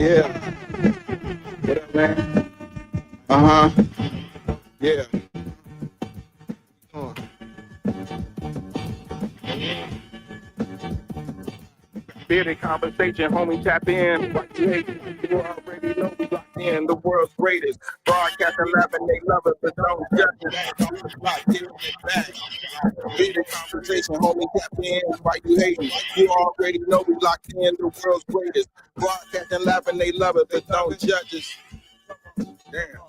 Yeah. What up, man? Uh-huh. Yeah. Huh. Bearded conversation, homie, tap in. What you hate, you already know we locked in. The world's greatest. Broadcasting live and they love it, but don't judge it. Off the block, get it back. Bearded conversation, homie, tap in. Why you hating? You already know we locked in. The world's greatest. Broadcasting live and they love it, but don't judge us. Damn.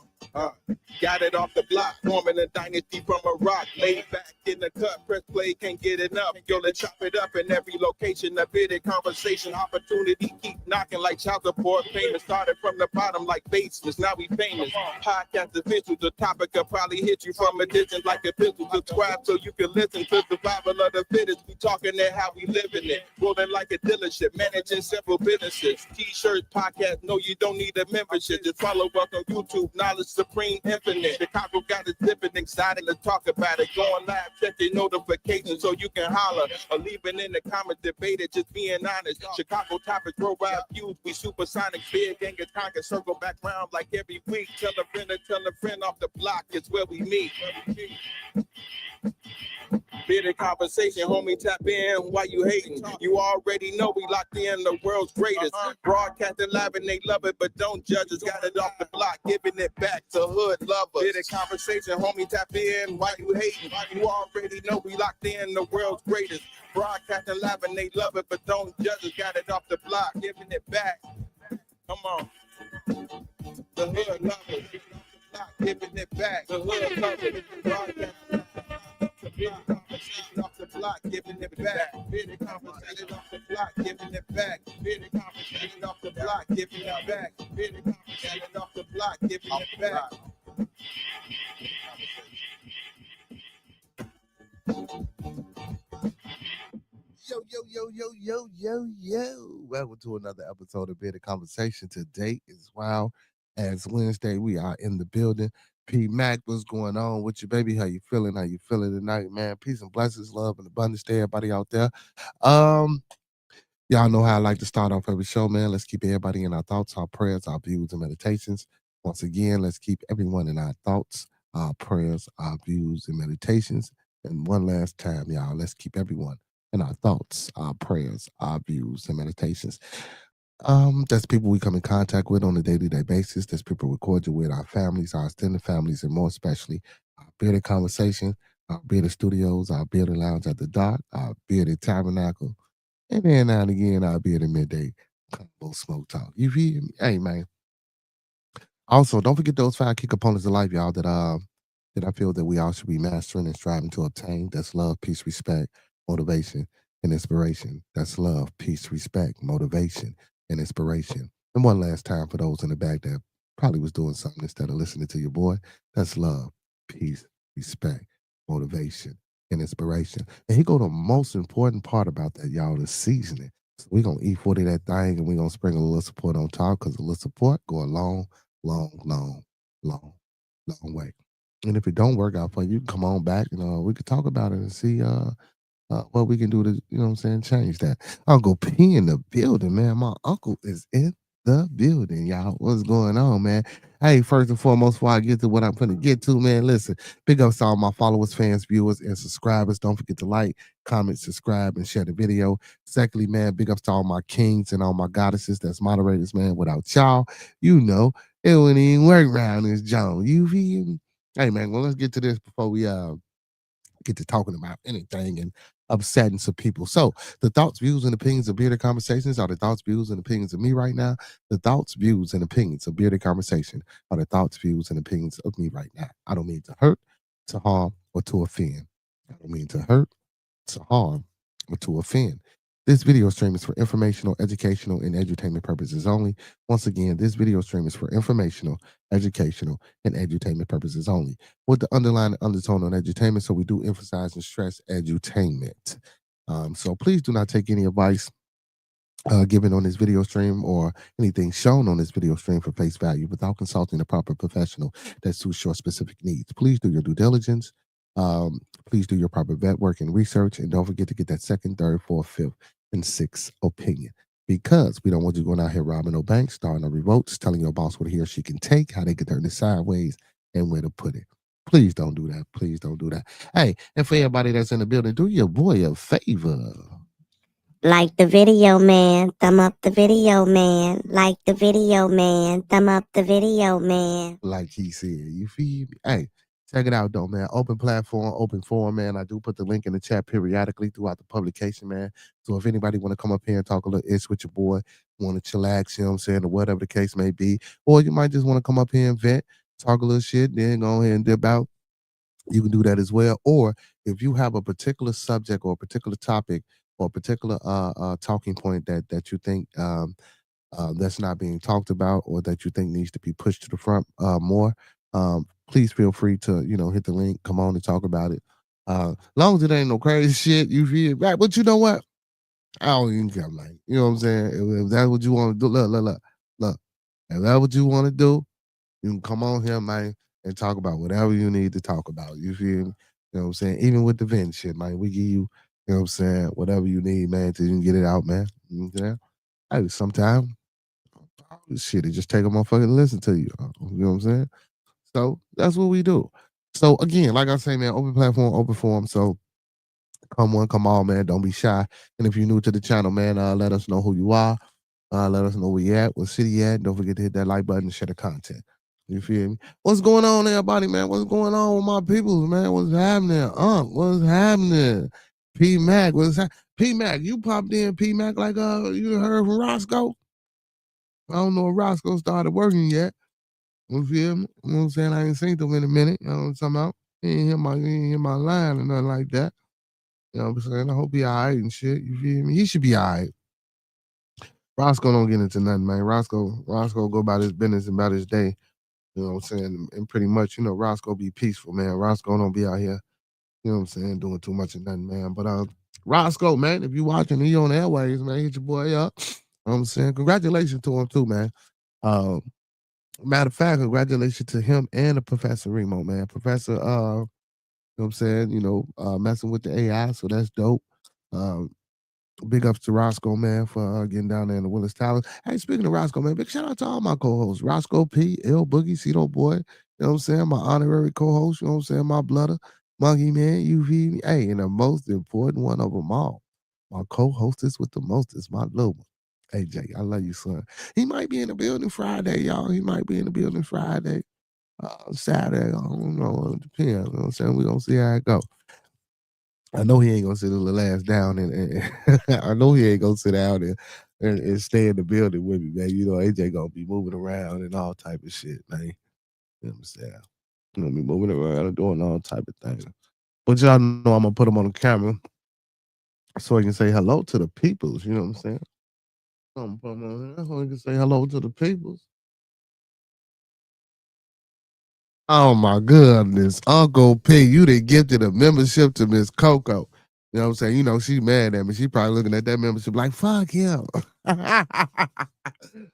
Got it off the block, forming a dynasty from a rock. Laid back in the cut, press play, can't get enough. Yo, let's chop it up in every location. A bit of conversation, opportunity keep knocking like child support. Famous started from the bottom like basements, now we famous. Podcast official, the topic will probably hit you from a distance like a pistol. Subscribe so you can listen to survival of the fittest. We talking that how we living it, rolling like a dealership, managing several businesses. T-shirts, podcast, no, you don't need a membership. Just follow us on YouTube, knowledge supreme, infinite. Chicago got us dipping, excited to talk about it. Going live, check your notifications so you can holler or leave it in the comments, debate it, just being honest. Chicago topics, worldwide views, we supersonic, big gang of conquer, circle back round like every week. Tell a friend off the block, it's where we meet. Bearded conversation, homie, tap in. Why you hating? You already know we locked in, the world's greatest. Broadcasting live and they love it, but don't judge us. Got it off the block, giving it back to hood lovers. Bearded conversation, homie, tap in. Why you hating? You already know we locked in, the world's greatest. Broadcasting live and they love it, but don't judge us. Got it off the block, giving it back. Come on. The hood lovers. Giving it back. The hood lovers. Broadcasting conversation off the block, giving it back. Bearded conversation off the block, giving it back. Bearded conversation off the block, giving it back. Bearded conversation off the block, giving it back. Yo. Welcome to another episode of Bearded Conversation. Today is Wild as Wednesday. We are in the building. P Mac, what's going on with you, baby? How you feeling? How you feeling tonight, man? Peace and blessings, love and abundance to everybody out there. Y'all know how I like to start off every show, man. Let's keep everybody in our thoughts, our prayers, our views, and meditations. Once again, let's keep everyone in our thoughts, our prayers, our views, and meditations. And one last time, y'all, let's keep everyone in our thoughts, our prayers, our views, and meditations. That's people we come in contact with on a day-to-day basis. That's people we cordial with, our families, our extended families, and more especially our bearded conversation, our bearded studios, our bearded lounge at the dock, our bearded tabernacle, and then now and again our bearded midday combo smoke talk. You feel me? Hey man. Also, don't forget those 5 key components of life, y'all, that I feel that we all should be mastering and striving to obtain. That's love, peace, respect, motivation, and inspiration. That's love, peace, respect, motivation, and inspiration. And one last time for those in the back that probably was doing something instead of listening to your boy. That's love, peace, respect, motivation, and inspiration. And he go the most important part about that, y'all, the seasoning. So we're gonna E40 that thing and we're gonna sprinkle a little support on top because a little support go a long way. And if it don't work out for you, you can come on back and we could talk about it and see what we can do to, you know what I'm saying, change that. Uncle P in the building, man. My uncle is in the building, y'all. What's going on, man? Hey, first and foremost, before I get to what I'm gonna get to, man, listen, big ups to all my followers, fans, viewers, and subscribers. Don't forget to like, comment, subscribe, and share the video. Secondly, man, big ups to all my kings and all my goddesses that's moderators, man. Without y'all, you know, it wouldn't even work around this Joan. You feel me? Hey, man, well, let's get to this before we get to talking about anything and upsetting some people. So the thoughts, views, and opinions of Bearded Conversations are the thoughts, views, and opinions of me right now. The thoughts, views, and opinions of Bearded Conversation are the thoughts, views, and opinions of me right now. I don't mean to hurt, to harm, or to offend. I don't mean to hurt, to harm, or to offend. This video stream is for informational, educational, and edutainment purposes only. Once again, this video stream is for informational, educational, and edutainment purposes only, with the underlying undertone on edutainment, so we do emphasize and stress edutainment. So please do not take any advice given on this video stream or anything shown on this video stream for face value without consulting the proper professional that suits your specific needs. Please do your due diligence. Please do your proper vet work and research, and don't forget to get that second, third, fourth, fifth, and sixth opinion because we don't want you going out here robbing no banks, starting no revolts, telling your boss what he or she can take, how they can turn it sideways, and where to put it. Please don't do that. Please don't do that. Hey, and for everybody that's in the building, do your boy a favor. Like the video, man. Thumb up the video, man. Like the video, man. Thumb up the video, man. Like he said, you feel me? Hey, check it out though, man. Open platform, open forum, man. I do put the link in the chat periodically throughout the publication, man. So if anybody want to come up here and talk a little itch with your boy, want to chillax, you know what I'm saying, or whatever the case may be, or you might just want to come up here and vent, talk a little shit, then go ahead and dip out. You can do that as well. Or if you have a particular subject or a particular topic or a particular talking point that you think that's not being talked about or that you think needs to be pushed to the front more, please feel free to hit the link, come on and talk about it. Long as it ain't no crazy shit, you feel right. But you know what? I don't even care. Like, you know what I'm saying? If that's what you want to do, look. If that's what you want to do, you can come on here, man, and talk about whatever you need to talk about. You feel me? You know what I'm saying? Even with the vent shit, man, we give you, you know what I'm saying, whatever you need, man, till you can get it out, man. You know what I'm saying? Hey, sometimes shit, it just take a motherfucker to listen to you. You know what I'm saying? So that's what we do. So again, like I say, man, open platform, open forum. So come one, come all, man. Don't be shy. And if you're new to the channel, man, let us know who you are. Let us know where you at, what city you at. Don't forget to hit that like button and share the content. You feel me? What's going on, everybody, man? What's going on with my people, man? What's happening? What's happening? P Mac, P Mac, you popped in, P Mac, like you heard from Roscoe? I don't know if Roscoe started working yet. You feel me? You know what I'm saying? I ain't seen him in a minute. You know what I'm talking about? He ain't hear my line or nothing like that. You know what I'm saying? I hope he all right and shit. You feel me? He should be all right. Roscoe don't get into nothing, man. Roscoe go about his business and about his day. You know what I'm saying? And pretty much, Roscoe be peaceful, man. Roscoe don't be out here, you know what I'm saying, doing too much of nothing, man. But Roscoe, man, if you watching, he on the airways, man, hit your boy up. You know what I'm saying? Congratulations to him too, man. Matter of fact, congratulations to him and the Professor Remo, man. Professor, you know what I'm saying, messing with the AI, so that's dope. Big ups to Roscoe, man, for getting down there in the Willis Towers. Hey, speaking of Roscoe, man, big shout out to all my co-hosts. Roscoe P, L Boogie, Cito Boy, you know what I'm saying? My honorary co-host, you know what I'm saying? My blooder, Monkey Man, you feel me? Hey, and the most important one of them all, my co-hostess with the mostest, my little one. Hey, Jay, I love you, son. He might be in the building Friday, y'all. He might be in the building Friday, Saturday. I don't know. It depends. You know what I'm saying? We're going to see how it go. I know he ain't gonna sit his little ass down and I know he ain't gonna sit down and stay in the building with me, man. AJ gonna be moving around and all type of shit, man. You know what I'm saying? You know, be moving around and doing all type of things. But y'all know I'm gonna put him on the camera so he can say hello to the peoples, you know what I'm saying? I'm gonna put him on here so he can say hello to the peoples. Oh my goodness, Uncle P, you done gifted a membership to Miss Coco. You know what I'm saying? She mad at me. She probably looking at that membership like, fuck him.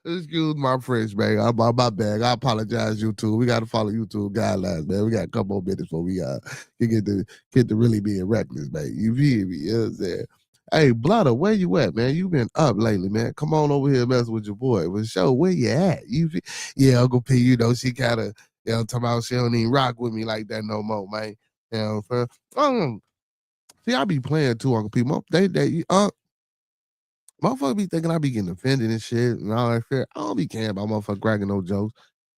Excuse my French, man. My bad. I apologize, YouTube. We got to follow YouTube guidelines, man. We got a couple more minutes before we can get to really being reckless, man. You feel me? You know what I'm saying? Hey, Blotter, where you at, man? You been up lately, man. Come on over here and mess with your boy. But show where you at. Yeah, Uncle P, she kind of, talking about she don't even rock with me like that no more, man. You know, see, I be playing too, Uncle P. Motherfucker be thinking I be getting offended and shit and all that shit. I don't be caring about motherfucker cracking no jokes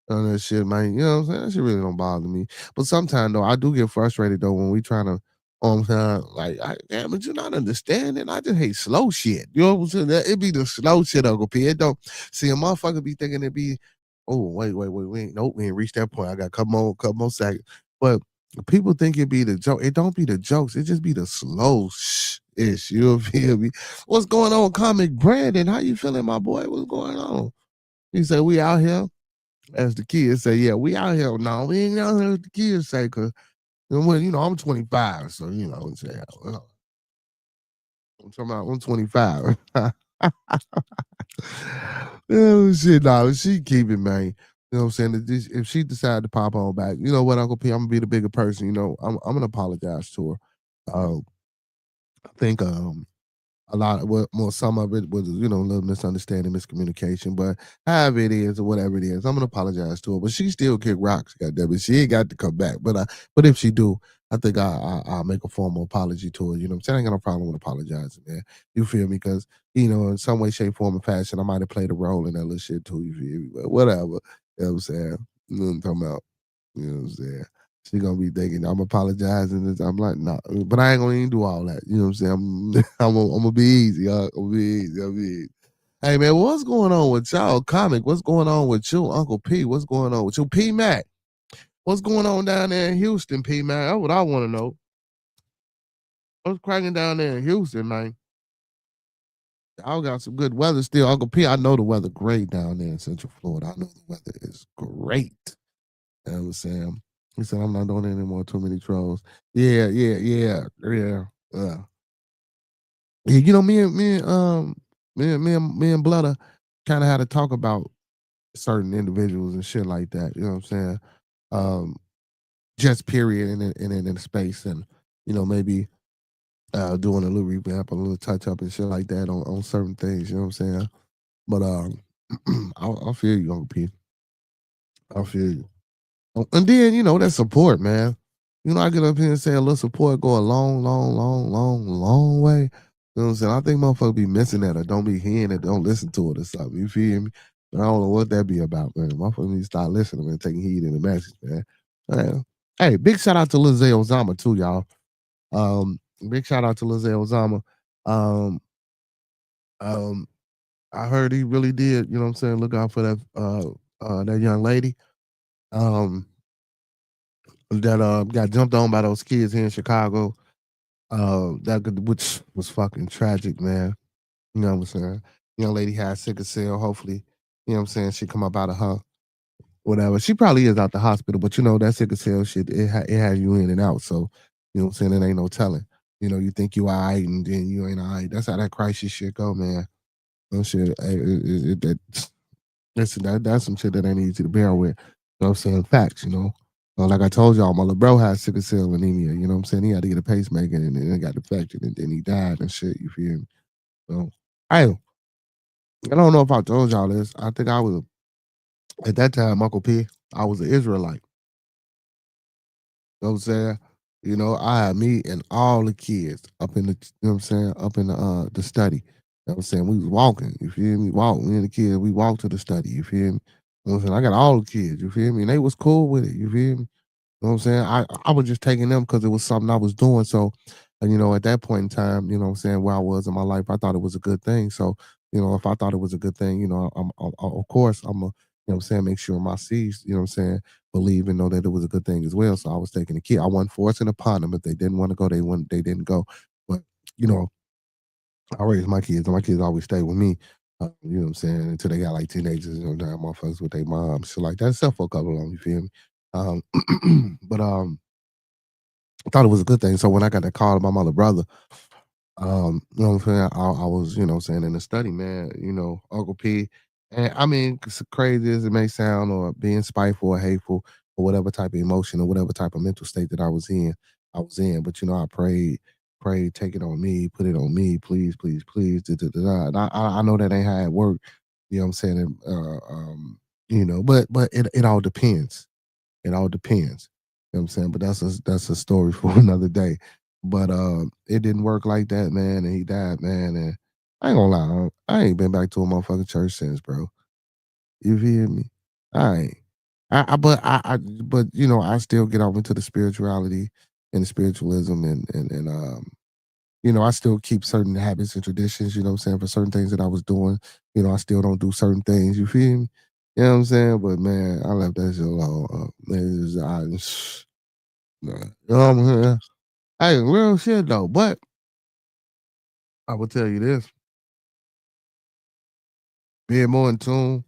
on that shit, man. You know what I'm saying? That shit really don't bother me. But sometimes though, I do get frustrated though when we trying to like, damn it, you not understanding. I just hate slow shit. You know what I'm saying? It be the slow shit, Uncle P. It don't see a motherfucker be thinking it be, oh, wait. We ain't reached that point. I got a couple more seconds. But people think it be the joke. It don't be the jokes. It just be the slow ish. You feel me? What's going on, Comic Brandon? How you feeling, my boy? What's going on? He said, we out here. As the kids say, yeah, we out here. No, we ain't out here as the kids say, because I'm 25, so what I'm saying. I'm talking about I'm 25. Oh shit, no, she keep it, man. You know what I'm saying? If she decided to pop on back, you know what, Uncle P, I'm gonna be the bigger person. I'm gonna apologize to her. I think a lot of well, some of it was, a little misunderstanding, miscommunication, but however it is or whatever it is, I'm gonna apologize to her. But she still kick rocks, goddamn it. She ain't got to come back. But if she do, I think I'll make a formal apology to her. You know what I'm saying? I ain't got no problem with apologizing, man. You feel me? Because, in some way, shape, form, or fashion, I might have played a role in that little shit too, you feel me? But whatever. You know what I'm saying? You know what I'm talking about. You know what I'm saying? She gonna be thinking I'm apologizing. I'm like, nah, but I ain't gonna even do all that. You know what I'm saying? I'm gonna be easy. I'm gonna be easy. I'm be easy. Hey man, what's going on with y'all? Comic, what's going on with you, Uncle P? What's going on with you, P Mac? What's going on down there in Houston, P Mac? That's what I want to know. What's cracking down there in Houston, man? Y'all got some good weather still, Uncle P. I know the weather great down there in Central Florida. I know the weather is great. You know what I'm saying? He said, I'm not doing any more too many trolls. Yeah, yeah, yeah, yeah. Yeah, me and Blooder kind of had to talk about certain individuals and shit like that. You know what I'm saying? Um, just period in space, and maybe doing a little revamp, a little touch up and shit like that on certain things. You know what I'm saying? But I'll feel you, Uncle P. I'll feel you. And then, that support, man. I get up here and say a little support go a long, long, long, long, long way. You know what I'm saying? I think motherfuckers be missing that or don't be hearing it, don't listen to it or something. You feel me? But I don't know what that be about, man. Motherfuckers need to start listening and taking heed in the message, man. Hey, big shout out to Lizzie Ozama too, y'all. Big shout out to Lizzie Ozama. Um, um, I heard he really did, you know what I'm saying, look out for that young lady. That got jumped on by those kids here in Chicago. Which was fucking tragic, man. You know what I'm saying? Young lady had sickle cell. Hopefully, you know what I'm saying, she come up out of her whatever. She probably is out the hospital, but that sickle cell shit, it has you in and out. So, you know what I'm saying, it ain't no telling. You think you all right and then you ain't all right. That's how that crisis shit go, man. No shit. Listen, that's some shit that ain't easy to bear with. You know what I'm saying? Facts, like I told y'all, my little bro had sickle cell anemia. You know what I'm saying? He had to get a pacemaker and then it got infected and then he died and shit. You feel me? So, I don't know if I told y'all this. I think I was, at that time, Uncle P, I was an Israelite. You know what I'm saying? I had me and all the kids up in the, up in the study. You know what I'm saying? We was walking, you feel me? Me and the kids, we walked to the study, you feel me? You know what I'm saying? I got all the kids, you feel me? And they was cool with it, you feel me? You know what I'm saying? I was just taking them because it was something I was doing. So, at that point in time, what I'm saying, where I was in my life, I thought it was a good thing. So, if I thought it was a good thing, of course, I'm a, what I'm saying, make sure my seeds, what I'm saying, believe and know that it was a good thing as well. So I was taking the kid. I wasn't forcing upon them. If they didn't want to go, they didn't go. But, you know, I raised my kids, and my kids always stay with me. You know what I'm saying? Until they got like teenagers, damn motherfuckers with their moms. So like that stuff for a couple of them, you feel me? But I thought it was a good thing. So when I got that call about my little brother, you know what I'm saying? I was, saying in the study, man, Uncle P. And I mean, crazy as it may sound, or being spiteful or hateful, or whatever type of emotion or whatever type of mental state that I was in. But I prayed, take it on me, put it on me, please, please, please. Da, da, da, da. And I know that ain't how it worked. You know what I'm saying? And, but it all depends. It all depends. You know what I'm saying? But that's a story for another day. But it didn't work like that, man, and he died, man. And I ain't gonna lie, I ain't been back to a motherfucking church since, bro. You feel me? I ain't. But I still get off into the spirituality and the spiritualism and I still keep certain habits and traditions, you know what I'm saying, for certain things that I was doing. I still don't do certain things, you feel me? You know what I'm saying? But man, I left that shit alone. Man, nah, you know what I'm saying? Hey, real shit though. But I will tell you this: being more in tune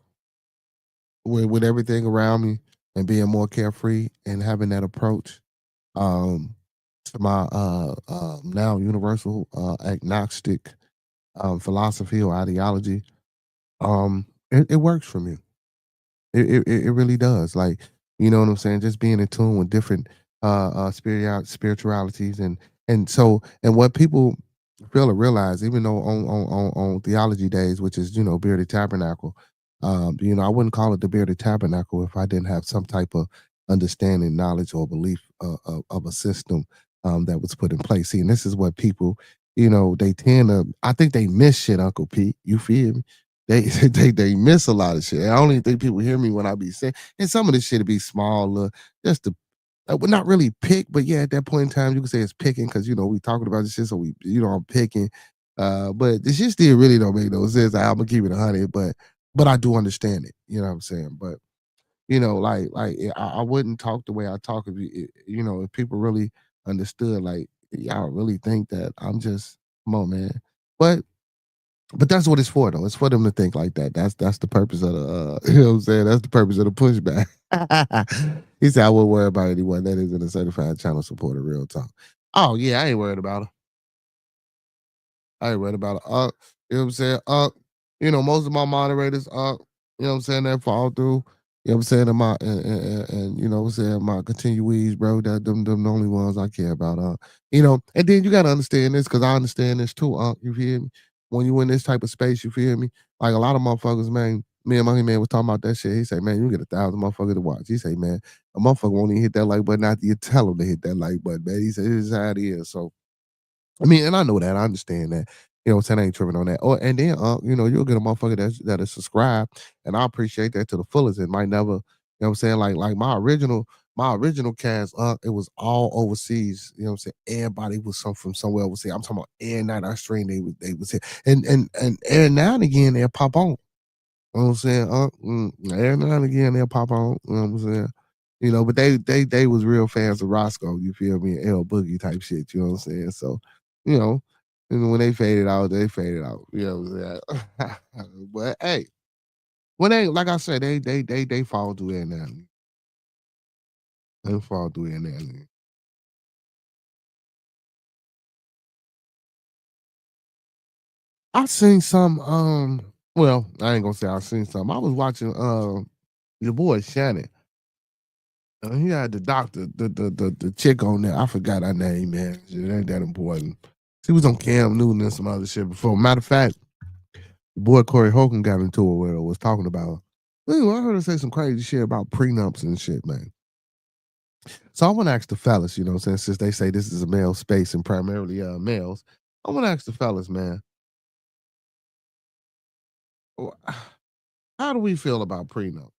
with everything around me and being more carefree and having that approach um, to my now universal agnostic philosophy or ideology, it works for me. It really does. Like, you know what I'm saying? Just being in tune with different spiritualities and what people fail to realize, even though on theology days, which is bearded tabernacle, I wouldn't call it the bearded tabernacle if I didn't have some type of understanding, knowledge, or belief of a system that was put in place. See, and this is what people, they tend to. I think they miss shit, Uncle Pete. You feel me? They they miss a lot of shit. I only think people hear me when I be saying, and some of this shit be small, just to well, not really pick, but yeah, at that point in time, you can say it's picking because we talking about this shit, so we I'm picking. But the shit still really don't make no sense. I'm gonna keep it 100, but I do understand it. You know what I'm saying? But I wouldn't talk the way I talk if if people really understood. Like y'all really think that I'm just come on, man. But that's what it's for, though. It's for them to think like that. That's the purpose of the you know what I'm saying? That's the purpose of the pushback. He said I wouldn't worry about anyone that isn't a certified channel supporter, real talk. Oh yeah, I ain't worried about it. I ain't worried about it. You know what I'm saying? Most of my moderators, you know what I'm saying, that fall through. You know what I'm saying? And you know what I'm saying, my continuees, bro. That them the only ones I care about. And then you gotta understand this, because I understand this too, you feel me? When you in this type of space, you feel me? Like a lot of motherfuckers, man. Me and my man was talking about that shit. He say, man, you get 1,000 motherfuckers to watch. He say, man, a motherfucker won't even hit that like button after you tell him to hit that like button, man. He said, this is how it is. So I mean, and I know that. I understand that. You know what I'm saying? I ain't tripping on that. Oh, and then you'll get a motherfucker that is subscribed, and I appreciate that to the fullest. It might never, what I'm saying? Like my original cast, it was all overseas. You know what I'm saying? Everybody was from somewhere overseas. I'm talking about every night I streamed, they was here. And every now and again they'll pop on. You know what I'm saying? Every now and again they'll pop on. You know what I'm saying? But they was real fans of Roscoe, you feel me? L Boogie type shit, you know what I'm saying? So, you know, and when they faded out, they faded out. You know what I'm saying? But hey, when they like I said, they fall through there now. They fall through there now. I seen some well, I ain't gonna say I seen some. I was watching your boy Shannon. He had the doctor, the chick on there. I forgot her name, man. It ain't that important. She was on Cam Newton and some other shit before. Matter of fact, the boy Corey Holcomb got into it where it was talking about. I heard her say some crazy shit about prenups and shit, man. So I want to ask the fellas, you know what I'm saying, since they say this is a male space and primarily males, I want to ask the fellas, man, wh- how do we feel about prenup?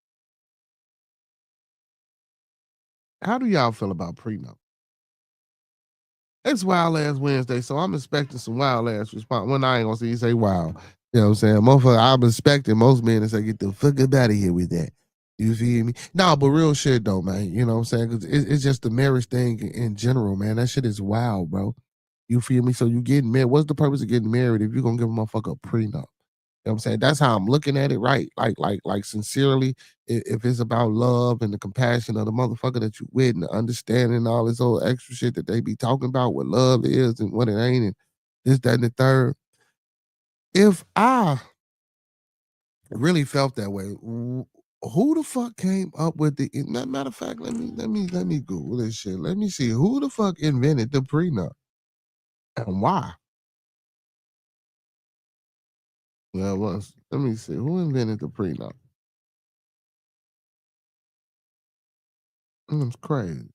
How do y'all feel about prenup? It's wild ass Wednesday, so I'm expecting some wild ass response. Well, I ain't gonna see you say wild. You know what I'm saying? Motherfucker, I'm expecting most men to say, get the fuck up out of here with that. You feel me? No, but real shit though, man. You know what I'm saying? Cause it's just the marriage thing in general, man. That shit is wild, bro. You feel me? So you getting married. What's the purpose of getting married if you're gonna give a motherfucker a prenup? You know what I'm saying? That's how I'm looking at it, right? Like sincerely, if it's about love and the compassion of the motherfucker that you with and the understanding and all this old extra shit that they be talking about what love is and what it ain't and this, that, and the third. If I really felt that way, who the fuck came up with the matter of fact, let me Google this shit. Let me see who the fuck invented the prenup and why. Well, let me see who invented the prenup. It's crazy.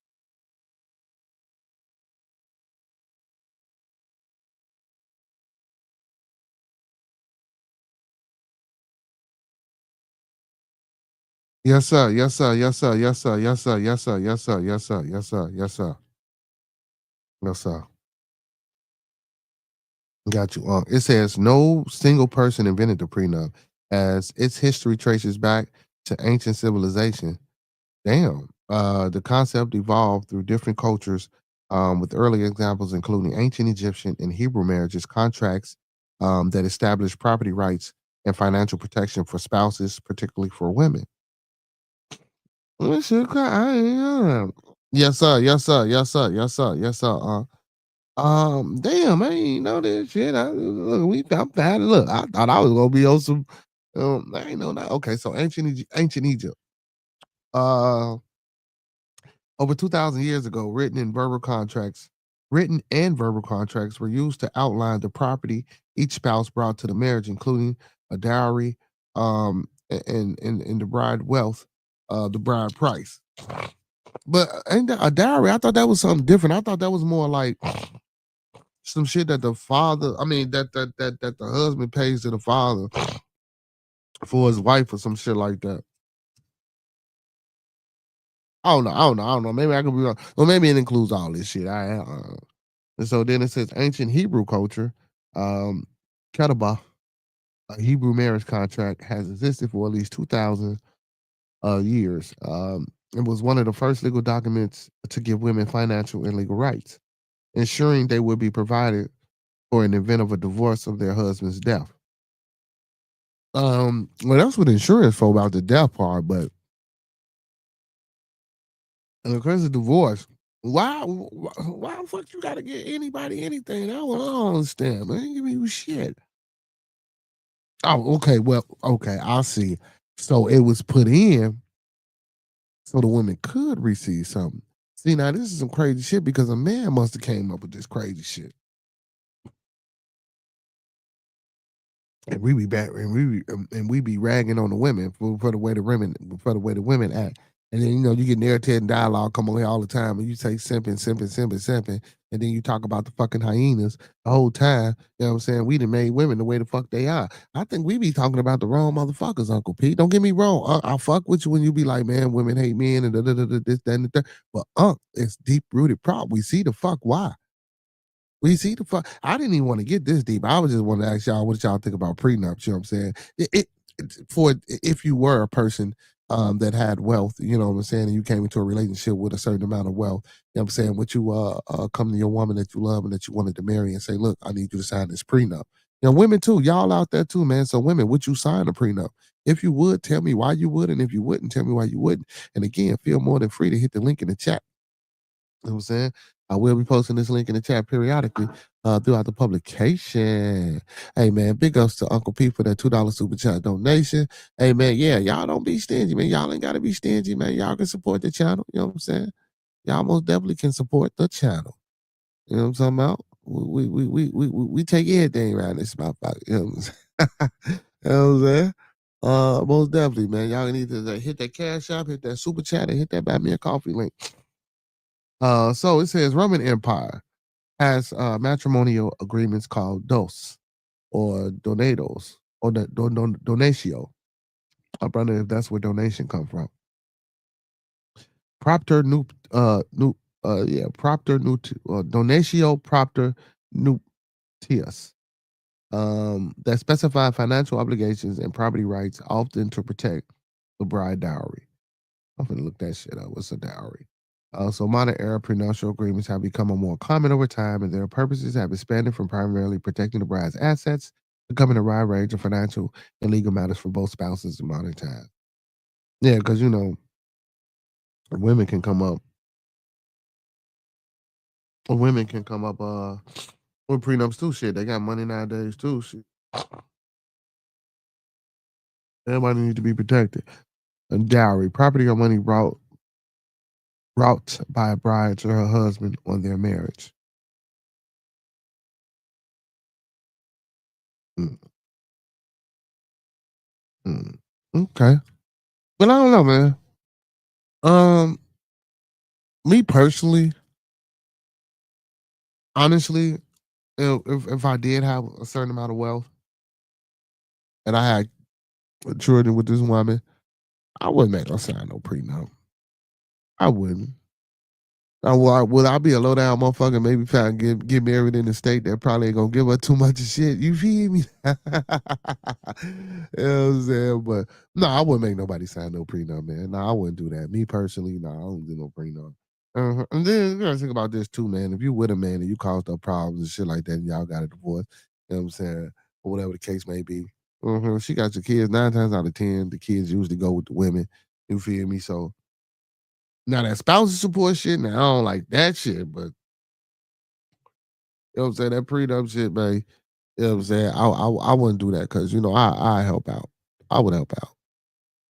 Yes, sir. Yes, sir. Yes, sir. Yes, sir. Yes, sir. Yes, sir. Yes, sir. Yes, sir. Yes, sir. Yes, sir. Yes, sir. Got you. It says no single person invented the prenup, as its history traces back to ancient civilization. Damn. The concept evolved through different cultures, with early examples including ancient Egyptian and Hebrew marriages, contracts that established property rights and financial protection for spouses, particularly for women. Yes, sir. Yes, sir. Yes, sir. Yes, sir. Yes, sir. Damn, I ain't know that shit. I'm bad. Look, I thought I was gonna be on some. I ain't know that. Okay, so ancient Egypt. Uh, over 2,000 years ago, written in verbal contracts. Written and verbal contracts were used to outline the property each spouse brought to the marriage, including a dowry, and the bride wealth, the bride price. But ain't that a dowry? I thought that was something different. I thought that was more like some shit that the father, I mean, that the husband pays to the father for his wife or some shit like that. I don't know. I don't know. Maybe I could be wrong. Well, maybe it includes all this shit. And so then it says ancient Hebrew culture, Ketubah, a Hebrew marriage contract, has existed for at least 2,000 years. It was one of the first legal documents to give women financial and legal rights, ensuring they would be provided for in the event of a divorce of their husband's death. Well, that's what insurance for about the death part, but because of divorce, why the fuck you gotta get anybody anything? I don't understand, man. Give me shit. Oh, okay. Well, okay, I'll see. So it was put in so the women could receive something. See, now this is some crazy shit because a man must have came up with this crazy shit. And we be back, and we be ragging on the women for the way the women act. And then you get narrative and dialogue come on here all the time, and you say simping, and then you talk about the fucking hyenas the whole time. You know what I'm saying? We done made women the way the fuck they are. I think we be talking about the wrong motherfuckers, Uncle Pete. Don't get me wrong. I fuck with you when you be like, man, women hate men and this, that, and the third. But it's deep rooted problem. We see the fuck why. We see the fuck. I didn't even want to get this deep. I was just want to ask y'all what y'all think about prenups. You know what I'm saying? For if you were a person that had wealth, you know what I'm saying, and you came into a relationship with a certain amount of wealth, you know what I'm saying? Would you come to your woman that you love and that you wanted to marry and say, look, I need you to sign this prenup? Women too, y'all out there too, man. So women, would you sign a prenup? If you would, tell me why you would, and if you wouldn't, tell me why you wouldn't. And again, feel more than free to hit the link in the chat. You know what I'm saying? I will be posting this link in the chat periodically throughout the publication. Hey, man, big ups to Uncle P for that $2 super chat donation. Hey, man, yeah, y'all don't be stingy, man. Y'all ain't got to be stingy, man. Y'all can support the channel. You know what I'm saying? Y'all most definitely can support the channel. You know what I'm talking about? We take everything around this motherfucker. You know what I'm saying? You know what I'm saying? Most definitely, man. Y'all need to hit that cash app, hit that super chat, and hit that buy me a coffee link. So it says Roman Empire has matrimonial agreements called dos or donados or donatio. I wonder if that's where donation come from. Propter donatio propter nuptias. That specify financial obligations and property rights, often to protect the bride dowry. I'm gonna look that shit up. What's a dowry? So modern era prenuptial agreements have become more common over time, and their purposes have expanded from primarily protecting the bride's assets to covering a wide range of financial and legal matters for both spouses in modern times. Yeah, because women can come up. Women can come up with prenups too. Shit, they got money nowadays too. Shit, everybody needs to be protected. A dowry, property or money brought by a bride to her husband on their marriage. Mm. Mm. Okay. But I don't know, man. Me personally, honestly, if I did have a certain amount of wealth and I had children with this woman, I wouldn't make her sign no prenup. I wouldn't. Would I be a low down motherfucker? Maybe if I get married in the state that probably ain't gonna give her too much of shit. You feel me? You know what I'm saying? But no, I wouldn't make nobody sign no prenup, man. No, I wouldn't do that. Me personally, no, I don't do no prenup. And then you gotta think about this too, man. If you with a man and you caused up problems and shit like that, and y'all got a divorce, you know what I'm saying, or whatever the case may be. She got your kids 9 times out of 10. The kids usually go with the women. You feel me? So now that spousal support shit, now I don't like that shit, but you know what I'm saying, that prenup shit, man. You know what I'm saying? I wouldn't do that because I help out. I would help out.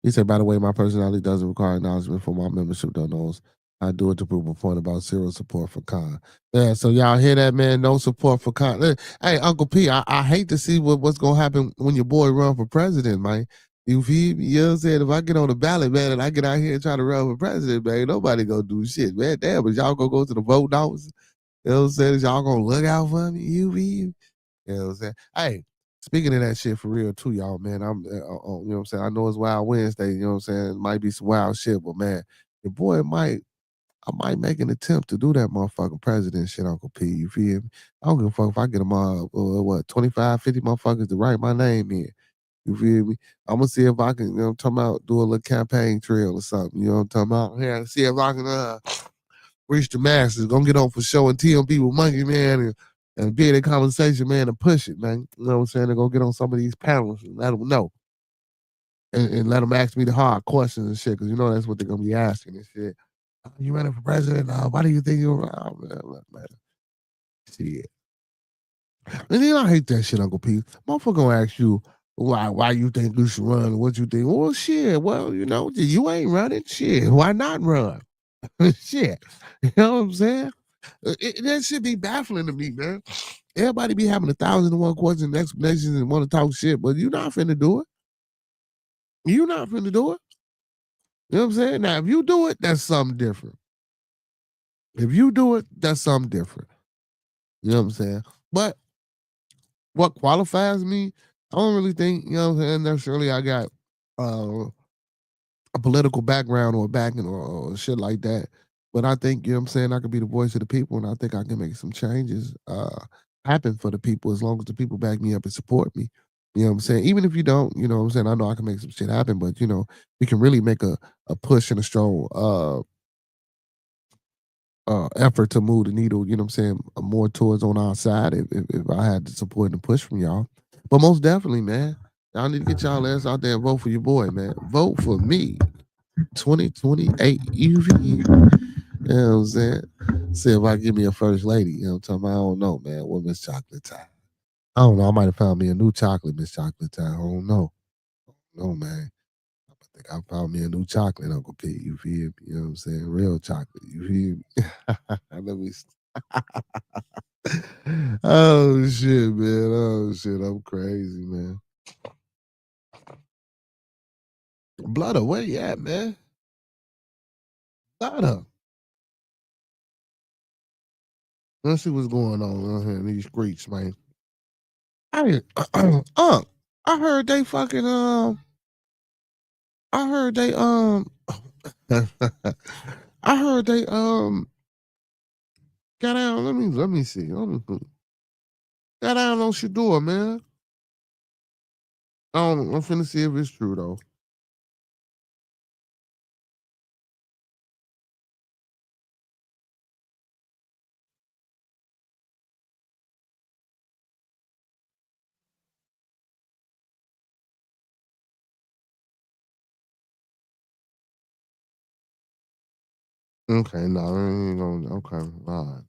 He said, by the way, my personality doesn't require acknowledgement for my membership donos. I do it to prove a point about zero support for Khan. Yeah, so y'all hear that, man? No support for Khan. Hey, Uncle P, I hate to see what's gonna happen when your boy run for president, man. You feel me? You know what I'm saying? If I get on the ballot, man, and I get out here and try to run for president, man, ain't nobody gonna do shit, man. Damn, but y'all gonna go to the vote office? You know what I'm saying? Is y'all gonna look out for me? You feel me? You know what I'm saying? Hey, speaking of that shit for real too, y'all, man. I'm, you know what I'm saying? I know it's Wild Wednesday. You know what I'm saying? It might be some wild shit, but man, your boy I might make an attempt to do that motherfucking president shit, Uncle P. You feel me? I don't give a fuck if I get them 25, 50 motherfuckers to write my name in. You feel me? I'm gonna see if I can, I'm talking about do a little campaign trail or something. You know what I'm talking about? Yeah, see if I can reach the masses. Gonna get on for show and tell people monkey, man, and be in a conversation, man, and push it, man. You know what I'm saying? They're gonna get on some of these panels and let them know. And let them ask me the hard questions and shit, because you know that's what they're gonna be asking and shit. You running for president? Why do you think you're around? Man. Shit. And then I hate that shit, Uncle P. Motherfucker gonna ask you why you think you should run, what you think. Well, shit. Well, you know, you ain't running. Shit. Why not run? Shit. You know what I'm saying? That should be baffling to me, man. Everybody be having 1,001 questions and explanations and want to talk shit, but you not finna do it. You not finna do it. You know what I'm saying? Now, if you do it, that's something different. If you do it, that's something different. You know what I'm saying? But what qualifies me, I don't really think, you know what I'm saying, necessarily I got a political background or backing or shit like that. But I think, you know what I'm saying, I could be the voice of the people, and I think I can make some changes happen for the people as long as the people back me up and support me. You know what I'm saying? Even if you don't, you know what I'm saying, I know I can make some shit happen, but you know, we can really make a push and a strong effort to move the needle, you know what I'm saying, more towards on our side if I had the support and push from y'all. But most definitely, man, y'all need to get y'all ass out there and vote for your boy, man. Vote for me. 2028 UV. You know what I'm saying? See if I give me a first lady. You know what I'm talking about? I don't know, man. What Miss Chocolate Time? I don't know. I might have found me a new chocolate, Miss Chocolate Time. I don't know. No, man. I think I found me a new chocolate, Uncle P. You feel me? You know what I'm saying? Real chocolate. You feel me? Let me. Oh shit, man. Oh shit. I'm crazy, man. Blooder, where you at, man? Blooder. Let's see what's going on here in these streets, man. I I heard they fucking I heard they I heard they got down. Let me see. Got down on Shador, man. I'm finna see if it's true though. Okay, no, I ain't gonna. Okay, all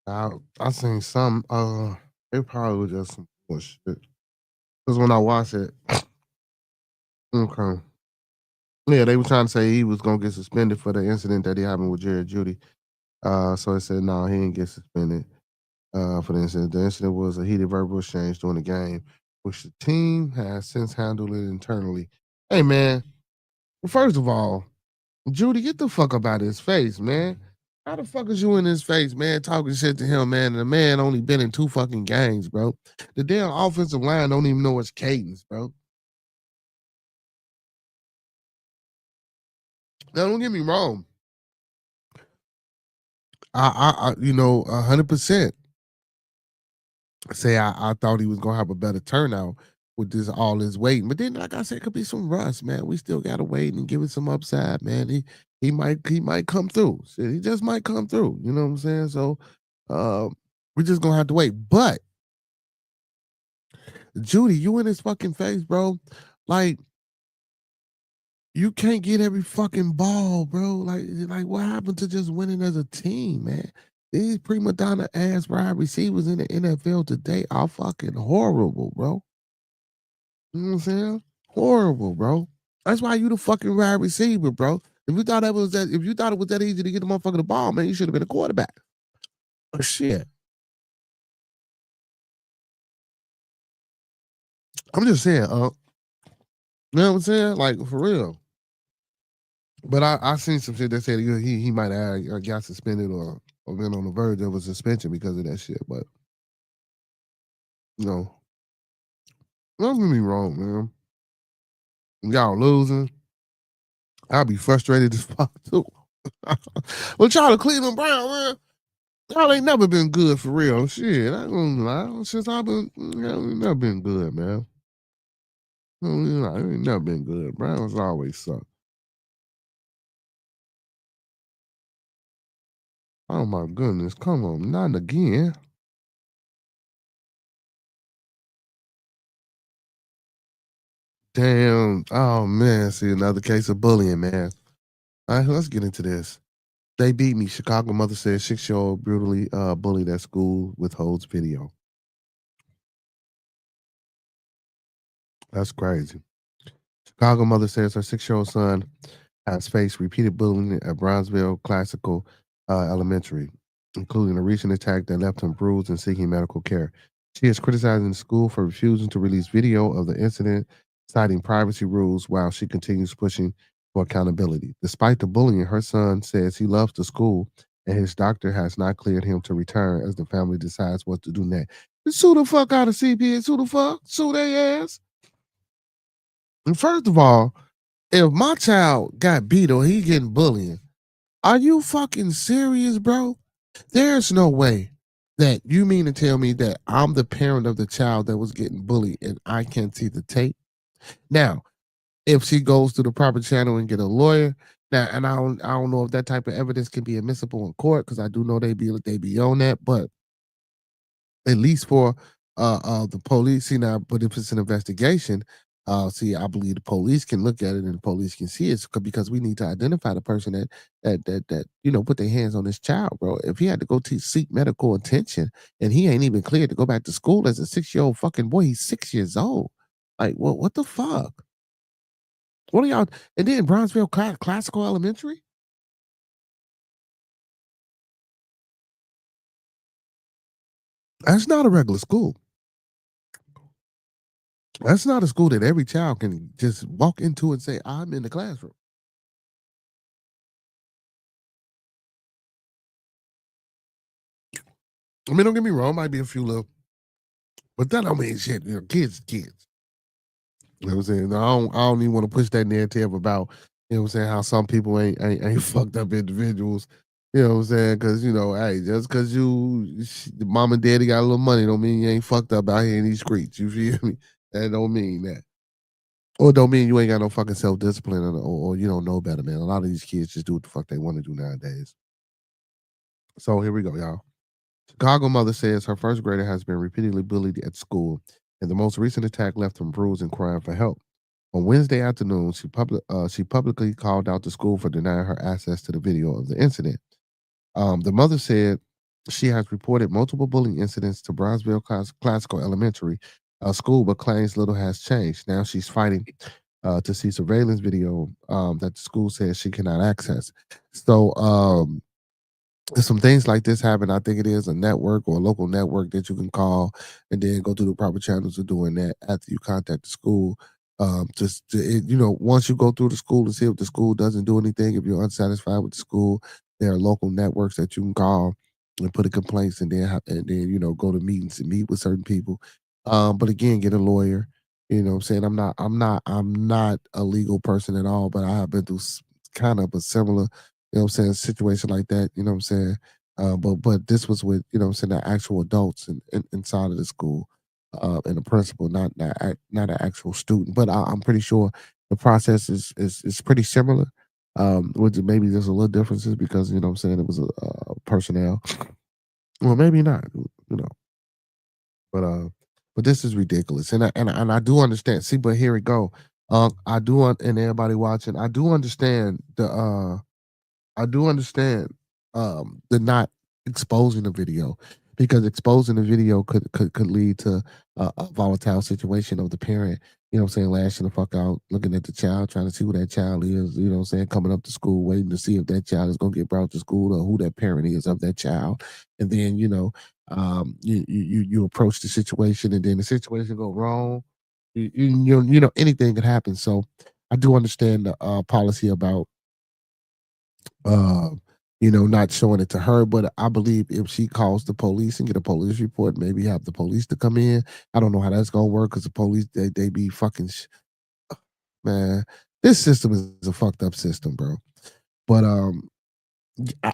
right. I seen some. It probably was just some bullshit. Cause when I watched it, okay, yeah, they were trying to say he was gonna get suspended for the incident that he happened with Jared Judy. So they said no, he didn't get suspended. For the incident. The incident was a heated verbal exchange during the game, which the team has since handled it internally. Hey, man, first of all, Judy, get the fuck up out of his face, man. How the fuck is you in his face, man, talking shit to him, man? And the man only been in 2 fucking games, bro. The damn offensive line don't even know it's cadence, bro. Now, don't get me wrong. You know, 100%. Say I thought he was gonna have a better turnout with this all his waiting. But then, like I said, it could be some rust, man. We still gotta wait and give it some upside, man. He might come through. Shit, he just might come through. You know what I'm saying? So we're just gonna have to wait. But Judy, you in his fucking face, bro. Like, You can't get every fucking ball, bro. Like what happened to just winning as a team, man? These prima donna ass wide receivers in the NFL today are fucking horrible, bro. You know what I'm saying? Horrible, bro. That's why you the fucking wide receiver, bro. If you thought it was that easy to get the motherfucker the ball, man, you should have been a quarterback. Oh shit. I'm just saying, you know what I'm saying? Like for real. But I seen some shit that said he might have got suspended or been on the verge of a suspension because of that shit. But you know, don't get me wrong, man. Y'all losing. I'll be frustrated as fuck too. But y'all the Cleveland Brown, man. Y'all ain't never been good for real. Shit, I ain't gonna lie. Since I've been, ain't never been good, man. Ain't never been good. Browns always suck. Oh my goodness, come on, not again. Damn. Oh man, see another case of bullying, man. All right, let's get into this. They beat me. Chicago mother says 6-year-old brutally bullied at school, withholds video. That's crazy. Chicago mother says her 6-year-old son has faced repeated bullying at Brownsville Classical Elementary, including a recent attack that left him bruised and seeking medical care. She is criticizing the school for refusing to release video of the incident, citing privacy rules while she continues pushing for accountability. Despite the bullying, her son says he loves the school and his doctor has not cleared him to return as the family decides what to do next. Sue the fuck out of CPS. Sue the fuck. Sue their ass. And first of all, if my child got beat or he getting bullying, are you fucking serious, bro? There's no way that you mean to tell me that I'm the parent of the child that was getting bullied and I can't see the tape. Now, if she goes to the proper channel and get a lawyer, now, and I don't know if that type of evidence can be admissible in court because I do know they be on that, but at least for the police. See now, but if it's an investigation, see, I believe the police can look at it and the police can see it because we need to identify the person that put their hands on this child, bro. If he had to go to seek medical attention and he ain't even cleared to go back to school as a 6-year-old fucking boy, he's 6 years old. Like, what the fuck? What are y'all? And then Brownsville Classical Elementary. That's not a regular school. That's not a school that every child can just walk into and say, "I'm in the classroom." I mean, don't get me wrong, might be a few little, but that don't mean shit. Kids, kids. You know what I'm saying? I don't even want to push that narrative about, you know what I'm saying, how some people ain't fucked up individuals. You know what I'm saying? Because hey, just because mom and daddy got a little money, don't mean you ain't fucked up out here in these streets. You feel me? That don't mean that. Or don't mean you ain't got no fucking self discipline or you don't know better, man. A lot of these kids just do what the fuck they want to do nowadays. So here we go, y'all. Chicago mother says her first grader has been repeatedly bullied at school, and the most recent attack left him bruised and crying for help. On Wednesday afternoon, she publicly called out the school for denying her access to the video of the incident. The mother said she has reported multiple bullying incidents to Brownsville Classical Elementary school, but claims little has changed. Now she's fighting to see surveillance video that the school says she cannot access. So some things like this happen. I think it is a network or a local network that you can call and then go through the proper channels of doing that after you contact the school. Once you go through the school and see if the school doesn't do anything, if you're unsatisfied with the school, there are local networks that you can call and put in complaints and then go to meetings and meet with certain people. But again, get a lawyer. You know what I'm saying? I'm not a legal person at all, but I have been through kind of a similar, you know what I'm saying, situation like that, you know what I'm saying? But this was with, you know what I'm saying, the actual adults inside of the school, and the principal, not an actual student. But I'm pretty sure the process is pretty similar. With maybe there's a little differences because, you know what I'm saying, it was a personnel. Well, maybe not, you know. But this is ridiculous. And I do understand. See, but here we go. I do and everybody watching, I do understand the not exposing the video, because exposing the video could lead to a volatile situation of the parent, you know what I'm saying, lashing the fuck out, looking at the child, trying to see who that child is, you know what I'm saying, coming up to school, waiting to see if that child is gonna get brought to school or who that parent is of that child. And then, you approach the situation, and then the situation go wrong. Anything could happen. So I do understand the policy about uh, not showing it to her. But I believe if she calls the police and get a police report, maybe have the police to come in. I don't know how that's gonna work, because the police, they be fucking man. This system is a fucked up system, bro. But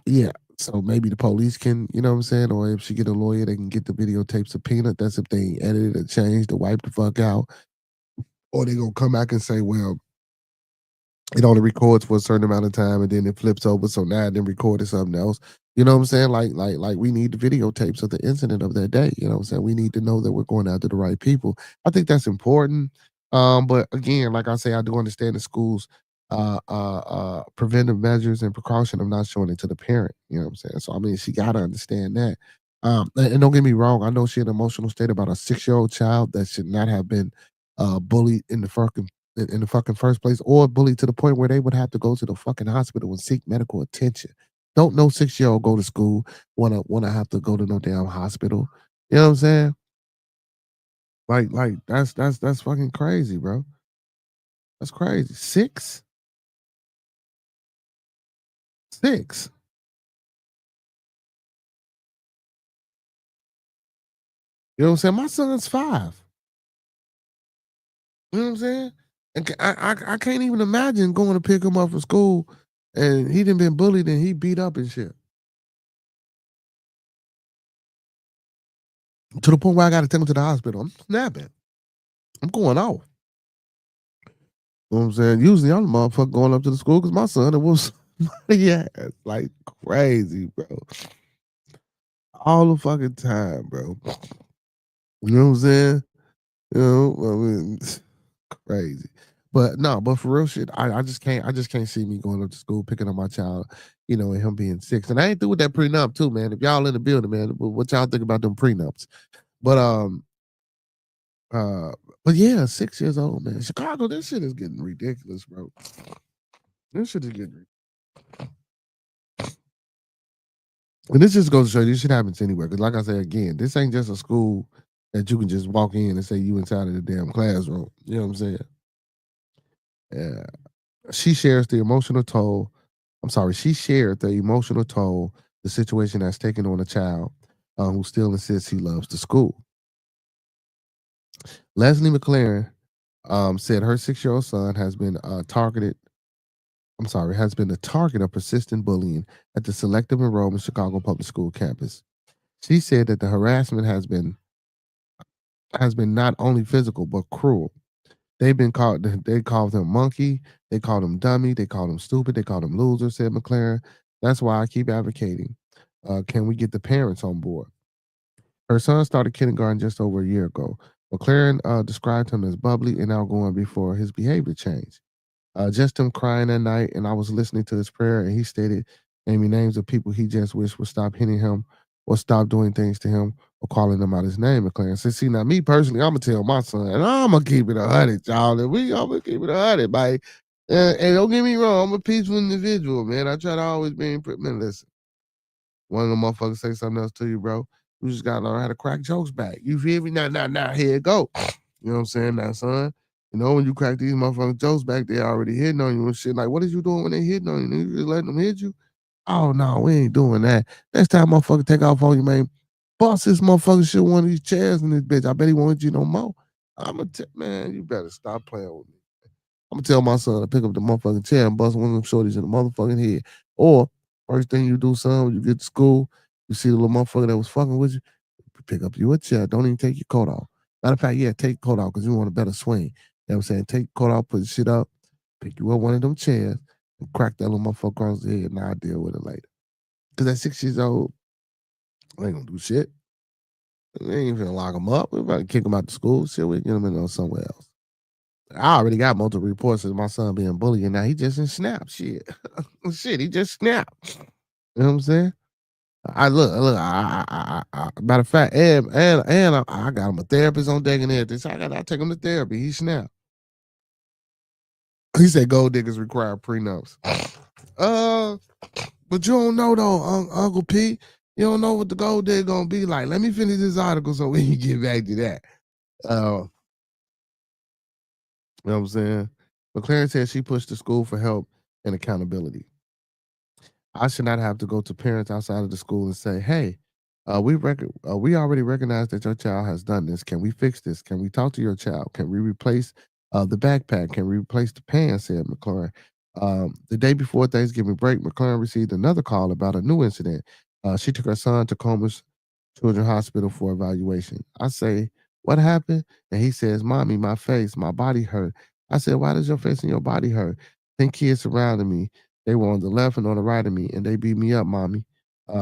yeah. So maybe the police can, you know what I'm saying, or if she get a lawyer, they can get the videotapes subpoenaed. That's if they edited or changed or wiped the fuck out, or they gonna come back and say, well, it only records for a certain amount of time and then it flips over. So now it then recorded something else. You know what I'm saying? Like we need the videotapes of the incident of that day. You know what I'm saying? We need to know that we're going after the right people. I think that's important. But again, like I say, I do understand the schools preventive measures and precaution of not showing it to the parent. You know what I'm saying? So I mean, she gotta understand that. And don't get me wrong, I know she in an emotional state about a 6-year-old child that should not have been bullied in the fucking first place, or bullied to the point where they would have to go to the fucking hospital and seek medical attention. Don't no 6-year-old go to school wanna have to go to no damn hospital. You know what I'm saying? Like that's fucking crazy, bro. That's crazy. Six, six. You know what I'm saying? My son's 5. You know what I'm saying? And I can't even imagine going to pick him up from school and he done been bullied and he beat up and shit. To the point where I got to take him to the hospital. I'm snapping. I'm going off. You know what I'm saying? Usually I'm the motherfucker going up to the school because my son, it was yeah, like crazy, bro. All the fucking time, bro. You know what I'm saying? I mean, crazy. But no, but for real shit, I just can't see me going up to school, picking up my child, and him being 6. And I ain't through with that prenup too, man. If y'all in the building, man, what y'all think about them prenups? But uh but yeah, 6 years old, man. Chicago, this shit is getting ridiculous, bro. This shit is getting. And this just goes to show you this shit happens anywhere. Because, like I said again, this ain't just a school that you can just walk in and say you inside of the damn classroom. You know what I'm saying? Yeah. She shares the emotional toll. I'm sorry. She shared the emotional toll the situation has taken on a child who still insists he loves the school. Leslie McLaren said her 6-year-old son has been targeted. I'm sorry, has been the target of persistent bullying at the selective enrollment Chicago Public School campus. She said that the harassment has been not only physical but cruel. They called him monkey, they called him dummy, they called him stupid, they called him loser, said McLaren. That's why I keep advocating. Can we get the parents on board? Her son started kindergarten just over a year ago. McLaren described him as bubbly and outgoing before his behavior changed. Just him crying at night, and I was listening to his prayer, and he stated, naming names of people he just wished would stop hitting him or stop doing things to him or calling him out his name. McLaren said, see, now me personally, I'm gonna tell my son, and I'm gonna keep it 100, y'all. And I'm gonna keep it 100, man. And don't get me wrong, I'm a peaceful individual, man. I try to always be man, listen. One of them motherfuckers say something else to you, bro. You just gotta learn how to crack jokes back. You feel me? Now, here it go. You know what I'm saying? Now, son, when you crack these motherfucking jokes back, they already hitting on you and shit. Like, what is you doing when they hitting on you? You just letting them hit you? Oh, no, we ain't doing that. Next time motherfucker take off on you, man, bust this motherfucker shit one of these chairs in this bitch. I bet he won't hit you no more. Man, you better stop playing with me. I'm gonna tell my son to pick up the motherfucking chair and bust one of them shorties in the motherfucking head. Or first thing you do, son, when you get to school, you see the little motherfucker that was fucking with you, pick up you a chair. Don't even take your coat off. Matter of fact, yeah, take your coat off because you want a better swing. You know what I'm saying? Take your coat off, put your shit up, pick you up one of them chairs, and crack that little motherfucker across the head, and I'll deal with it later. Because at 6 years old, I ain't gonna do shit. We ain't finna lock him up. We're about to kick him out of school. Shit, we get him in somewhere else. I already got multiple reports of my son being bullied, and now he just in snap. Shit. Shit, he just snapped. You know what I'm saying? I look. Matter of fact, and I got him a therapist on deck and everything. So I take him to therapy. He snapped. He said gold diggers require prenups. But you don't know though, Uncle P. You don't know what the gold digger gonna be like. Let me finish this article so we can get back to that. You know what I'm saying? McLaren said she pushed the school for help and accountability. I should not have to go to parents outside of the school and say, "Hey, we already recognize that your child has done this. Can we fix this? Can we talk to your child? Can we replace the backpack? Can we replace the pants?" said McLaren. The day before Thanksgiving break, McLaren received another call about a new incident. She took her son to Comer's Children's Hospital for evaluation. I say, "What happened?" And he says, "Mommy, my face, my body hurt." I said, "Why does your face and your body hurt?" 10 kids surrounded me. They were on the left and on the right of me, and they beat me up, Mommy.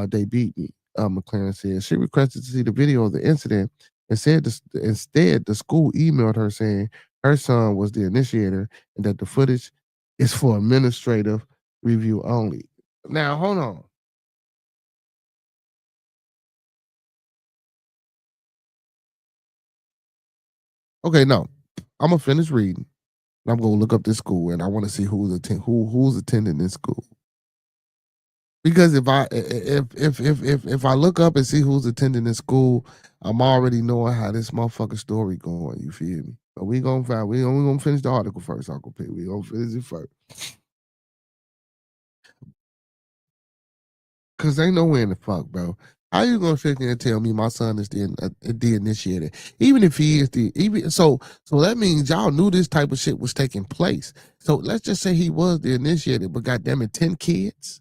They beat me, McLaren said. She requested to see the video of the incident and said instead the school emailed her saying her son was the initiator and that the footage is for administrative review only. Now, hold on. Okay, no. I'm gonna finish reading. I'm gonna look up this school and I want to see who's attending this school. Because if I look up and see who's attending this school, I'm already knowing how this motherfucking story going. You feel me? But we gonna finish the article first, Uncle P. We gonna finish it first. Cause ain't nowhere in the fuck, bro. How you gonna sit there and tell me my son is the initiator? Even if he is so that means y'all knew this type of shit was taking place. So let's just say he was the initiator, but goddamn it, 10 kids.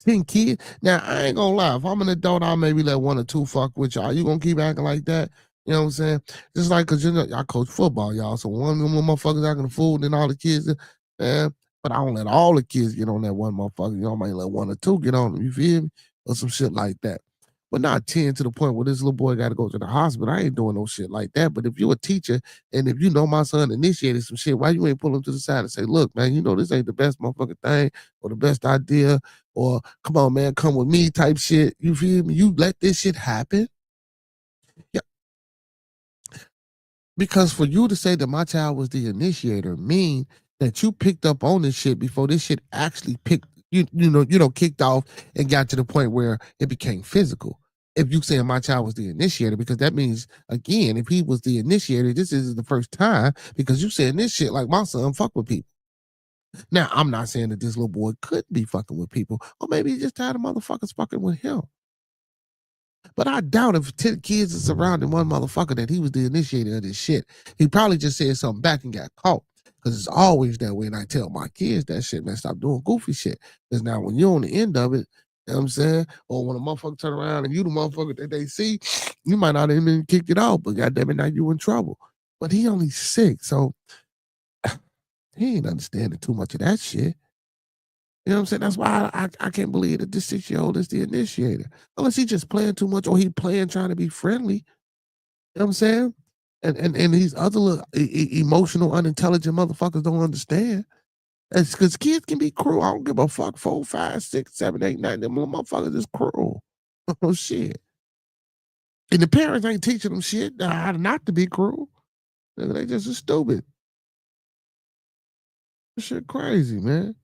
10 kids. Now I ain't gonna lie. If I'm an adult, I'll maybe let one or two fuck with y'all. You gonna keep acting like that? You know what I'm saying? Just like cause I coach football, y'all. So one of them motherfuckers acting a fool, then all the kids, man. But I don't let all the kids get on that one motherfucker. You know, I might let one or two get on them. You feel me? Or some shit like that. But not 10 to the point where this little boy got to go to the hospital. I ain't doing no shit like that. But if you're a teacher and if you know my son initiated some shit, why you ain't pull him to the side and say, "Look, man, you know this ain't the best motherfucking thing or the best idea," or "Come on, man, come with me" type shit. You feel me? You let this shit happen. Yeah. Because for you to say that my child was the initiator mean that you picked up on this shit before this shit actually kicked off and got to the point where it became physical. If you saying my child was the initiator, because that means again, if he was the initiator, this is the first time because you saying this shit like my son fuck with people. Now, I'm not saying that this little boy could be fucking with people, or maybe he just tired of motherfuckers fucking with him. But I doubt if 10 kids are surrounding one motherfucker that he was the initiator of this shit. He probably just said something back and got caught. Because it's always that way. And I tell my kids that shit, man, stop doing goofy shit. Because now when you're on the end of it, you know what I'm saying? Or when a motherfucker turn around and you the motherfucker that they see, you might not even kicked it off, but goddamn it, now you in trouble. But he only 6, so he ain't understanding too much of that shit. You know what I'm saying? That's why I can't believe that this 6-year-old is the initiator. Unless he just playing too much or he playing trying to be friendly. You know what I'm saying? And these other little emotional, unintelligent motherfuckers don't understand. That's because kids can be cruel. I don't give a fuck. 4, 5, 6, 7, 8, 9. Them little motherfuckers is cruel. Oh shit. And the parents ain't teaching them shit how not to be cruel. They just are stupid. This shit crazy, man.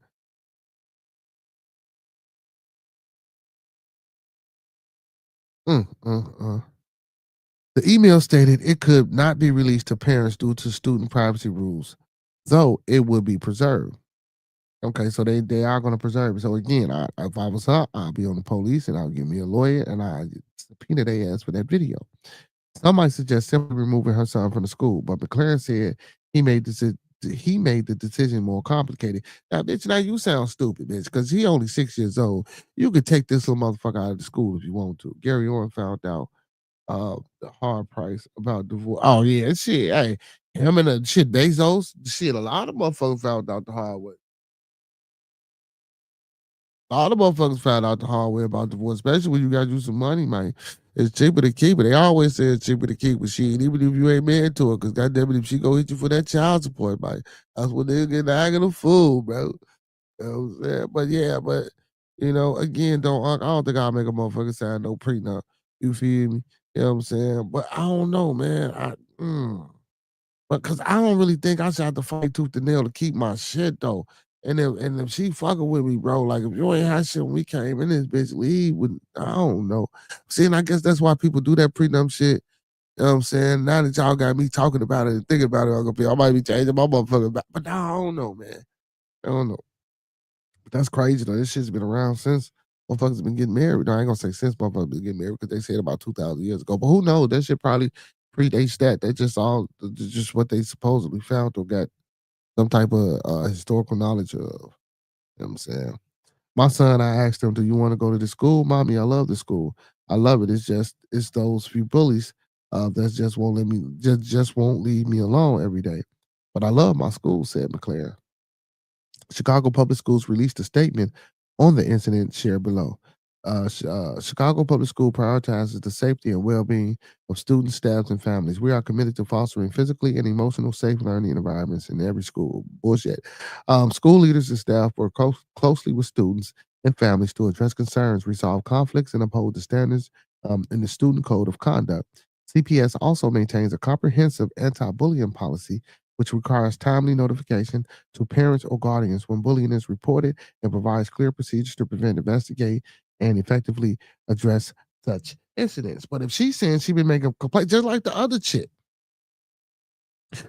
Mm, mm, mm. The email stated it could not be released to parents due to student privacy rules, though it would be preserved. Okay, so they are going to preserve it. So again, if I was her, I'll be on the police and I'll give me a lawyer and I subpoena their ass for that video. Some might suggest simply removing her son from the school, but McLaren said he made the decision more complicated. Now, bitch, now you sound stupid, bitch, because he only 6 years old. You could take this little motherfucker out of the school if you want to. Gary Orr found out the hard price about divorce. Oh yeah, shit. Hey, him and shit Bezos. Shit, a lot of motherfuckers found out the hard way. A lot of motherfuckers found out the hard way about divorce, especially when you got you some money, man. It's cheaper to keep it. They always say it's cheaper to keep it. Shit, even if you ain't married to her, because goddamn it, if she go hit you for that child support, like that's when they get the acting a fool, bro. You know what I'm saying? But yeah, but again, I don't think I'll make a motherfucker sign no prenup. You feel me? You know what I'm saying? But I don't know, man. But cause I don't really think I should have to fight tooth and nail to keep my shit though. And if she fucking with me, bro, like if you ain't had shit when we came in this bitch, we would I don't know. See, and I guess that's why people do that prenup shit. You know what I'm saying? Now that y'all got me talking about it and thinking about it, I might be changing my motherfucking back. But I don't know, man. I don't know. But that's crazy though. This shit's been around since motherfuckers been getting married. No, I ain't gonna say since motherfuckers been getting married because they said about 2,000 years ago. But who knows? That shit probably predates that. They just what they supposedly found or got some type of historical knowledge of. You know what I'm saying? My son, I asked him, "Do you want to go to the school, mommy? I love the school. I love it. It's those few bullies that just won't let me just won't leave me alone every day. But I love my school," said McLaren. Chicago Public Schools released a statement on the incident shared below. Chicago Public School prioritizes the safety and well-being of students, staffs, and families. We are committed to fostering physically and emotional safe learning environments in every school. Bullshit. School leaders and staff work closely with students and families to address concerns, resolve conflicts, and uphold the standards in the Student Code of Conduct. CPS also maintains a comprehensive anti-bullying policy, which requires timely notification to parents or guardians when bullying is reported and provides clear procedures to prevent, investigate, and effectively address such incidents. But if she's saying she been making complaints, just like the other chick,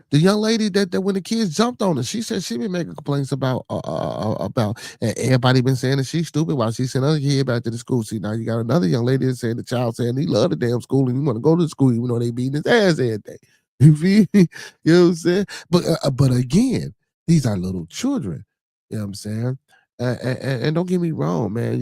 the young lady that when the kids jumped on her, she said she been making complaints about and everybody been saying that she's stupid while she sent her kid back to the school. See, now you got another young lady that's saying the child saying he love the damn school and he want to go to the school even though they beating his ass every day. You feel me? You know what I'm saying? But again, these are little children. You know what I'm saying? And don't get me wrong, man.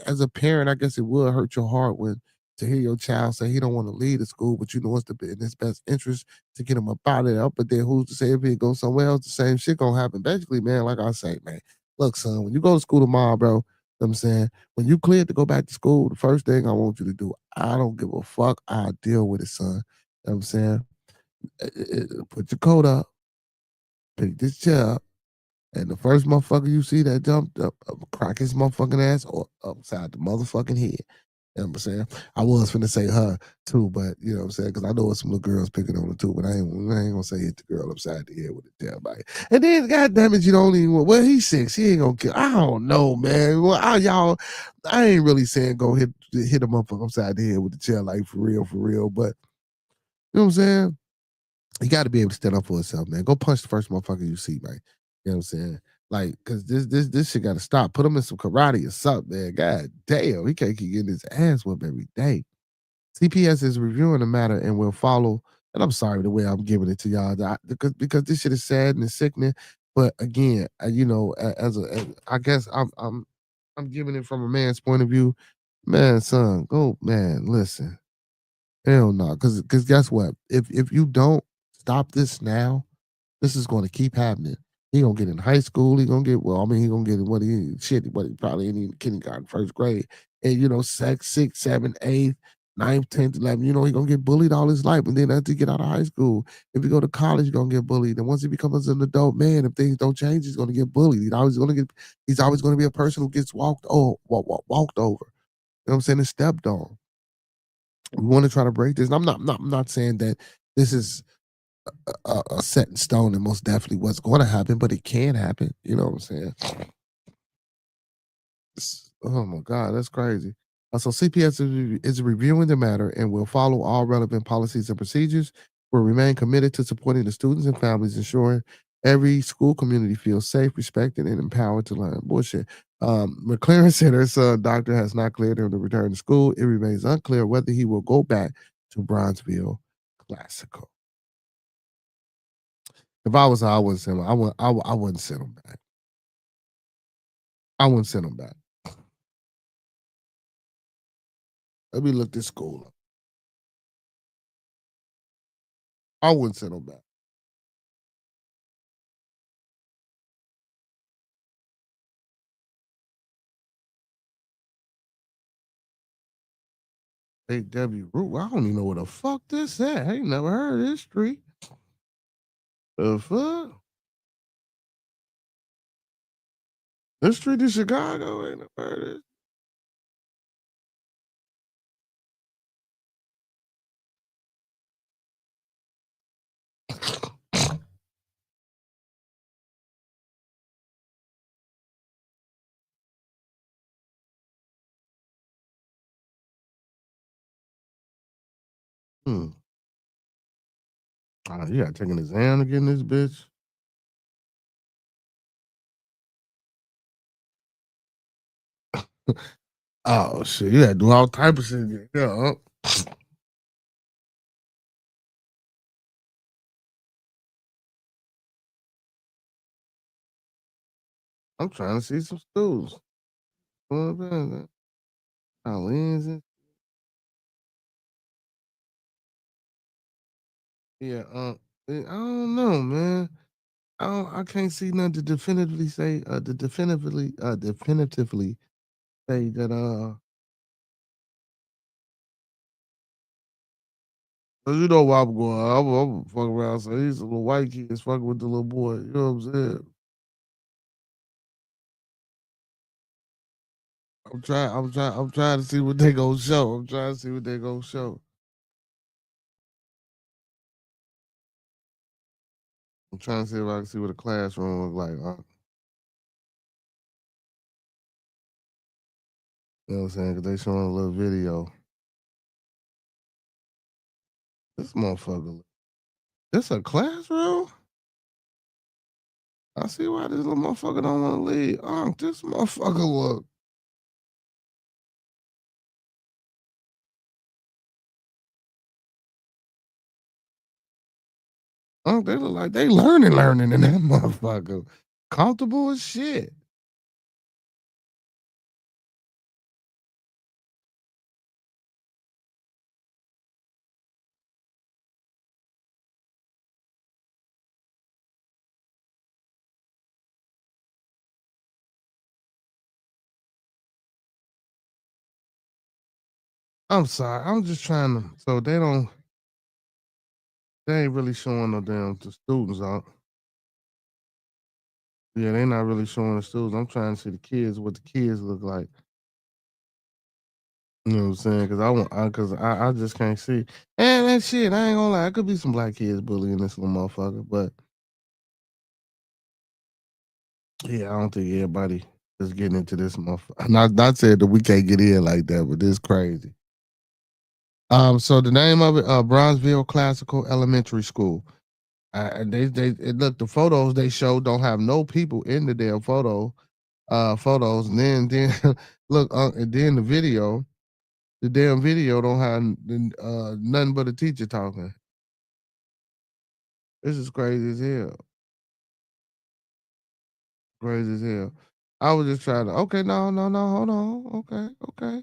As a parent, I guess it would hurt your heart when to hear your child say he don't want to leave the school, but you know it's in his best interest to get him up out of there. But then who's to say if he goes somewhere else, the same shit gonna happen. Basically, man, like I say, man, look, son, when you go to school tomorrow, bro, you know what I'm saying, when you cleared to go back to school, the first thing I want you to do, I don't give a fuck. I'll deal with it, son. You know what I'm saying? Put your coat up, pick this chair up, and the first motherfucker you see that jumped up, crack his motherfucking ass or upside the motherfucking head. You know what I'm saying? I was finna say her too, but you know what I'm saying? Because I know it's some little girls picking on her too, but I ain't gonna say hit the girl upside the head with a damn bite. And then, goddamn it, you don't even well, he's 6. He ain't gonna kill. I don't know, man. Well, I ain't really saying go hit a motherfucker upside the head with the chair, like for real. But you know what I'm saying? You got to be able to stand up for yourself, man. Go punch the first motherfucker you see, man. You know what I'm saying? Like, cause this shit got to stop. Put him in some karate or something, man. God damn, he can't keep getting his ass whooped every day. CPS is reviewing the matter and will follow. And I'm sorry the way I'm giving it to y'all, because this shit is sad and it's sickening. But again, I guess I'm giving it from a man's point of view. Man, son, go, man. Listen, hell no, because guess what? If you don't stop this now, this is going to keep happening. He gonna get in high school. He gonna get he gonna get what he probably in kindergarten, first grade, and sixth, seventh, eighth, ninth, 10th, 11th. He gonna get bullied all his life, and then after he get out of high school, if he go to college, he's gonna get bullied. And once he becomes an adult man, if things don't change, he's gonna get bullied. He's always gonna be a person who gets walked over. You know what I'm saying? And stepped on. We want to try to break this. And I'm not saying that this is a set in stone and most definitely what's going to happen, but it can happen. You know what I'm saying? Oh my God, that's crazy. So CPS is reviewing the matter and will follow all relevant policies and procedures. Will remain committed to supporting the students and families, ensuring every school community feels safe, respected, and empowered to learn. Bullshit. McLaren said her son, doctor, has not cleared him to return to school. It remains unclear whether he will go back to Bronzeville Classical. If I was her, I wouldn't send him. I wouldn't send him back. I wouldn't send him back. Let me look this school up. I wouldn't send him back. AW Root. I don't even know where the fuck this at. I ain't never heard of this street. The fuck? This street in Chicago? I ain't never heard of this. Hmm. You gotta take an exam to get in this bitch. Oh shit, you gotta do all type of shit. Yeah. I'm trying to see some stools. Lenses. Yeah. I don't know, man. I can't see nothing to definitively say. Definitively say that. 'Cause you know where I'm going. I'm fucking around. So these little white kids fucking with the little boy. You know what I'm saying? I'm trying to see what they gonna show. I'm trying to see what they gonna show. I'm trying to see if I can see what a classroom look like. You know what I'm saying? Cause they showing a little video. This motherfucker. This a classroom? I see why this little motherfucker don't want to leave. This motherfucker look. They look like they learning in that motherfucker. Comfortable as shit. I'm sorry. I'm just trying to. So they don't. They ain't really showing no damn the students out. Yeah, they not really showing the students. I'm trying to see the kids, what the kids look like. You know what I'm saying? Because I just can't see. And that shit, I ain't gonna lie. It could be some black kids bullying this little motherfucker, but yeah, I don't think everybody is getting into this motherfucker. Not saying that we can't get in like that, but this crazy. So the name of it, Bronzeville Classical Elementary School. Look, the photos they show don't have no people in the damn photos, and then look, and then the damn video don't have nothing but a teacher talking. This is crazy as hell. Crazy as hell. I was just trying to. Okay, no, hold on. Okay.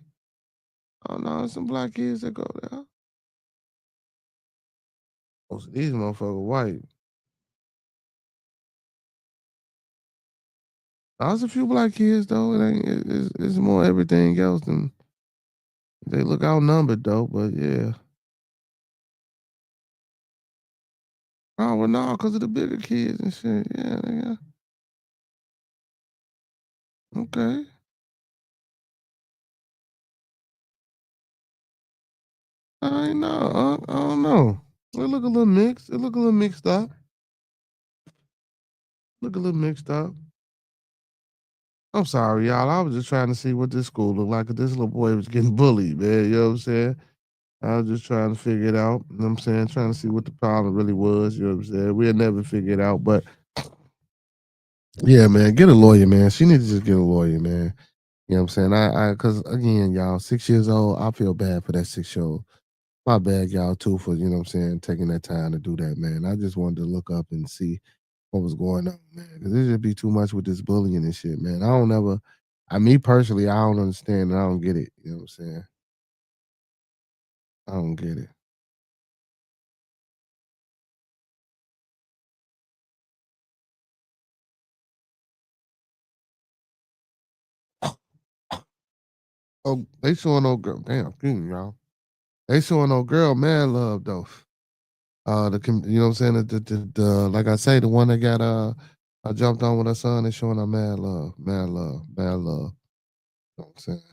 Oh no, there's some black kids that go there. Oh, so these motherfuckers white. There's a few black kids though. It ain't. It's more everything else than they look outnumbered though. But yeah. Oh well, no, because of the bigger kids and shit. Yeah. Okay. I ain't know. I don't know. It look a little mixed. It look a little mixed up. Look a little mixed up. I'm sorry, y'all. I was just trying to see what this school looked like. 'Cause this little boy was getting bullied, man. You know what I'm saying? I was just trying to figure it out. You know what I'm saying? Trying to see what the problem really was. You know what I'm saying? We'll never figure it out. But yeah, man, get a lawyer, man. She needs to just get a lawyer, man. You know what I'm saying? Cause again, y'all, 6 years old, I feel bad for that 6 year old. My bad, y'all, too, for, you know what I'm saying, taking that time to do that, man. I just wanted to look up and see what was going on, man. Cause it just be too much with this bullying and shit, man. Me personally, I don't understand and I don't get it. You know what I'm saying? I don't get it. Oh, they showing no girl. Damn, excuse me, y'all. They showing no girl mad love though. You know what I'm saying? The like I say, the one that got I jumped on with her son, they showing her mad love, mad love, mad love. You know what I'm saying?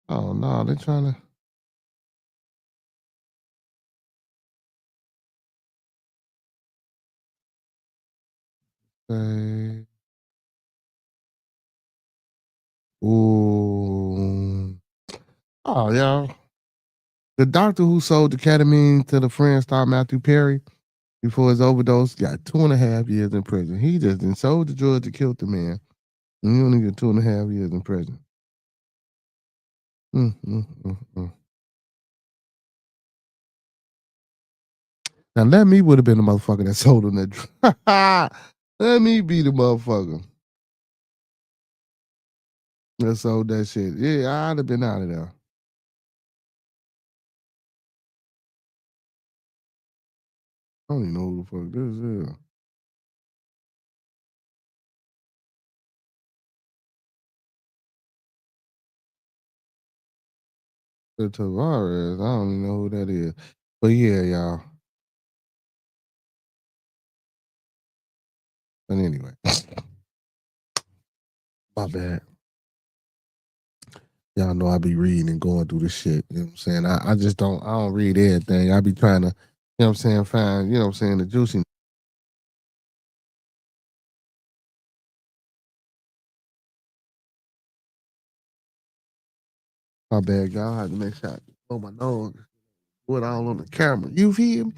Oh no, they trying to say, ooh, oh yeah. The doctor who sold the ketamine to the friend star Matthew Perry before his overdose got 2.5 years in prison. He just done sold the drug to kill the man, and he only get 2.5 years in prison. Mm, mm, mm, mm. Now let me would have been the motherfucker that sold him that drug. Let me be the motherfucker that sold that shit. Yeah, I'd have been out of there. I don't even know who the fuck this is. The Tavares. I don't even know who that is. But yeah, y'all. But anyway. My bad. Y'all know I be reading and going through this shit. You know what I'm saying? I just don't read everything. I be trying to, you know what I'm saying, find, you know what I'm saying, the juicy. My bad, y'all. I had to make sure I blow my nose. Do it all on the camera. You feel me?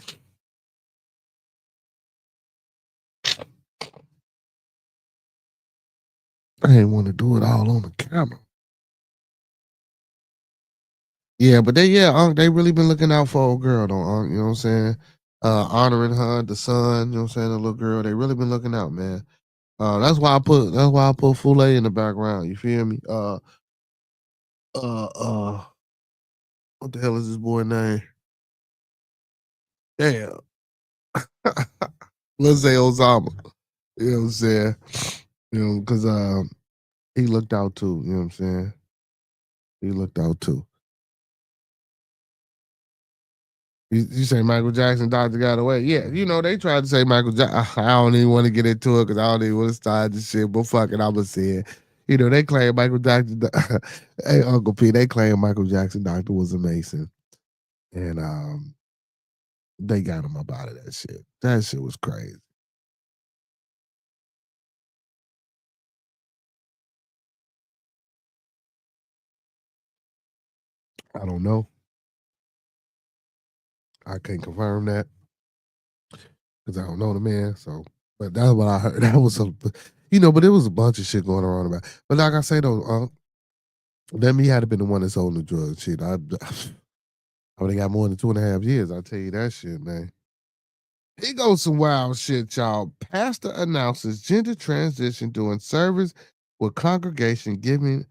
I ain't want to do it all on the camera. Yeah, but they really been looking out for old girl though, you know what I'm saying? Honoring her, the son, you know what I'm saying, the little girl. They really been looking out, man. That's why I put Fule in the background. You feel me? Uh uh what the hell is this boy name? Damn. Let's say Osama. You know what I'm saying? You know, because he looked out too, you know what I'm saying? He looked out too. You say Michael Jackson doctor got away? Yeah, you know they tried to say Michael Jackson. I don't even want to get into it because I don't even want to start this shit. But fuck it, I'ma say it. You know they claim Michael Jackson. Hey Uncle P, they claim Michael Jackson doctor was a Mason, and they got him up out of that shit. That shit was crazy. I don't know. I can't confirm that because I don't know the man. So, but that's what I heard. That was a, but it was a bunch of shit going around about. But like I say though, that me had to been the one that sold the drug shit. I would have got more than 2.5 years. I tell you that shit, man. Here goes some wild shit, y'all. Pastor announces gender transition during service with congregation giving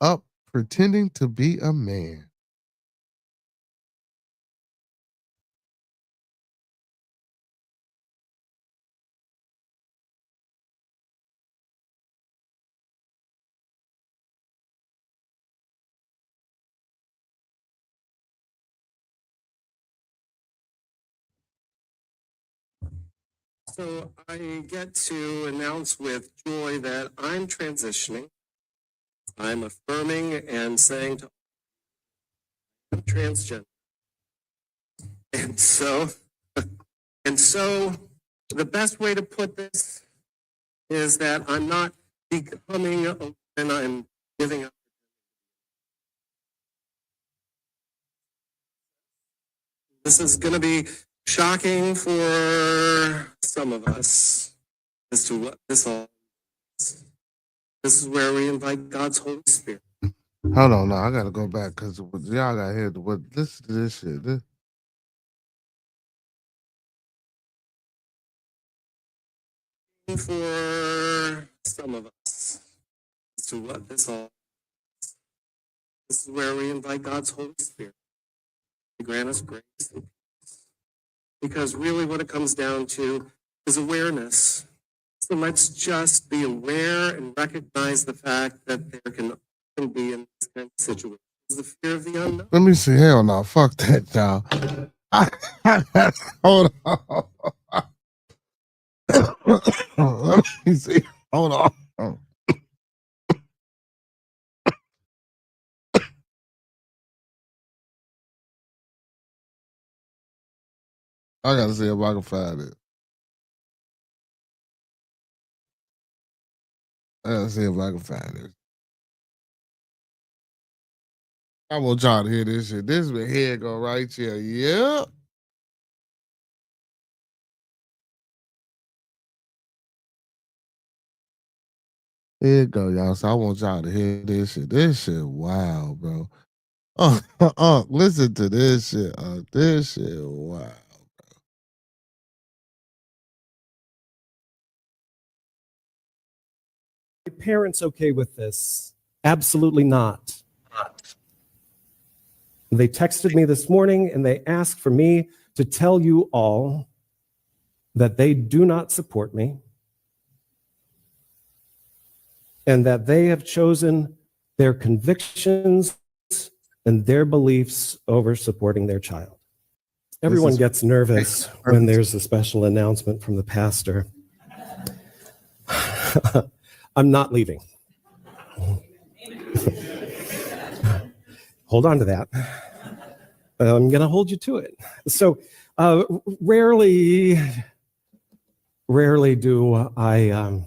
up pretending to be a man. So I get to announce with joy that I'm transitioning. I'm affirming and saying to I'm transgender. And so, the best way to put this is that I'm not becoming a woman, I'm giving up. This is going to be shocking for some of us as to what this all is. This is where we invite God's Holy Spirit. Hold on, no, I gotta go back because y'all got here. What? Listen to this shit. For some of us as to what this all is. This is where we invite God's Holy Spirit to grant us grace and peace. Because really what it comes down to is awareness. So let's just be aware and recognize the fact that there can often be in this kind of situation the fear of the unknown. Let me see. Hell no. Fuck that, y'all. Hold on. Let me see. Hold on. I gotta see if I can find it. I gotta see if I can find it. I want y'all to hear this shit. This is here go right here. Yep. Here it go, y'all. So I want y'all to hear this shit. This shit, wow, bro. Listen to this shit. This shit, wow. Are parents okay with this? Absolutely not. They texted me this morning and they asked for me to tell you all that they do not support me and that they have chosen their convictions and their beliefs over supporting their child. Everyone gets nervous when there's a special announcement from the pastor. I'm not leaving. Hold on to that. I'm going to hold you to it. So rarely do I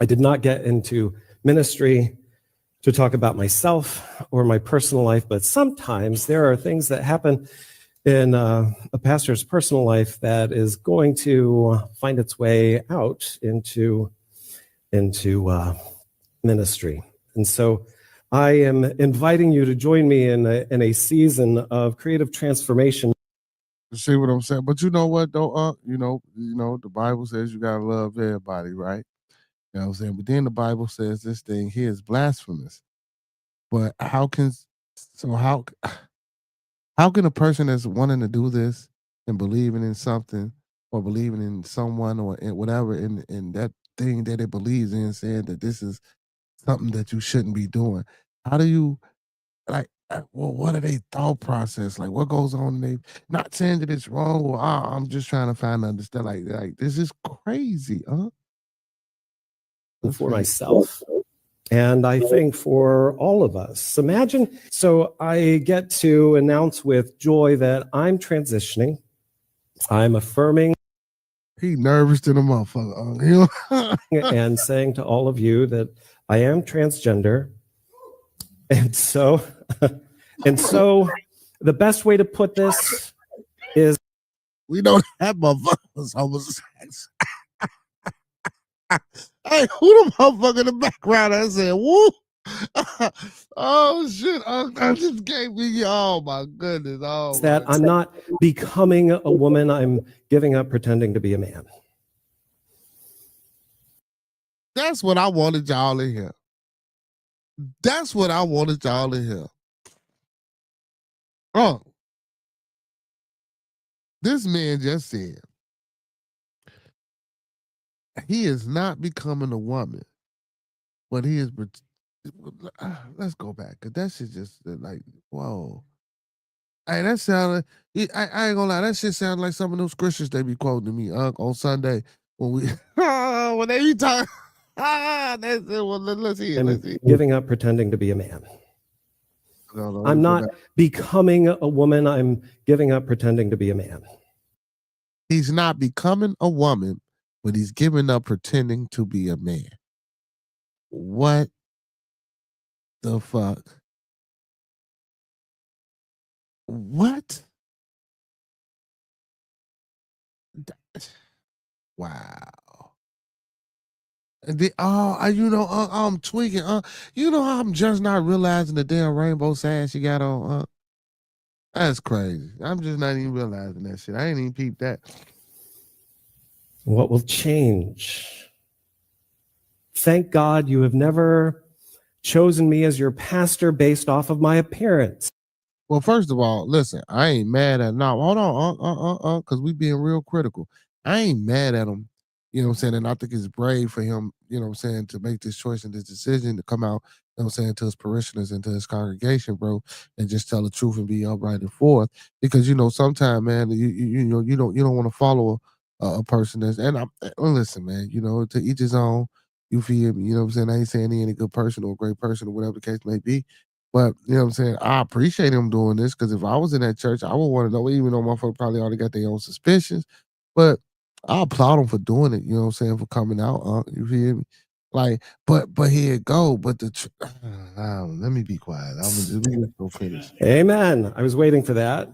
did not get into ministry to talk about myself or my personal life, but sometimes there are things that happen in a pastor's personal life that is going to find its way out into ministry. And so I am inviting you to join me in a season of creative transformation. See what I'm saying? But you know what though, you know, the Bible says you gotta love everybody, right? You know what I'm saying? But then the Bible says this thing here is blasphemous. But how can a person that's wanting to do this and believing in something or believing in someone or in whatever in that thing that it believes in, saying that this is something that you shouldn't be doing? How do you well, what are they thought process? Like what goes on? They not saying that it's wrong or I'm just trying to find understand. Like this is crazy, huh? For myself. And I think for all of us. Imagine, so I get to announce with joy that I'm transitioning. I'm affirming. He nervous to the motherfucker. And saying to all of you that I am transgender. And so the best way to put this is we don't have motherfuckers homosexuals. Hey, who the motherfucker in the background that said, woo? Oh, shit. I just gave me, oh, my goodness. Oh, that I'm not becoming a woman. I'm giving up pretending to be a man. That's what I wanted y'all to hear. That's what I wanted y'all to hear. Oh, this man just said he is not becoming a woman, but he is. Let's go back, because that shit just like, whoa. Hey, that sounded. I ain't gonna lie. That shit sounded like some of those scriptures they be quoting to me on Sunday when we when they be talking. Well, let's hear. Let's hear. Giving up pretending to be a man. No, I'm not becoming a woman. I'm giving up pretending to be a man. He's not becoming a woman, but he's giving up pretending to be a man. What the fuck? What? Wow. I'm tweaking. You know how I'm just not realizing the damn rainbow sash she got on. That's crazy. I'm just not even realizing that shit. I ain't even peeped that. What will change? Thank God you have never chosen me as your pastor based off of my appearance. Well, first of all, listen, I ain't mad at no. Hold on, because we being real critical. I ain't mad at him You know what I'm saying? And I think it's brave for him, you know what I'm saying, to make this choice and this decision to come out, you know what I'm saying, to his parishioners and to his congregation, bro, and just tell the truth and be upright and forth. Because, you know, sometimes, man, you know, you don't want to follow a person that's, and listen, man, you know, to each his own. You feel me? You know what I'm saying? I ain't saying he ain't a good person or a great person or whatever the case may be. But you know what I'm saying? I appreciate him doing this, because if I was in that church, I would want to know, even though motherfuckers probably already got their own suspicions. But I applaud him for doing it, you know what I'm saying, for coming out. You feel me? Like, but here it go. But let me be quiet. I'm just, let me just go finish. Amen. I was waiting for that.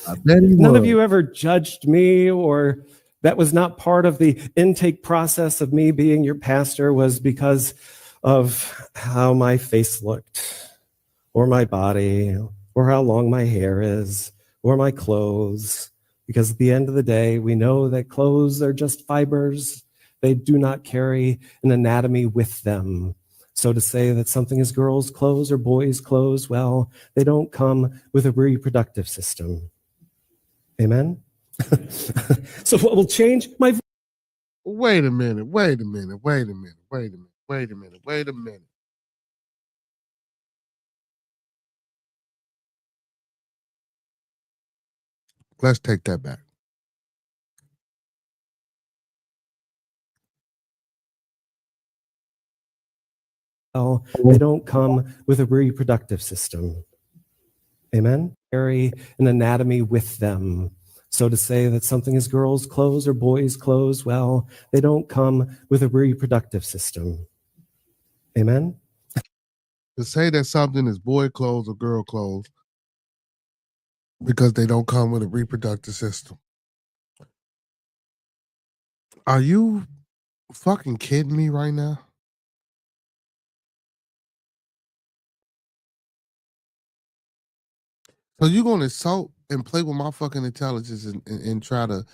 I bet he None was. of you ever judged me, or that was not part of the intake process of me being your pastor, was because of how my face looked, or my body, or how long my hair is, or my clothes. Because at the end of the day, we know that clothes are just fibers. They do not carry an anatomy with them. So to say that something is girls' clothes or boys' clothes, well, they don't come with a reproductive system. Amen? So what will change my... Wait a minute. Let's take that back. Well, they don't come with a reproductive system. Amen? Carry an anatomy with them. So to say that something is girls' clothes or boys' clothes, well, they don't come with a reproductive system. Amen? To say that something is boy clothes or girl clothes because they don't come with a reproductive system. Are you fucking kidding me right now? So you gonna insult and play with my fucking intelligence and try to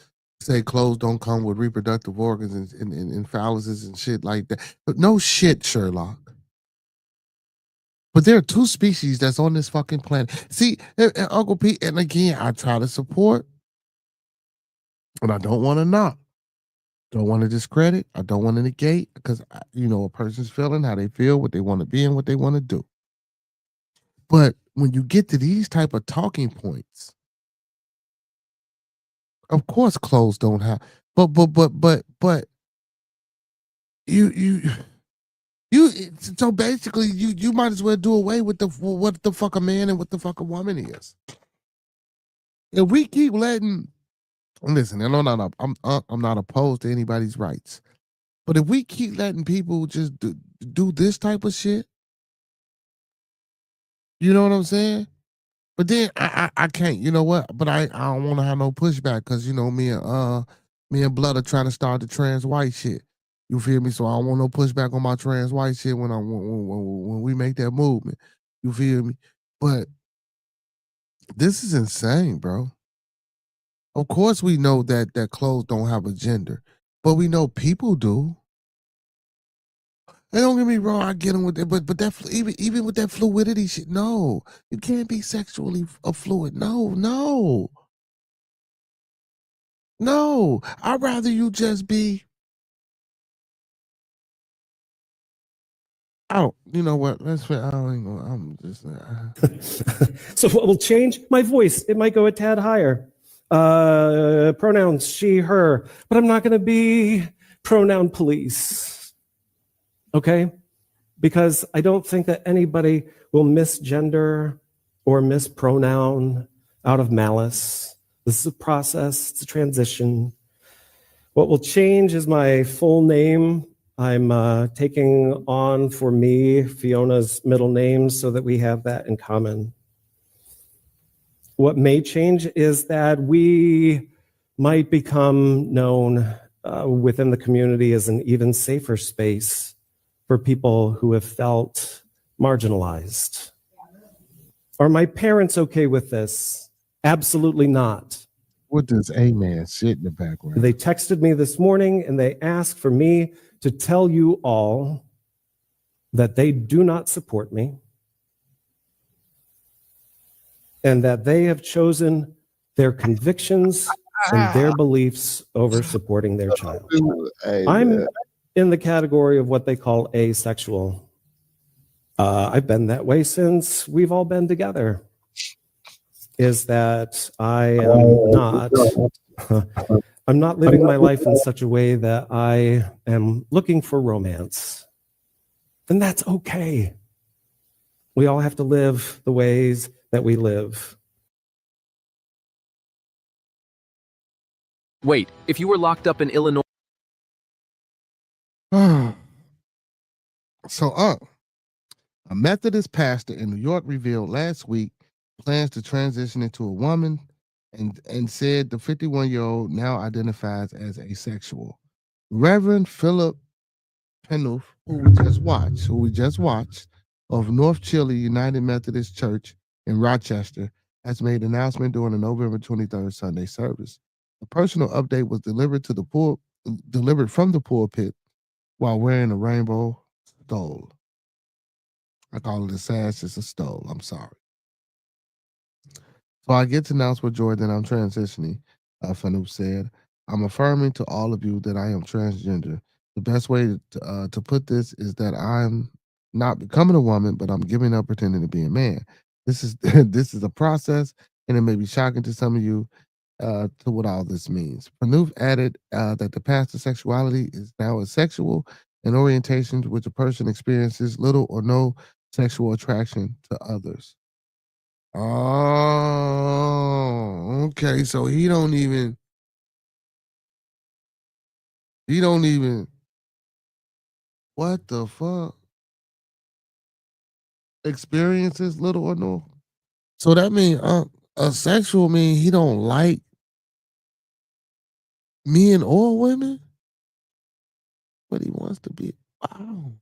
say clothes don't come with reproductive organs and phalluses and shit like that? But no shit, Sherlock. But there are two species that's on this fucking planet. See, Uncle Pete, and again, I try to support, but I don't want to knock. Don't want to discredit. I don't want to negate, because, you know, a person's feeling how they feel, what they want to be, and what they want to do. But when you get to these type of talking points, of course, clothes don't have. But you. So basically, you might as well do away with what the fuck a man and what the fuck a woman is. If we keep letting, listen, and I'm not opposed to anybody's rights, but if we keep letting people just do this type of shit, you know what I'm saying? But then I can't, you know what? But I don't want to have no pushback, because you know me and Blood are trying to start the trans white shit. You feel me? So I don't want no pushback on my trans white shit when we make that movement. You feel me? But this is insane, bro. Of course we know that clothes don't have a gender, but we know people do. And don't get me wrong, I get them with it, but that even with that fluidity shit, no, you can't be sexually fluid. No. I'd rather you just be. You know what? I don't even know. I'm just. So what will change? My voice. It might go a tad higher. Pronouns, she, her. But I'm not going to be pronoun police. Okay? Because I don't think that anybody will misgender or mispronoun out of malice. This is a process. It's a transition. What will change is my full name. I'm taking on for me Fiona's middle name so that we have that in common. What may change is that we might become known within the community as an even safer space for people who have felt marginalized. Are my parents okay with this? Absolutely not. What does amen shit in the background? They texted me this morning and they asked for me to tell you all that they do not support me and that they have chosen their convictions and their beliefs over supporting their child. Hey, I'm man. in the category of what they call asexual. I've been that way since we've all been together. Is that I am not, I'm not living my life in such a way that I am looking for romance. And that's okay. We all have to live the ways that we live. Wait, if you were locked up in Illinois. So, a Methodist pastor in New York revealed last week plans to transition into a woman and said the 51-year-old now identifies as asexual. Reverend Philip Penoof, who we just watched, of North Chile United Methodist Church in Rochester, has made an announcement during the November 23rd Sunday service. A personal update was delivered from the pulpit while wearing a rainbow stole. I call it a sash, it's a stole. I'm sorry. So I get to announce with joy that I'm transitioning, Fanoup said. I'm affirming to all of you that I am transgender. The best way to put this is that I'm not becoming a woman, but I'm giving up pretending to be a man. This is this is a process, and it may be shocking to some of you to what all this means. Fanoup added that the path to sexuality is now a sexual an orientation to which a person experiences little or no sexual attraction to others. Oh, okay. So he don't even what the fuck? Experiences little or no. So that means a sexual mean he don't like men or women, but he wants to be. Wow.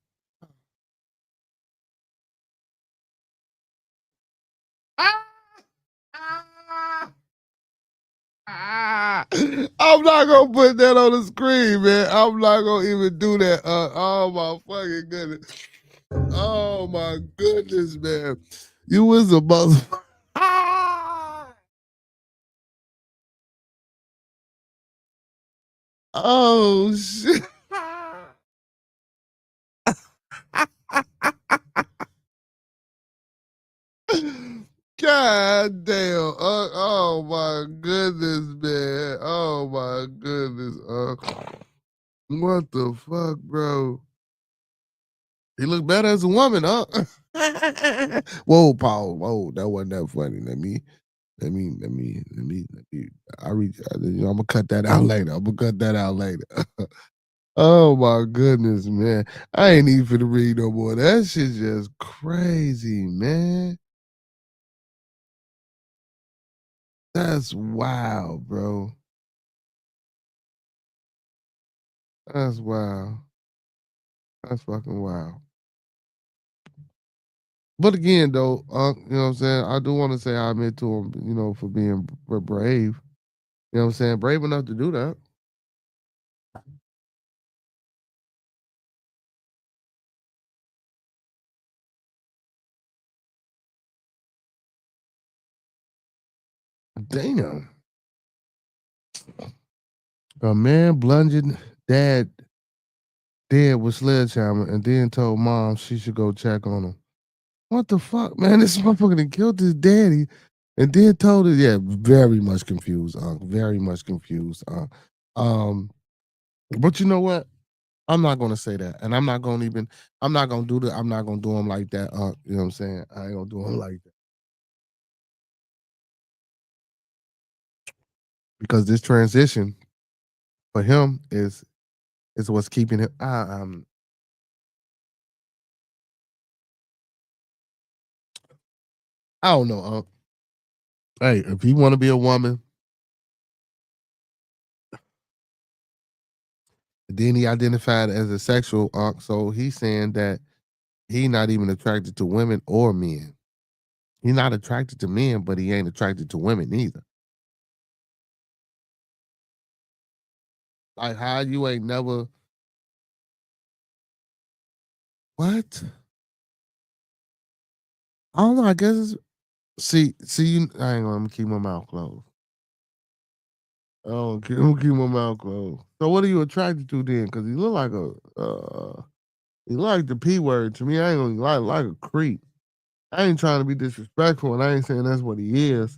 I'm not gonna put that on the screen, man. I'm not gonna even do that. Oh my fucking goodness. Oh my goodness, man. You was a mother. Oh shit. God damn. Oh my goodness, man. Oh my goodness. What the fuck, bro? He look better as a woman, huh? Whoa, Paul. Whoa, that wasn't that funny. Let me. I'm gonna cut that out later. Oh my goodness, man. I ain't even finna read no more. That shit just crazy, man. That's wild, bro. That's wild. That's fucking wild. But again, though, you know what I'm saying? I do want to say I admit to him, for being brave. You know what I'm saying? Brave enough to do that. Damn. A man bludgeoned dad dead with sledgehammer and then told mom she should go check on him. What the fuck, man? This motherfucker done killed his daddy and then told her, yeah, very much confused, very much confused. But you know what? I'm not gonna say that. And I'm not gonna do him like that, you know what I'm saying? I ain't gonna do him like that. Because this transition for him is what's keeping him. I don't know. Hey, if he want to be a woman, then he identified as a sexual. So he's saying that he not even attracted to women or men. He's not attracted to men, but he ain't attracted to women either. Like how you ain't never what? I don't know. I guess it's, see. You. I ain't gonna keep my mouth closed. Oh, keep my mouth closed. So what are you attracted to then? Because he look like he like the P word to me. I ain't gonna like a creep. I ain't trying to be disrespectful, and I ain't saying that's what he is.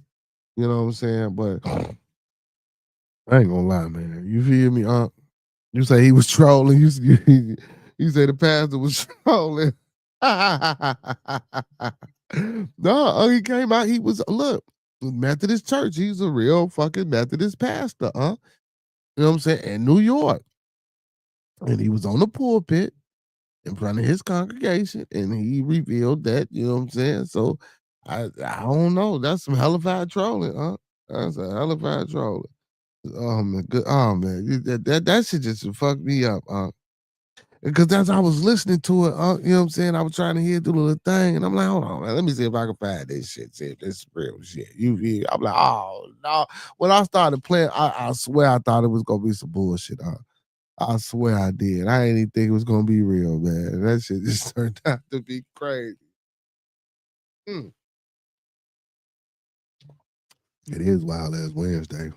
You know what I'm saying? But I ain't gonna lie, man. You feel me? You say he was trolling. You say the pastor was trolling. No, he came out. He was look Methodist church. He's a real fucking Methodist pastor, huh? You know what I'm saying? In New York, and he was on the pulpit in front of his congregation, and he revealed that. You know what I'm saying? So I don't know. That's some hellified trolling, huh? That's a hellified trolling. Oh man, good. Oh man, that shit just fucked me up, because as I was listening to it, you know what I'm saying? I was trying to hear through the little thing, and I'm like, hold on, man, let me see if I can find this shit. See if this is real shit. I'm like, oh no. When I started playing, I swear I thought it was gonna be some bullshit. I swear I did. I didn't even think it was gonna be real, man. That shit just turned out to be crazy. Mm. It is wild as Wednesday.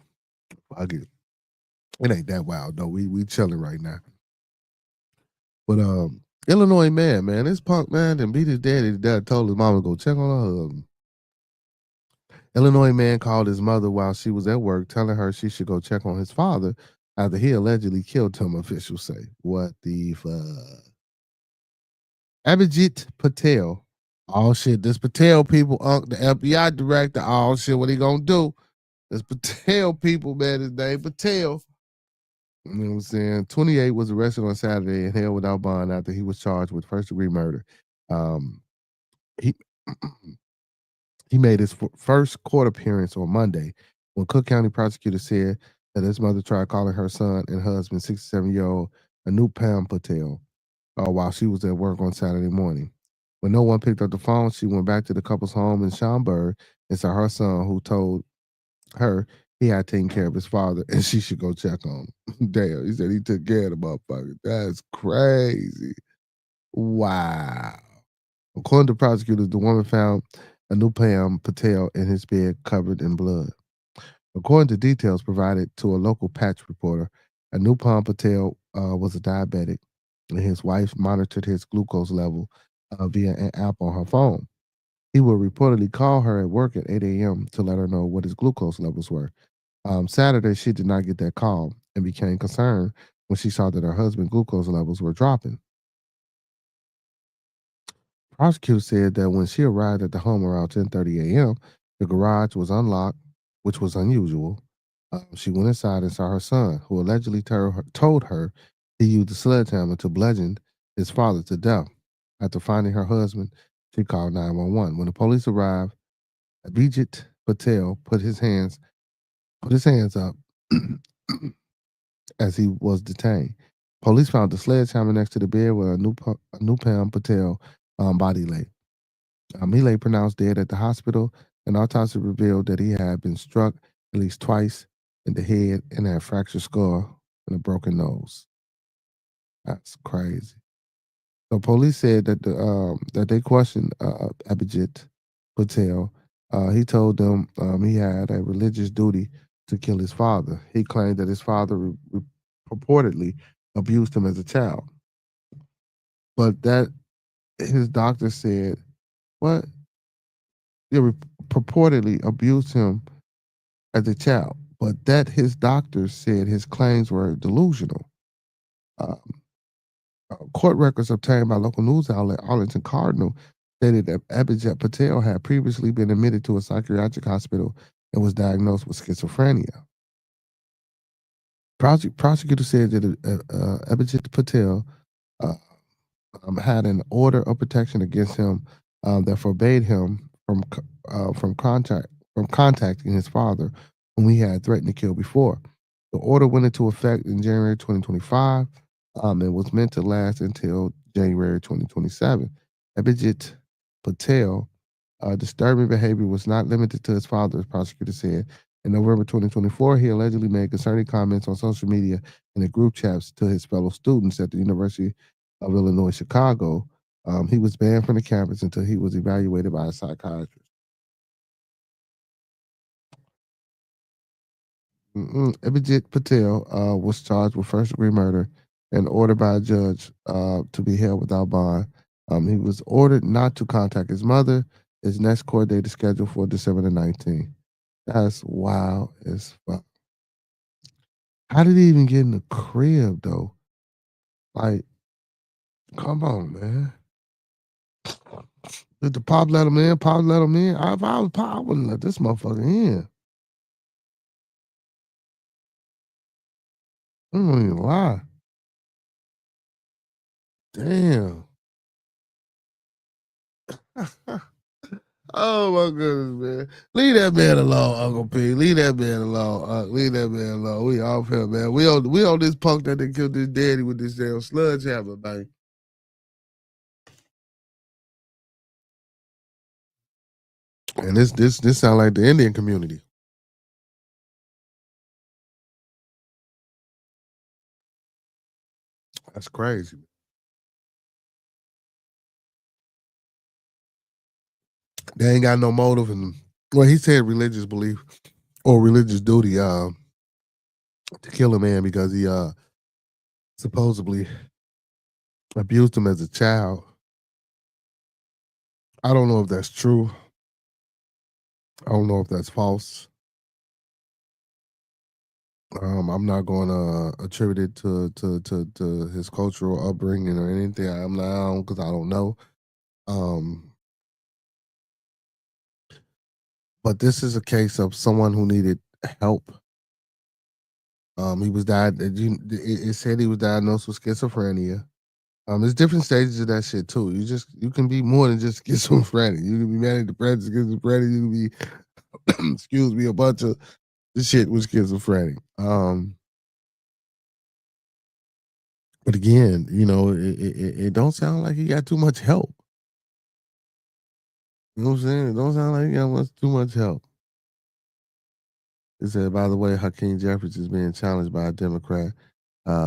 Fuck it. It ain't that wild though. We chilling right now. But Illinois man, this punk man then beat his daddy. His dad told his mama to go check on her husband. Illinois man called his mother while she was at work, telling her she should go check on his father after he allegedly killed him, officials say. What the fuck? Abhijit Patel. Oh shit, this Patel people, the FBI director. Oh shit, what he gonna do? This Patel people, man, his name Patel. You know what I'm saying? 28 was arrested on Saturday and held without bond after he was charged with first-degree murder. He he made his first court appearance on Monday when Cook County prosecutor said that his mother tried calling her son and husband, 67-year-old Anupam Patel, while she was at work on Saturday morning. When no one picked up the phone, she went back to the couple's home in Schaumburg and saw her son, who told her he had taken care of his father and she should go check on him. Damn, he said he took care of the motherfucker. That's crazy. Wow. According to prosecutors, the woman found Anupam Patel in his bed covered in blood. According to details provided to a local patch reporter, Anupam Patel was a diabetic, and his wife monitored his glucose level via an app on her phone. He would reportedly call her at work at 8 a.m. to let her know what his glucose levels were. Saturday, she did not get that call and became concerned when she saw that her husband's glucose levels were dropping. Prosecutors said that when she arrived at the home around 10:30 a.m., the garage was unlocked, which was unusual. She went inside and saw her son, who allegedly told her he used a sledgehammer to bludgeon his father to death. After finding her husband, she called 911. When the police arrived, Abhijit Patel put his hands up as he was detained. Police found the sledgehammer next to the bed where Anupam Patel body lay. He lay pronounced dead at the hospital. An autopsy revealed that he had been struck at least twice in the head and had a fractured skull and a broken nose. That's crazy. So police said that that they questioned Abhijit Patel. He told them he had a religious duty to kill his father. He claimed that his father purportedly abused him as a child, but that his doctor said what? They purportedly abused him as a child, but that his doctors said his claims were delusional. Um, Court records obtained by local news outlet Arlington Cardinal stated that Abhijit Patel had previously been admitted to a psychiatric hospital and was diagnosed with schizophrenia. Prosecutors said that Abhijit Patel uh, had an order of protection against him that forbade him from contacting his father, whom he had threatened to kill before. The order went into effect in January 2025 and was meant to last until January 2027. Abhijit Patel disturbing behavior was not limited to his father, as prosecutors said. In November 2024, he allegedly made concerning comments on social media and in group chats to his fellow students at the University of Illinois, Chicago. He was banned from the campus until he was evaluated by a psychiatrist. Abhijit Patel was charged with first-degree murder and ordered by a judge to be held without bond. He was ordered not to contact his mother. His next court date is scheduled for December the 19th. That's wild as fuck. How did he even get in the crib though? Like, come on, man. Did the pop let him in? Pop let him in. If I was pop, I wouldn't let this motherfucker in. I don't even lie. Damn. Oh my goodness, man. Leave that man alone, Uncle P. Leave that man alone. Leave that man alone. We off here, man. We on this punk that they killed his daddy with this damn sledgehammer, man. And this sound like the Indian community. That's crazy. They ain't got no motive, and well, he said religious belief or religious duty to kill a man because he supposedly abused him as a child. I don't know if that's true. I don't know if that's false. I'm not going to attribute it to his cultural upbringing or anything. I'm not because I don't know. But this is a case of someone who needed help. He was it said he was diagnosed with schizophrenia. There's different stages of that shit too. You can be more than just schizophrenic. You can be manic depressive, schizophrenic. You can be, excuse me, a bunch of the shit was schizophrenic. But again, it don't sound like he got too much help. You know what I'm saying? It don't sound like he got too much help. It said, by the way, Hakeem Jeffries is being challenged by a Democrat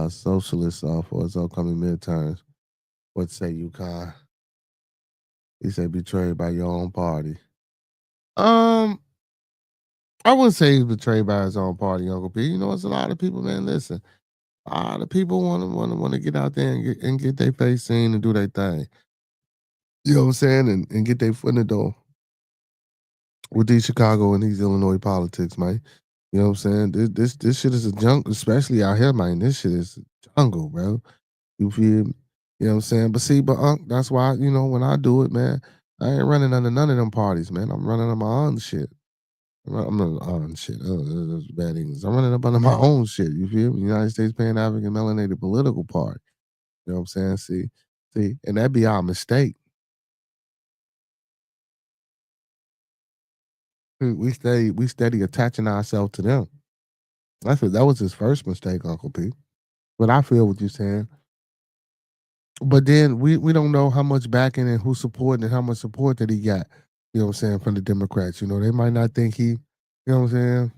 socialist for his upcoming midterms. What say you, Kai? He said betrayed by your own party. I wouldn't say he's betrayed by his own party, Uncle P. You know, it's a lot of people, man. Listen, a lot of people want to get out there and get their face seen and do their thing. You know what I'm saying? And get their foot in the door with these Chicago and these Illinois politics, man. You know what I'm saying? This shit is a jungle, especially out here, man. This shit is a jungle, bro. You feel me? You know what I'm saying? But see, that's why, when I do it, man, I ain't running under none of them parties, man. I'm running on my own shit. I'm not on shit. That's bad English. I'm running up under my own shit. You feel me? United States Pan African Melanated Political Party. You know what I'm saying? See, and that'd be our mistake. We steady attaching ourselves to them. That was his first mistake, Uncle P. But I feel what you're saying. But then we don't know how much backing and who's supporting and how much support that he got, you know what I'm saying, from the Democrats. You know, they might not think he, you know what I'm saying?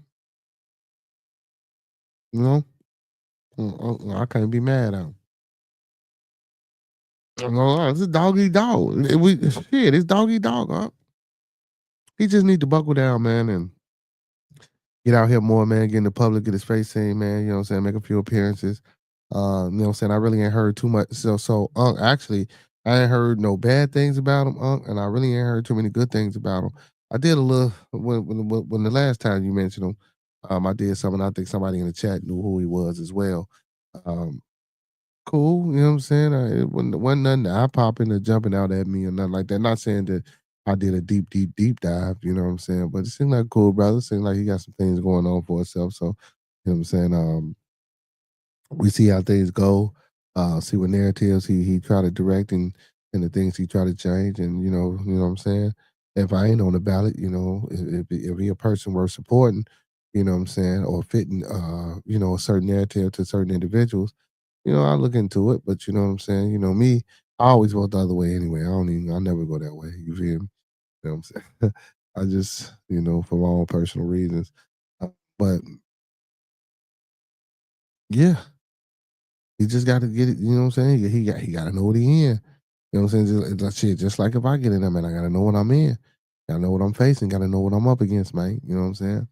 You know? I can't be mad at him. No, it's a dog eat dog. It's dog eat dog, huh? He just need to buckle down, man, and get out here more, man, get in the public, get his face seen, man, you know what I'm saying, make a few appearances. You know what I'm saying? I really ain't heard too much. So actually, I ain't heard no bad things about him, and I really ain't heard too many good things about him. I did a little when the last time you mentioned him, I did something. I think somebody in the chat knew who he was as well. Cool, you know what I'm saying? It wasn't nothing eye popping or jumping out at me or nothing like that. Not saying that I did a deep dive, you know what I'm saying? But it seemed like cool, brother. It seemed like he got some things going on for himself. So, you know what I'm saying? We see how things go, see what narratives he try to direct and the things he try to change. And you know what I'm saying? If I ain't on the ballot, if he a person worth supporting, you know what I'm saying, or fitting a certain narrative to certain individuals, I look into it. But you know what I'm saying? Me, I always vote the other way anyway. I never go that way. You feel me? You know what I'm saying? I just, for my own personal reasons. But yeah, he just got to get it. You know what I'm saying? He got to know what he in. You know what I'm saying? Just like if I get in there, man, I got to know what I'm in. Got to know what I'm facing. Got to know what I'm up against, man. You know what I'm saying?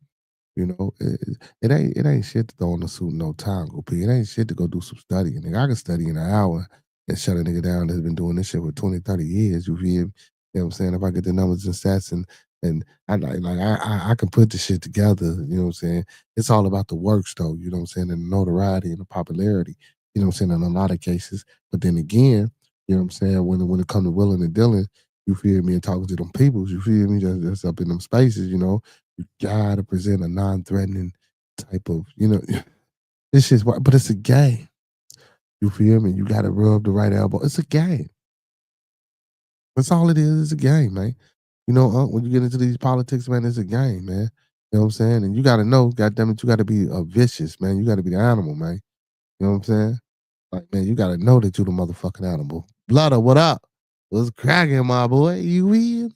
You know, it ain't shit to throw on a suit and no time, go pee. It ain't shit to go do some studying. Nigga, I can study in an hour and shut a nigga down that's been doing this shit for 20, 30 years. You feel me? You know what I'm saying? If I get the numbers and stats and I can put the shit together, you know what I'm saying? It's all about the works though, you know what I'm saying, and the notoriety and the popularity, you know what I'm saying, in a lot of cases. But then again, you know what I'm saying, when it comes to willing and dealing, you feel me, and talking to them peoples, you feel me, just up in them spaces, you know, you gotta present a non-threatening type of, you know, this shit's why, but it's a game. You feel me? You gotta rub the right elbow. It's a game. That's all it is. It's a game, man. You know, when you get into these politics, man, it's a game, man. You know what I'm saying? And you gotta know, goddamn it, you gotta be vicious, man. You gotta be the animal, man. You know what I'm saying? Like, man, you gotta know that you the motherfucking animal. Bloodder, what up? What's cracking, my boy? You in?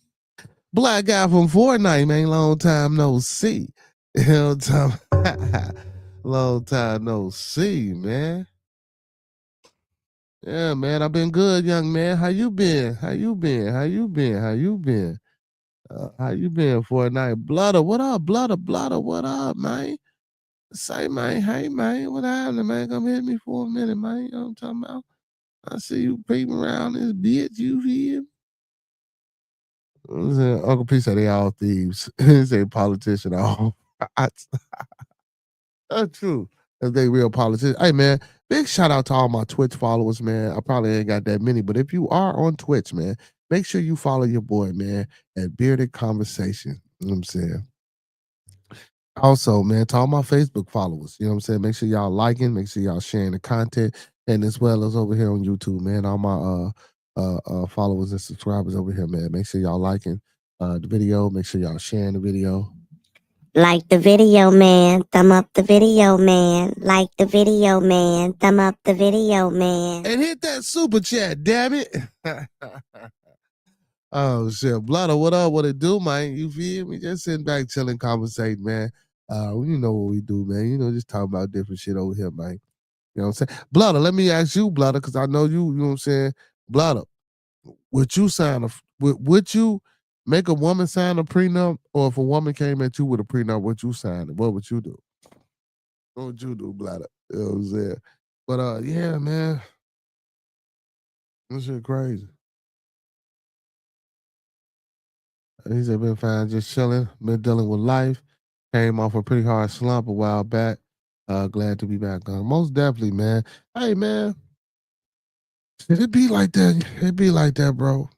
Black guy from Fortnite, man. Long time no see. You know what I'm talking long time no see, man. Yeah, man. I've been good, young man. How you been? How you been? How you been? How you been? How you been Fortnite? Bloodder, what up? Bloodder, what up, man? Say, man, hey, man, what happening, man? Come hit me for a minute, man. You know what I'm talking about? I see you peeping around this bitch, you hear? Uncle P said they all thieves. He said politician all. That's true. If they real politicians. Hey man, big shout out to all my Twitch followers, man. I probably ain't got that many, but if you are on Twitch, man, make sure you follow your boy, man, at Bearded Conversation. You know what I'm saying? Also, man, to all my Facebook followers, you know what I'm saying? Make sure y'all liking, make sure y'all sharing the content, and as well as over here on YouTube, man. All my followers and subscribers over here, man. Make sure y'all liking the video, make sure y'all sharing the video. Like the video, man. Thumb up the video, man. Like the video, man. Thumb up the video, man. And hit that super chat, damn it. Oh shit. Bloodder, what up? What it do, man? You feel me? Just sitting back, chilling, conversating, man. You know what we do, man. You know, just talk about different shit over here, man. You know what I'm saying? Bloodder, let me ask you, Bloodder, because I know you know what I'm saying? Bloodder, would you would you make a woman sign a prenup? Or if a woman came at you with a prenup, would you sign it? What would you do? What would you do, Bloodder? You know what I'm saying? But yeah, man. This shit crazy. He's been fine, just chilling, been dealing with life. Came off a pretty hard slump a while back. Glad to be back on. Most definitely, man. Hey, man. It be like that. It be like that, bro.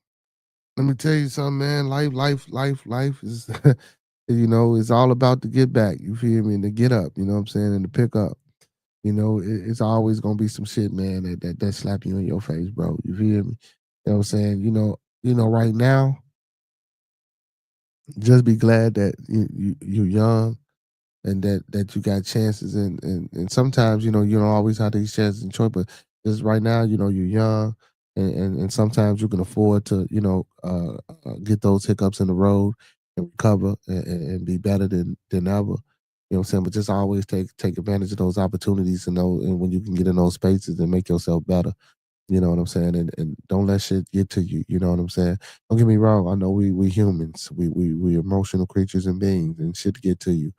Let me tell you something, man. Life is, you know, it's all about to get back. You feel me? And to get up, you know what I'm saying? And to pick up. You know, it's always gonna be some shit, man, that slap you in your face, bro. You feel me? You know what I'm saying? You know, right now, just be glad that you're young and that you got chances and sometimes you know you don't always have these chances in choice, but just right now you know you're young and sometimes you can afford to you know get those hiccups in the road and recover and be better than ever. You know what I'm saying? But just always take advantage of those opportunities and know and when you can get in those spaces and make yourself better. You know what I'm saying? And don't let shit get to you. You know what I'm saying? Don't get me wrong. I know we humans. We emotional creatures and beings and shit get to you.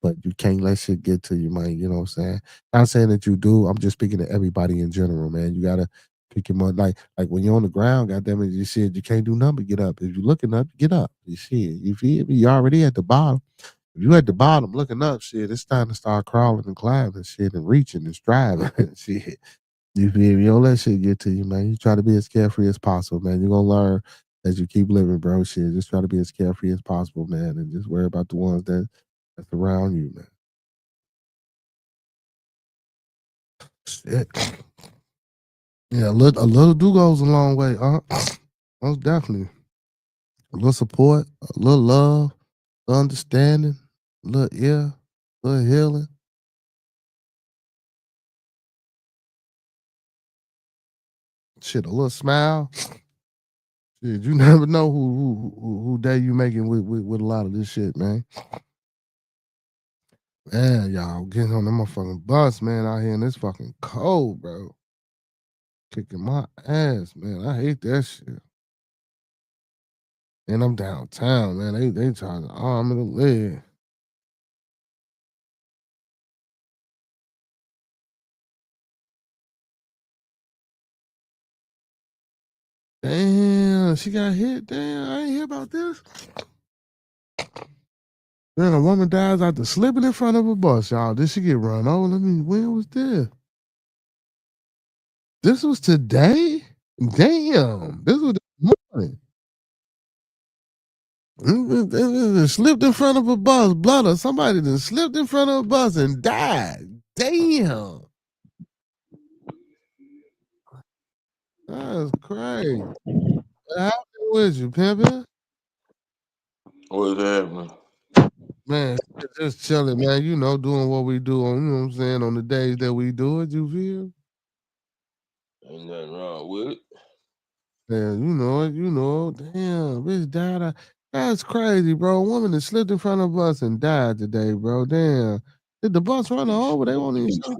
But you can't let shit get to you, man. You know what I'm saying? Not saying that you do. I'm just speaking to everybody in general, man. You gotta pick your mind. Like when you're on the ground, goddamn it, you shit, you can't do nothing but get up. If you're looking up, get up. You shit. You feel me? You're already at the bottom. If you at the bottom looking up, shit, it's time to start crawling and climbing shit and reaching and striving shit. You feel me? You don't let shit get to you, man. You try to be as carefree as possible, man. You're gonna learn as you keep living, bro. Shit. Just try to be as carefree as possible, man. And just worry about the ones that's around you, man. Shit. Yeah, a little do goes a long way, most definitely. A little support, a little love, a little understanding, a little ear, a little healing. Shit, a little smile. Shit, you never know who day you making with a lot of this shit, man. Man, y'all getting on the motherfucking bus, man, out here in this fucking cold, bro. Kicking my ass, man. I hate that shit. And I'm downtown, man. They trying to arm me the leg. Damn, she got hit. Damn, I ain't hear about this. Then a woman dies after slipping in front of a bus, y'all. Did she get run over? When was this? This was today? Damn, this was this morning. Slipped in front of a bus, blood. Somebody that slipped in front of a bus and died. Damn. That's crazy. What happened with you, pimpin'? What's happening? Man, just chilling, man. You know, doing what we do on, you know what I'm saying, on the days that we do it, you feel? Ain't nothing wrong with it. Yeah, you know it, you know. Damn, bitch died. That's crazy, bro. A woman that slipped in front of a bus and died today, bro. Damn. Did the bus run her over? They won't even show.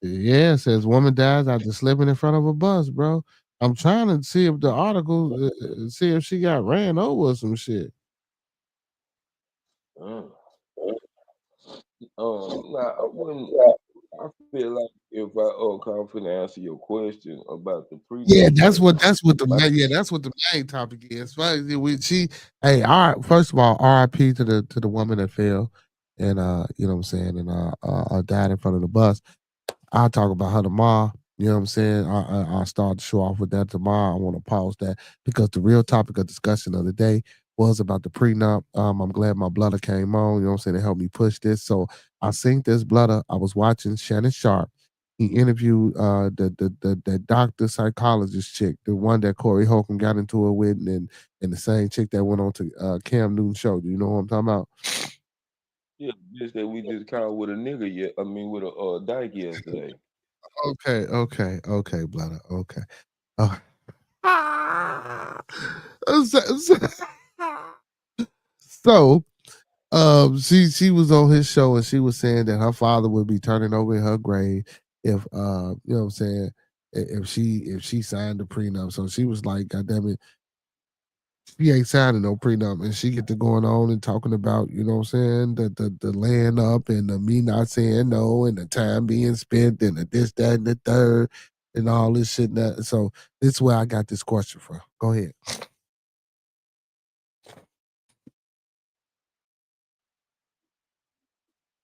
Yeah, it says woman dies after slipping in front of a bus, bro. I'm trying to see if the article, see if she got ran over or some shit. Nah, I wouldn't. I feel like if I confident answer your question about the Yeah, prenup, that's what my- that's what the main topic is. Hey, all right, first of all, RIP to the woman that fell and you know what I'm saying, and died in front of the bus. I'll talk about her tomorrow. You know what I'm saying? I'll start the show off with that tomorrow. I want to pause that because the real topic of discussion of the day was about the prenup. I'm glad my blooder came on. You know what I'm saying? To help me push this. So I seen this blooder. I was watching Shannon Sharp. He interviewed the doctor psychologist chick, the one that Corey Holcomb got into it with, and the same chick that went on to Cam Newton's show. Do you know what I'm talking about? yeah, just that we just caught with a nigga yet. I mean, with a dyke yesterday. Okay, blooder. Okay. Oh. So, she was on his show and she was saying that her father would be turning over in her grave if you know what I'm saying, if she signed the prenup. So she was like, God damn it, she ain't signing no prenup, and she get to going on and talking about, you know what I'm saying, the laying up and the me not saying no and the time being spent and the this, that, and the third and all this shit. And that. So this is where I got this question from. Go ahead.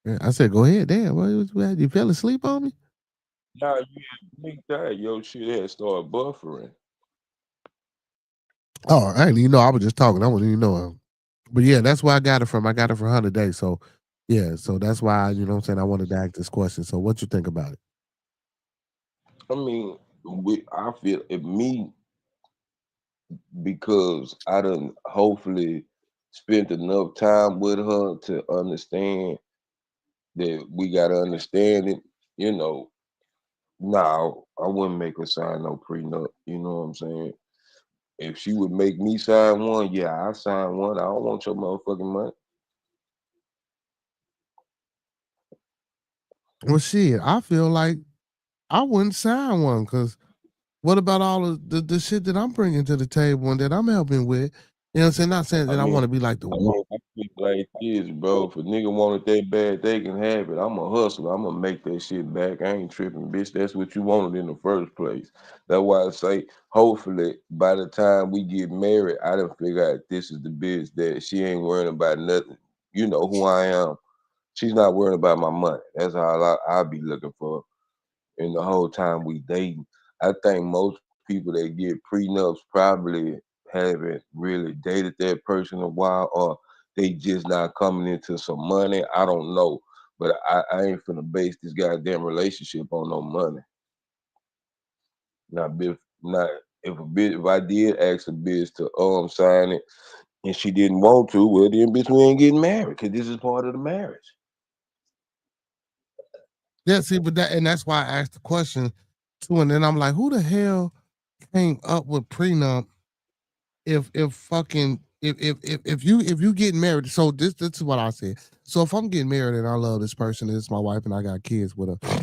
Yeah, I said, go ahead. Damn, what, you fell asleep on me? Nah, you big that your shit had started buffering. Oh, I didn't even know. I was just talking. I wasn't even know. But yeah, that's where I got it from. I got it from her today. So yeah, so that's why, you know what I'm saying, I wanted to ask this question. So what you think about it? I mean, I feel me because I done hopefully spent enough time with her to understand that we gotta understand it. You know, now I wouldn't make her sign no prenup. You know what I'm saying? If she would make me sign one, yeah, I sign one. I don't want your motherfucking money. Well, shit, I feel like I wouldn't sign one because what about all of the shit that I'm bringing to the table and that I'm helping with? You know what I'm saying? Not saying that I want to be like the one. I feel like this, bro. If a nigga want it that bad, they can have it. I'm a hustler. I'm gonna make that shit back. I ain't tripping, bitch. That's what you wanted in the first place. That's why I say, hopefully, by the time we get married, I done figure out this is the bitch that she ain't worrying about nothing. You know who I am. She's not worrying about my money. That's all I'll be looking for. And the whole time we dating, I think most people that get prenups probably haven't really dated that person a while, or they just not coming into some money. I don't know, but I ain't finna base this goddamn relationship on no money. Not if I did ask a bitch to sign it and she didn't want to, well then bitch we ain't getting married because this is part of the marriage. Yeah, see, but that's why I asked the question too. And then I'm like, who the hell came up with prenup if fucking if you get married? So this is what I said. So if I'm getting married and I love this person, and it's my wife and I got kids with her,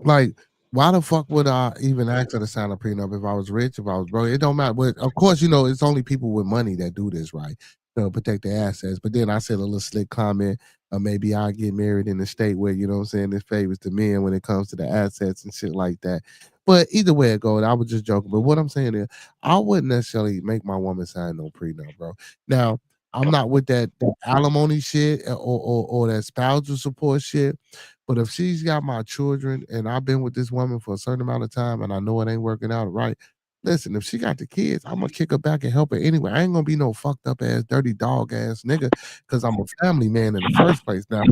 like why the fuck would I even ask her to sign a prenup if I was rich, if I was broke? It don't matter. But of course, you know, it's only people with money that do this, right? To protect their assets. But then I said a little slick comment. or maybe I'll get married in a state where, you know what I'm saying, this favors the men when it comes to the assets and shit like that. But either way it goes, I was just joking. But what I'm saying is, I wouldn't necessarily make my woman sign no prenup, bro. Now, I'm not with that alimony shit or that spousal support shit. But if she's got my children and I've been with this woman for a certain amount of time and I know it ain't working out right, listen, if she got the kids, I'm gonna kick her back and help her anyway. I ain't gonna be no fucked up ass, dirty dog ass nigga because I'm a family man in the first place. Now,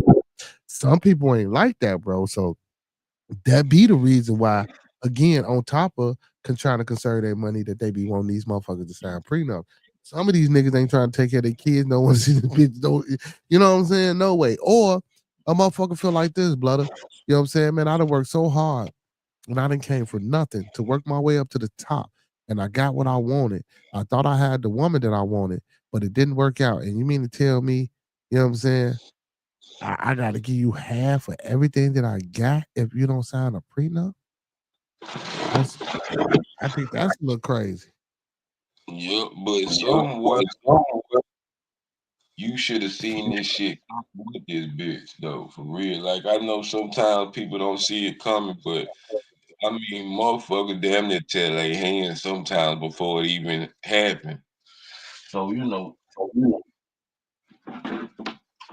some people ain't like that, bro. So that be the reason why, again, on top of trying to conserve their money, that they be wanting these motherfuckers to sign prenup. Some of these niggas ain't trying to take care of their kids. No one see the bitch. You know what I'm saying? No way. Or a motherfucker feel like this, brother. You know what I'm saying, man? I done worked so hard and I done came for nothing to work my way up to the top. And I got what I wanted. I thought I had the woman that I wanted, but it didn't work out. And you mean to tell me, you know what I'm saying? I got to give you half of everything that I got if you don't sign a prenup? That's, I think that's a little crazy. Yeah, but somewhere you should have seen this shit with this bitch though, for real. Like I know sometimes people don't see it coming, but I mean, motherfucker damn near tell their hands sometimes before it even happened. So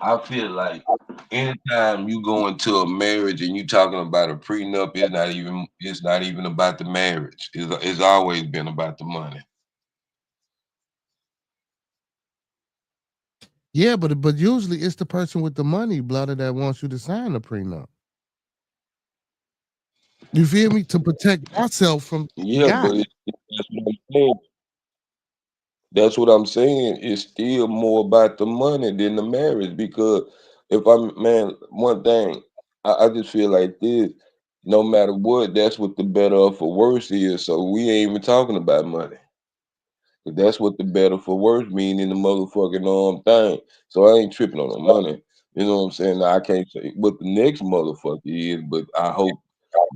I feel like anytime you go into a marriage and you talking about a prenup, it's not even about the marriage. It's always been about the money. Yeah, but usually it's the person with the money, brother, that wants you to sign the prenup. You feel me? To protect myself from Yeah, God. but that's what I'm saying. That's what I'm saying. It's still more about the money than the marriage because if I'm man, one thing I just feel like this. No matter what, that's what the better of for worse is. So we ain't even talking about money. That's what the better for worse mean in the motherfucking thing. So I ain't tripping on the money. You know what I'm saying? Now, I can't say what the next motherfucker is, but I hope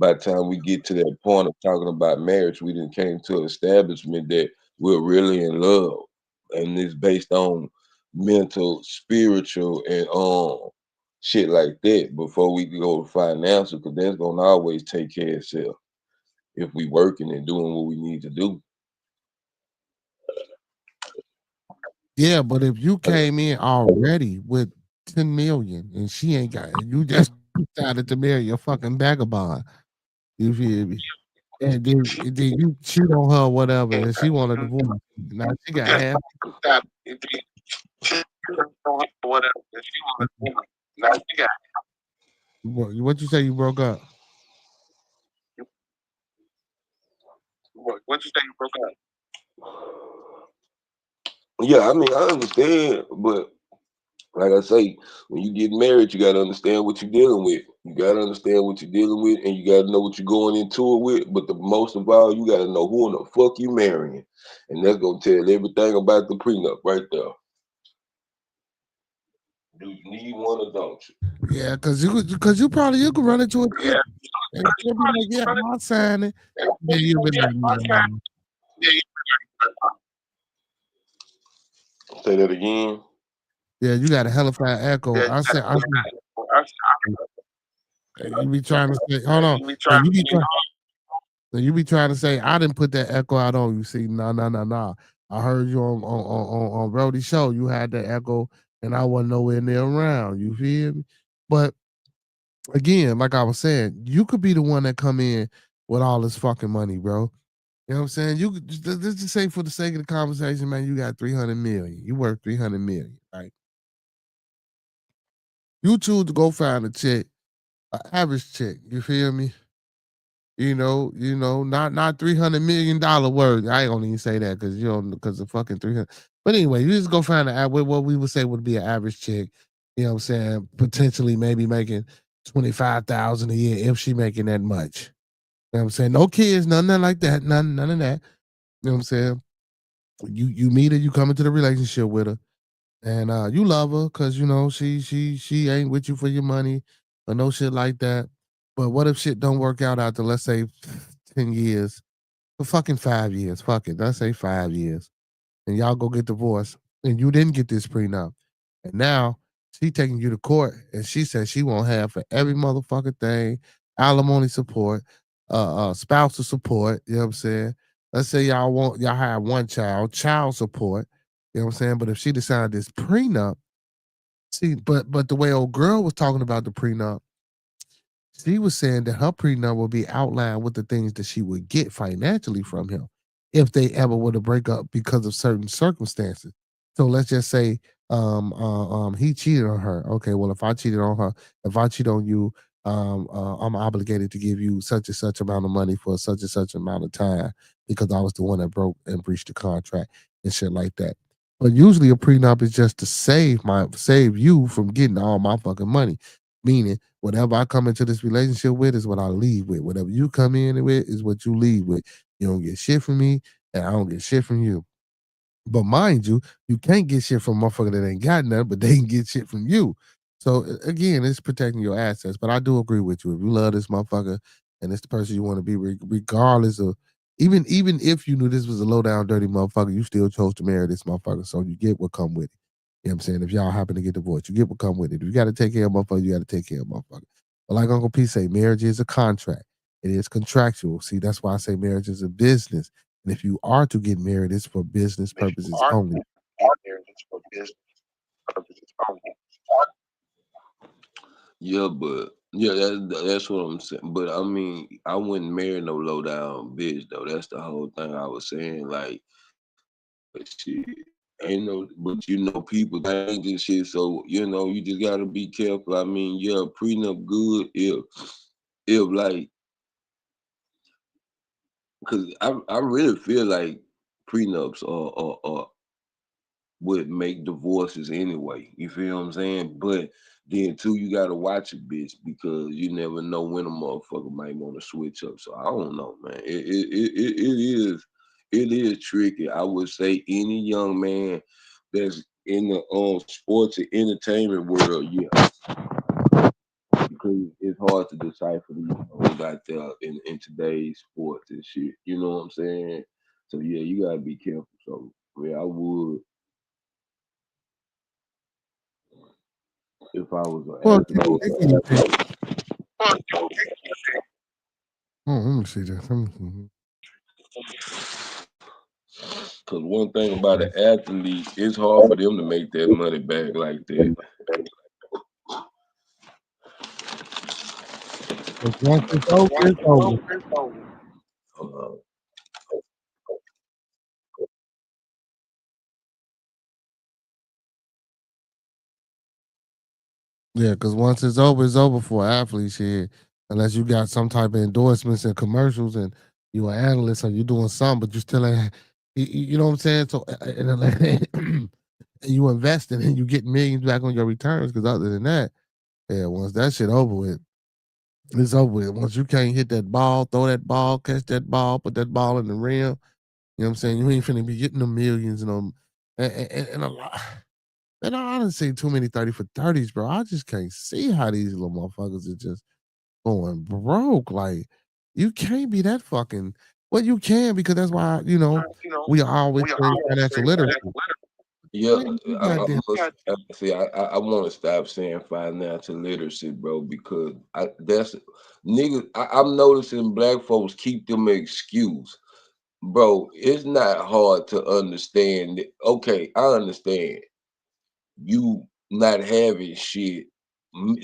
by the time we get to that point of talking about marriage, we done came to an establishment that we're really in love. And it's based on mental, spiritual, and shit like that before we can go to financial, because that's gonna always take care of itself if we working and doing what we need to do. Yeah, but if you came in already with 10 million and she ain't got it, you just decided to marry a fucking vagabond. You feel me? And then you cheat on her or whatever, and she want a divorce. Now she got half. What you say you broke up? Yeah, I mean, I understand, but like I say, when you get married, you gotta understand what you're dealing with. You gotta understand what you're dealing with, and you gotta know what you're going into it with. But the most of all, you gotta know who in the fuck you marrying, and that's gonna tell everything about the prenup right there. Do you need one or don't you? Yeah, because you could run into a chick and she'll be like, yeah, I'll sign it. Then you'll be like, nah. Say that again. Yeah, you got a hellified echo. You be trying to say, hold on. And you be trying to say, I didn't put that echo out on you. See, no, no, no, no. I heard you on Brody's show. You had that echo, and I wasn't nowhere near around. You feel me? But again, like I was saying, you could be the one that come in with all this fucking money, bro. You know what I'm saying? You could just say for the sake of the conversation, man, you got 300 million. You worth 300 million, right? You choose to go find a chick, an average chick. You feel me? Not $300 million worth. I ain't gonna even say that because the fucking 300. But anyway, you just go find what we would say would be an average chick. You know what I'm saying? Potentially maybe making 25,000 a year if she making that much. You know what I'm saying? No kids, none like that, none of that. You know what I'm saying? You meet her, you come into the relationship with her, and you love her because she ain't with you for your money or no shit like that. But what if shit don't work out after, let's say, 10 years, for fucking 5 years? Fuck it, let's say 5 years, and y'all go get divorced, and you didn't get this prenup, and now She taking you to court, and she said she won't have for every motherfucking thing, alimony support, spousal support. You know what I'm saying? Let's say y'all have one child support. You know what I'm saying? But if she decided this prenup, see, but the way old girl was talking about the prenup, she was saying that her prenup will be outlined with the things that she would get financially from him if they ever were to break up because of certain circumstances. So let's just say he cheated on her. Okay, well, if I cheated on her, if I cheat on you, I'm obligated to give you such and such amount of money for such and such amount of time because I was the one that broke and breached the contract and shit like that. But usually a prenup is just to save you from getting all my fucking money. Meaning, whatever I come into this relationship with is what I leave with. Whatever you come in with is what you leave with. You don't get shit from me, and I don't get shit from you. But mind you, you can't get shit from a motherfucker that ain't got nothing, but they can get shit from you. So again, it's protecting your assets. But I do agree with you. If you love this motherfucker and it's the person you want to be, regardless of even if you knew this was a low down dirty motherfucker, you still chose to marry this motherfucker. So you get what come with it. You know what I'm saying? If y'all happen to get divorced, you get what come with it. If you got to take care of motherfucker, you got to take care of motherfucker. But like Uncle P say, marriage is a contract. It is contractual. See, that's why I say marriage is a business. And if you are to get married, it's for business purposes only. Yeah, but yeah, that's what I'm saying. But I mean, I wouldn't marry no low down bitch though. That's the whole thing I was saying. Like, shit, ain't no, but you know, people think this shit. So you know, you just gotta be careful. I mean, yeah, prenup good if like, cause I really feel like prenups are would make divorces anyway. You feel what I'm saying? But then too, you gotta watch a bitch because you never know when a motherfucker might want to switch up. So I don't know, man. It is tricky. I would say any young man that's in the sports and entertainment world, yeah, because it's hard to decipher these hoes out there in today's sports and shit. You know what I'm saying? So yeah, you gotta be careful. So yeah, I would. If I was an Well, athlete. let me see this. Let me see. Because one thing about an athlete, it's hard for them to make that money back like that. Once it's over, it's over. Uh, Yeah, because once it's over for athletes here. Unless you got some type of endorsements and commercials and you an analyst or you doing something, but you still ain't, you know what I'm saying? So, and you investing and you get millions back on your returns. Because other than that, yeah, once that shit over with, it's over with. Once you can't hit that ball, throw that ball, catch that ball, put that ball in the rim, you know what I'm saying? You ain't finna be getting them millions and them, and a lot. And I don't see too many 30 for 30s, bro. I just can't see how these little motherfuckers are just going broke. Like, you can't be that fucking. Well, you can because that's why, we always say financial literacy. yeah, Man, you I goddamn. see. I want to stop saying financial literacy, bro, because that's niggas. I'm noticing black folks keep them an excuse, bro. It's not hard to understand. Okay, I understand you not having shit.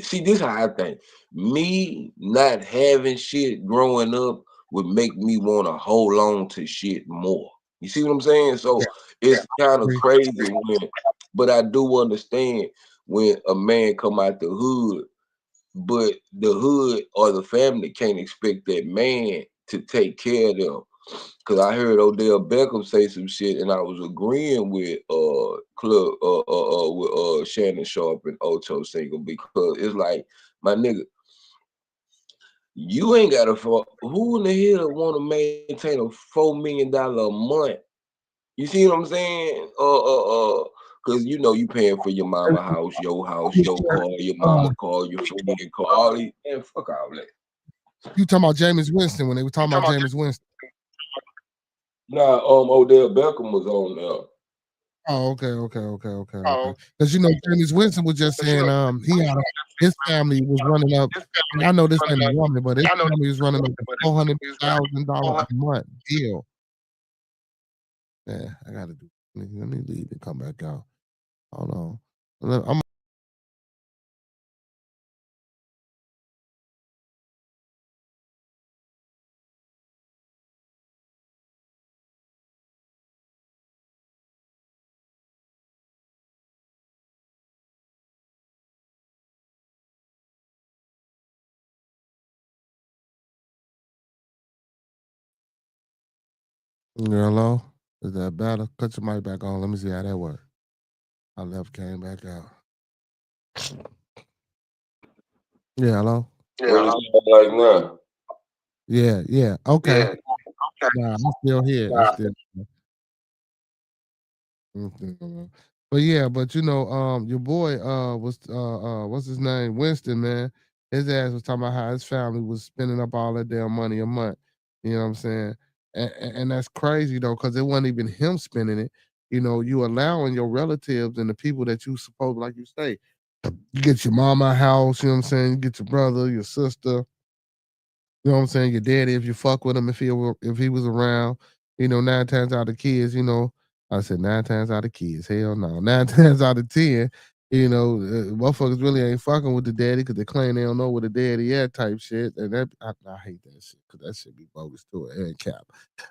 See, this how I think. Me not having shit growing up would make me want to hold on to shit more. You see what I'm saying? So it's kind of crazy but I do understand when a man come out the hood, but the hood or the family can't expect that man to take care of them. Cause I heard Odell Beckham say some shit, and I was agreeing with Shannon Sharp and Ocho Cinco because it's like, my nigga, you ain't got who in the hell want to maintain a $4 million a month? You see what I'm saying? Cause you paying for your mama house, your car, your mama car, your friend car, all these, man, fuck all that. You talking about Jameis Winston when they were talking about Jameis Winston? Nah, Odell Beckham was on there. Oh, okay. Because James Winston was just saying he had his family was running up. And I know this ain't a woman, but his family was running up a $400,000 a month bill. Yeah, I gotta do. Let me leave and come back out. Hold on. I'm hello. Is that better? Cut your mic back on. Let me see how that works. I left, came back out. Yeah, hello. What it sound like now? Yeah. Okay. Nah, I'm still here. It's still. Mhm. But yeah, but your boy was what's his name? Winston, man. His ass was talking about how his family was spending up all that damn money a month. You know what I'm saying? And that's crazy though, because it wasn't even him spending it. You allowing your relatives and the people that you supposed, like you say, you get your mama a house, you know what I'm saying? You get your brother, your sister, you know what I'm saying? Your daddy, if you fuck with him, if he was around, 9 times out of kids, I said 9 times out of kids, hell no, 9 times out of 10, motherfuckers really ain't fucking with the daddy because they claim they don't know where the daddy at type shit, and that I hate that shit because that shit be bogus to it and cap.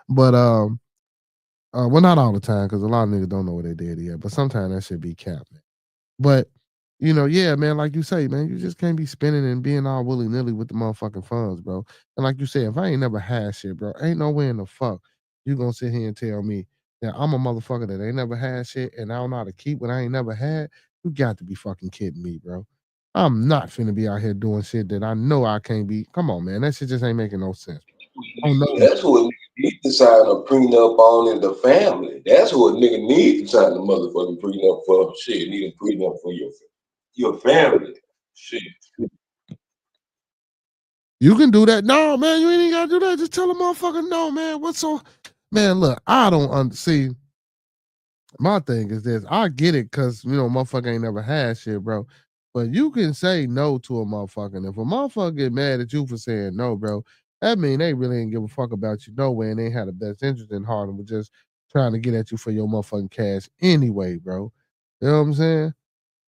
But well, not all the time because a lot of niggas don't know where their daddy at, but sometimes that shit be cap, man. But yeah, man, like you say, man, you just can't be spending and being all willy nilly with the motherfucking funds, bro. And like you said, if I ain't never had shit, bro, ain't no way in the fuck you gonna sit here and tell me that I'm a motherfucker that ain't never had shit and I don't know how to keep what I ain't never had. You got to be fucking kidding me, bro. I'm not finna be out here doing shit that I know I can't be. Come on, man, that shit just ain't making no sense. Oh no, That's what nigga need to sign a prenup on in the family. That's what nigga need to sign a motherfucking prenup for. Shit, need a prenup for your family. Shit. you can do that. No, man, you ain't even gotta do that. Just tell a motherfucker no, man. Man, look, I don't see. My thing is this: I get it because motherfucker ain't never had shit, bro. But you can say no to a motherfucker. And if a motherfucker get mad at you for saying no, bro, that mean they really ain't give a fuck about you no way, and they had the best interest in heart and was just trying to get at you for your motherfucking cash anyway, bro. You know what I'm saying?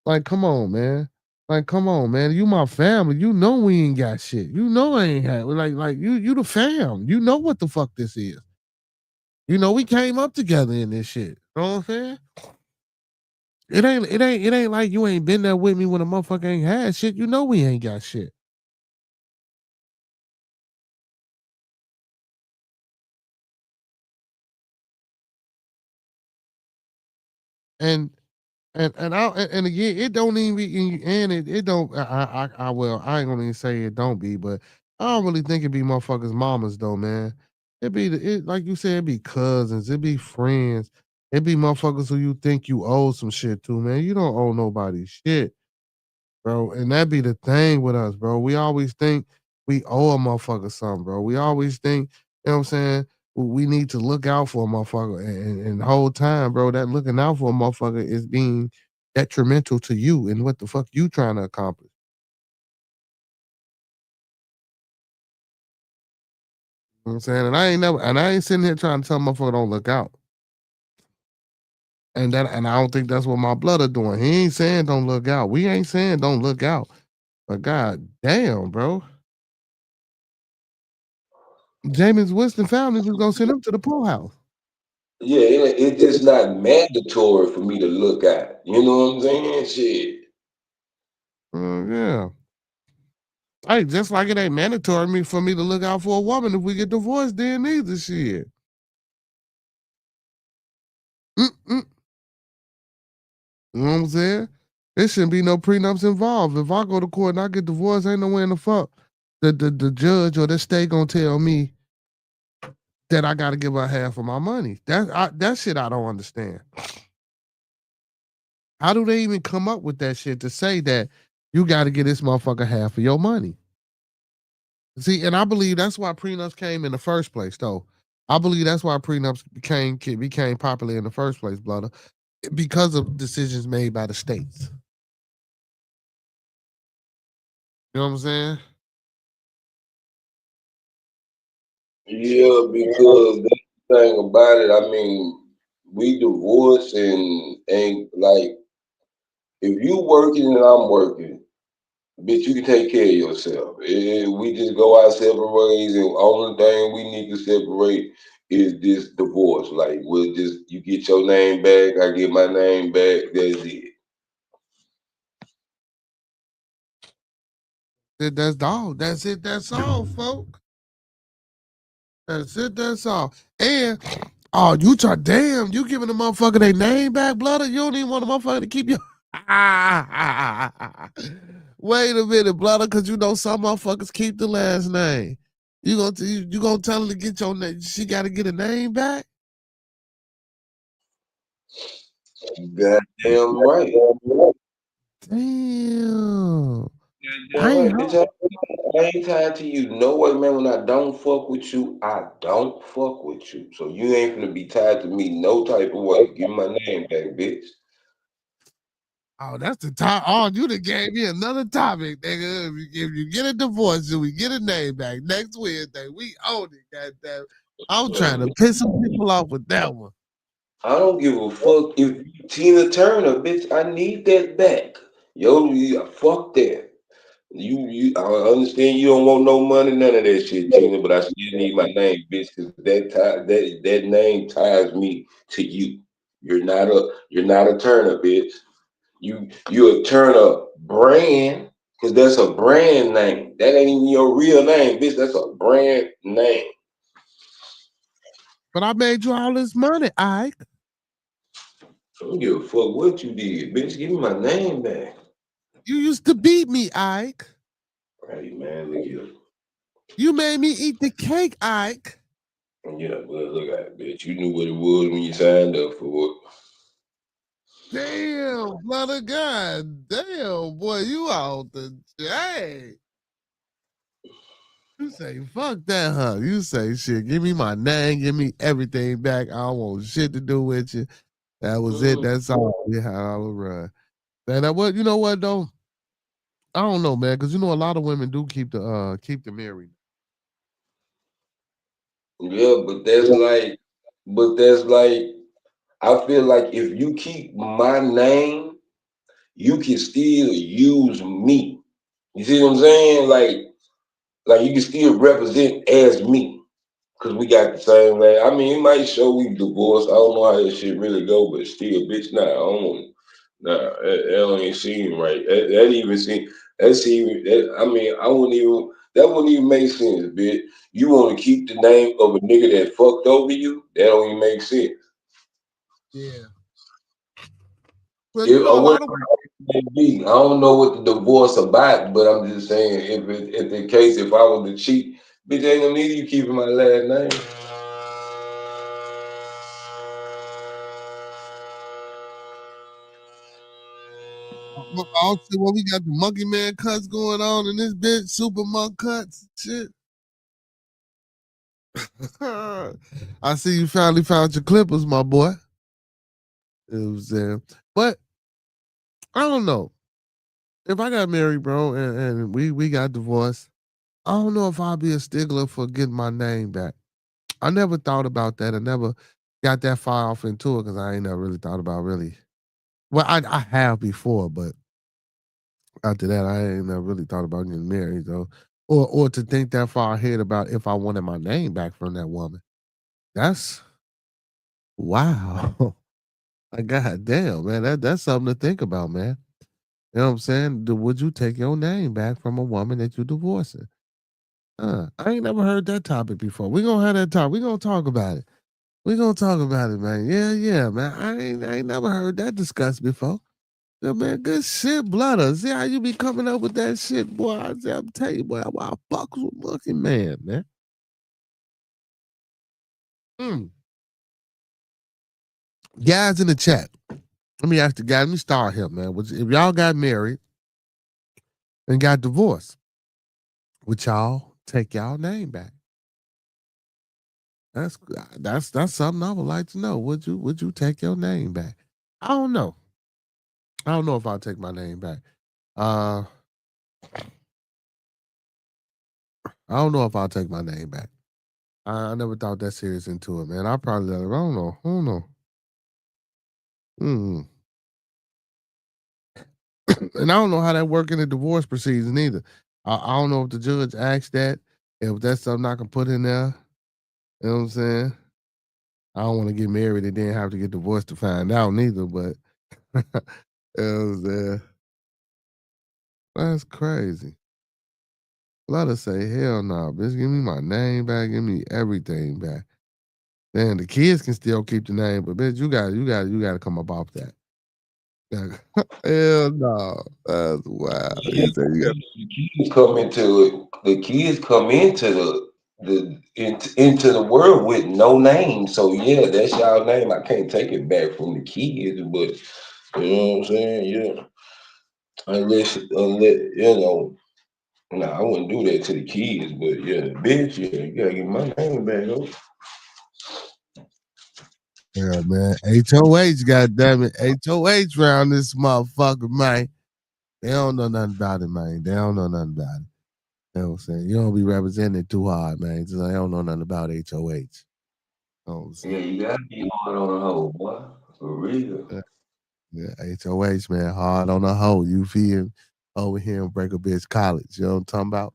Like, come on, man. Like, come on, man. You my family. You know we ain't got shit. You know I ain't had like you the fam. You know what the fuck this is. We came up together in this shit. You know what I'm saying? It ain't like you ain't been there with me when a motherfucker ain't had shit. You know we ain't got shit. And and again, it don't even be and it don't I well, I ain't gonna even say it don't be, but I don't really think it be motherfuckers mamas though, man. It like you said, it be cousins, it be friends, it be motherfuckers who you think you owe some shit to, man. You don't owe nobody shit, bro. And that be the thing with us, bro. We always think we owe a motherfucker something, bro. We always think, you know what I'm saying? We need to look out for a motherfucker. And the whole time, bro, that looking out for a motherfucker is being detrimental to you and what the fuck you trying to accomplish. You know what I'm saying? And I ain't sitting here trying to tell motherfucker don't look out. And I don't think that's what my blood are doing. He ain't saying don't look out. We ain't saying don't look out. But god damn, bro. James Winston family was gonna send him to the poorhouse. Yeah, it's just not mandatory for me to look at. You know what I'm saying? Shit. Yeah. Hey, just like it ain't mandatory for me to look out for a woman if we get divorced, then neither shit. Mm-mm. You know what I'm saying? There shouldn't be no prenups involved. If I go to court and I get divorced, ain't no way in the fuck the judge or the state gonna tell me that I gotta give her half of my money. That shit I don't understand. How do they even come up with that shit to say that you gotta get this motherfucker half of your money? See, and I believe that's why prenups came in the first place, though. I believe that's why prenups became popular in the first place, brother. because of decisions made by the states. You know what I'm saying? Yeah, because that's the thing about it. I mean, we divorce and like if you working and I'm working, bitch, you can take care of yourself. We just go our separate ways, and only thing we need to separate is this divorce. Like we'll just you get your name back, I get my name back. That's it. That's all. That's it. That's all, folks. That's it. That's all. And you try. Damn, you giving the motherfucker their name back, blood? You don't even want the motherfucker to keep your. Wait a minute, blood, because you know some motherfuckers keep the last name. You gonna tell her to get your name? She got to get a name back. Goddamn right. Damn. I Damn right, ain't bitch. I ain't tied to you. No way, man. When I don't fuck with you, I don't fuck with you. So you ain't gonna be tied to me no type of way. Give me my name back, bitch. Oh, that's the time. Oh, you done gave me another topic, nigga. If you get a divorce and we get a name back next Wednesday, we own it, goddamn. I'm trying to piss some people off with that one. I don't give a fuck if you Tina Turner, bitch. I need that back. Yo, fuck that. I understand you don't want no money, none of that shit, Tina. But I still need my name, bitch, because that name ties me to you. You're not a Turner, bitch. You a Turner brand, because that's a brand name. That ain't even your real name, bitch. That's a brand name. But I made you all this money, Ike. I don't give a fuck what you did, bitch. Give me my name back. You used to beat me, Ike. Hey man, look here. You made me eat the cake, Ike. Yeah, well, look at it, bitch. You knew what it was when you signed up for it. Damn, blood of God. Damn, boy, you out the hey. You say, fuck that, huh? You say, shit, give me my name, give me everything back. I don't want shit to do with you. That was it. That's all. Yeah, I would run. And what you know what though? I don't know, man, because you know a lot of women do keep the married. Yeah, but that's like, I feel like if you keep my name, you can still use me. You see what I'm saying? Like you can still represent as me. Cause we got the same way. I mean, it might show we divorced. I don't know how this shit really go, but still, bitch, nah, I don't want. Nah, that don't even seem right. That even seem. That's even. I mean, I wouldn't even. That wouldn't even make sense, bitch. You want to keep the name of a nigga that fucked over you? That don't even make sense. Yeah. Well, you If, know a or lot of whatever it may be. I don't know what the divorce about, but I'm just saying, if the case, if I was to cheat, bitch, ain't no need you keeping my last name. I see what we got the monkey man cuts going on in this bitch, super monk cuts, shit. I see you finally found your clippers, my boy. It was there. But I don't know. If I got married, bro, and we got divorced, I don't know if I'll be a stickler for getting my name back. I never thought about that. I never got that far off into it because I ain't never really thought about really. Well, I have before, but after that, I ain't never really thought about getting married though, or to think that far ahead about if I wanted my name back from that woman. That's wow. God damn, man, that's something to think about, man. You know what I'm saying? Would you take your name back from a woman that you divorcing? I ain't never heard that topic before. We gonna have that talk. We gonna talk about it. We gonna talk about it, man. Yeah, yeah, man. I ain't never heard that discussed before. Yeah, man, good shit, Blooder. See how you be coming up with that shit, boy. I'm telling you, boy, I fuck with Monkey Man, man. Mm. Guys in the chat, let me ask the guy. Let me start here, man. If y'all got married and got divorced, would y'all take y'all name back? That's something I would like to know. Would you take your name back? I don't know. I don't know if I'll take my name back. I don't know if I'll take my name back. I never thought that serious into it, man. I probably I don't know. I don't know. Mm. And I don't know how that work in the divorce proceedings either. I don't know if the judge asked that, if that's something I can put in there. You know what I'm saying? I don't want to get married and then have to get divorced to find out neither, but you know what I'm saying? That's crazy. Let us say, hell no, bitch, give me my name back, give me everything back. Then the kids can still keep the name, but bitch, you gotta come up off that. Hell no, that's wild. Yeah, He said you got the kids come into it. The kids come into into the world with no name. So yeah, that's y'all name. I can't take it back from the kids, but you know what I'm saying? Yeah, unless you know. Nah, I wouldn't do that to the kids, but yeah, bitch, yeah, you gotta get my name back, though. yeah, man. HOH, goddamn it. HOH round this motherfucker, man. They don't know nothing about it, man. They don't know nothing about it. You know what I'm saying? You don't be representing it too hard, man. Just, they don't know nothing about HOH. You know what I'm Yeah, saying? you gotta be hard on the hoe, boy. For real. Yeah, HOH, man, hard on the hoe. You feel over here in Breaker Bitch College. You know what I'm talking about?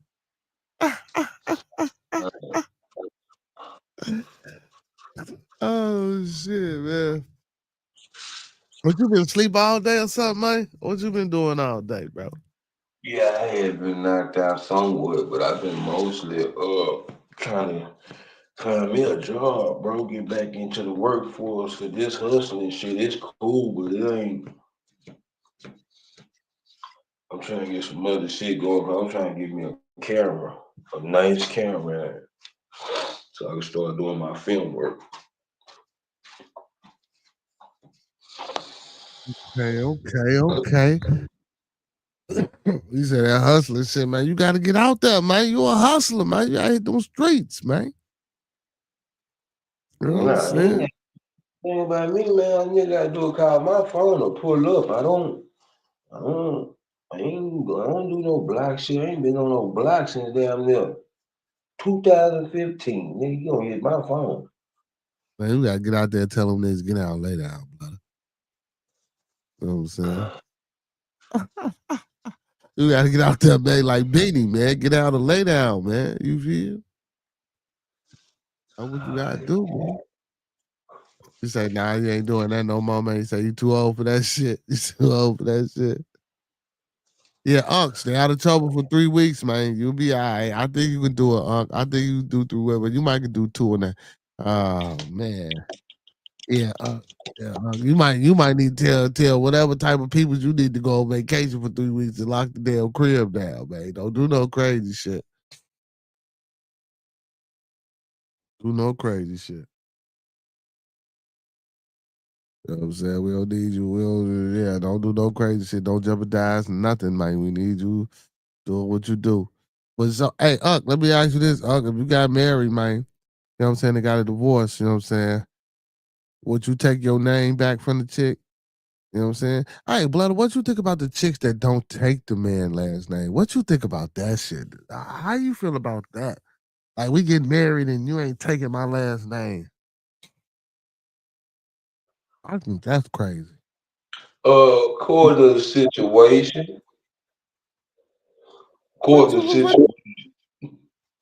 Oh shit, man. What you been asleep all day or something, man? What you been doing all day, bro? Yeah, I had been knocked out somewhat, but I've been mostly trying to find me a job, bro. Get back into the workforce. For this hustling shit, it's cool, but it ain't. I'm trying to get some other shit going. I'm trying to get me a camera, a nice camera, so I can start doing my film work. Okay. You said that hustling shit, man. You gotta get out there, man. You a hustler, man. You gotta hit those streets, man. You know what I'm Nah, ain't saying? that thing about me, man. All you gotta do is call my phone or pull up. I don't, I don't do no block shit. I ain't been on no block since damn near 2015. Nigga, you don't hit my phone. Man, you gotta get out there and tell them niggas get out, lay down, brother. You know what I'm saying? You gotta get out there, man, like Beanie, man. Get out and lay down, man. You feel? That's what you gotta do, man. You say, nah, you ain't doing that no more, man. You say, you too old for that shit. You too old for that shit. Yeah, Unc, stay out of trouble for 3 weeks, man. You'll be all right. I think you can do it, Unc. I think you can do through it, but you might can do 2 in that. Oh, man. Yeah, yeah, you might need to tell whatever type of people you need to go on vacation for 3 weeks and lock the damn crib down, man. Don't do no crazy shit. Do no crazy shit. You know what I'm saying? We don't need you. We don't, yeah, don't do no crazy shit. Don't jeopardize nothing, man. We need you doing what you do. But so, hey, Unc, let me ask you this, Unc. If you got married, man, you know what I'm saying? They got a divorce, you know what I'm saying? Would you take your name back from the chick? You know what I'm saying? Hey, Blood, what you think about the chicks that don't take the man last name? What you think about that shit? How you feel about that? Like, we get married and you ain't taking my last name. I think that's crazy. According to the situation, What according to the you, what, situation,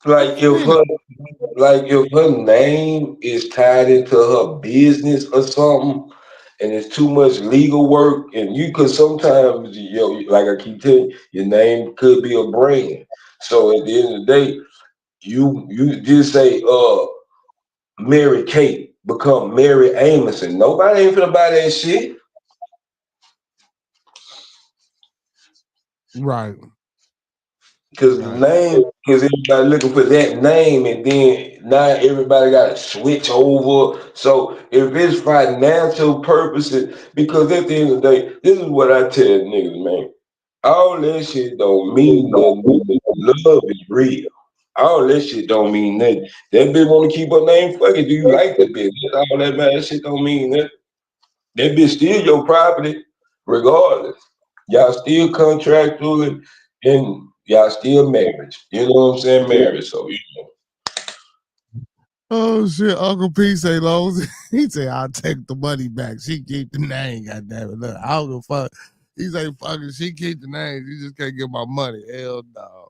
like what you if mean? her, like if her name is tied into her business or something, and it's too much legal work, and you could sometimes, like I keep telling you, your name could be a brand. So at the end of the day, you just say Mary Kate become Mary Amison. Nobody ain't finna buy that shit. Right, Because the right. name, because everybody looking for that name, and then now everybody got to switch over. So if it's financial purposes, because at the end of the day, this is what I tell niggas, man. All that shit don't mean nothing. Love is real. All that shit don't mean nothing. That bitch want to keep her name. Fuck it. Do you like the bitch? All that man, that shit don't mean nothing. That bitch still your property, regardless. Y'all still contractual and y'all still married. You know what I'm saying? Married. So you know. Oh shit, Uncle P say long as he say I'll take the money back. She keep the name, goddamn it. Look, I don't give a fuck. He say fucking she keep the name. You just can't get my money. Hell no.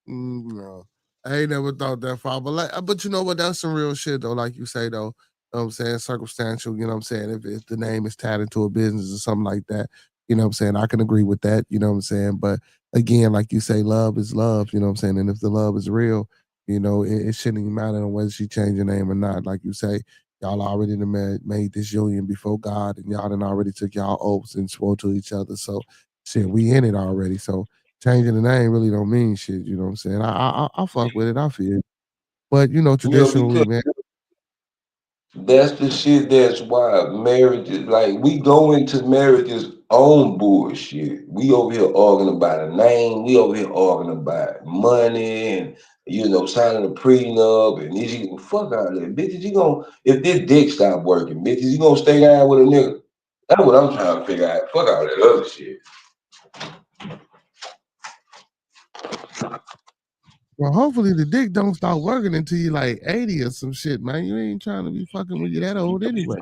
No. I ain't never thought that far. But you know what? That's some real shit though, like you say though. You know what I'm saying? Circumstantial, you know what I'm saying? If the name is tied into a business or something like that, you know what I'm saying? I can agree with that, you know what I'm saying? But again, like you say, love is love, you know what I'm saying? And if the love is real, you know, it shouldn't even matter on whether she changed her name or not. Like you say, y'all already done made this union before God, and y'all done already took y'all oaths and swore to each other. So shit, we in it already. So changing the name really don't mean shit. You know what I'm saying? I fuck with it. I feel it. But you know, Yeah, traditionally, because man. that's the shit that's why marriage is like we go into marriages on bullshit. We over here arguing about a name, we over here arguing about money and you know, signing a prenup and is you fuck out of that. Bitches, you gonna if this dick stop working, bitches, you gonna stay down with a nigga. That's what I'm trying to figure out. Fuck all that other shit. Well, hopefully the dick don't start working until you like 80 or some shit, man. You ain't trying to be fucking when you're that old anyway.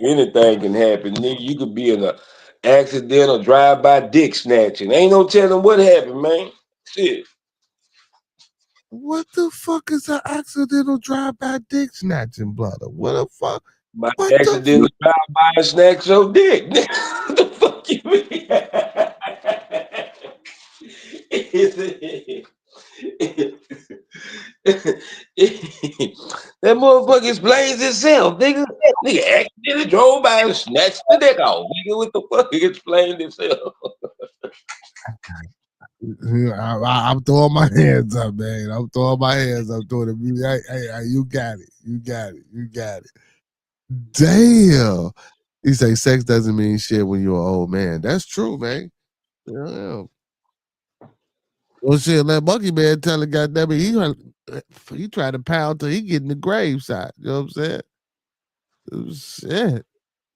Anything can happen, nigga. You could be in a accidental drive-by dick snatching. Ain't no telling what happened, man. Shit. What the fuck is an accidental drive-by dick snatching, brother? What the fuck? My What the accidental drive-by and snatch your dick. What the fuck you mean? That motherfucker explains itself, nigga. Nigga accidentally drove by and snatched the dick off. Nigga, what the fuck? He explained itself. I'm throwing my hands up, man. I'm throwing my hands up to it. Hey, you got it. You got it. You got it. Damn. He say sex doesn't mean shit when you're an old man. That's true, man. Yeah. Well, shit, let Monkey Man tell it, goddamn it, he tried to pound till he get in the graveside. You know what I'm saying? Shit.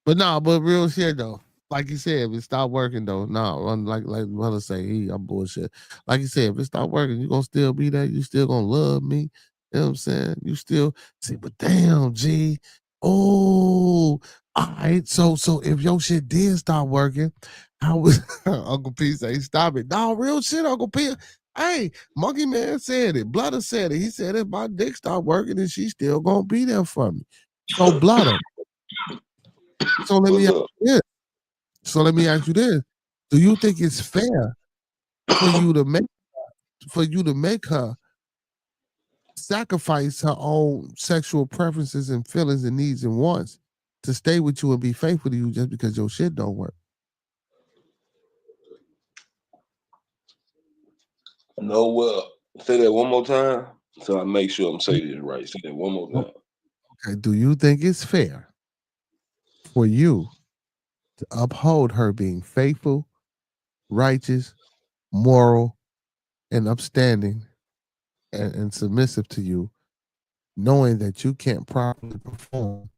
But no, but real shit though. Like you said, if it stop working though, no, like mother say, I'm bullshit. Like you said, if it stop working, you gonna still be there. You still gonna love me. You know what I'm saying? You still see, but damn, G. Oh, all right. So if your shit did stop working, how was Uncle P say stop it? No, real shit, Uncle P. Hey, Monkey Man said it. Bludder said it. He said if my dick stop working, then she still gonna be there for me. So Bludder. So let me What's ask up? you this. So let me ask you this: do you think it's fair for you to make her sacrifice her own sexual preferences and feelings and needs and wants to stay with you and be faithful to you just because your shit don't work? No, well, say that one more time so I make sure I'm saying this right. Say that one more time. Okay. Do you think it's fair for you to uphold her being faithful, righteous, moral, and upstanding and submissive to you, knowing that you can't properly perform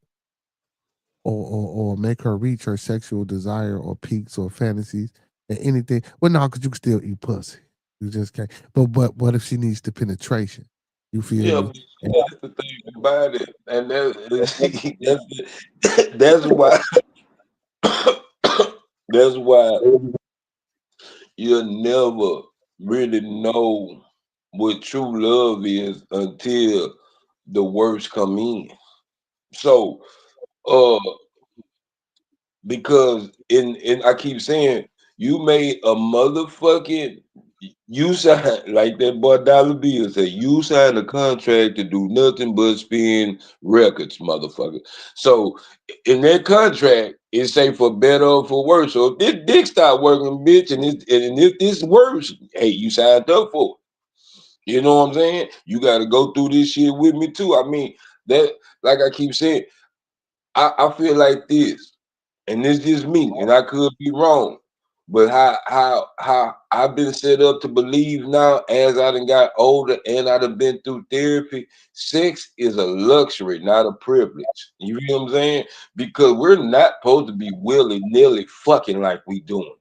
or make her reach her sexual desire or peaks or fantasies and anything? Well, no, because you can still eat pussy. You just can't. But what if she needs the penetration? You feel Yeah, me? but And that's the thing about it. And that's why that's why you'll never really know what true love is until the worst come in. So because in I keep saying you made a motherfucking you signed like that boy Dollar Bill said, you signed a contract to do nothing but spin records, motherfucker. So in that contract, it say for better or for worse. So if this dick start working, bitch, and if this worse, hey, you signed up for it. You know what I'm saying? You gotta go through this shit with me too. I mean, that like I keep saying, I feel like this, and this just me, and I could be wrong, But how I've been set up to believe now, as I done got older and I done been through therapy, sex is a luxury, not a privilege. You know what I'm saying? Because we're not supposed to be willy-nilly fucking like we doing.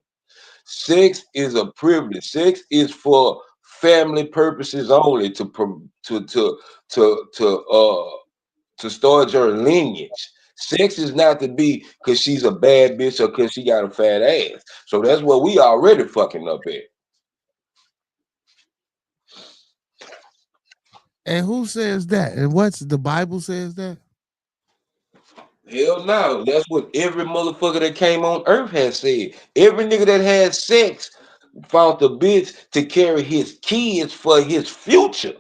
Sex is a privilege. Sex is for family purposes only, to start your lineage. Sex is not to be because she's a bad bitch or because she got a fat ass. So that's what we already fucking up at. And who says that? And what's the Bible says that? Hell no. That's what every motherfucker that came on earth has said. Every nigga that had sex found the bitch to carry his kids for his future.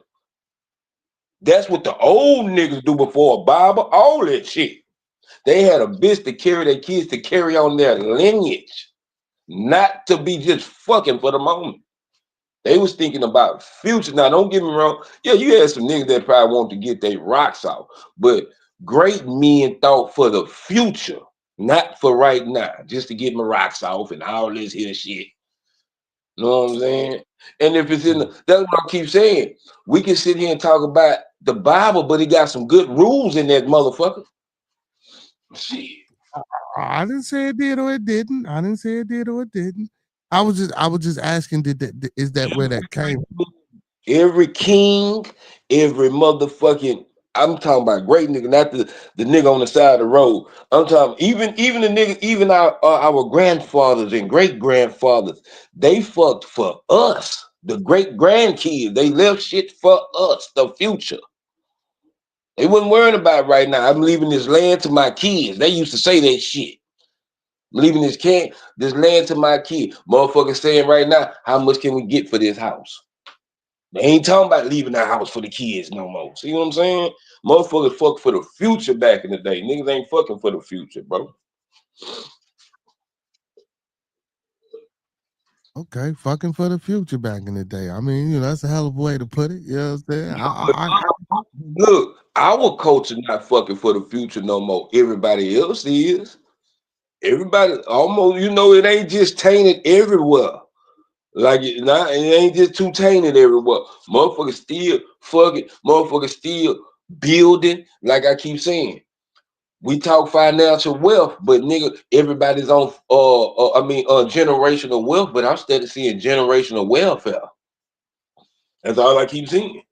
That's what the old niggas do before Bible, all that shit. They had a bitch to carry their kids to carry on their lineage, not to be just fucking for the moment. They was thinking about future. Now, don't get me wrong. Yeah, you had some niggas that probably want to get their rocks off, but great men thought for the future, not for right now, just to get my rocks off and all this here shit. You know what I'm saying? And if it's in the, that's what I keep saying. We can sit here and talk about the Bible, but it got some good rules in that motherfucker. Shit. I didn't say it did or it didn't. I didn't say it did or it didn't. I was just asking, is that where that came from? Every king, every motherfucking, I'm talking about great nigga, not the nigga on the side of the road. I'm talking even the nigga, even our grandfathers and great grandfathers, they fucked for us. The great grandkids, they left shit for us, the future. They wasn't worrying about it right now. I'm leaving this land to my kids. They used to say that shit. I'm leaving this land to my kids. Motherfuckers saying right now, how much can we get for this house? They ain't talking about leaving the house for the kids no more. See what I'm saying? Motherfuckers fuck for the future back in the day. Niggas ain't fucking for the future, bro. Okay, fucking for the future back in the day. I mean, that's a hell of a way to put it. You know what I'm saying? Look, our culture not fucking for the future no more. Everybody else is. Everybody almost, it ain't just tainted everywhere. Like it ain't just too tainted everywhere. Motherfuckers still fucking, motherfuckers still building. Like I keep saying, we talk financial wealth, but nigga, everybody's on generational wealth, but I'm still seeing generational welfare. That's all I keep seeing.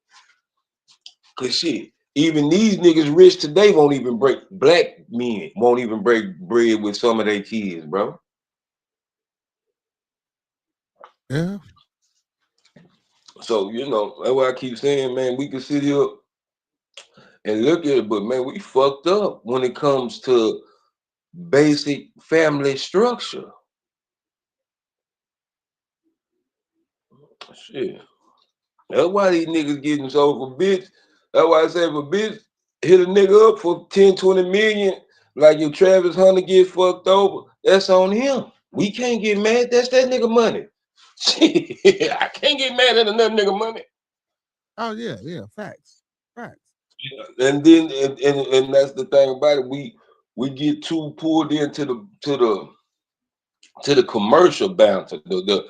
Cause shit, even these niggas rich today won't even break black men won't even break bread with some of their kids, bro. Yeah. So that's why I keep saying, man, we can sit here and look at it, but man, we fucked up when it comes to basic family structure. Shit. That's why these niggas getting sold for bitch. That's why I say if a bitch hit a nigga up for 10, 20 million, like your Travis Hunter get fucked over, that's on him. We can't get mad. That's that nigga money. Shit, I can't get mad at another nigga money. Oh yeah, facts. And then and that's the thing about it. We get too pulled into the commercial bounce, the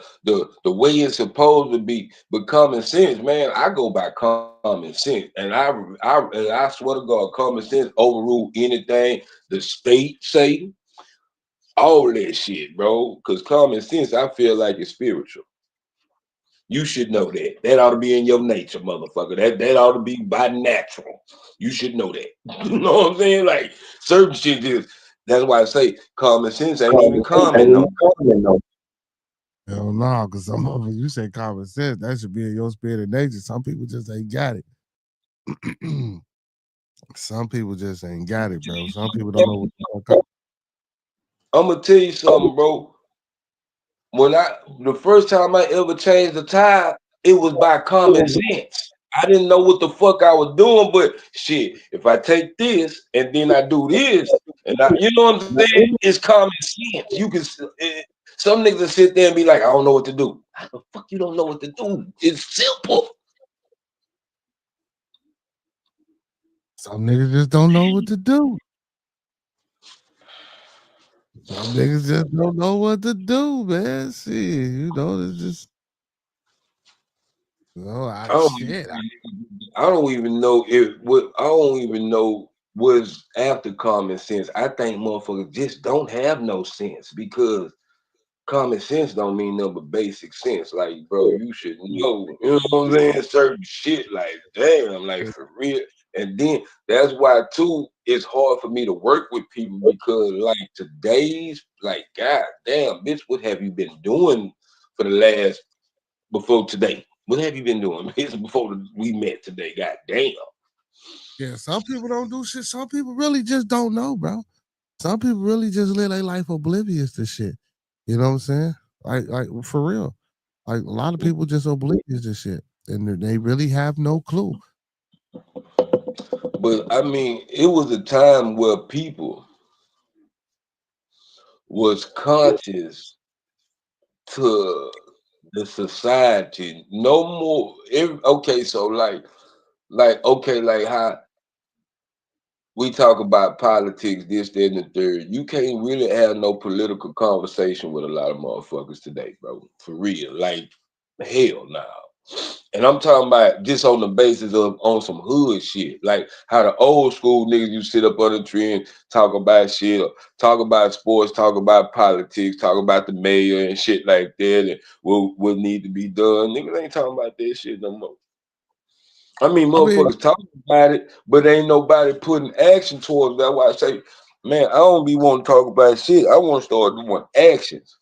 way it's supposed to be. But common sense, man, I go by common sense, and I swear to God, common sense overrule anything the state say, all that shit, bro. Because common sense, I feel like it's spiritual. You should know that. That ought to be in your nature, motherfucker. That ought to be by natural. You should know that. You know what I'm saying? Like certain shit is. That's why I say common sense ain't even common no. Hell no, because some of it, you say common sense, that should be in your spirit of nature. Some people just ain't got it. Some people just ain't got it, bro. Some people don't know what I'm gonna tell you something, bro. When the first time I ever changed the tire, it was by common sense. I didn't know what the fuck I was doing, but shit, if I take this and then I do this, and you know what I'm saying? It's common sense. You can some niggas sit there and be like, I don't know what to do. How the fuck you don't know what to do? It's simple. some niggas just don't know what to do. Some niggas just don't know what to do, man. See, you know, it's just I don't even know I don't even know what's after common sense. I think motherfuckers just don't have no sense because common sense don't mean nothing but basic sense. Like, bro, you should know, you know what I'm saying? Certain shit, like, damn, like for real. And then that's why too it's hard for me to work with people because like today's like, god damn, bitch, what have you been doing for the last before today? What have you been doing? It's before we met today. God damn. Yeah, some people don't do shit. Some people really just don't know, bro. Some people really just live their life oblivious to shit. You know what I'm saying? Like for real. Like a lot of people just oblivious to shit, and they really have no clue. But I mean, it was a time where people was conscious to the society. No more. Okay, so okay, like how we talk about politics, this, that, and the third. You can't really have no political conversation with a lot of motherfuckers today, bro. For real. Like, hell no. And I'm talking about just on the basis of on some hood shit. Like how the old school niggas you sit up on the tree and talk about shit, or talk about sports, talk about politics, talk about the mayor and shit like that, and what need to be done. Niggas ain't talking about that shit no more. I mean, I mean, motherfuckers talking about it, but ain't nobody putting action towards it. That's why I say, man, I don't be wanting to talk about shit. I want to start doing actions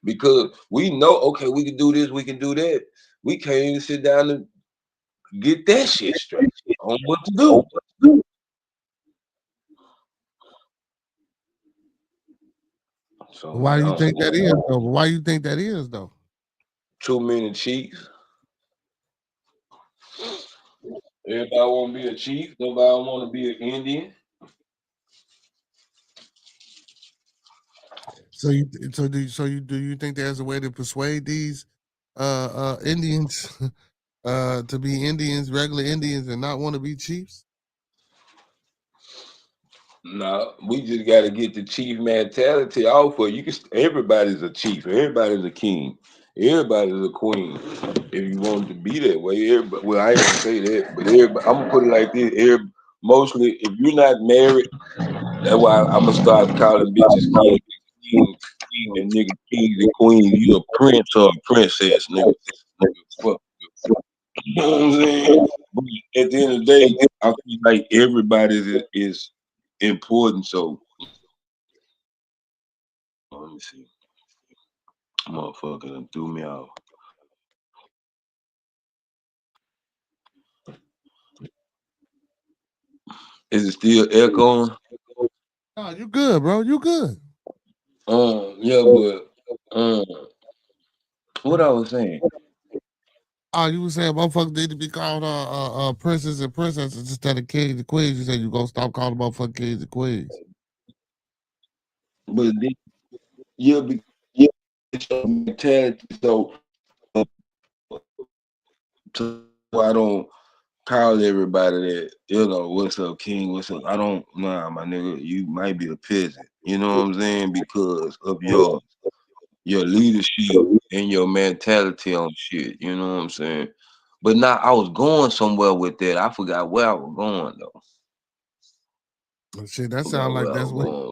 because we know, okay, we can do this, we can do that. We can't even sit down and get that shit straight on what to do. So why man, do I you don't think know. that is though? Why you think that is though? Too many chiefs. Everybody want to be a chief. Nobody want to be an Indian. So do you think there's a way to persuade these Indians to be Indians, regular Indians, and not want to be chiefs? No, we just got to get the chief mentality off of you. Everybody's a chief. Everybody's a king. Everybody's a queen. If you want it to be that way, everybody. Well, I ain't gonna say that, but everybody. I'm gonna put it like this. Mostly, if you're not married, that's why I'm gonna start calling bitches kings and nigga kings and queens. You a prince or a princess, nigga. Fuck. You know what I'm saying? But at the end of the day, I feel like everybody is important. So let me see. Motherfucker done threw me off. Is it still echoing? No, you good, bro. You good. Yeah, but what I was saying. Oh, you were saying motherfuckers need to be called princes and princesses instead of kings and queens. You said you gonna stop calling motherfucking kings and queens. But then, yeah, because it's your mentality. So I don't call everybody that, what's up, king, what's up. I don't, nah, my nigga, you might be a peasant. You know what I'm saying? Because of your leadership and your mentality on shit. You know what I'm saying? But now I was going somewhere with that. I forgot where I was going though. Shit, that Forgot sounds where like I that's was what. going.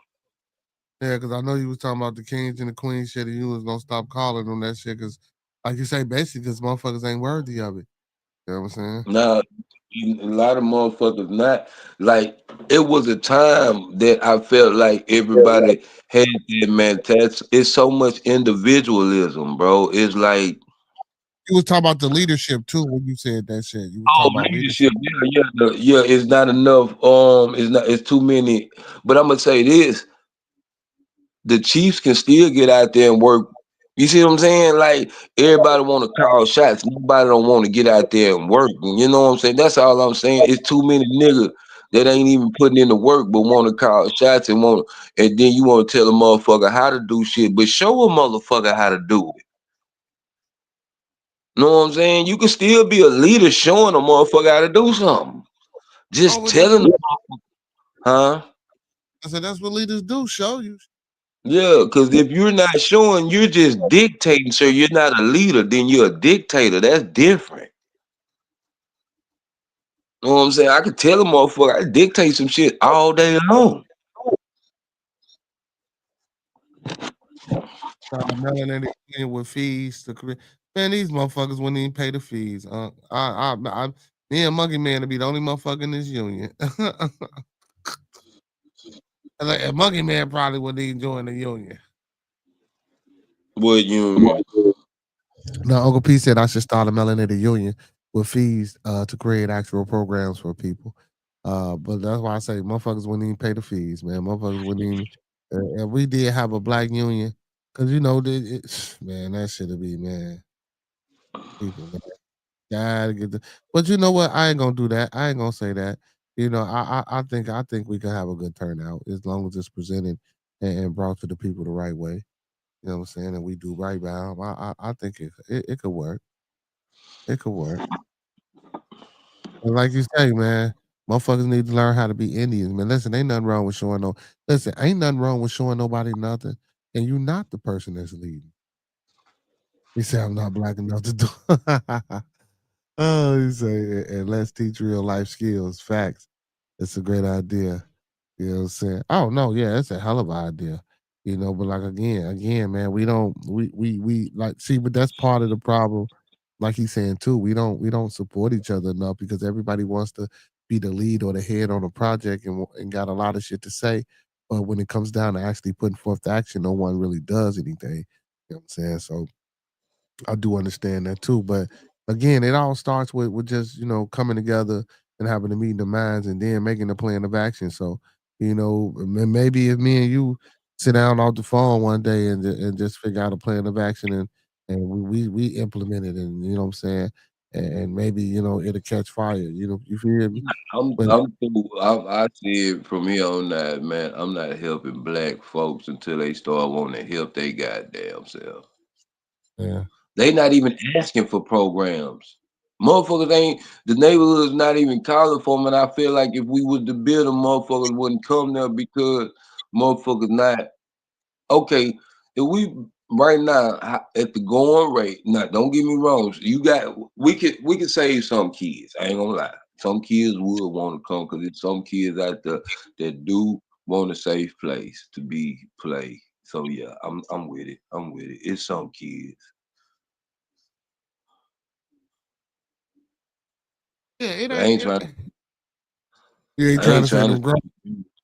Yeah, because I know you was talking about the kings and the queens shit, and you was gonna stop calling them that shit, because, like you say, basically, because motherfuckers ain't worthy of it. You know what I'm saying? Now, a lot of motherfuckers not like. It was a time that I felt like everybody had that mentality. It's so much individualism, bro. It's like, You was talking about the leadership too when you said that shit. You was oh, talking about leadership. leadership. Yeah. It's not enough. It's not. It's too many. But I'm gonna say this: the Chiefs can still get out there and work. You see what I'm saying? Like everybody want to call shots. Nobody don't want to get out there and work. You know what I'm saying? That's all I'm saying. It's too many niggas that ain't even putting in the work but want to call shots and then you want to tell a motherfucker how to do shit, but show a motherfucker how to do it. Know what I'm saying? You can still be a leader showing a motherfucker how to do something. Oh, Just but that's telling what them, huh? I said. That's what leaders do. Show you. Yeah, because if you're not showing, you're just dictating, sir. You're not a leader, then you're a dictator. That's different. You know what I'm saying? I could tell a motherfucker, I dictate some shit all day long. Melanated union with fees to create. Man, these motherfuckers wouldn't even pay the fees. Me and Monkey Man to be the only motherfucker in this union. Like, Monkey Man probably wouldn't even join the union. What union? No, Uncle P said I should start a melanated union with fees to create actual programs for people. But that's why I say motherfuckers wouldn't even pay the fees, man. Motherfuckers wouldn't even. If we did have a black union, because man, that should be, man. People, man, gotta get the. But you know what? I ain't gonna do that. I ain't gonna say that. I think we can have a good turnout as long as it's presented and brought to the people the right way. You know what I'm saying? And we do right by 'em. I think it could work. It could work. And like you say, man, motherfuckers need to learn how to be Indians, man. Listen, ain't nothing wrong with showing no. Listen, ain't nothing wrong with showing nobody nothing, and you not the person that's leading. You say I'm not black enough to do. Oh, you say, and let's teach real life skills, facts. It's a great idea. You know what I'm saying? Oh no, yeah, it's a hell of an idea. But like again, man, we like see, but that's part of the problem. Like he's saying too, we don't support each other enough because everybody wants to be the lead or the head on a project and got a lot of shit to say. But when it comes down to actually putting forth the action, no one really does anything. You know what I'm saying? So I do understand that too. But again, it all starts with just coming together and having a meeting of minds and then making a plan of action. So maybe if me and you sit down off the phone one day and just figure out a plan of action and we implement it and you know what I'm saying and maybe it'll catch fire. You feel me? But I'm through. I see it from here on that, man. I'm not helping black folks until they start wanting to help they goddamn self. yeah, They not even asking for programs. Motherfuckers ain't the neighborhood's not even calling for them. And I feel like if we was to build them, motherfuckers wouldn't come there because motherfuckers not okay. If we right now at the going rate, now don't get me wrong. We could save some kids. I ain't gonna lie. Some kids would want to come because there's some kids out there that do want a safe place to be play. So yeah, I'm with it. I'm with it. It's some kids. yeah, it I ain't. ain't trying. You ain't I trying ain't to see trying them to. grow.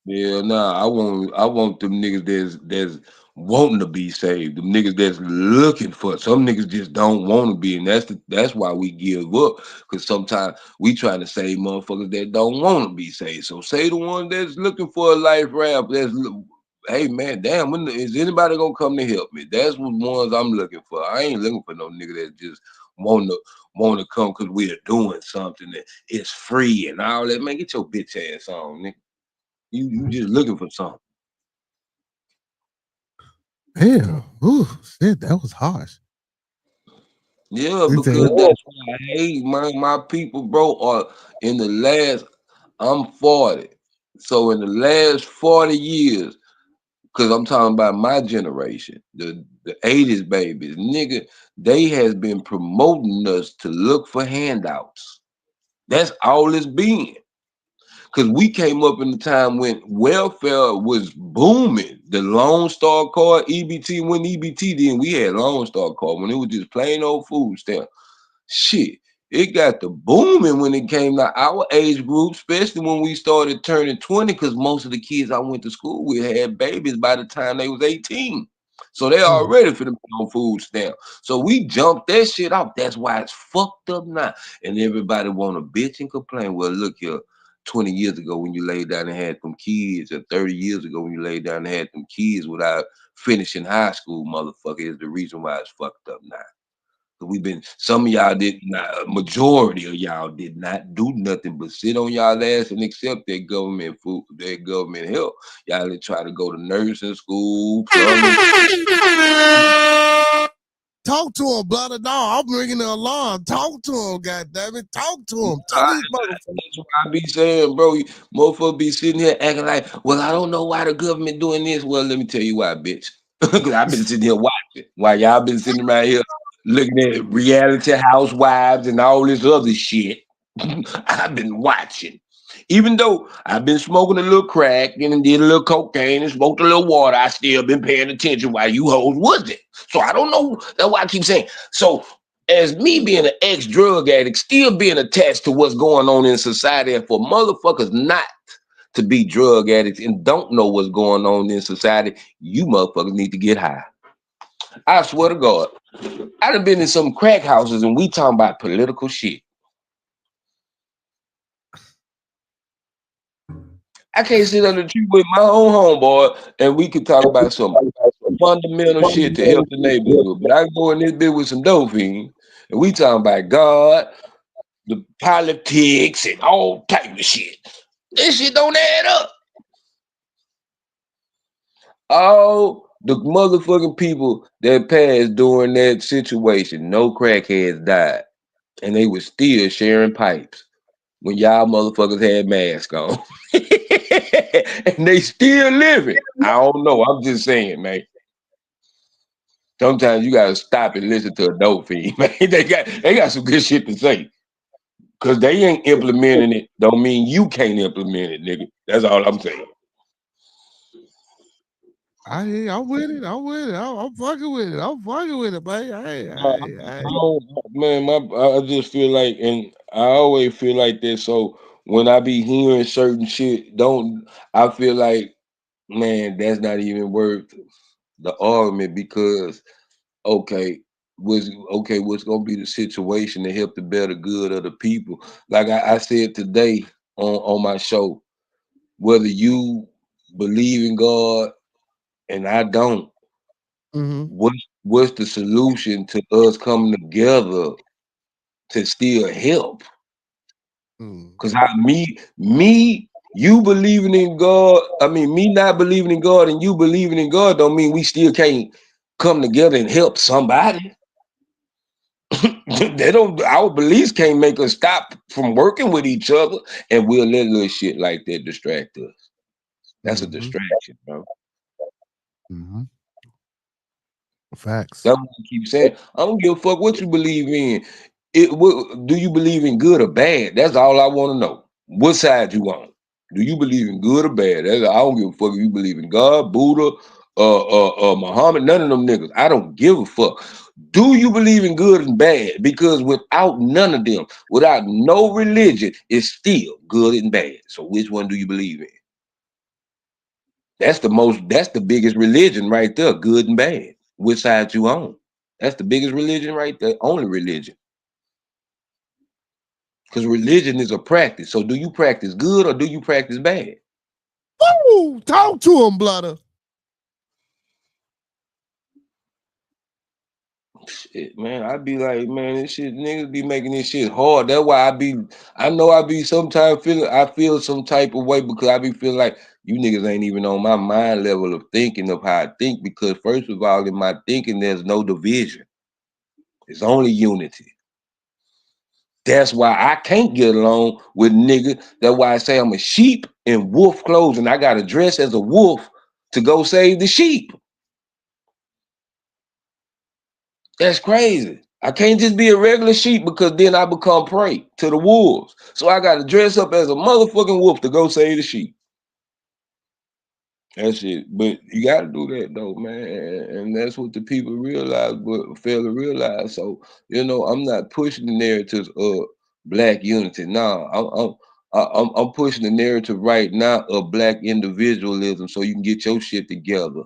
Yeah, nah. I want them niggas that's wanting to be saved. Them niggas that's looking for it. Some niggas just don't want to be, and that's why we give up. Cause sometimes we trying to save motherfuckers that don't want to be saved. So say the one that's looking for a life ramp. Hey man, damn. Is anybody gonna come to help me? That's what ones I'm looking for. I ain't looking for no nigga that just want to come because we are doing something that it's free and all that. Man, get your bitch ass on, nigga. You just looking for something. Damn, ooh, shit, that was harsh. Yeah, He said, because that's why I hate my people, bro, are in the last I'm 40. So in the last 40 years, because I'm talking about my generation, the 80s babies, nigga, they has been promoting us to look for handouts. That's all it's been. Because we came up in the time when welfare was booming. The Lone Star card, EBT, when EBT then we had Lone Star card when it was just plain old food stamp. Shit, it got the booming when it came to our age group, especially when we started turning 20, because most of the kids I went to school with had babies by the time they was 18. So they mm, already for them on food stamp. So we jumped that shit off. That's why it's fucked up now. And everybody want to bitch and complain. Well, look here, 20 years ago when you laid down and had them kids, or 30 years ago when you laid down and had them kids without finishing high school, motherfucker, is the reason why it's fucked up now. We've been some of y'all did not, majority of y'all did not do nothing but sit on y'all ass and accept that government food, that government help. Y'all didn't try to go to nursing school, plumbing. talk to him, blood. No, I'm ringing the alarm. Talk to him, goddammit. Talk to him. Tell these motherfuckers. That's what I be saying, bro. Motherfuckers be sitting here acting like, well, I don't know why the government doing this. Well, let me tell you why, bitch. Because I've been sitting here watching while y'all been sitting around here looking at reality housewives and all this other shit. I've been watching. Even though I've been smoking a little crack and did a little cocaine and smoked a little water, I still been paying attention while you hoes wasn't. So I don't know. That's why I keep saying. So as me being an ex-drug addict, still being attached to what's going on in society, and for motherfuckers not to be drug addicts and don't know what's going on in society, you motherfuckers need to get high. I swear to God. I done been in some crack houses and we talking about political shit. I can't sit under the tree with my own homeboy and we can talk about some fundamental shit to help the neighborhood. But I can go in this bit with some dope fiends and we talking about God, the politics, and all type of shit. This shit don't add up. All the motherfucking people that passed during that situation, no crackheads died. And they were still sharing pipes when y'all motherfuckers had masks on. And they still living. I don't know. I'm just saying, man. Sometimes you gotta stop and listen to a dope fiend, man. They got some good shit to say. Cause they ain't implementing it, don't mean you can't implement it, nigga. That's all I'm saying. I'm with it. I'm with it. I'm fucking with it. I'm fucking with it, man. Man, I just feel like, and I always feel like that. So when I be hearing certain shit, I feel like, man, that's not even worth the argument because what's gonna be the situation to help the better good of the people? Like I said today on my show, whether you believe in God and I don't, what's the solution to us coming together to still help? Because you believing in God, me not believing in God and you believing in God don't mean we still can't come together and help somebody. Our beliefs can't make us stop from working with each other, and we'll let little shit like that distract us. That's a distraction, bro. Facts. That's what I keep saying. I don't give a fuck what you believe in. Do you believe in good or bad? That's all I want to know. What side you on? Do you believe in good or bad? I don't give a fuck if you believe in God, Buddha, Muhammad, none of them niggas. I don't give a fuck. Do you believe in good and bad? Because without none of them, without no religion, it's still good and bad. So which one do you believe in? That's the biggest religion right there, good and bad. Which side you on? That's the biggest religion right there, only religion. Because religion is a practice. So do you practice good or do you practice bad? Woo! Talk to him, blooder. Shit, man, I be like, man, this shit, niggas be making this shit hard. That's why I be sometimes I feel some type of way because I be feeling like you niggas ain't even on my mind level of thinking of how I think because first of all, in my thinking, there's no division. It's only unity. That's why I can't get along with niggas. That's why I say I'm a sheep in wolf clothes and I got to dress as a wolf to go save the sheep. That's crazy. I can't just be a regular sheep because then I become prey to the wolves. So I got to dress up as a motherfucking wolf to go save the sheep. That's it. But you got to do that though, man. And that's what the people realize, but fail to realize. So, I'm not pushing the narratives of black unity. No, I'm pushing the narrative right now of black individualism so you can get your shit together.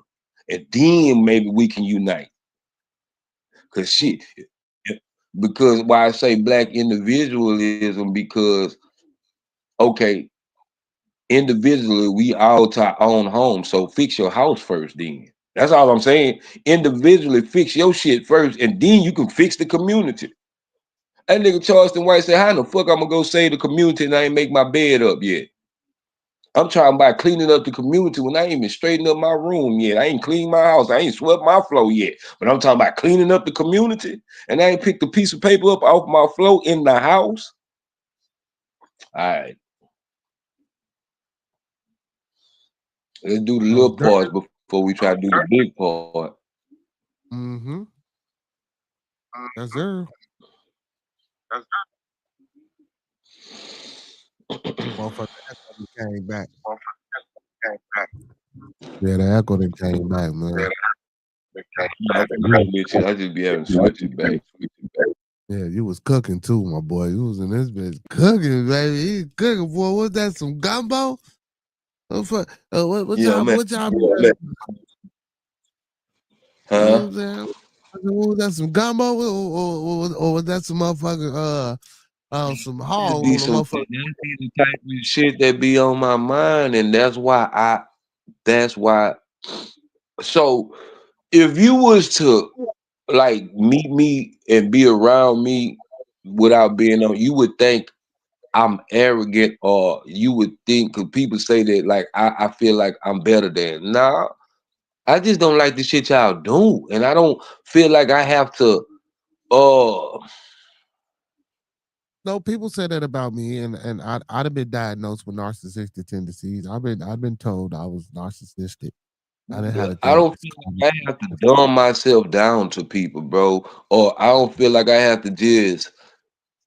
And then maybe we can unite. Because why I say black individualism, because individually we all to our own home. So fix your house first then. That's all I'm saying. Individually fix your shit first, and then you can fix the community. That nigga Charleston White said, how in the fuck I'm gonna go save the community and I ain't make my bed up yet? I'm talking about cleaning up the community when I ain't even straightened up my room yet. I ain't cleaned my house. I ain't swept my floor yet. But I'm talking about cleaning up the community, and I ain't picked a piece of paper up off my floor in the house. All right. Let's do the little parts before we try to do the big part. Mm-hmm. Yes, sir. Motherfucker, echo came back. Yeah, the echo that came back, man. I just be having to switch it back. Yeah, you was cooking too, my boy. You was in this bitch cooking, baby. You cooking, boy. Was that some gumbo? What Yeah, y'all? man. What y'all? Yeah, You know what huh? I'm saying? Was that some gumbo, or was that some motherfucking some hog Be on a some motherfucker? the type of shit that be on my mind, and that's why. So if you was to like meet me and be around me without being on, you would think I'm arrogant, or you would think, because people say that like I feel like I'm better than. Nah, I just don't like the shit y'all do, and I don't feel like I have to. No, people say that about me, and I'd have been diagnosed with narcissistic tendencies. I've been told I was narcissistic. I didn't have a I don't therapist. feel like I have to dumb myself down to people, bro, or I don't feel like I have to just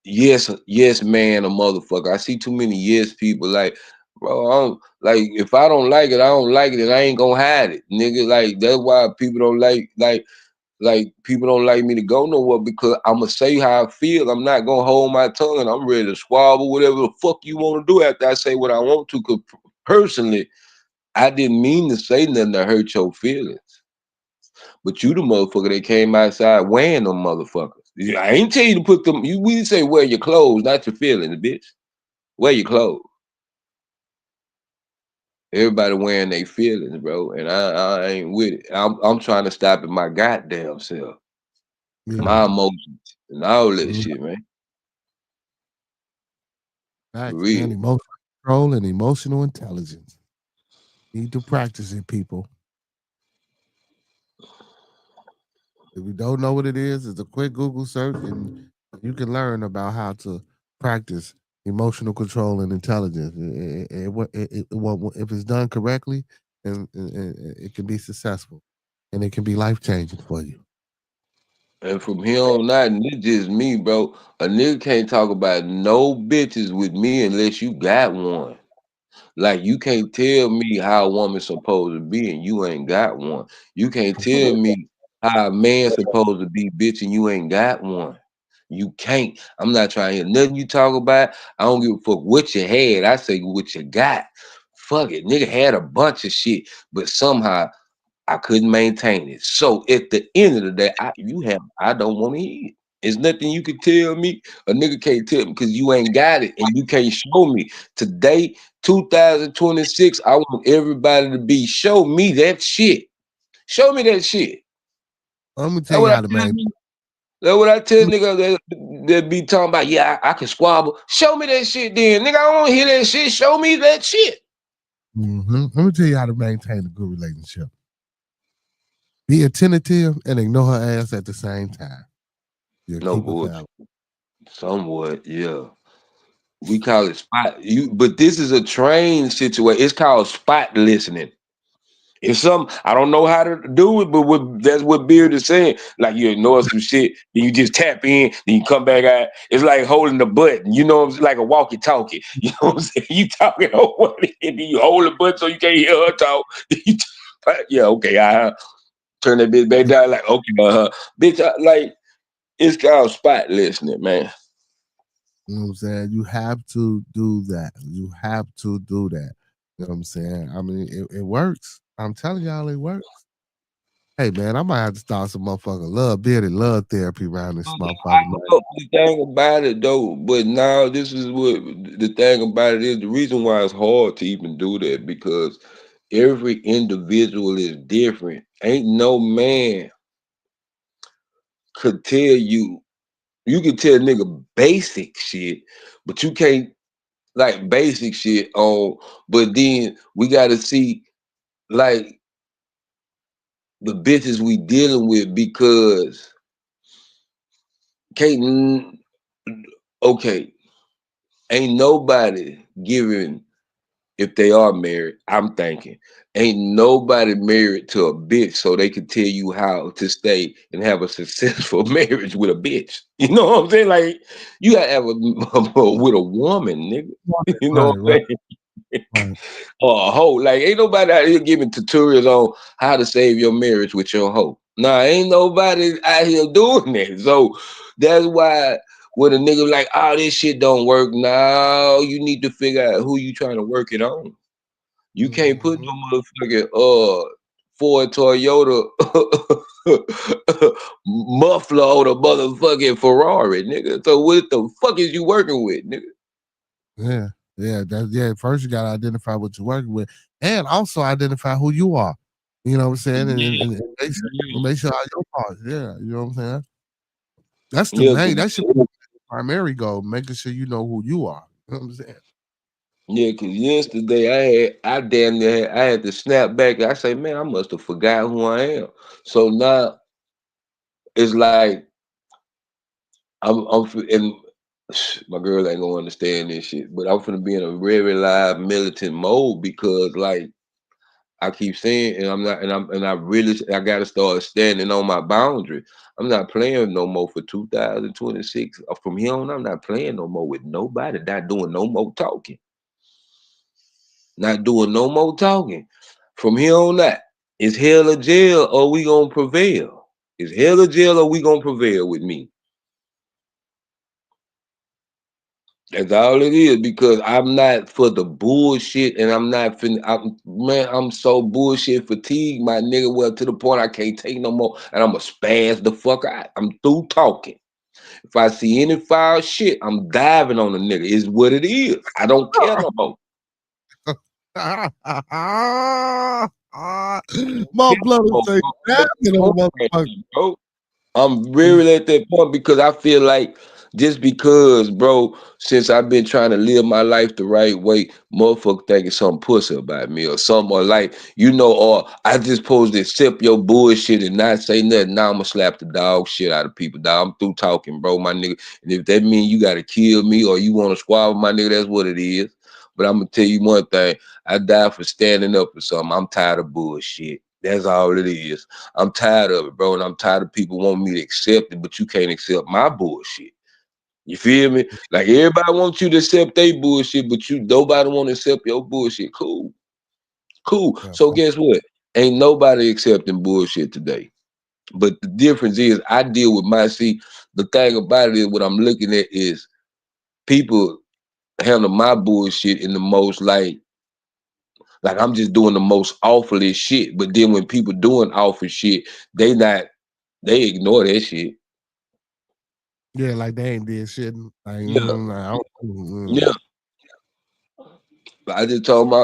yes man a motherfucker. I see too many yes people. Like, bro, like if I don't like it, I don't like it, and I ain't gonna hide it, nigga. Like that's why people don't like people don't like me to go nowhere, because I'm gonna say how I feel. I'm not gonna hold my tongue, and I'm ready to squabble whatever the fuck you want to do after I say what I want to. Cause personally, I didn't mean to say nothing to hurt your feelings. But you the motherfucker that came outside wearing them motherfuckers. I ain't tell you to put them. We say wear your clothes, not your feelings, bitch. Wear your clothes. Everybody wearing their feelings, bro, and I ain't with it. I'm trying to stop it my goddamn self, my emotions, and all that shit, man. For Facts and real. emotional control and emotional intelligence. Need to practice it, people. If you don't know what it is, it's a quick Google search, and you can learn about how to practice emotional control and intelligence. If it's done correctly, and it can be successful, and it can be life changing for you. And from here on out, and it's just me, bro. A nigga can't talk about no bitches with me unless you got one. Like you can't tell me how a woman's supposed to be and you ain't got one. You can't tell me how a man's supposed to be, bitch, and you ain't got one. You can't. I'm not trying to hear nothing you talk about. I don't give a fuck what you had. I say what you got. Fuck it. Nigga had a bunch of shit, but somehow I couldn't maintain it. So at the end of the day, I don't want to hear it. It's nothing you can tell me. A nigga can't tell me because you ain't got it and you can't show me. Today, 2026, I want everybody to be show me that shit. Show me that shit. I'm gonna tell That's you what I how to tell maintain. you. That's what I tell niggas that be talking about. Yeah, I can squabble. Show me that shit then. Nigga, I don't want to hear that shit. Show me that shit. I'm gonna tell you how to maintain a good relationship. Be attentive and ignore her ass at the same time. You'll No keep it bullshit. forever. Somewhat, yeah. We call it spot. But this is a trained situation. It's called spot listening. It's something I don't know how to do it, but that's what Beard is saying. Like you ignore some shit, then you just tap in, then you come back out. It's like holding the button, you know what I'm saying? Like a walkie-talkie. You know what I'm saying? You talking over it, and then you hold the button so you can't hear her talk. Yeah, okay, turn that bitch back down. Like, okay, bitch, like it's called spot listening, man. You know what I'm saying? You have to do that. You have to do that. You know what I'm saying? I mean, it works. I'm telling y'all, it works. Hey man, I might have to start some motherfucking bearded love therapy around this motherfucker, man. The thing about it though, but now this is what the thing about it is. The reason why it's hard to even do that because every individual is different. Ain't no man could tell you. You can tell nigga basic shit, but you can't like basic shit on, but then we gotta see like the bitches we dealing with because can't okay, ain't nobody giving if they are married, I'm thinking, ain't nobody married to a bitch so they can tell you how to stay and have a successful marriage with a bitch. You know what I'm saying? Like, you gotta have a with a woman, nigga. You know what I'm Right. saying? Or a hoe. Like, ain't nobody out here giving tutorials on how to save your marriage with your hoe. Nah, ain't nobody out here doing that. So that's why when a nigga like, oh, this shit don't work, now you need to figure out who you trying to work it on. You can't put no motherfucking Ford Toyota muffler on a motherfucking Ferrari, nigga. So what the fuck is you working with, nigga? Yeah. First you gotta identify what you're working with, and also identify who you are. You know what I'm saying? And make sure all your parts. Yeah, you know what I'm saying? That's the main. That should be the primary goal. Making sure you know who you are. You know what I'm saying? Yeah, cause yesterday I damn near I had to snap back. I say, man, I must have forgot who I am. So now it's like and my girl ain't gonna understand this shit, but I'm finna be in a very live militant mode because like I keep saying, and I'm not, and I gotta start standing on my boundary. I'm not playing no more for 2026. From here on, I'm not playing no more with nobody. Not doing no more talking. Not doing no more talking. From here on out, it's hell or jail or we gonna prevail. It's hell or jail or we gonna prevail with me. That's all it is because I'm not for the bullshit and I'm not finna, I'm so bullshit fatigued, my nigga, well, to the point I can't take no more and I'm going to spaz the fuck out. I'm through talking. If I see any foul shit, I'm diving on the nigga. It's what it is. I don't care no more. My brother say, bro. I'm really at that point because I feel like just because, bro, since I've been trying to live my life the right way, motherfucker thinking something pussy about me or something, or like, you know, or I just supposed to accept your bullshit and not say nothing. Now I'm gonna slap the dog shit out of people, dog. I'm through talking, bro, my nigga. And if that means you gotta kill me or you want to squabble, my nigga, that's what it is. But I'm gonna tell you one thing, I die for standing up for something. I'm tired of bullshit. That's all it is. I'm tired of it, bro, and I'm tired of people wanting me to accept it, but you can't accept my bullshit. You feel me? Like everybody wants you to accept their bullshit, but nobody want to accept your bullshit. Cool. Yeah, So guess what? Ain't nobody accepting bullshit today. But the difference is I deal with the thing about it is what I'm looking at is people handle my bullshit in the most like I'm just doing the most awfulest shit. But then when people doing awful shit, they ignore that shit. Yeah, like they ain't did shit. Like, Yeah. I just told my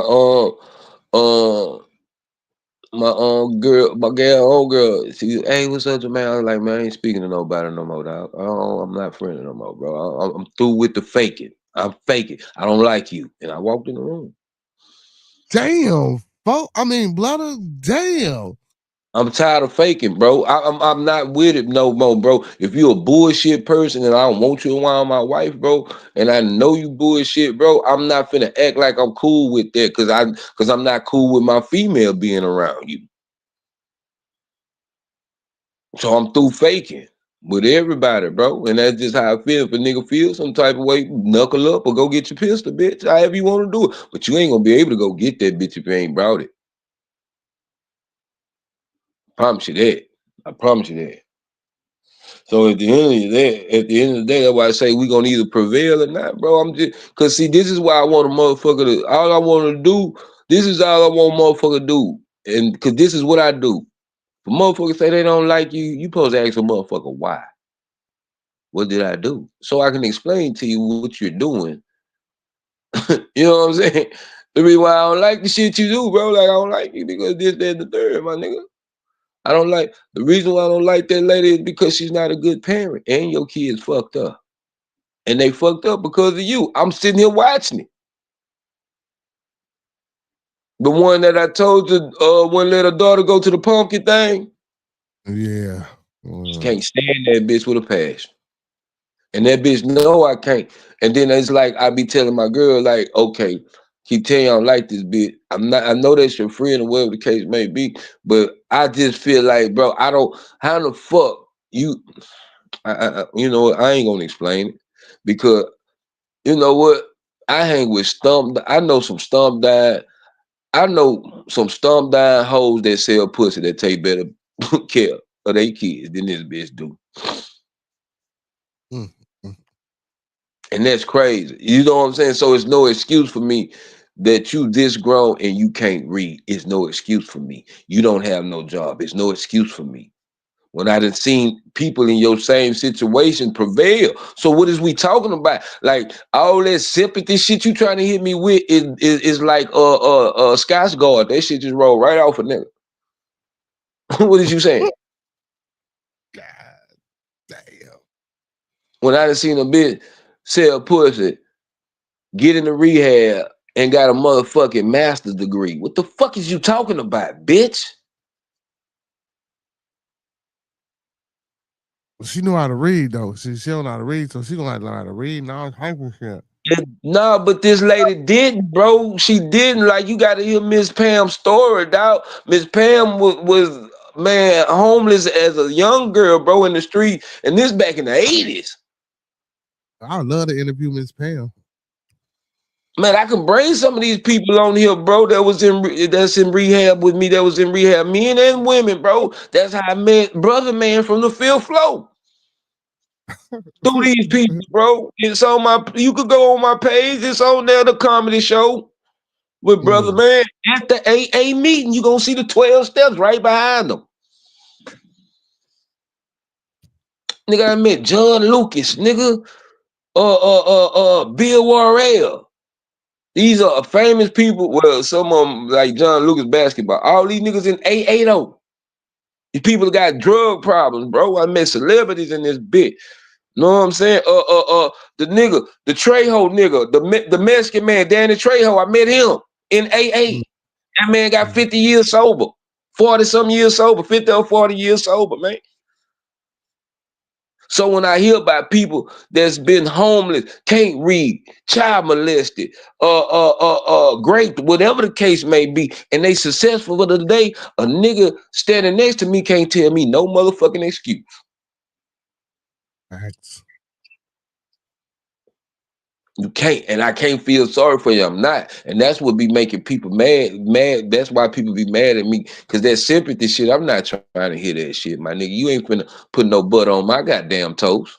girl, girl, she, hey, what's up, man? I was like, man, I ain't speaking to nobody no more, dog. I'm not friendly no more, bro. I'm through with the faking. I'm faking. I don't like you. And I walked in the room. Damn, blood, damn. I'm tired of faking, bro. I'm not with it no more, bro. If you a bullshit person and I don't want you around my wife, bro, and I know you bullshit, bro, I'm not finna act like I'm cool with that because I'm not cool with my female being around you. So I'm through faking with everybody, bro. And that's just how I feel. If a nigga feels some type of way, knuckle up or go get your pistol, bitch. However you want to do it. But you ain't gonna be able to go get that bitch if you ain't brought it. Promise you that. I promise you that. So at the end of the day, that's why I say we gonna either prevail or not, bro. I'm just cause see, this is why I want a motherfucker to all I want to do, this is all I want motherfucker to do. And cause this is what I do. If motherfuckers say they don't like you, you supposed to ask a motherfucker why. What did I do? So I can explain to you what you're doing. You know what I'm saying? The reason why I don't like the shit you do, bro, like I don't like you because this, that, and the third, my nigga. The reason why I don't like that lady is because she's not a good parent and your kids fucked up. And they fucked up because of you. I'm sitting here watching it. The one that I told you wouldn't let her daughter go to the pumpkin thing. Yeah. Can't stand that bitch with a passion. And that bitch know I can't. And then it's like I be telling my girl, like, okay, keep telling you I don't like this bitch. I know that's your friend or whatever the case may be, but I just feel like, bro, I don't, how the fuck you, you know what, I ain't gonna explain it. Because, you know what, I hang with I know some stump died. I know some stump down hoes that sell pussy that take better care of their kids than this bitch do. And that's crazy. You know what I'm saying? So it's no excuse for me that you this grown and you can't read. It's no excuse for me. You don't have no job. It's no excuse for me. When I done seen people in your same situation prevail. So what is we talking about? Like all that sympathy shit you trying to hit me with is like Scotch Guard. That shit just rolled right off a nigga. What is you saying? God damn. When I done seen a bitch sell pussy, get into rehab, and got a motherfucking master's degree. What the fuck is you talking about, bitch? She know how to read though. She don't know how to read, so she gonna have to learn how to read and all type of shit. Nah, but this lady didn't, bro. She didn't. Like, you gotta hear Miss Pam's story, dog. Miss Pam was man, homeless as a young girl, bro, in the street. And this back in the 80s. I would love to interview Miss Pam. Man, I can bring some of these people on here, bro, that's in rehab with me, that was in rehab, men and women, bro. That's how I met Brother Man from the 5th floor. Through these people, bro. It's on you could go on my page, it's on there, the comedy show with Brother Man. At the AA meeting, you gonna see the 12 steps right behind them. Nigga, I met John Lucas, nigga. Bill Warrell. These are famous people. Well, some of them like John Lucas basketball. All these niggas in AA though. These people got drug problems, bro. I met celebrities in this bitch. Know what I'm saying? The nigga, the Trejo nigga, the Mexican man, Danny Trejo. I met him in AA. That man got 50 years sober, 40-some years sober, 50 or 40 years sober, man. So when I hear about people that's been homeless, can't read, child molested, great, whatever the case may be, and they successful for the day, a nigga standing next to me can't tell me no motherfucking excuse. Facts. You can't, and I can't feel sorry for you. I'm not, and that's what be making people mad. That's why people be mad at me, cause that sympathy shit. I'm not trying to hear that shit, my nigga. You ain't finna put no butter on my goddamn toast.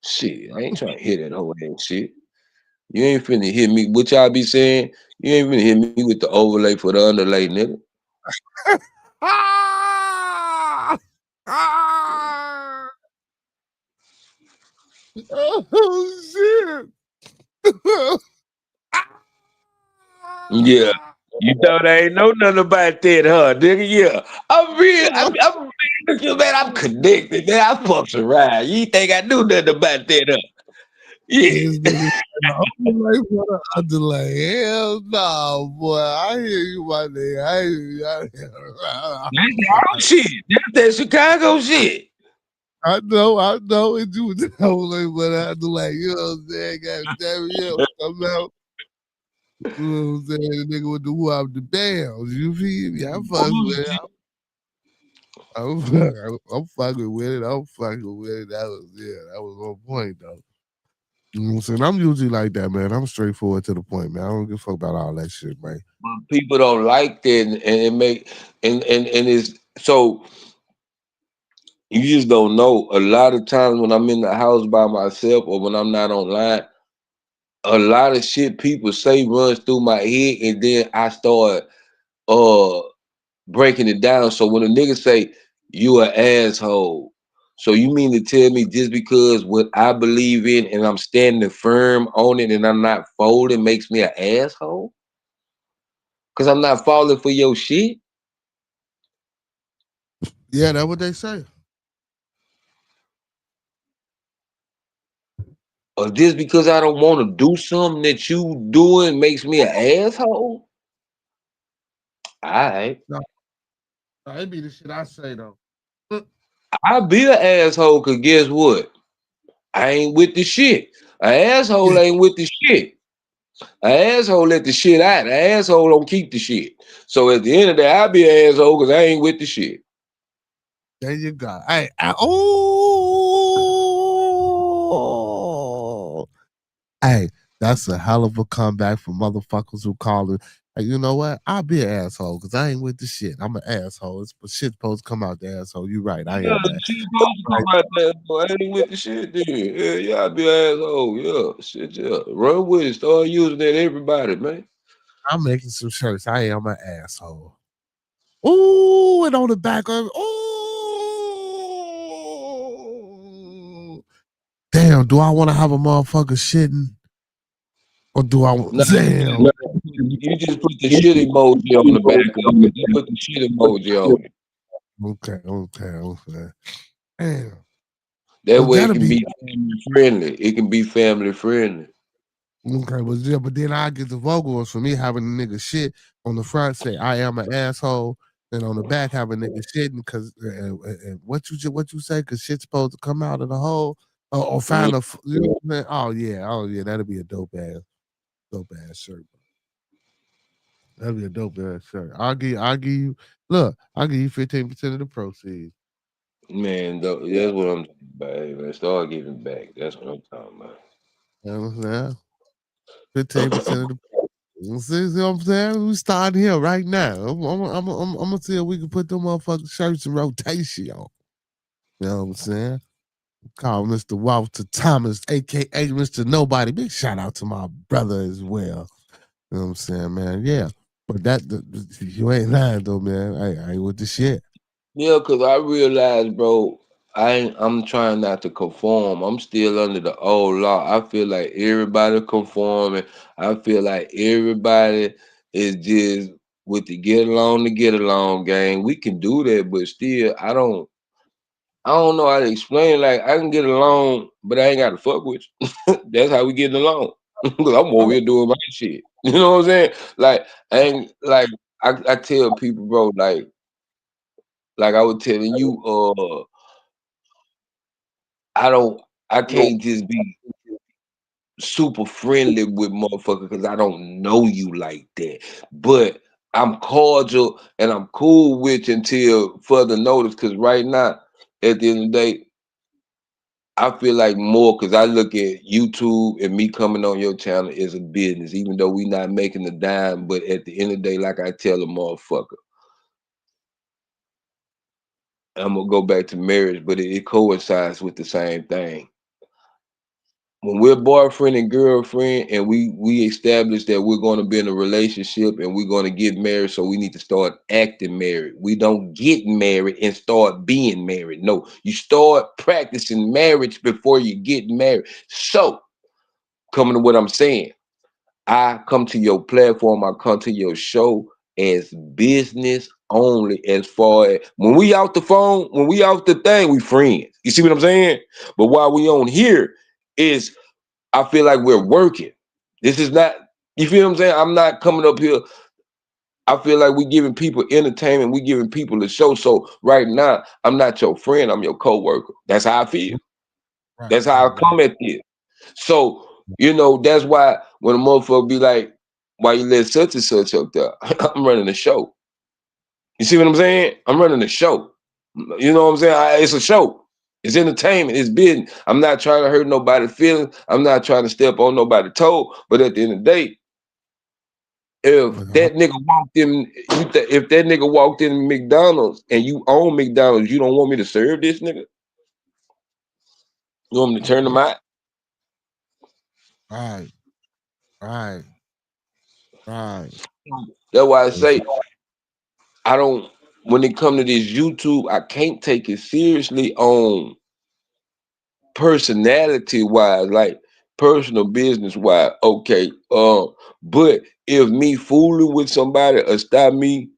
Shit, I ain't trying to hear that whole ass shit. You ain't finna hear me. What y'all be saying? You ain't finna hear me with the overlay for the underlay, nigga. Oh shit. Yeah. You thought I ain't know nothing about that, huh, nigga? Yeah. I'm connected, man. I fucks around. You think I knew nothing about that, huh? Yeah. This nigga like for the underlay. Hell no, boy. I hear you, my nigga. I hear you. That's y'all shit. That's that Chicago shit. I know. It do the underlay, but I do like, you know what I'm saying? God damn it, yeah, come out. You know what I'm saying? The nigga with the whoop the bells. You feel me? I'm fucking with it. I'm fucking with it. I'm fucking with it. That was on point though. You know what I'm saying? I'm usually like that, man. I'm straightforward to the point, man. I don't give a fuck about all that shit, man. But people don't like that, and it make and it's so you just don't know. A lot of times when I'm in the house by myself or when I'm not online, a lot of shit people say runs through my head, and then I start breaking it down. So when a nigga say you an asshole, so you mean to tell me just because what I believe in and I'm standing firm on it and I'm not folding makes me an asshole? Cause I'm not falling for your shit? Yeah, that's what they say. Or just because I don't want to do something that you doing makes me an asshole? Alright. No, it be the shit I say though. I'll be an asshole because guess what? I ain't with the shit. An asshole ain't with the shit. An asshole let the shit out. An asshole don't keep the shit. So at the end of the day, I'll be an asshole because I ain't with the shit. There you go. Hey, oh, hey, that's a hell of a comeback for motherfuckers who call it. Hey, you know what? I'll be an asshole because I ain't with the shit. I'm an asshole. But shit's supposed to come out the asshole. You right. I Yeah, am the that. shit supposed to come out there, but I ain't with the shit then. Yeah, I'll be an asshole. Yeah, shit, yeah. Run with it. Start using that everybody, man. I'm making some shirts. I am an asshole. Ooh, and on the back of ooh. Damn, do I want to have a motherfucker shitting? Or do I want No, damn? you just put the shit emoji on the back of it. You put the shit emoji on it. Okay. Damn. That But way it that'll can be be family friendly. It can be family friendly. okay, but then I get the vocals for me having a nigga shit on the front say I am an asshole, and on the back having a nigga shitting because what you say because shit's supposed to come out of the hole or find a you know what I'm saying? Oh yeah, that'll be a dope ass shirt. That'll be a dope ass shirt. I'll give you look, I'll give you 15% of the proceeds. Man, that's what I'm talking about. Hey, man, start giving back. That's what I'm talking about. You know what I'm saying? 15% of the see what I'm saying? We starting here right now. I'm gonna see if we can put them motherfucking shirts in rotation. You know what I'm saying? Call Mr. Walter Thomas, aka Mr. Nobody. Big shout out to my brother as well. You know what I'm saying, man? Yeah. But you ain't lying though, man. I ain't with the shit. Yeah, cause I realized, bro, I'm trying not to conform. I'm still under the old law. I feel like everybody conforming. I feel like everybody is just with the get along game. We can do that, but still, I don't know how to explain. Like I can get along, but I ain't got to fuck with you. That's how we getting along. Cause I'm over here doing my shit. You know what I'm saying? Like I ain't like I tell people, bro, like I was telling you, I can't just be super friendly with motherfuckers because I don't know you like that. But I'm cordial and I'm cool with you until further notice. Cause right now, at the end of the day, I feel like more because I look at YouTube and me coming on your channel as a business, even though we not making a dime. But at the end of the day, like I tell a motherfucker, I'm gonna go back to marriage, but it coincides with the same thing. When we're boyfriend and girlfriend and we establish that we're going to be in a relationship and we're going to get married, so we need to start acting married. We don't get married and start being married. No, you start practicing marriage before you get married. So coming to what I'm saying, I come to your platform, I come to your show as business only. As far as when we out the phone, when we out the thing, we friends. You see what I'm saying? But while we on here is I feel like we're working. This is not, you feel what I'm saying? I'm not coming up here. I feel like we giving people entertainment, we giving people a show. So right now, I'm not your friend, I'm your co-worker. That's how I feel. That's how I come at this. So, that's why when a motherfucker be like, why you let such and such up there? I'm running a show. You see what I'm saying? I'm running a show. You know what I'm saying? It's a show. It's entertainment. It's business. I'm not trying to hurt nobody's feelings. I'm not trying to step on nobody's toe. But at the end of the day, if that nigga walked in, if that nigga walked in McDonald's and you own McDonald's, you don't want me to serve this nigga? You want me to turn them out? Right. That's why I say I don't. When it come to this YouTube, I can't take it seriously on personality wise, like personal business wise. Okay, but if me fooling with somebody or stop me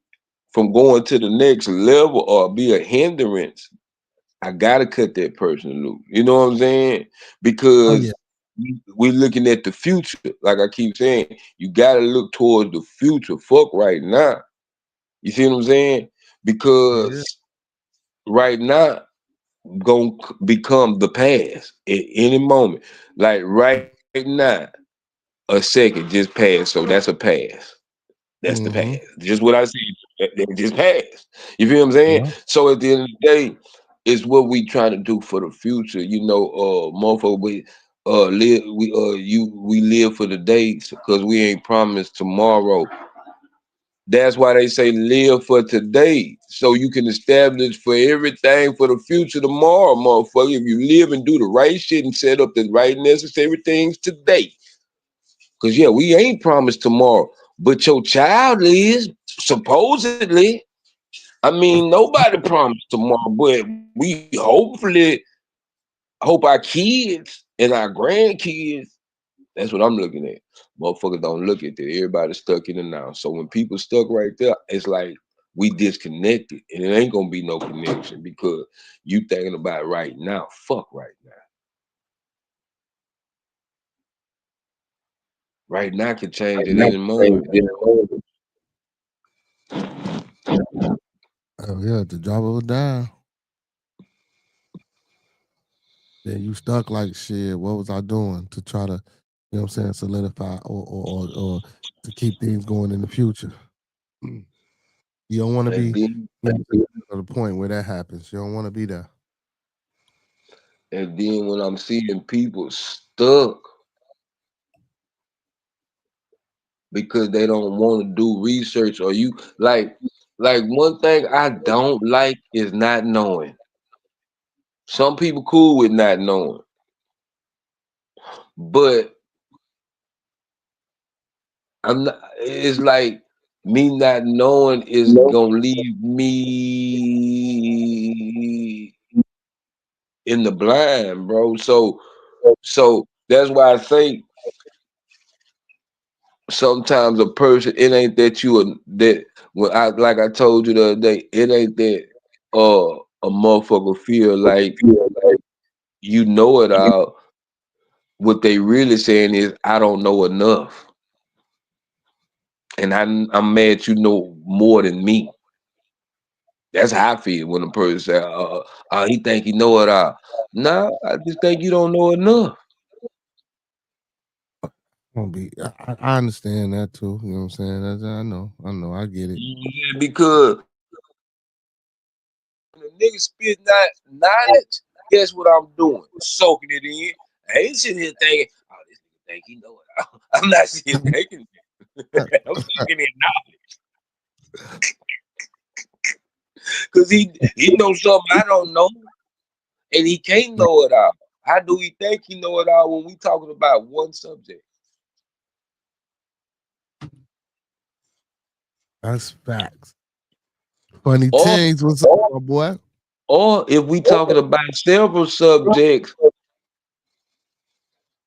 from going to the next level or be a hindrance, I gotta cut that person loose. You know what I'm saying? Oh Because yeah. we're looking at the future. Like I keep saying, you gotta look towards the future. Fuck right now. You see what I'm saying? Because right now gonna become the past at any moment. Like right now, a second just passed, so that's a pass. That's the past. Just what I said, it just passed. You feel what I'm saying? Yeah. So at the end of the day, it's what we trying to do for the future. You know, motherfucker, we live for the days because we ain't promised tomorrow. That's why they say live for today, so you can establish for everything for the future tomorrow, motherfucker. If you live and do the right shit and set up the right necessary things today. Cause yeah, we ain't promised tomorrow, but your child is supposedly. I mean, nobody promised tomorrow, but we hopefully hope our kids and our grandkids. That's what I'm looking at. Motherfuckers don't look at that. Everybody's stuck in the now. So when people stuck right there, it's like we disconnected, and it ain't gonna be no connection because you thinking about right now. Fuck right now. Right now can change at any moment. Oh yeah, the drop of a dime. Then you stuck like shit. What was I doing to try to, you know what I'm saying, solidify or to keep things going in the future? You don't want to And be then, to the point where that happens. You don't want to be there. and then when I'm seeing people stuck because they don't want to do research, or you like one thing I don't like is not knowing. Some people cool with not knowing, but I'm not. It's like me not knowing is gonna leave me in the blind, bro. So that's why I think sometimes a person, it ain't that you are that when I like I told you the other day, it ain't that a motherfucker feel like you know it all. What they really saying is I don't know enough. And I'm mad you know more than me. That's how I feel when a person say, he think he know it all. Nah, I just think you don't know enough. I understand that too. You know what I'm saying? I know, I get it. Yeah, because when a nigga spit that knowledge, guess what I'm doing? Soaking it in. I ain't sitting here thinking, oh, this nigga think he know it all. I'm not sitting thinking that. I'm soaking in knowledge. Cause he knows something I don't know. And he can't know it all. How do we think he know it all when we talking about one subject? That's facts. Funny Or things, what's up, my boy? or if we talking about several subjects,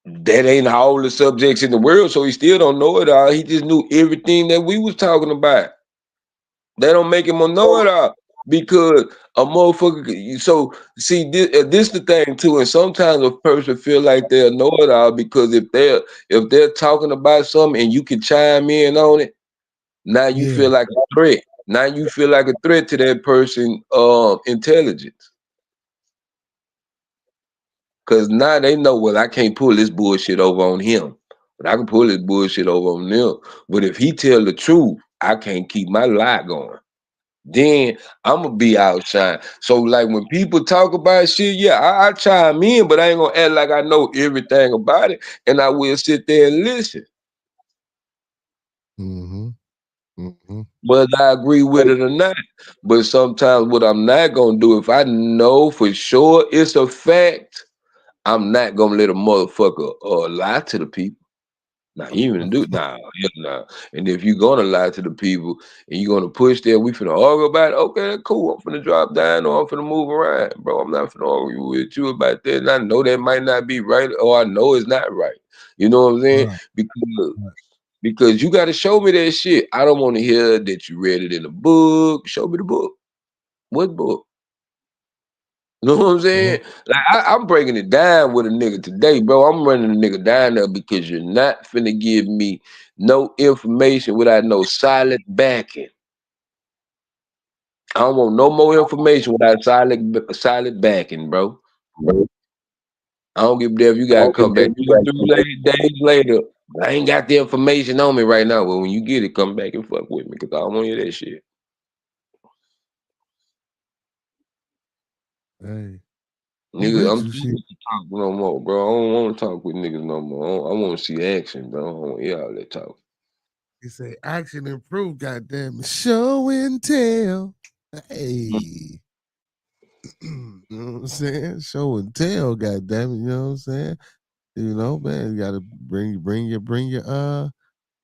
that ain't all the subjects in the world, so he still don't know it all. He just knew everything that we was talking about. That don't make him a know it all because a motherfucker. So see, this the thing too. And sometimes a person feel like they'll know it all because if they're talking about something and you can chime in on it, now you Yeah. feel like a threat. Now you feel like a threat to that person' intelligence. Cause now they know, well, I can't pull this bullshit over on him, but I can pull this bullshit over on them. But if he tell the truth, I can't keep my lie going. Then I'm gonna be outshine. So like when people talk about shit, yeah, I chime in, but I ain't gonna act like I know everything about it, and I will sit there and listen. Mm-hmm. Mm-hmm. Whether I agree with it or not. But sometimes what I'm not gonna do, if I know for sure it's a fact, I'm not gonna let a motherfucker lie to the people. Now even do nah, hell nah. And if you're gonna lie to the people and you're gonna push them, we finna argue about it. Okay, cool. I'm finna drop down or I'm finna move around, bro. I'm not finna argue with you about that. And I know that might not be right, or I know it's not right. You know what I'm saying? Right. Because you got to show me that shit. I don't want to hear that you read it in a book. Show me the book. What book? You know what I'm saying? Like I'm breaking it down with a nigga today, bro. I'm running a nigga down there because you're not finna give me no information without no solid backing. I don't want no more information without solid backing, bro. I don't give a damn if you gotta come back 2 or 3 days later. I ain't got the information on me right now. Well, when you get it, come back and fuck with me because I don't want to hear that shit. Hey, Nigga, I'm too busy to talk no more, bro. I don't want to talk with niggas no more. I want to see action, bro. I don't want to hear all that talk. You say action improved, goddamn it. Show and tell. Hey. You know what I'm saying? Show and tell, goddamn it. You know what I'm saying? You know, man, you gotta bring your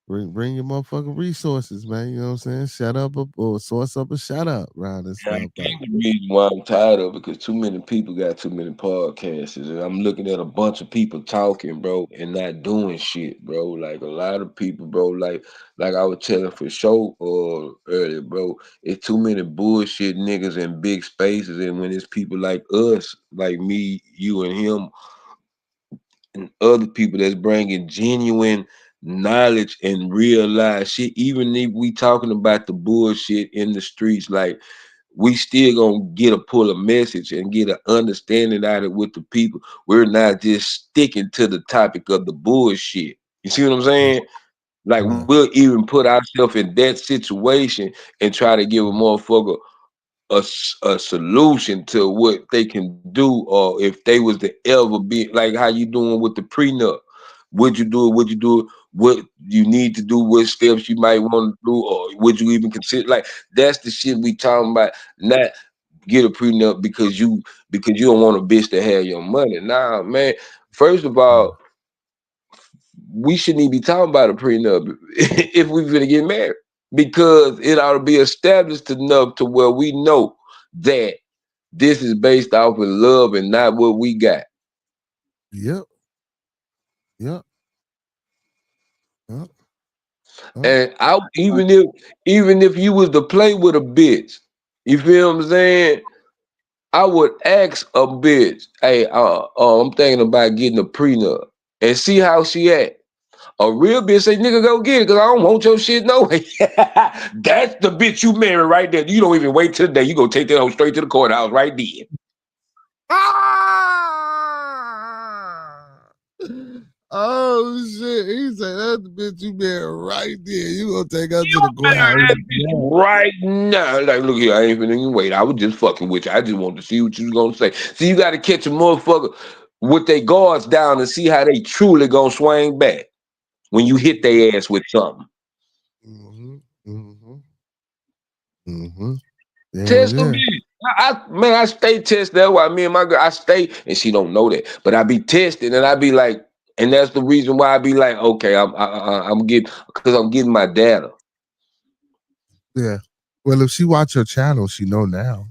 motherfucking resources, man. You know what I'm saying? Shut up or source up a shut up around this Yeah, I motherfucker. think the reason why I'm tired of it because too many people got too many podcasts, and I'm looking at a bunch of people talking, bro, and not doing shit, bro. Like a lot of people, bro. Like I was telling for show earlier, bro. It's too many bullshit niggas in big spaces, and when it's people like us, like me, you, and him, and other people that's bringing genuine knowledge and real life shit, even if we talking about the bullshit in the streets, like we still gonna get pull a message and get an understanding out of it with the people. We're not just sticking to the topic of the bullshit. You see what I'm saying? Like we'll even put ourselves in that situation and try to give a motherfucker a solution to what they can do, or if they was to ever be like how you doing with the prenup. Would you do it? Would you do it? What you need to do? What steps you might want to do, or would you even consider? Like that's the shit we talking about. Not get a prenup because you don't want a bitch to have your money. Nah, man. First of all, we shouldn't even be talking about a prenup if we finna get married, because it ought to be established enough to where we know that this is based off of love and not what we got. Yep. Yep. Yep. And even if you was to play with a bitch, you feel what I'm saying? I would ask a bitch, hey, I'm thinking about getting a prenup, and see how she act. A real bitch say, nigga, go get it, because I don't want your shit no way. That's the bitch you marry right there. You don't even wait till the day. You go take that on straight to the courthouse right then. Oh shit! He said that's the bitch you married right there. You gonna take her to the courthouse right now? Like, look here, I ain't finna even wait. I was just fucking with you. I just wanted to see what you was gonna say. See, you got to catch a motherfucker with their guards down and see how they truly gonna swing back when you hit their ass with something. Test them. I stay tested. That's why me and my girl, I stay, and she don't know that, but I be tested, and I be like, and that's the reason why I be like, okay, I'm getting my data. Yeah. Well, if she watch your channel, she know now.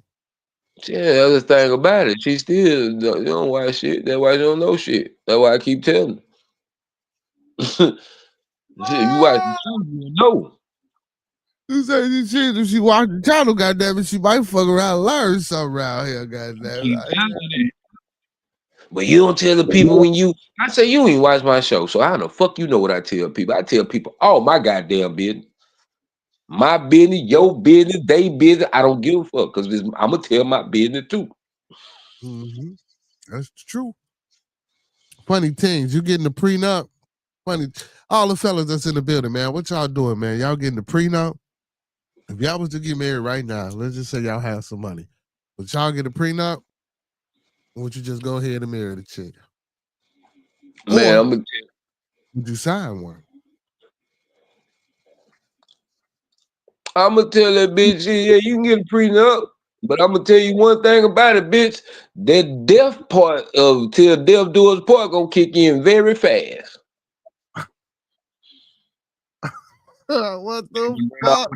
Yeah, the other thing about it, she still don't watch shit. That's why she don't know shit. That's why I keep telling her. Shit, you watch the channel, you know. You say if she watch the channel, goddamn it, she might fuck around and learn something around here, goddamn it. But you don't tell the people when I say you ain't watch my show, so how the fuck you know what I tell people? I tell people all my goddamn business. My business, your business, they business. I don't give a fuck because I'm gonna tell my business too. That's true. Funny things. You getting the prenup? Funny. All the fellas that's in the building, man. What y'all doing, man? Y'all getting the prenup? If y'all was to get married right now, let's just say y'all have some money. Would y'all get a prenup? Or would you just go ahead and marry the chick? Man, or would you sign one? I'm gonna tell that bitch, yeah, you can get a prenup, but I'm gonna tell you one thing about it, bitch. That death part of till death do us part gonna kick in very fast. What the fuck?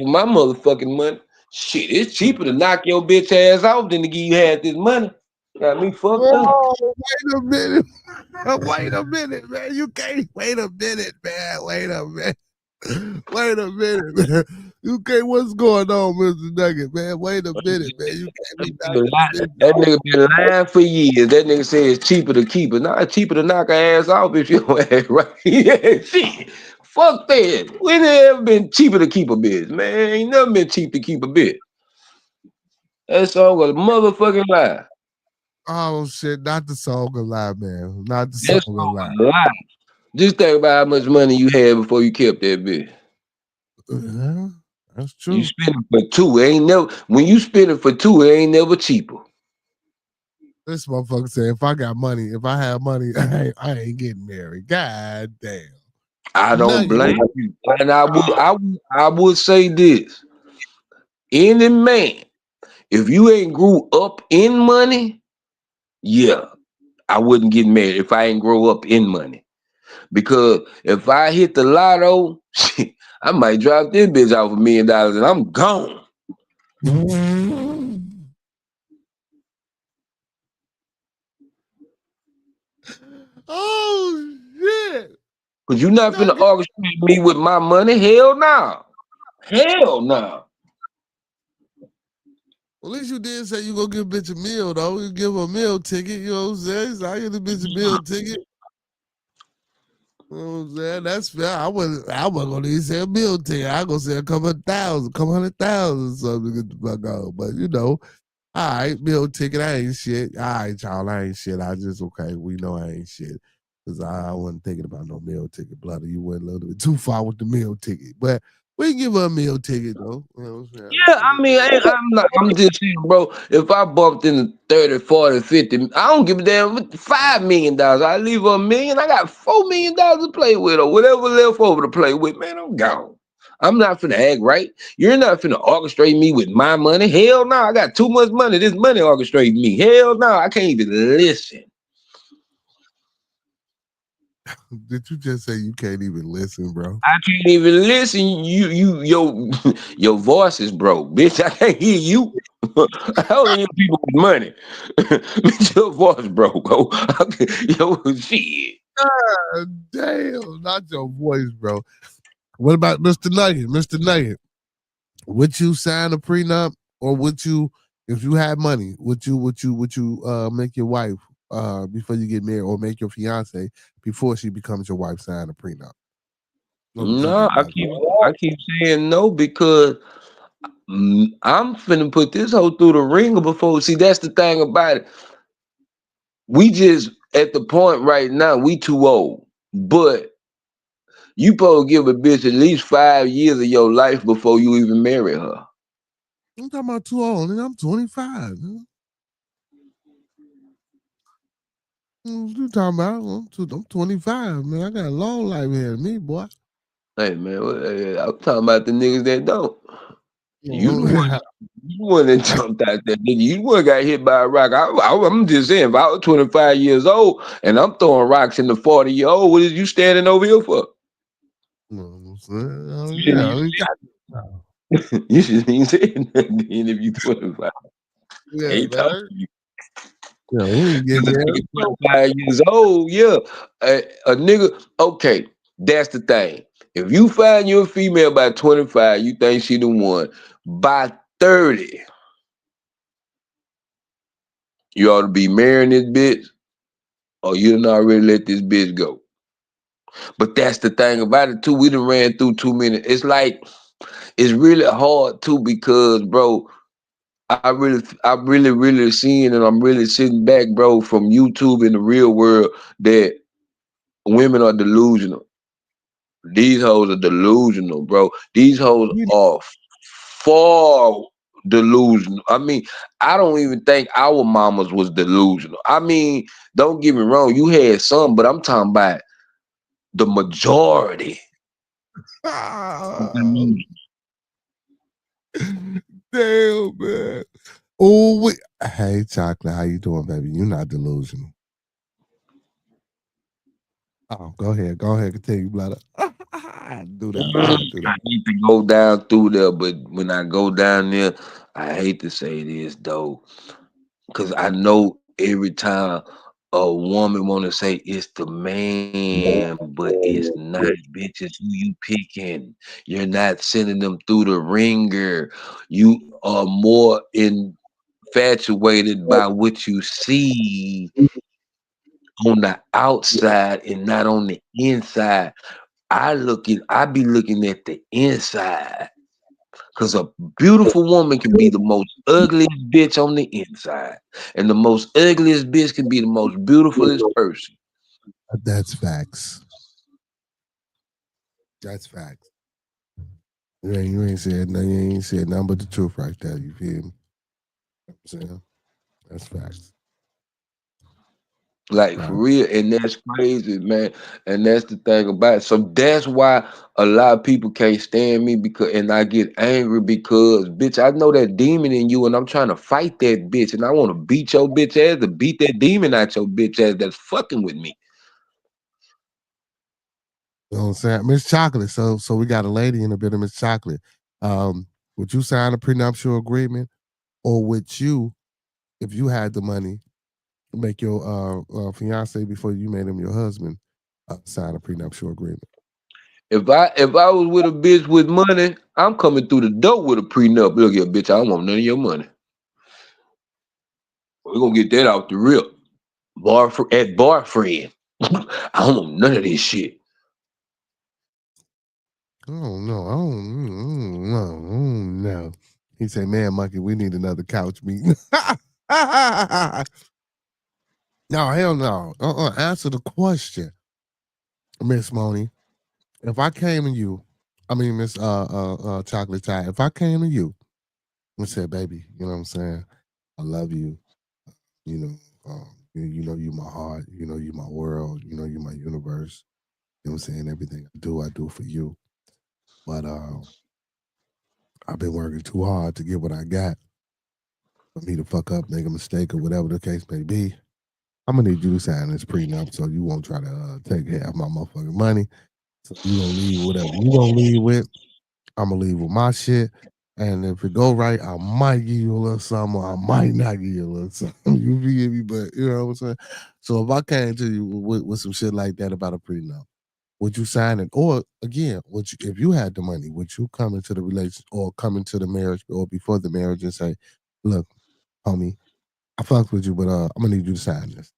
My motherfucking money. Shit, it's cheaper to knock your bitch ass off than to give you half this money. Got me fucked up. Wait a minute. Wait a minute, man. You can't wait a minute, man. Wait a minute. Wait a minute, man. You can't. What's going on, Mr. Nugget, man? Wait a minute, man. You can't be That nigga been lying for years. That nigga say it's cheaper to keep it. Nah, it's cheaper to knock her ass off if you don't act right. Yeah, shit. Fuck that. When it ever been cheaper to keep a bitch? Man, ain't never been cheap to keep a bitch. That song was a motherfucking lie. Oh shit! Not the song alive, man. Not the That song song alive. was a lie. Just think about how much money you had before you kept that bitch. Yeah, that's You true. spend it for two. It ain't never when you spend it for two, it ain't never cheaper. This motherfucker said, if I got money, if I have money, I ain't getting married. God damn. I don't Nugget, blame you. And I would say this. Any man, if you ain't grew up in money, yeah, I wouldn't get married if I ain't grow up in money. Because if I hit the lotto, shit, I might drop this bitch off $1,000,000 and I'm gone. oh shit. Cause you're not finna Nugget. orchestrate me with my money. Hell no. Hell no. Well, at least you did say you gonna give a bitch a meal, though. You give her a meal ticket, you know what I'm saying? So I give the bitch a meal ticket. You know what I'm saying? That's fair. I wasn't gonna even say a meal ticket. I gonna say a couple 100,000, something to get the fuck out. But you know, all right, meal ticket, I ain't shit. All right, y'all, I ain't shit. I just okay. We know I ain't shit. Cause I wasn't thinking about no meal ticket, bloody. You went a little bit too far with the meal ticket. But we can give her a meal ticket though. You know what I'm saying? Yeah, I mean, I'm just saying, bro, if I bumped into 30, 40, 50, I don't give a damn with $5 million. I leave her $1 million, I got $4 million to play with or whatever left over to play with, man, I'm gone. I'm not finna act right. You're not finna orchestrate me with my money. Hell no, I got too much money. This money orchestrates me. Hell no, I can't even listen. Did you just say you can't even listen, bro? I can't even listen. Your voice is broke, bitch. I can't hear you. I only hear people with money. Bitch, your voice broke. Oh, yo, shit. God damn, not your voice, bro. What about Mr. Nugget? Mr. Nugget, would you sign a prenup, or would you, if you had money, would you make your wife before you get married, or make your fiance before she becomes your wife sign a prenup? What would you No, do I about keep that? I keep saying no because I'm finna put this hoe through the ringer before. See, that's the thing about it. We just at the point right now, we too old. But you supposed to give a bitch at least 5 years of your life before you even marry her. I'm talking about too old, nigga. I'm 25. Nigga. What you talking about? I'm 25, man. I got a long life ahead of me, boy. Hey man, I'm talking about the niggas that don't. You the one, Yeah. you the one that jumped out there, nigga. You the one got hit by a rock. I'm just saying, if I was 25 years old and I'm throwing rocks in the 40-year-old, what is you standing over here for? Yeah, I mean, You shouldn't even say nothing if you 25. yeah, Ain't talking man. to you. Yeah, we ain't Cause getting a there. nigga 25 years old, yeah. A nigga, okay, that's the thing. If you find your female by 25, you think she the one. By 30, you ought to be marrying this bitch, or you done already let this bitch go. But that's the thing about it too. We done ran through too many. It's like it's really hard too because, bro, I'm really seeing and I'm really sitting back, bro, from YouTube in the real world that women are delusional. These hoes are delusional, bro. These hoes are far delusional. I mean, I don't even think our mamas was delusional. I mean, don't get me wrong, you had some, but I'm talking about the majority. Oh, damn, man. Oh, wait. Hey, Chocolate, how you doing, baby? You're not delusional. Oh, go ahead. Go ahead. Continue, brother. Do that. I had to do that. I need to go down through there, but when I go down there, I hate to say this though, because I know every time a woman want to say it's the man, but it's not, bitch. It's who you picking. You're not sending them through the ringer. You are more infatuated by what you see on the outside and not on the inside. I be looking at the inside. Cause a beautiful woman can be the most ugliest bitch on the inside. And the most ugliest bitch can be the most beautifulest person. That's facts. That's facts. You ain't said nothing. You ain't said nothing but the truth right there. You feel me? You know what I'm saying? That's facts. Like for real, and that's crazy, man. And that's the thing about it. So that's why a lot of people can't stand me because, and I get angry because, bitch, I know that demon in you, and I'm trying to fight that bitch, and I want to beat your bitch ass to beat that demon out your bitch ass that's fucking with me. You know what I'm saying? Miss Chocolate. So we got a lady in a bit of Miss Chocolate. Would you sign a prenuptial agreement, or would you, if you had the money, make your fiance before you made him your husband sign a prenuptial agreement? If I was with a bitch with money, I'm coming through the door with a prenup. Look here, bitch, I don't want none of your money. We're gonna get that out the rip. Boyfriend. I don't want none of this shit. Oh no, no. He said, "Man, Monkey, we need another couch meeting." No, hell no. Answer the question, Miss Moni. If I came to you, I mean Miss Chocolate Tie, if I came to you and said, "Baby, you know what I'm saying? I love you. You know, you know you my heart. You know you my world. You know you my universe. You know what I'm saying? Everything I do for you. But I've been working too hard to get what I got. For me to fuck up, make a mistake, or whatever the case may be, I'm gonna need you to sign this prenup so you won't try to take half my motherfucking money. So you gonna leave whatever you gonna leave with. I'm gonna leave with my shit. And if it go right, I might give you a little something, or I might not give you a little something. You feel me? But you know what I'm saying? So if I came to you with some shit like that about a prenup, would you sign it? Or again, would you, if you had the money, would you come into the relationship or come into the marriage or before the marriage and say, look, homie, I fucked with you, but I'm gonna need you to sign this.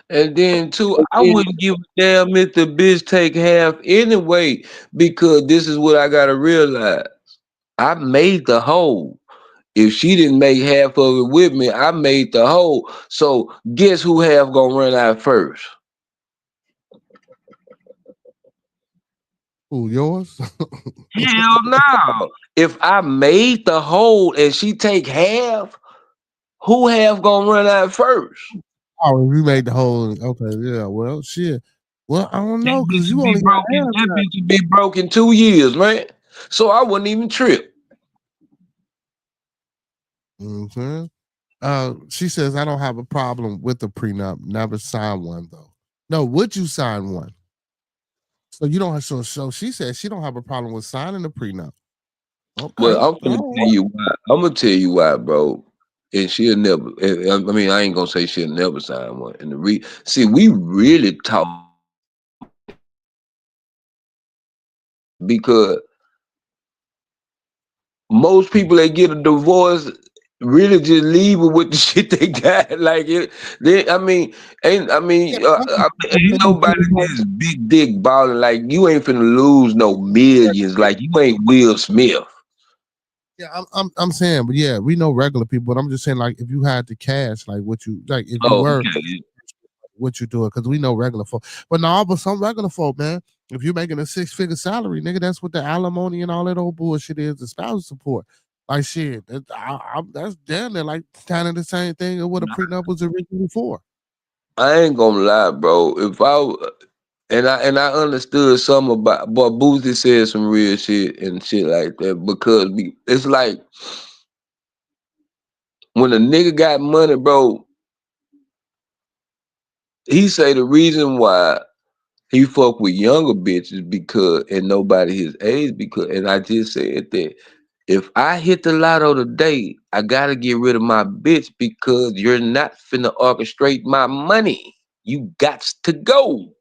And then too, I wouldn't give a damn if the bitch take half anyway, because this is what I gotta realize. I made the whole. If she didn't make half of it with me, I made the whole. So guess who half gonna run out first? Who, yours? Hell no. If I made the whole and she take half, who half gonna run out first? Oh, you made the whole. Okay, yeah. Well, shit. Well, I don't That know bitch because would you be only got broken. half That now. bitch would be broke in 2 years, man. So I wouldn't even trip. You know what I'm saying? She says I don't have a problem with the prenup. Never sign one though. No, would you sign one? So you don't have so she says she don't have a problem with signing the prenup. Well, Okay. I'm gonna tell you why. I'm gonna tell you why, bro. And she'll never. I mean, I ain't gonna say she'll never sign one. And see, we really talk because most people that get a divorce really just leave it with the shit they got. Like it, I mean, ain't nobody just big dick balling. Like you ain't finna lose no millions. Like you ain't Will Smith. Yeah, I'm saying, but yeah, we know regular people, but I'm just saying, like, if you had the cash, like, what you like, if you Oh, were, okay. what you doing? Because we know regular folk, but no, but some regular folk, man, if you're making a 6-figure salary, nigga, that's what the alimony and all that old bullshit is, the spousal support. Like shit, that's damn near like kind of the same thing as what a prenup was originally for. I ain't gonna lie, bro. If I understood some about, but Boozy said some real shit and shit like that because it's like when a nigga got money, bro. He say the reason why he fuck with younger bitches because and nobody his age because, and I just said that If I hit the lotto today, I gotta get rid of my bitch because you're not finna orchestrate my money. You got to go.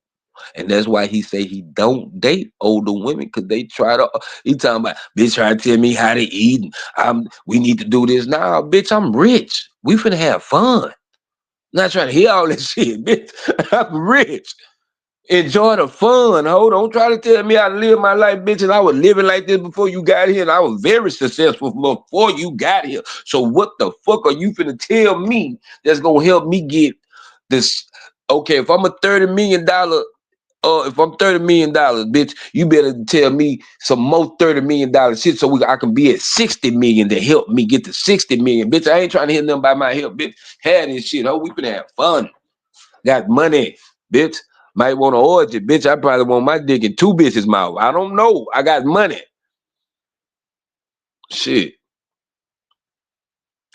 And that's why he say he don't date older women because they try to. He talking about bitch trying to tell me how to eat. We need to do this now, bitch. I'm rich. We finna have fun. Not trying to hear all that shit, bitch. I'm rich. Enjoy the fun, ho. Don't try to tell me how to live my life, bitch. And I was living like this before you got here, and I was very successful before you got here. So what the fuck are you finna tell me that's gonna help me get this? Okay, if I'm a $30 million, if I'm $30 million, bitch, you better tell me some more $30 million shit so I can be at 60 million to help me get to 60 million, bitch. I ain't trying to hear nothing about my help, bitch. Had this shit, ho. We finna have fun. Got money, bitch. Might want to orgy, bitch. I probably want my dick in 2 bitches' mouth. I don't know. I got money. Shit.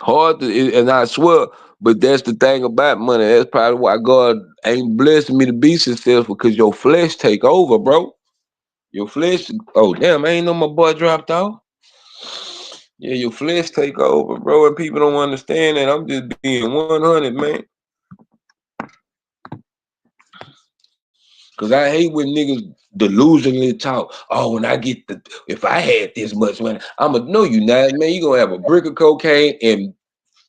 Hard to, and I swear, but that's the thing about money. That's probably why God ain't blessed me to be successful, because your flesh take over, bro. Your flesh, oh damn, I ain't know my boy dropped off. Yeah, your flesh take over, bro, and people don't understand that. I'm just being 100, man. Cause I hate when niggas delusionally talk. Oh, when I get if I had this much money, I'ma know you not, man. You gonna have a brick of cocaine and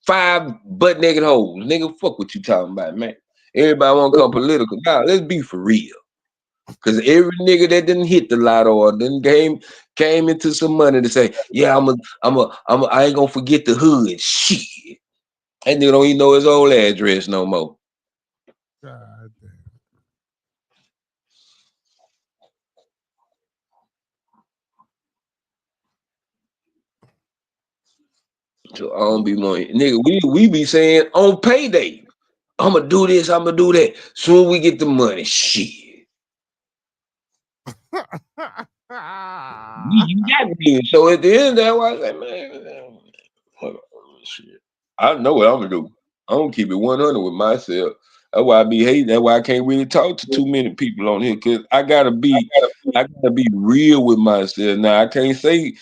5 butt naked hoes. Nigga, fuck what you talking about, man. Everybody wanna come political. Nah, let's be for real. Cause every nigga that didn't hit the lotto or then came into some money to say, yeah, I ain't gonna forget the hood. Shit. That nigga don't even know his old address no more. God damn. So I don't be knowing. Nigga, we be saying on payday, I'ma do this, I'ma do that. Soon we get the money. Shit. You got me. So at the end of that, I was like, man, shit. I know what I'm gonna do. I'm gonna keep it 100 with myself. That's why I be hating. That's why I can't really talk to too many people on here, because I gotta be real with myself. Now I can't say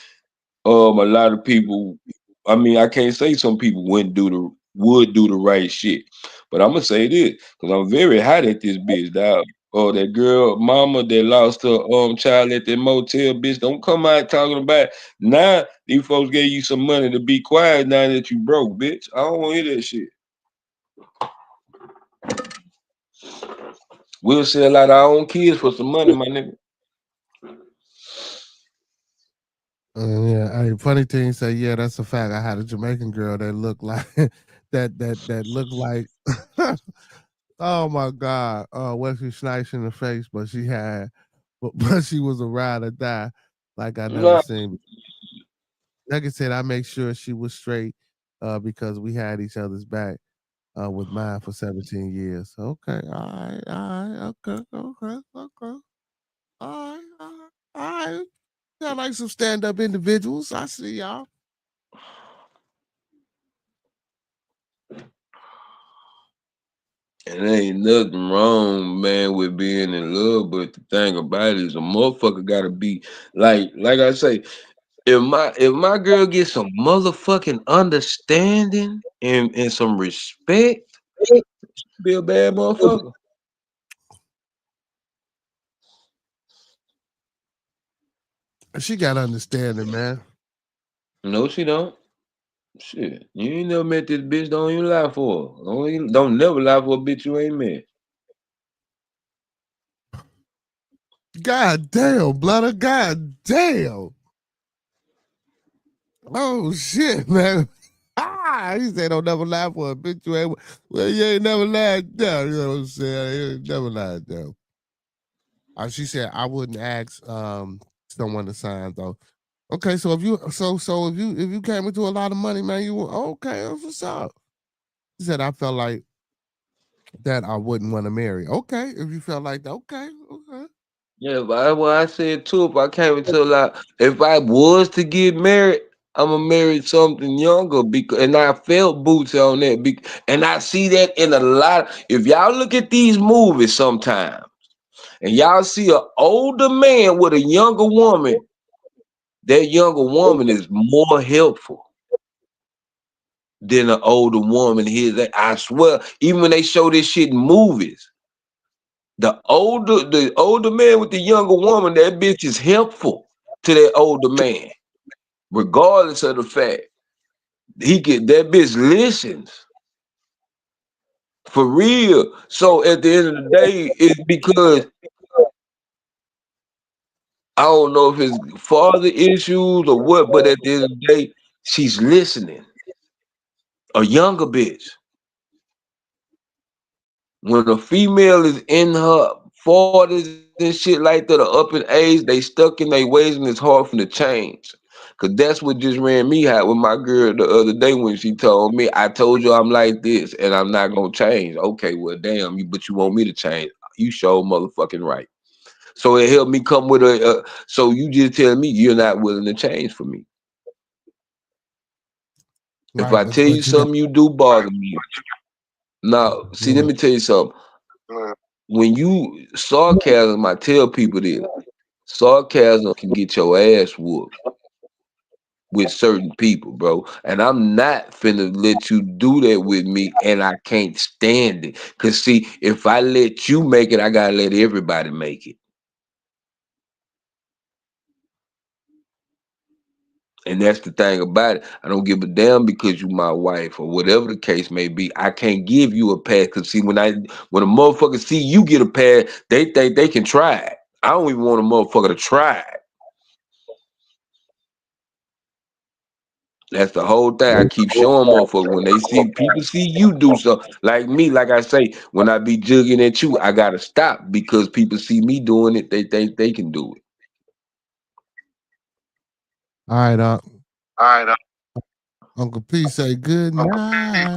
a lot of people, I mean, I can't say some people would do the right shit. But I'm gonna say this, because I'm very hot at this bitch, dog. Oh, that girl mama that lost her child at that motel, bitch. Don't come out talking about now these folks gave you some money to be quiet now that you broke, bitch. I don't want to hear that shit. We'll sell out our own kids for some money, my nigga. Yeah, hey, funny thing say, yeah, that's a fact. I had a Jamaican girl that looked like that looked like oh my God, Wesley Snipes in the face, but she had but she was a ride or die like I never Nah, seen. Like I said, I make sure she was straight because we had each other's back with mine for 17 years. Okay, all right, okay, okay, okay. All right, all right, all right. Sound like some stand-up individuals. I see y'all. and there ain't nothing wrong, man, with being in love. But the thing about it is, a motherfucker gotta be like I say, if my girl gets some motherfucking understanding and some respect, be a bad motherfucker. She got understanding, man. No, she don't. Shit, you ain't never met this bitch. Don't even lie for her. Don't never lie for a bitch you ain't met. God damn, bloody god damn. Oh shit, man. He said don't never lie for a bitch you ain't. Well, you ain't never lied down. You know what I'm saying? You ain't never lied down. She said I wouldn't ask someone to sign though. Okay, so if you came into a lot of money, man, you okay, that's what's up. She said I felt like that I wouldn't want to marry. Okay, if you felt like that, okay, okay. Yeah, but that's what I said too. If I came into a lot, if I was to get married, I'ma marry something younger because, and I felt boots on that. And I see that in a lot. If y'all look at these movies sometimes, and y'all see an older man with a younger woman, that younger woman is more helpful than an older woman here. I swear, even when they show this shit in movies, the older man with the younger woman, that bitch is helpful to that older man, regardless of the fact that bitch listens for real. So at the end of the day, it's because I don't know if it's father issues or what, but at the end of the day, she's listening. A younger bitch. When a female is in her 40s and shit like that, or up in age, they stuck in their ways and it's hard for them to change. Cause that's what just ran me out with my girl the other day when she told me, I told you I'm like this and I'm not gonna change. Okay, well damn, but you want me to change. You show motherfucking right. So it helped me come with so you just tell me you're not willing to change for me. If Right, I tell you but you know, something you do bother me. Now, see, let me tell you something. When you sarcasm, I tell people this. Sarcasm can get your ass whooped with certain people, bro. And I'm not finna let you do that with me, and I can't stand it. Cause see, if I let you make it, I gotta let everybody make it. And that's the thing about it. I don't give a damn because you my wife or whatever the case may be. I can't give you a pass. Cause see, when a motherfucker see you get a pass, they think they can try it. I don't even want a motherfucker to try it. That's the whole thing. I keep showing motherfuckers when they see people see you do something like me. Like I say, when I be jugging at you, I gotta stop because people see me doing it. They think they can do it. all right, All right. Uncle P say good night.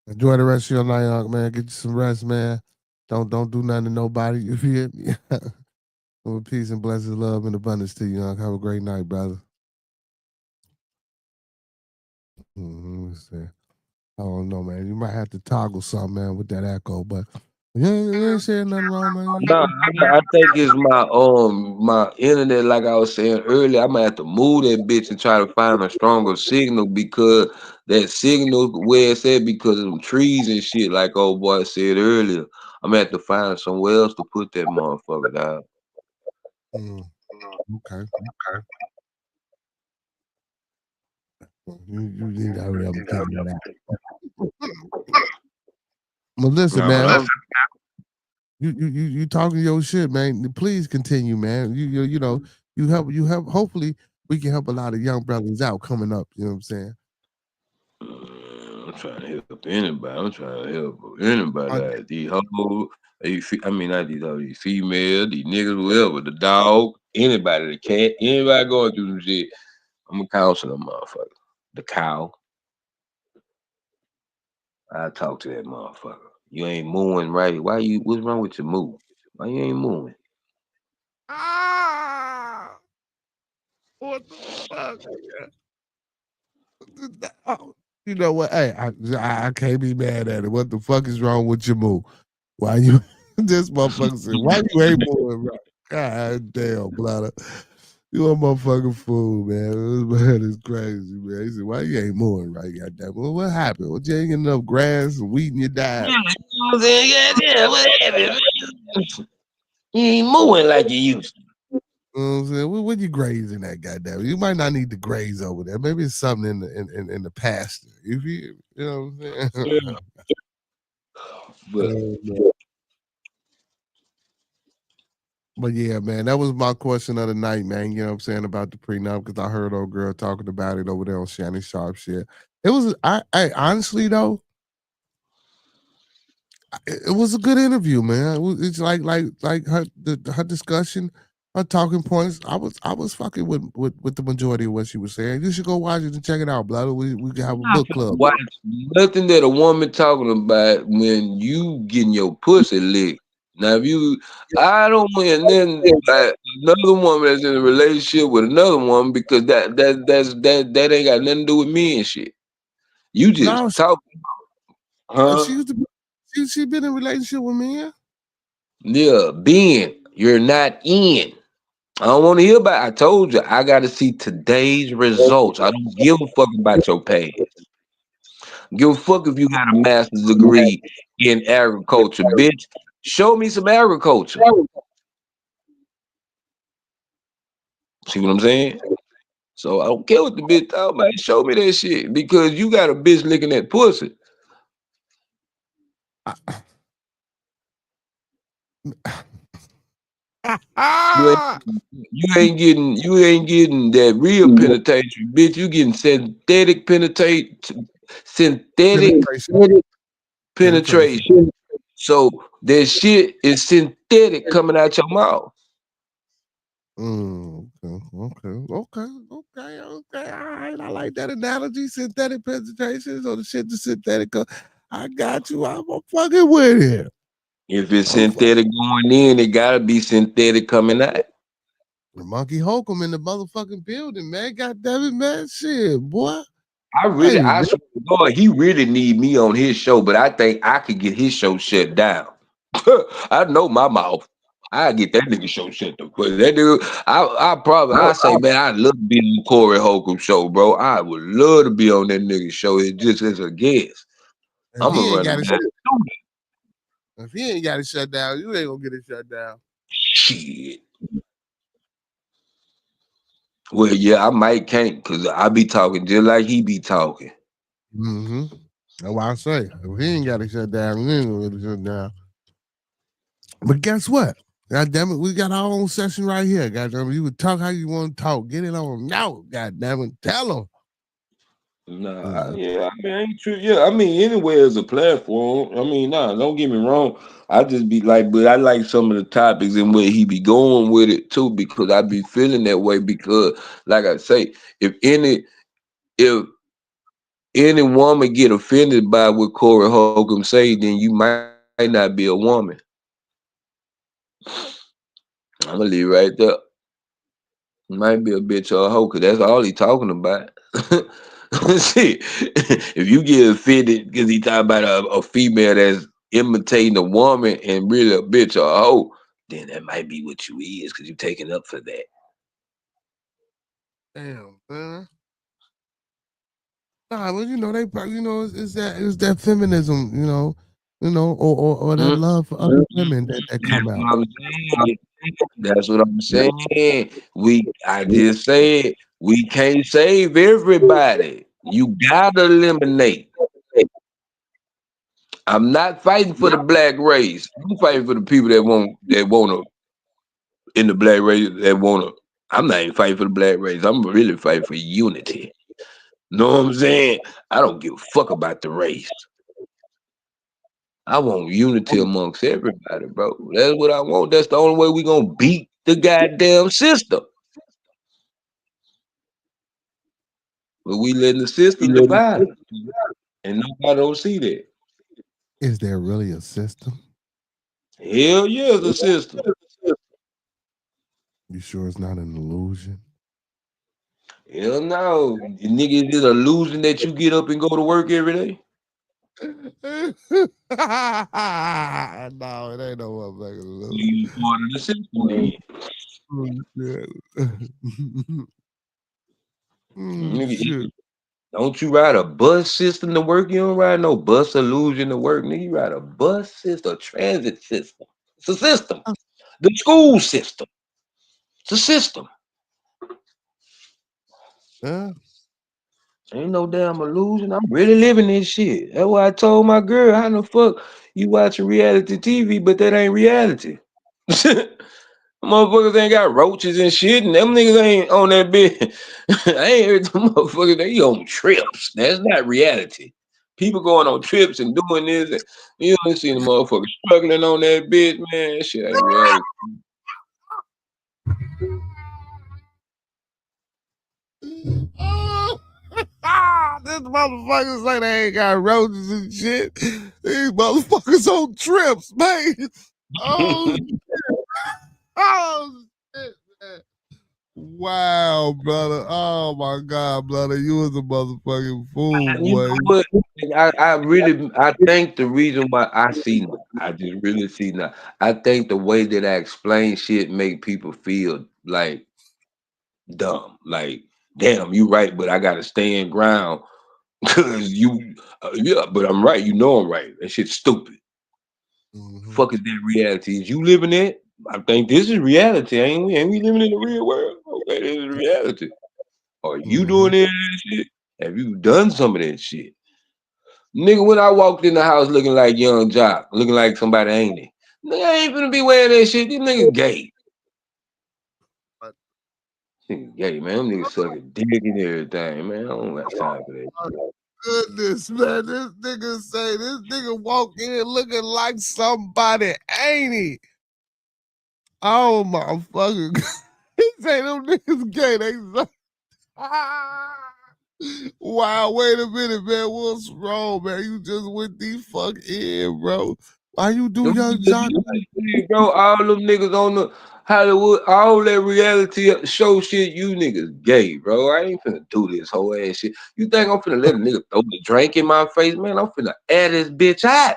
Enjoy the rest of your night, Uncle, man. Get you some rest, man. Don't do nothing to nobody. You hear me? With peace and blessings, love, and abundance to you, Uncle. Have a great night, brother. Let me see. I don't know, man. You might have to toggle something, man, with that echo, but you ain't saying nothing wrong, man. No, I think it's my internet, like I was saying earlier. I'm gonna have to move that bitch and try to find a stronger signal because that signal where it's at because of them trees and shit, like old boy said earlier. I'm gonna have to find somewhere else to put that motherfucker down. Okay. Well, you need to hurry up and figure that out. Well, listen, man. You talking your shit, man. Please continue, man. You know you help. Hopefully, we can help a lot of young brothers out coming up. You know what I'm saying? I'm trying to help anybody. I'm trying to help anybody out. These hoes, not these hoes, these females, these niggas, whoever, the dog, anybody, the cat, anybody going through some shit. I'm a counselor, motherfucker. The cow. I talk to that motherfucker. You ain't mooing right. What's wrong with your moo? Why you ain't mooing? What the fuck? Oh, you know what? Hey, I can't be mad at it. What the fuck is wrong with your move? Why you? This motherfucker said, "Why you ain't moving right?" God damn, blood. You a motherfucking fool, man. This man is crazy, man. He said, "Why you ain't moving right?" Goddamn. Well, what happened? Well, you ain't getting enough grass and wheat in your diet. Yeah, what happened, man? You ain't mooing like you used to. You know what I'm saying? What you grazing that goddamn? You might not need to graze over there. Maybe it's something in the pasture. You know what I'm saying? But But yeah, man, that was my question of the night, man. You know what I'm saying about the prenup because I heard old girl talking about it over there on Shannon Sharp shit. It was, I honestly though, it was a good interview, man. It's like her discussion, her talking points. I was fucking with the majority of what she was saying. You should go watch it and check it out, brother. We can have a book club. watch nothing that a woman talking about when you getting your pussy licked. Now, I don't want then another woman that's in a relationship with another woman because that ain't got nothing to do with me and shit. You just No, talking, huh? she used to be, she been in a relationship with me. Yeah? Yeah, Ben, you're not in. I don't want to hear about. I told you I got to see today's results. I don't give a fuck about your past. Give a fuck if you got a master's degree in agriculture, bitch. Show me some agriculture. See what I'm saying? So I don't care what the bitch talking about. Show me that shit because you got a bitch licking that pussy. You ain't, you ain't getting that real penetration, bitch. You getting synthetic synthetic penetration. So that shit is synthetic coming out your mouth. Okay. All right. I like that analogy. Synthetic presentation, so the shit the synthetic. I got you. I'm fucking with it. If it's synthetic going in, it gotta be synthetic coming out. The monkey Holcomb in the motherfucking building, man. God damn it, man. Shit, boy. I swear to God, he really need me on his show, but I think I could get his show shut down. I know my mouth. I get that nigga show shut the fuck. That dude, I say, man, I'd love to be on Corey Holcomb show, bro. I would love to be on that nigga show. It just as a guest. I'm gonna run it down. If he ain't got it shut down, you ain't gonna get it shut down. Shit. Well, yeah, I might can't because I be talking just like he be talking. Mm-hmm. That's why I say if he ain't got it shut down, we ain't gonna get it shut down. But guess what? God damn it, we got our own session right here. God damn it, you would talk how you want to talk. Get it on now. God damn it, tell them. Nah, yeah, I mean, ain't true. Yeah, I mean, anywhere is a platform. I mean, nah, don't get me wrong. I just be like, but I like some of the topics and where he be going with it too, because I be feeling that way. Because, like I say, if any woman get offended by what Corey Holcomb say, then you might not be a woman. I'm gonna leave right there. Might be a bitch or a hoe, cause that's all he talking about. Shit. If you get offended because he talking about a female that's imitating a woman and really a bitch or a hoe, then that might be what you is, because you taking up for that. Damn, man. Nah, but you know they probably, you know, it's that feminism, or that love for other women that come out. That's what I'm saying. I just said we can't save everybody. You gotta eliminate. I'm not fighting for the black race. I'm fighting for the people that wanna in the black race that wanna. I'm not even fighting for the black race. I'm really fighting for unity. Know what I'm saying? I don't give a fuck about the race. I want unity amongst everybody, bro. That's what I want. That's the only way we gonna beat the goddamn system. But we letting the system divide us. And nobody don't see that. Is there really a system? Hell yeah, it's a system. You sure it's not an illusion? Hell no. Nigga, is it a illusion that you get up and go to work every day? No, it ain't no motherfucking illusion. You part of the system then. Nigga, don't you ride a bus system to work? You don't ride no bus illusion to work. Nigga, you ride a bus system, a transit system. It's a system. The school system. It's a system. Yeah. Ain't no damn illusion. I'm really living this shit. That's why I told my girl, how the fuck you watching reality TV, but that ain't reality. Motherfuckers ain't got roaches and shit, and them niggas ain't on that bed. I ain't heard them motherfuckers, they on trips. That's not reality. People going on trips and doing this, and you don't see the motherfuckers struggling on that bed, man. That shit ain't reality. This motherfuckers say they ain't got roaches and shit. These motherfuckers on trips, man. Oh, shit. Oh, shit, man. Wow, brother. Oh my God, brother. You was a motherfucking fool, And you boy. know what? I think the reason why I see now, I just really see now. I think the way that I explain shit make people feel like dumb. Like, damn, you right, but I gotta stand ground because yeah, but I'm right. You know I'm right. That shit's stupid. Mhm. Fuck is that reality? Is you living it? I think this is reality, ain't we? Ain't we living in the real world? Okay, this is reality. Are you Mhm. doing any of that shit? Have you done some of that shit? Nigga, when I walked in the house looking like Young Jock, looking like somebody ain't it? Nigga, I ain't finna be wearing that shit. These niggas gay. Niggas gay, man. Them niggas sucking dick and everything, man. I don't got time for that shit. Goodness, man. This nigga say this nigga walk in looking like somebody, ain't he? Oh my fucking God. He say them niggas gay. They suck. Wow, wait a minute, man. What's wrong, man? You just went the fuck in, bro. Why you do Young Jock? Bro, all them niggas on the Hollywood, all that reality show shit, you niggas gay, bro. I ain't finna do this whole ass shit. You think I'm finna let a nigga throw the drink in my face, man? I'm finna air this bitch out.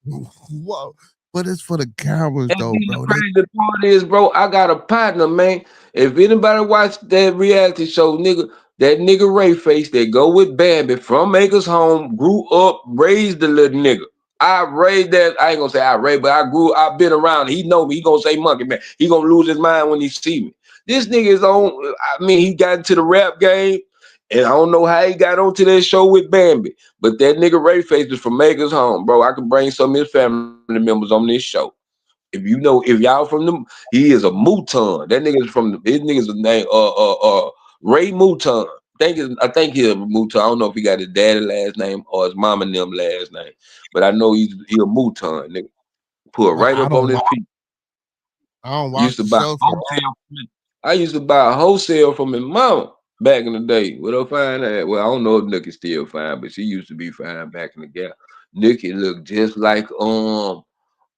Whoa. But it's for the cameras And though, then the bro. crazy part is, bro, I got a partner, man. If anybody watch that reality show, nigga, that nigga Ray Face that go with Bambi from Maker's Home, grew up, raised the little nigga. I raised that, I ain't gonna say I raised, but I've been around. He know me. He gonna say monkey, man. He gonna lose his mind when he see me. This nigga is on, I mean, he got into the rap game, and I don't know how he got onto that show with Bambi. But that nigga Ray Face is from Maker's Home, bro. I could bring some of his family members on this show. If you know, if y'all from them, he is a Mouton. That nigga's from his nigga's name, Ray Mouton. I think he's a Mouton. I don't know if he got his daddy last name or his mama and them last name, but I know he a Mouton. Nigga, put Well, right up on his feet. I don't watch Used to the buy show, so wholesale. I used to buy wholesale from his mama back in the day. What I find that? Well, I don't know if Nikki still fine, but she used to be fine back in the gap. Nikki looked just like old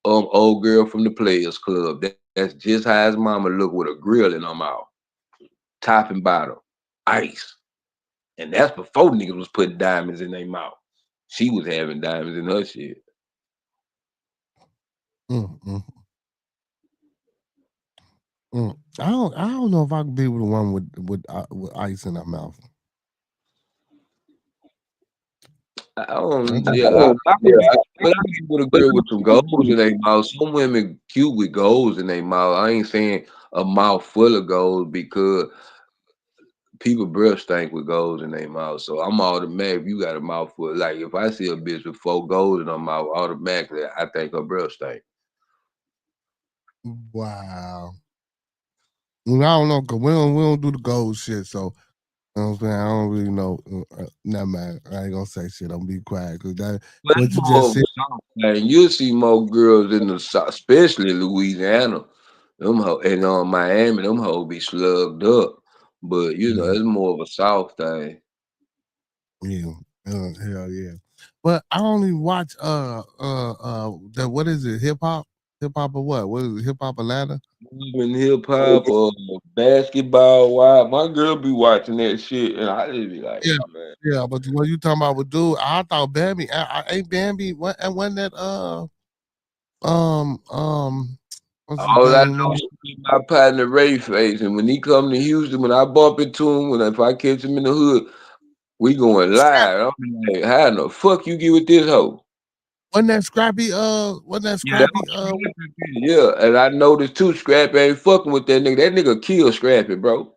girl from the Players Club. That's just how his mama look with a grill in her mouth, top and bottom, ice. And that's before niggas was putting diamonds in their mouth. She was having diamonds in her shit. mm, mm, I don't know if I could be with the one with ice in her mouth. I don't, I yeah, I could be, but I could be with a girl with some goals in their mouth. Some women cute with goals in their mouth. I ain't saying a mouth full of goals because people breath stink with goals in their mouth. So I'm automatic. If you got a mouth full, like if I see a bitch with 4 goals in her mouth, automatically I think her breath stink. Wow. Well, I don't know, cause we don't do the gold shit, so you know what I'm saying? I don't really know. Never mind. I ain't gonna say shit. I'm gonna be quiet because that But what it's you more just of said. a South thing. You'll see more girls in the South, especially Louisiana. Them and Miami, them hoes be slugged up. But you know, Yeah, it's more of a South thing. yeah, hell yeah. But I only watch the what is it? Hip hop or what? What is it? Hip hop Atlanta? Even hip hop or basketball, why my girl be watching that shit, and I just be like, Yeah, man, yeah. But what you talking about with dude? I thought Bambi. Ain't Bambi? What? And when that um um what's his all I name? know is my partner Ray Face, and when he come to Houston, when I bump into him, if I catch him in the hood, we going live. I'm like, how in the fuck you get with this hoe? Wasn't that Scrappy? Wasn't that Yeah, that Scrappy? was Scrappy. Yeah, and I noticed too, Scrappy ain't fucking with that nigga. That nigga killed Scrappy, bro.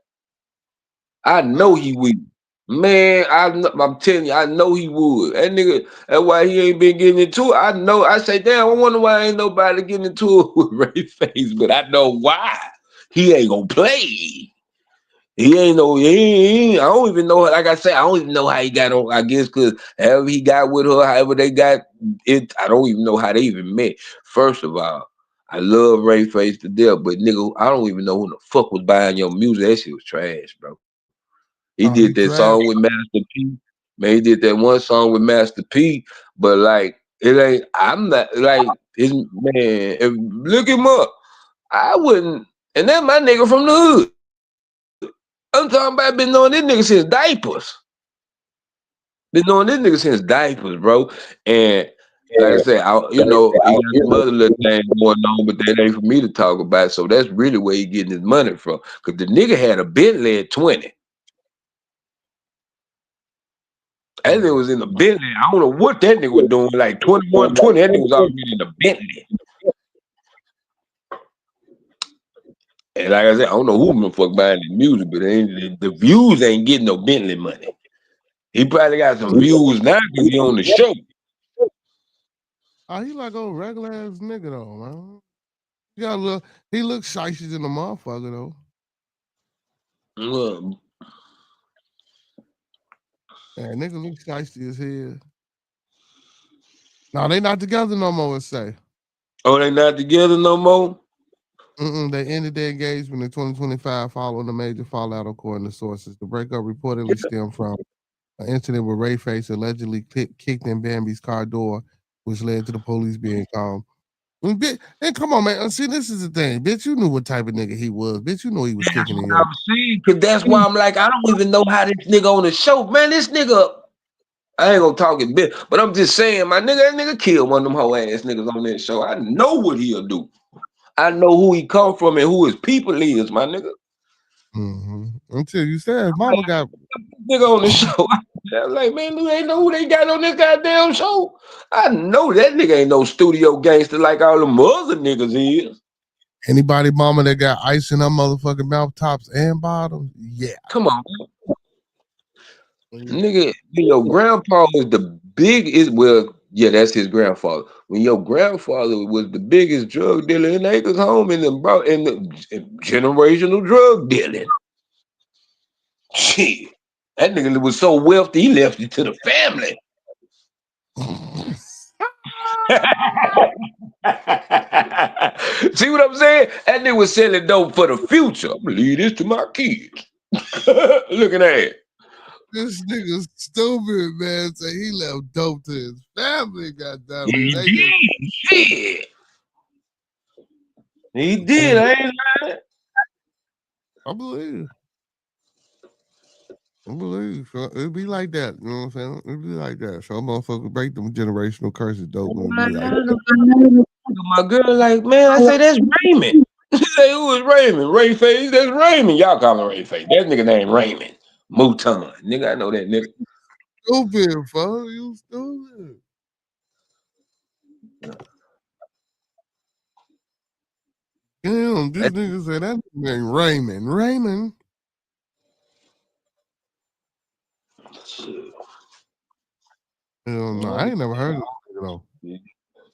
I know he would. Man, I'm telling you, I know he would. That nigga, that's why he ain't been getting into it. I know. I say, damn, I wonder why ain't nobody getting into it with Ray Face, but I know why. He ain't gonna play. He ain't no, I don't even know, like I say, I don't even know how he got on, I guess, because however he got with her, however they got it, I don't even know how they even met. First of all, I love Ray Face to death, but nigga, I don't even know who the fuck was buying your music. That shit was trash, bro. He Oh, he did that trash. song with Master P. Man, he did that one song with Master P, but like, it ain't, I'm not, like, his, man, if, look him up. I wouldn't, and that my nigga from the hood. I'm talking about been knowing this nigga since diapers. Been knowing this nigga since diapers, bro. And like I said, he got some other little things going on, but that ain't for me to talk about. So that's really where he getting his money from. Cause the nigga had a Bentley at 20. That nigga was in the Bentley. I don't know what that nigga was doing. Like 21, 20. That nigga was already in the Bentley. And like I said, I don't know who the fuck buying the music, but the views ain't getting no Bentley money. He probably got some views now because he on the show. Oh, he like old regular ass nigga though, man. He looks shicey in the motherfucker though. Yeah, nigga look shicey as hell. No, they not together no more, let's say. Oh, they not together no more? They ended their engagement in 2025 following a major fallout, according to sources. The breakup reportedly stemmed from an incident where Rayface allegedly kicked in Bambi's car door, which led to the police being called. And come on, man. See, this is the thing. Bitch, you knew what type of nigga he was. Bitch, you know he was kicking in your... I'm saying, because that's why I'm like, I don't even know how this nigga on the show. Man, this nigga... I ain't gonna talk it bit, but I'm just saying, my nigga, that nigga killed one of them hoe ass niggas on that show. I know what he'll do. I know who he come from and who his people is, my nigga. Until you said mama got nigga on the show. I'm like, man, you ain't know who they got on this goddamn show. I know that nigga ain't no studio gangster like all them other niggas is. Anybody mama that got ice in her motherfucking mouth tops and bottoms? Yeah. Come on, nigga, your grandpa was the biggest, well, yeah, that's his grandfather. When your grandfather was the biggest drug dealer in Acres home in the generational drug dealing. Shit. That nigga was so wealthy, he left it to the family. See what I'm saying? That nigga was selling dope for the future. I'm gonna leave this to my kids. Look at that. This nigga's stupid, man. Say he left dope to his family, goddamn it. He did. Shit. He did. I ain't lying. I believe. So it'd be like that. You know what I'm saying? It'd be like that. So motherfuckers break them generational curses dope and be like my girl like, man, I say that's Raymond. She say, who is Raymond? Rayface, that's Raymond. Y'all call him Rayface. That nigga named Raymond. Mouton. Nigga, I know that nigga. Stupid, fuck. You stupid. Damn, this nigga said that name Raymond. Raymond. Hell no, I ain't never heard of it though.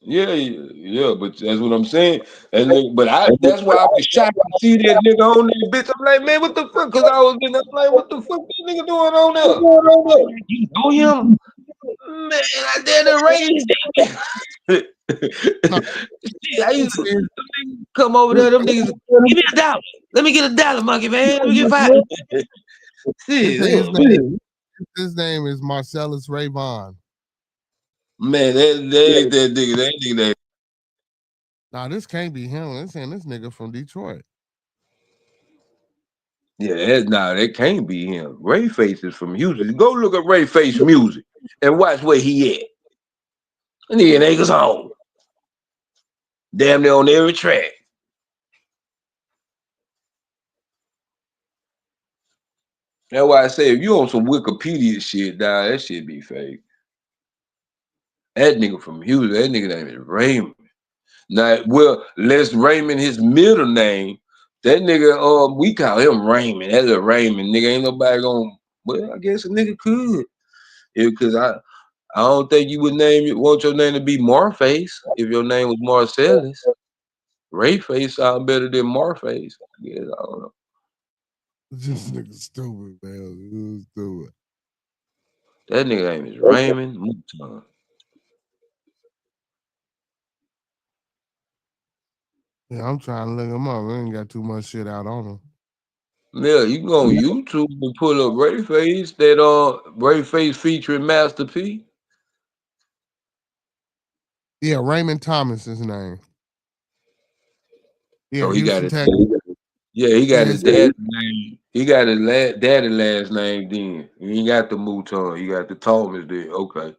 Yeah, but that's what I'm saying. And that's why I was shocked to see that nigga on there, bitch. I'm like, man, what the fuck? Because I was in there like, what the fuck this nigga doing on there? You know him? Man, I did the raise. I used to come over there, them niggas, give me $1. Let me get $1, monkey, man. Let me get $5. His name is Marcellus Rayvon. Man, that nigga. Nah, this can't be him. They're saying this nigga from Detroit. Yeah, that can't be him. Rayface is from Houston. Go look up Rayface music and watch where he at. And he in Acres home. Damn near on every track. That's why I say if you on some Wikipedia shit, dog, that shit be fake. That nigga from Houston, that nigga name is Raymond. Now, well, Les Raymond, his middle name, that nigga, we call him Raymond. That's a Raymond. Nigga, ain't nobody gonna, well, I guess a nigga could. Because I don't think you would want your name to be Marface if your name was Marcellus. Rayface sound better than Marface. I guess, I don't know. This nigga stupid, man. Stupid. That nigga name is Raymond Mouton. Yeah, I'm trying to look him up. I ain't got too much shit out on him. Yeah, you can go on YouTube and pull up Rayface, that Rayface featuring Master P. Yeah, Raymond Thomas is his name. Yeah, he got Houston, it. Texas. Yeah, he got Yeah, his dad's name. He got his daddy last name then. He ain't got the Mouton. He got the Thomas there. Okay.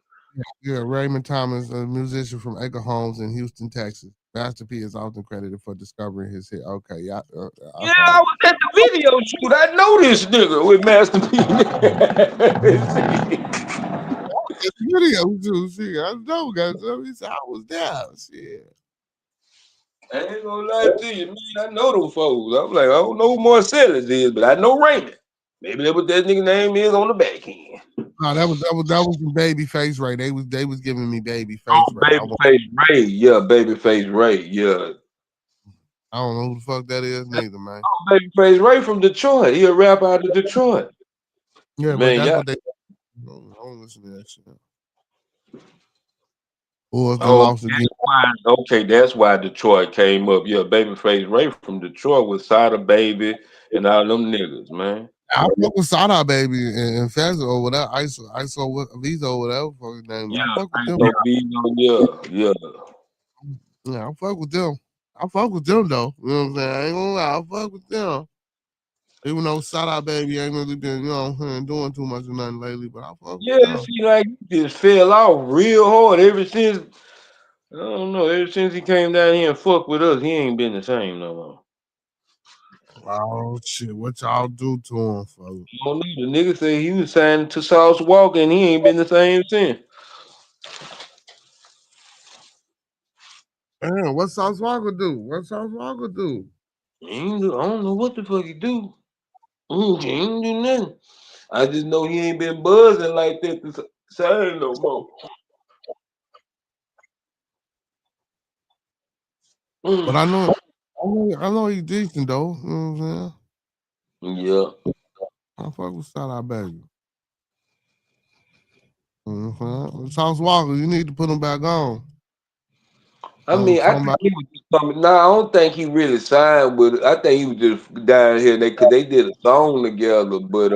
yeah, Raymond Thomas, a musician from Acre Homes in Houston, Texas. Master P is often credited for discovering his hit. Okay, yeah, I Yeah, follow. I was at the video shoot. I know this nigga with Master P. It's video too. See, I know, guys. I was there. Shit. I ain't gonna lie to you, man. I know them folks. I'm like, I don't know who Marcellus is, but I know Raymond. Maybe that's what that nigga name is on the back end. No, that was the Babyface Ray. They was giving me Babyface Oh, Ray. Babyface Ray. Yeah, Babyface Ray. Yeah. I don't know who the fuck that is neither, man. Oh, Babyface Ray from Detroit. He a rapper out of Detroit. Yeah, but Man, that's yeah. what they. I don't listen to that shit. Or if the Oh, lost again. okay, that's why Detroit came up. Yeah, Babyface Ray from Detroit with Sada Baby and all them niggas, man. I fuck with Sada Baby and Fezzo or whatever, ISO Vizo, whatever fucking name. I fuck with them. Yeah. Yeah, I fuck with them. I fuck with them though. You know what I'm saying? I ain't gonna lie, I fuck with them. Even though Sada Baby ain't really been, you know, doing too much of nothing lately, but I fuck with Yeah, them. see, like he just fell off real hard ever since. I don't know. Ever since he came down here and fucked with us, he ain't been the same no more. Oh shit, what y'all do to him, folks? I don't know. The nigga said he was signed to Sauce Walker and he ain't been the same since. Man, what Sauce Walker do? What Sauce Walker do? I don't know what the fuck he do. He ain't do nothing. I just know he ain't been buzzing like that the same no more. But I know he's decent though. You know what I'm saying? Yeah. I fuck with Sada Baby. Sauce Walker, you need to put him back on. I mean, I think he was just coming. No, I don't think he really signed with it. I think he was just down here because they did a song together. But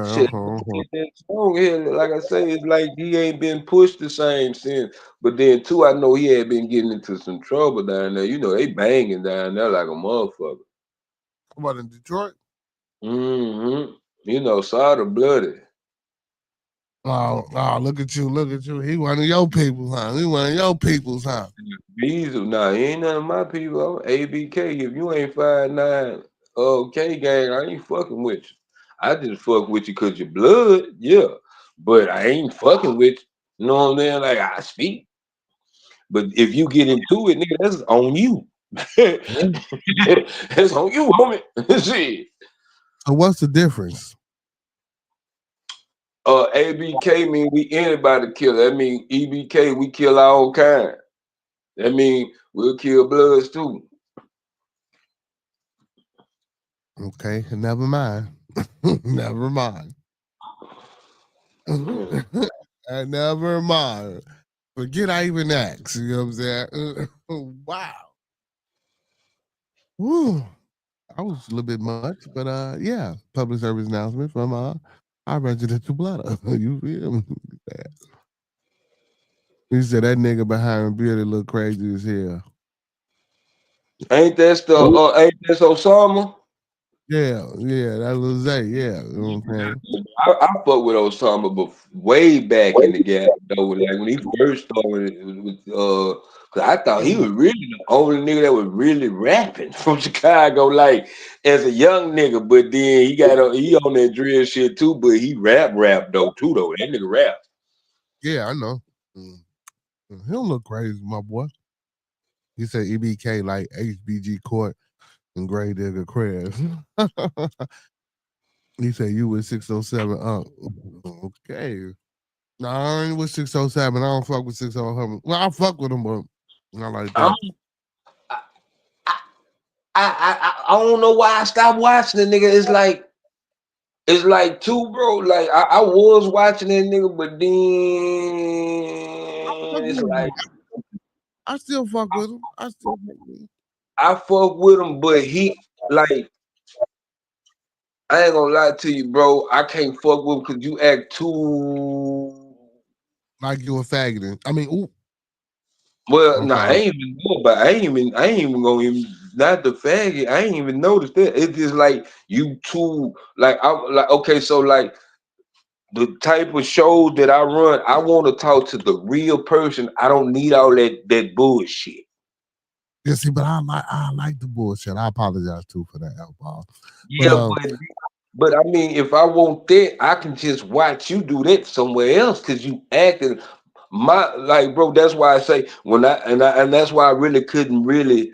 shit, that song here, like I say, it's like he ain't been pushed the same since. But then too, I know he had been getting into some trouble down there. You know, they banging down there like a motherfucker. What in Detroit? Mm-hmm. You know, Sada bloody. Oh, look at you. He one of your people, huh? He one of your peoples, huh? Diesel, nah, he ain't none of my people. I'm ABK. If you ain't 5'9", K gang, I ain't fucking with you. I just fuck with you cause your blood, yeah. But I ain't fucking with you. You know what I'm saying? Like I speak. But if you get into it, nigga, that's on you. That's on you, homie. Shit. So what's the difference? ABK mean we anybody killer. That mean EBK, we kill our own kind. That mean we'll kill bloods too. Okay, never mind. Never mind. Never mind. Forget I even asked. You know what I'm saying? Wow. Woo. I was a little bit much, but yeah. Public service announcement from our residential blotter. You feel me? He said that nigga behind Bearded look crazy as hell. Ain't that Osama? Yeah, that was Zay. Yeah, you know what I'm saying? I fuck with Osama, but way back in the gap though, like when he first started with cause I thought he was really the only nigga that was really rapping from Chicago, like as a young nigga. But then he on that drill shit too, but he rap though too though. That nigga rap. Yeah, I know. He don't look crazy, my boy. He said EBK like HBG Court and Gray Digger Crabs. He said you with 607 okay. No, I ain't with 607. I don't fuck with 607. Well, I fuck with him, but not like that. I don't know why I stopped watching the nigga. It's like too, bro. Like I was watching that nigga, but then it's like I still fuck with him. I fuck with him, but he like I ain't gonna lie to you, bro. I can't fuck with him because you act too like you a faggot. I mean, ooh. well. I'm Nah, I sorry. ain't even know, but I ain't even gonna even not the faggot. I ain't even noticed that. It's just like you too like I'm like okay, so like the type of shows that I run, I want to talk to the real person. I don't need all that bullshit. Yeah, see, but I like the bullshit. I apologize too for that, L-Ball. But Yeah, but I mean, if I want that, I can just watch you do that somewhere else because you acting my like, bro. That's why I say and that's why I really couldn't really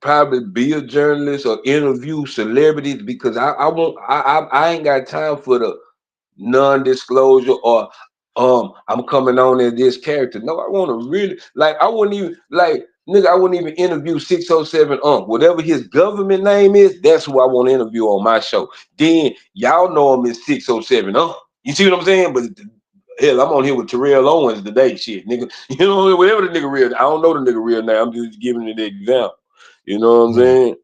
probably be a journalist or interview celebrities because I won't I ain't got time for the non-disclosure or I'm coming on as this character. No, I want to really like I wouldn't even like nigga, I wouldn't even interview 607 whatever his government name is, that's who I want to interview on my show. Then y'all know him as 607 You see what I'm saying? But hell, I'm on here with Terrell Owens today, shit, nigga. You know, whatever the nigga real. I don't know the nigga real name. I'm just giving it an example. You know what I'm saying?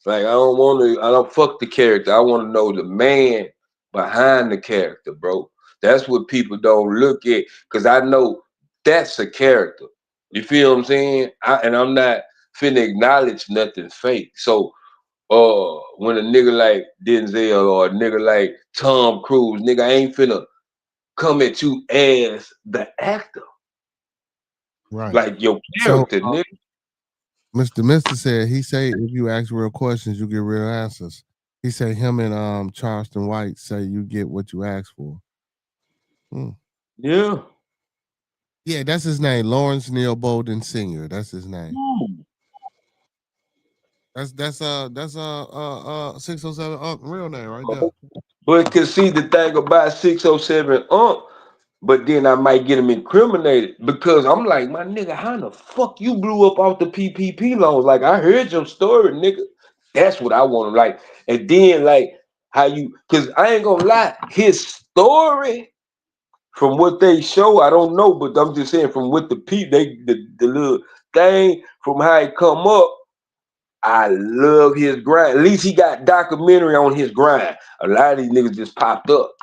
Like I don't fuck the character. I want to know the man behind the character, bro. That's what people don't look at because I know that's a character. You feel what I'm saying? And I'm not finna acknowledge nothing fake. So when a nigga like Denzel or a nigga like Tom Cruise, nigga, I ain't finna come at you as the actor. right. Like your So character, nigga. Mr. Mister said he say if you ask real questions, you get real answers. He said him and Charleston White say you get what you ask for. Yeah. Yeah, that's his name, Lawrence Neil Bolden Sr. That's his name. That's 607 real name right there. But cause see the thing about 607 but then I might get him incriminated because I'm like, my nigga, how the fuck you blew up off the PPP loans? Like I heard your story, nigga. That's what I want to like. And then like how you, cause I ain't gonna lie, his story from what they show, I don't know, but I'm just saying from what the the little thing from how it come up. I love his grind. At least he got documentary on his grind. A lot of these niggas just popped up.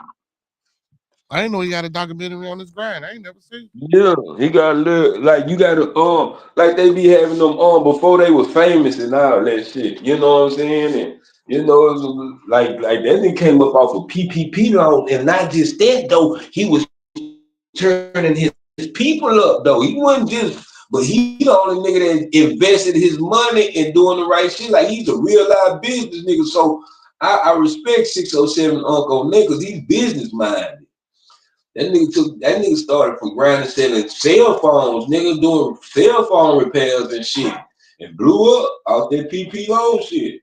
I didn't know he got a documentary on his grind. I ain't never seen. Yeah, he got a little like you got to like they be having them on before they were famous and all that shit. You know what I'm saying? And you know, it was like that thing came up off of PPP loan, and not just that though. He was turning his people up though. He wasn't just, but he the only nigga that invested his money in doing the right shit. Like he's a real live business nigga. So I respect 607 Uncle Nick because he's business minded. That nigga started from grinding selling cell phones, nigga doing cell phone repairs and shit. And blew up out that PPO shit.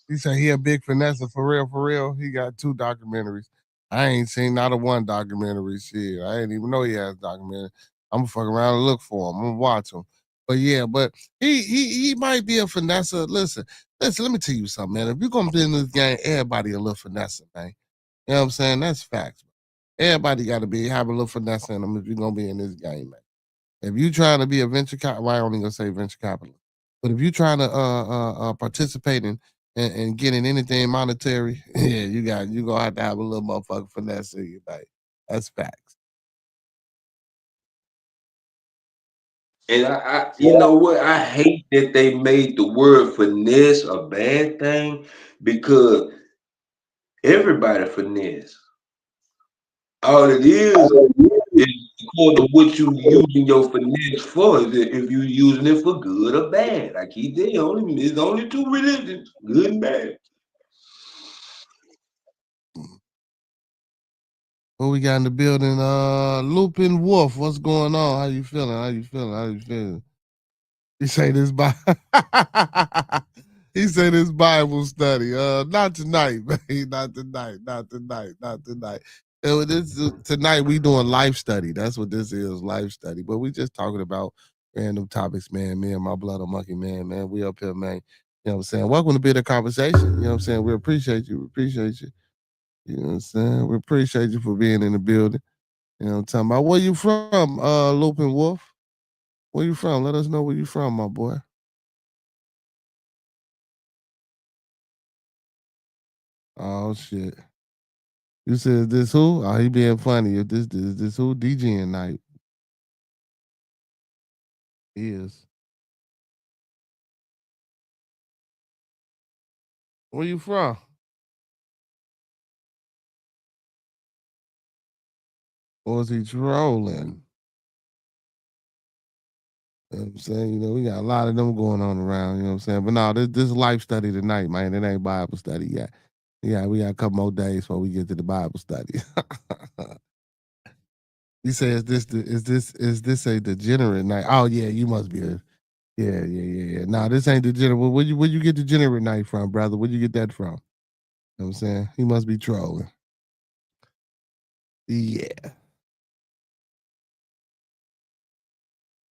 He said he a big finesse for real, for real. He got 2 documentaries. I ain't seen not a one documentary. Shit, I didn't even know he has documentary. I'm gonna fuck around and look for him. I'm gonna watch him. But yeah, but he might be a finesse. Listen, let me tell you something, man. If you're gonna be in this game, everybody a little finesse, man. You know what I'm saying? That's facts. Everybody got to have a little finesse in them if you're gonna be in this game, man. If you trying to be a venture capital, well, I only gonna say venture capitalist, but if you trying to participate in and getting anything monetary, yeah, you gonna have a little motherfucking finesse in you, like that's facts. And you know what? I hate that they made the word finesse a bad thing because everybody finesse. All it is according to what you using your finesse for. Is if you using it for good or bad. Like he did, it's only 2 religions, good and bad. What we got in the building? Lupin Wolf, what's going on? How you feeling? How you feeling? How you feeling? He say this Bible. He said this Bible study. Not tonight, man. Not tonight. Not tonight. Not tonight. Tonight we doing life study. That's what this is, life study. But we just talking about random topics, man. Me and my blood of monkey, man. We up here, man. You know what I'm saying? Welcome to Be the Conversation. You know what I'm saying? We appreciate you. We appreciate you. You know what I'm saying? We appreciate you for being in the building. You know what I'm talking about? Where you from, Lupin Wolf? Where you from? Let us know where you from, my boy. Oh shit. You said this who? Oh, he being funny. If this who? DJ night. He is. Where you from? Or is he trolling? You know what I'm saying? You know, we got a lot of them going on around, you know what I'm saying? But no, this life study tonight, man. It ain't Bible study yet. Yeah, we got a couple more days before we get to the Bible study. You say, is this a degenerate night? Oh yeah, you must be a yeah. No, this ain't degenerate. Where you get degenerate night from, brother? Where'd you get that from? You know what I'm saying? He must be trolling. Yeah.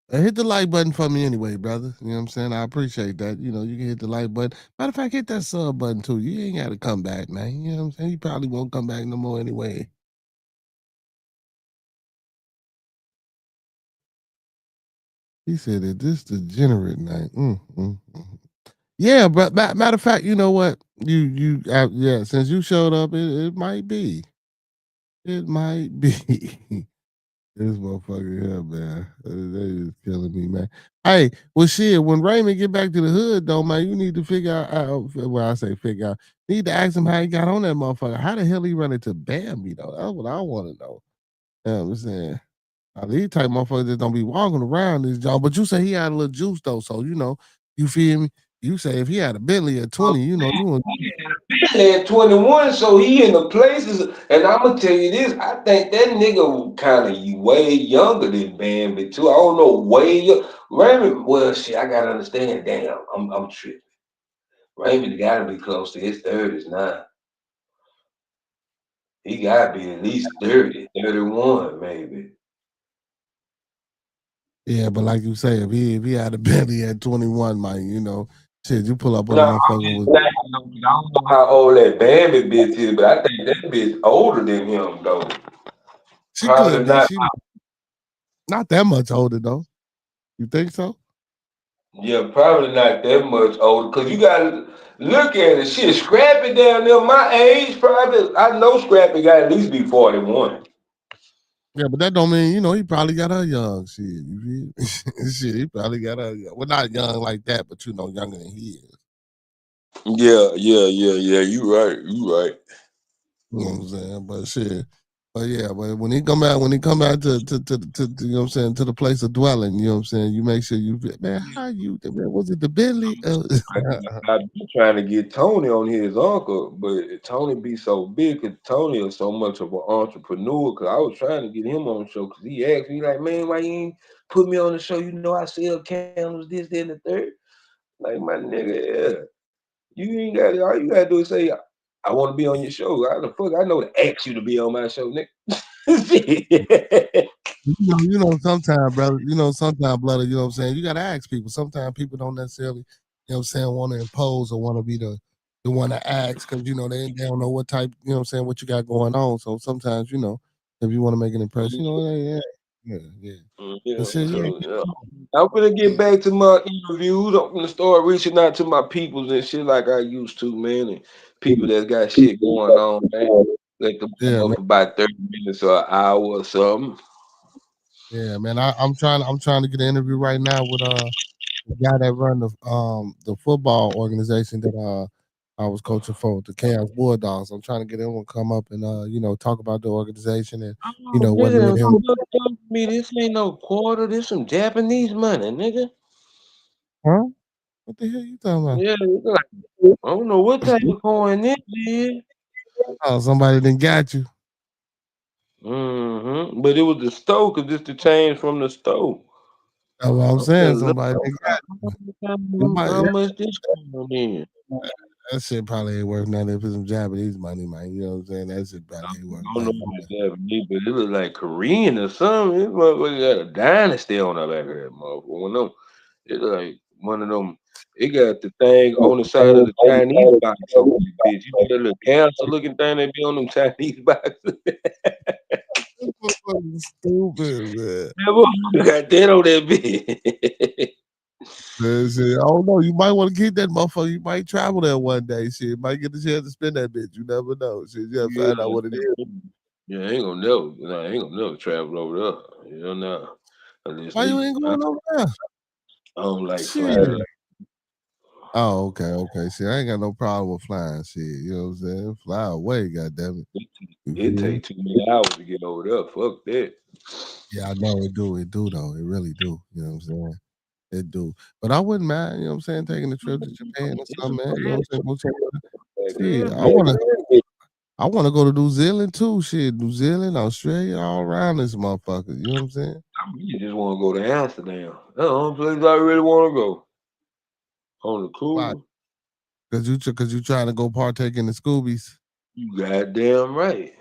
Hit the like button for me anyway, brother. You know what I'm saying? I appreciate that. You know, you can hit the like button. Matter of fact, hit that sub button too. You ain't got to come back, man. You know what I'm saying? You probably won't come back no more anyway. He said that this degenerate night. Yeah, but matter of fact, you know what? Yeah. Since you showed up, it might be. It might be. This motherfucker here, man. They just killing me, man. Hey, well, shit. When Raymond get back to the hood, though, man, you need to figure out. Well, I say figure out. Need to ask him how he got on that motherfucker. How the hell he run into Bambi though? That's what I want to know. You know what I'm saying? Now, these type motherfuckers that don't be walking around this job. But you say he had a little juice though, so you know, you feel me? You say if he had a Bentley at 20, you know, you want At 21, so he in the places, and I'm gonna tell you this. I think that nigga kind of way younger than Bambi too. I don't know, way Raymond. Well, shit, I gotta understand. Damn, I'm tripping. Raymond gotta be close to his 30s now. He gotta be at least 30, 31, maybe. yeah, but like you say, if he had a Bentley at 21, man, you know, shit, you pull up on No, a I'm motherfucker just with saying, I don't know how old that Bambi bitch is, but I think that bitch older than him though. she Probably could be. not. She not that much older though. You think so? Yeah, probably not that much older. Cause you gotta look at it. Shit, Scrappy down there, my age, probably. I know Scrappy got at least be 41. Yeah, but that don't mean, you know, he probably got her young. Shit, you feel? Shit, he probably got her young. Well, not young like that, but you know, younger than he is. Yeah. You right. You know what I'm saying? But shit. But yeah, but when he come back, to you know what I'm saying, to the place of dwelling, you know what I'm saying, you make sure you man, how you man, was it the Bentley? I've been trying to get Tony on his uncle, but Tony be so big because Tony is so much of an entrepreneur. Cause I was trying to get him on the show because he asked me like, man, why you ain't put me on the show? You know I sell candles, this, that, and the third. Like my nigga, yeah. You ain't got it. All you gotta do is say, I want to be on your show. How the fuck I know to ask you to be on my show, nigga? You know, sometimes, brother, sometimes, brother, you know what I'm saying? You gotta ask people. Sometimes people don't necessarily, you know what I'm saying, want to impose or want to be the one to ask because you know they don't know what type, you know what I'm saying, what you got going on. So sometimes, you know, if you want to make an impression, you know, yeah. Yeah, But shit, so yeah. I'm gonna get back to my interviews. I'm gonna start reaching out to my peoples and shit like I used to, man. And people that's got shit going on, man. Let them yeah, come man. up about 30 minutes or an hour or something. Yeah, man. I'm trying to get an interview right now with the guy that run the football organization that I was coaching for, the Chaos Bulldogs. I'm trying to get him to come up and you know, talk about the organization and you Oh, know what me nigga, and him. me this ain't no quarter. This some Japanese money, nigga. Huh? What the hell you talking about? Yeah, it's like, I don't know what type of coin this is. Oh, somebody didn't got you. But it was the stove, cause it's the change from the stove. That's what I'm I'm saying. finna look Somebody didn't got how somebody. much this coin is. That shit probably ain't worth nothing if it's some Japanese money, man. You know what I'm saying? That shit I probably ain't worth don't know nothing. if it's Japanese, but it look like Korean or something. It motherfucker got a dynasty on the back of that motherfucker. One of them, it look like one of them. It got the thing on the side of the Chinese box on this bitch. You see that little cancer looking thing that be on them Chinese boxes? This motherfucker stupid, man. That motherfucker got that on that bitch. Man, shit, I don't know. You might want to keep that motherfucker. You might travel there one day. Shit, you might get the chance to spend that bitch. You never know. Shit, you gotta find out what it is. Yeah, I ain't gonna never, I ain't gonna never travel over there. You know, unless Why you they, ain't going over there? I don't like Shit. flying. Oh, okay. See, I ain't got no problem with flying shit. You know what I'm saying? Fly away, goddamn it. You It feel me? take too many hours to get over there. Fuck that. Yeah, I know it do though. It really do. You know what I'm saying? It do. But I wouldn't mind, you know what I'm saying, taking a trip to Japan or It's a something, man. You know what bread I'm saying? Go check back shit. there. I wanna go to New Zealand too. Shit, New Zealand, Australia, all around this motherfucker. You know what I'm saying? I really just want to go to Amsterdam. That's the only place I really want to go. On the Why? cool. Cause you trying to go partake in the Scoobies. You goddamn right.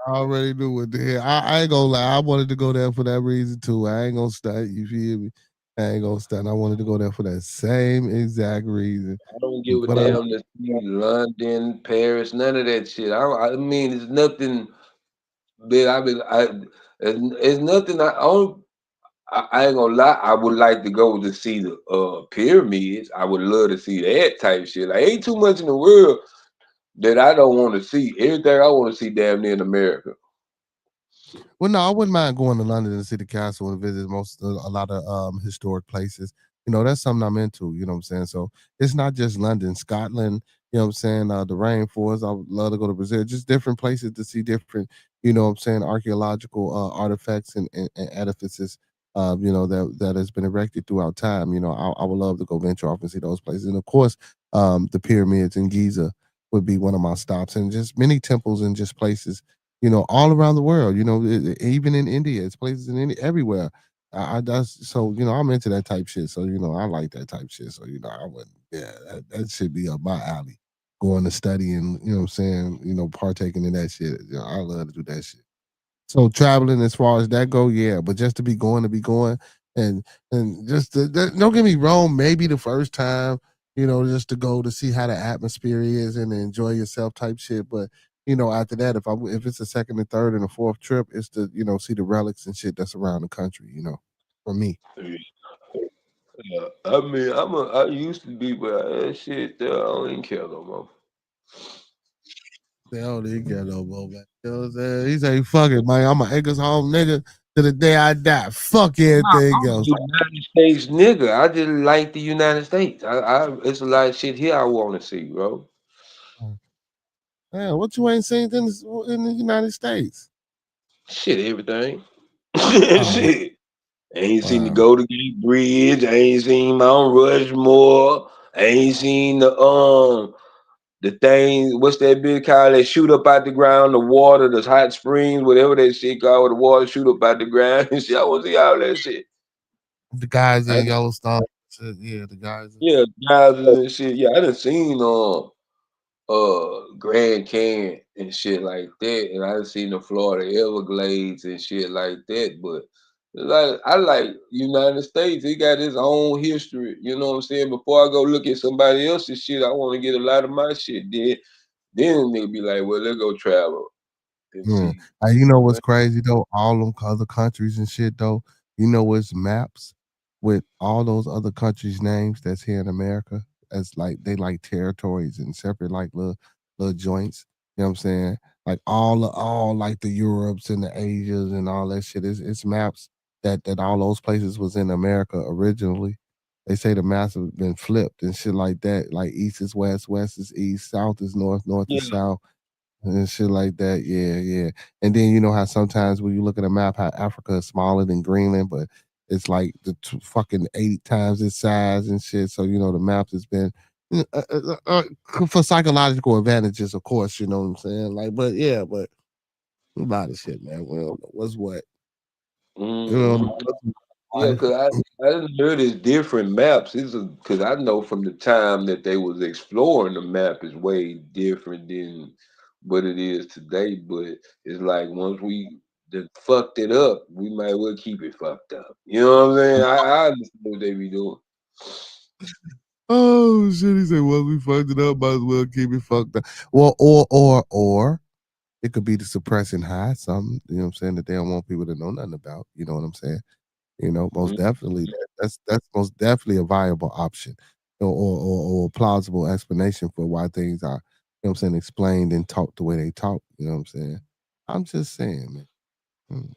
I already knew what the hell. I ain't gonna lie. I wanted to go there for that reason too. I ain't gonna stunt. You feel me? I ain't gonna stunt. I wanted to go there for that same exact reason. I don't give a But damn to see London, Paris, none of that shit. I mean, it's nothing that it's nothing. I ain't gonna lie. I would like to go to see the pyramids. I would love to see that type shit. Like, ain't too much in the world that I don't want to see. Everything I want to see damn near in America. Well, no, I wouldn't mind going to London and see the castle and visit a lot of historic places. You know, that's something I'm into. You know what I'm saying? So it's not just London, Scotland. You know what I'm saying? The rainforest. I would love to go to Brazil. Just different places to see different. You know what I'm saying? Archaeological artifacts and edifices. You know that has been erected throughout time. You know, I would love to go venture off and see those places. And of course, the pyramids in Giza would be one of my stops, and just many temples and just places, you know, all around the world, you know, even in India, it's places in India, everywhere. I that's so, you know, I'm into that type shit. So, you know, I like that type shit. So, you know, I wouldn't, yeah, that should be up my alley. Going to study and, you know what I'm saying, you know, partaking in that shit. You know, I love to do that shit. So traveling as far as that go, yeah, but just to be going, and just don't get me wrong, maybe the first time, you know, just to go to see how the atmosphere is and enjoy yourself type shit. But you know, after that, if it's a second and third and a fourth trip, it's to, you know, see the relics and shit that's around the country. You know, for me. Yeah, I mean, I used to be, but that shit, I don't even care no more. They don't even get no more, man. You know what I'm saying? He say, "Fuck it, man. I'm an Acres home nigga to the day I die. Fuck everything I'm a else." United States nigga. I just like the United States. It's a lot of shit here I want to see, bro. Man, what you ain't seen in the United States? Shit, everything. Oh, Shit. I ain't seen the wow. Golden Gate Bridge. I ain't seen Mount Rushmore. I ain't seen the thing. What's that big called? That shoot up out the ground, the water, the hot springs, whatever that shit called, where the water shoot up out the ground and shit. I want to see all that shit. The guys I in Yellowstone. Yeah, the guys. Yeah, houses and shit. Yeah, I done seen Grand Canyon and shit like that, and I done seen the Florida Everglades and shit like that. But like I like United States. It got its own history. You know what I'm saying? Before I go look at somebody else's shit, I want to get a lot of my shit. Then they be like, well, let's go travel and Yeah. see. You know what's crazy though? All them other countries and shit though. You know what's maps with all those other countries' names that's here in America? As like they like territories and separate like little joints. You know what I'm saying? Like all like the Europes and the Asias and all that shit. It's maps that all those places was in America originally. They say the maps have been flipped and shit like that. Like east is west, west is east, south is north, north is Yeah, south and shit like that. Yeah, yeah. And then you know how sometimes when you look at a map, how Africa is smaller than Greenland, but it's like fucking 8 times its size and shit. So you know the map has been, for psychological advantages, of course. You know what I'm saying? Like, but yeah, but a lot of shit, man. We don't know what's what. You know, hmm what's yeah. what. Cause I didn't hear there's different maps. Cause I know from the time that they was exploring, the map is way different than what it is today. But it's like once we done fucked it up, we might well keep it fucked up. You know what I'm saying? I understand what they be doing. Oh shit! He said, "Well, we fucked it up. Might as well keep it fucked up." Well, or it could be to suppress and hide something, you know what I'm saying, that they don't want people to know nothing about. You know what I'm saying? You know, most Mhm. definitely that's most definitely a viable option, or a plausible explanation for why things are, you know what I'm saying, explained and taught the way they talk. You know what I'm saying? I'm just saying, man. Mm,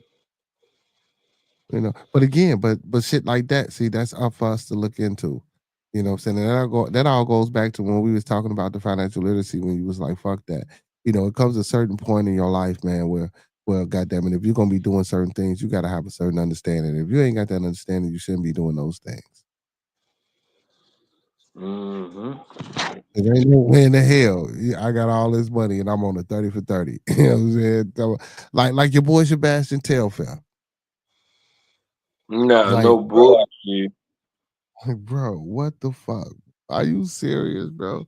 You know, but again, but shit like that, see, that's up for us to look into. You know what I'm saying? And that all goes back to when we was talking about the financial literacy when you was like, fuck that. You know, it comes a certain point in your life, man, where well, goddamn it, if you're gonna be doing certain things, you gotta have a certain understanding. If you ain't got that understanding, you shouldn't be doing those things. There ain't no way in the hell I got all this money and I'm on a 30 for 30. You know what I'm saying? So, like your boy Sebastian Telfair. Nah, Like, no bullshit. bro, what the fuck? Are you serious, bro?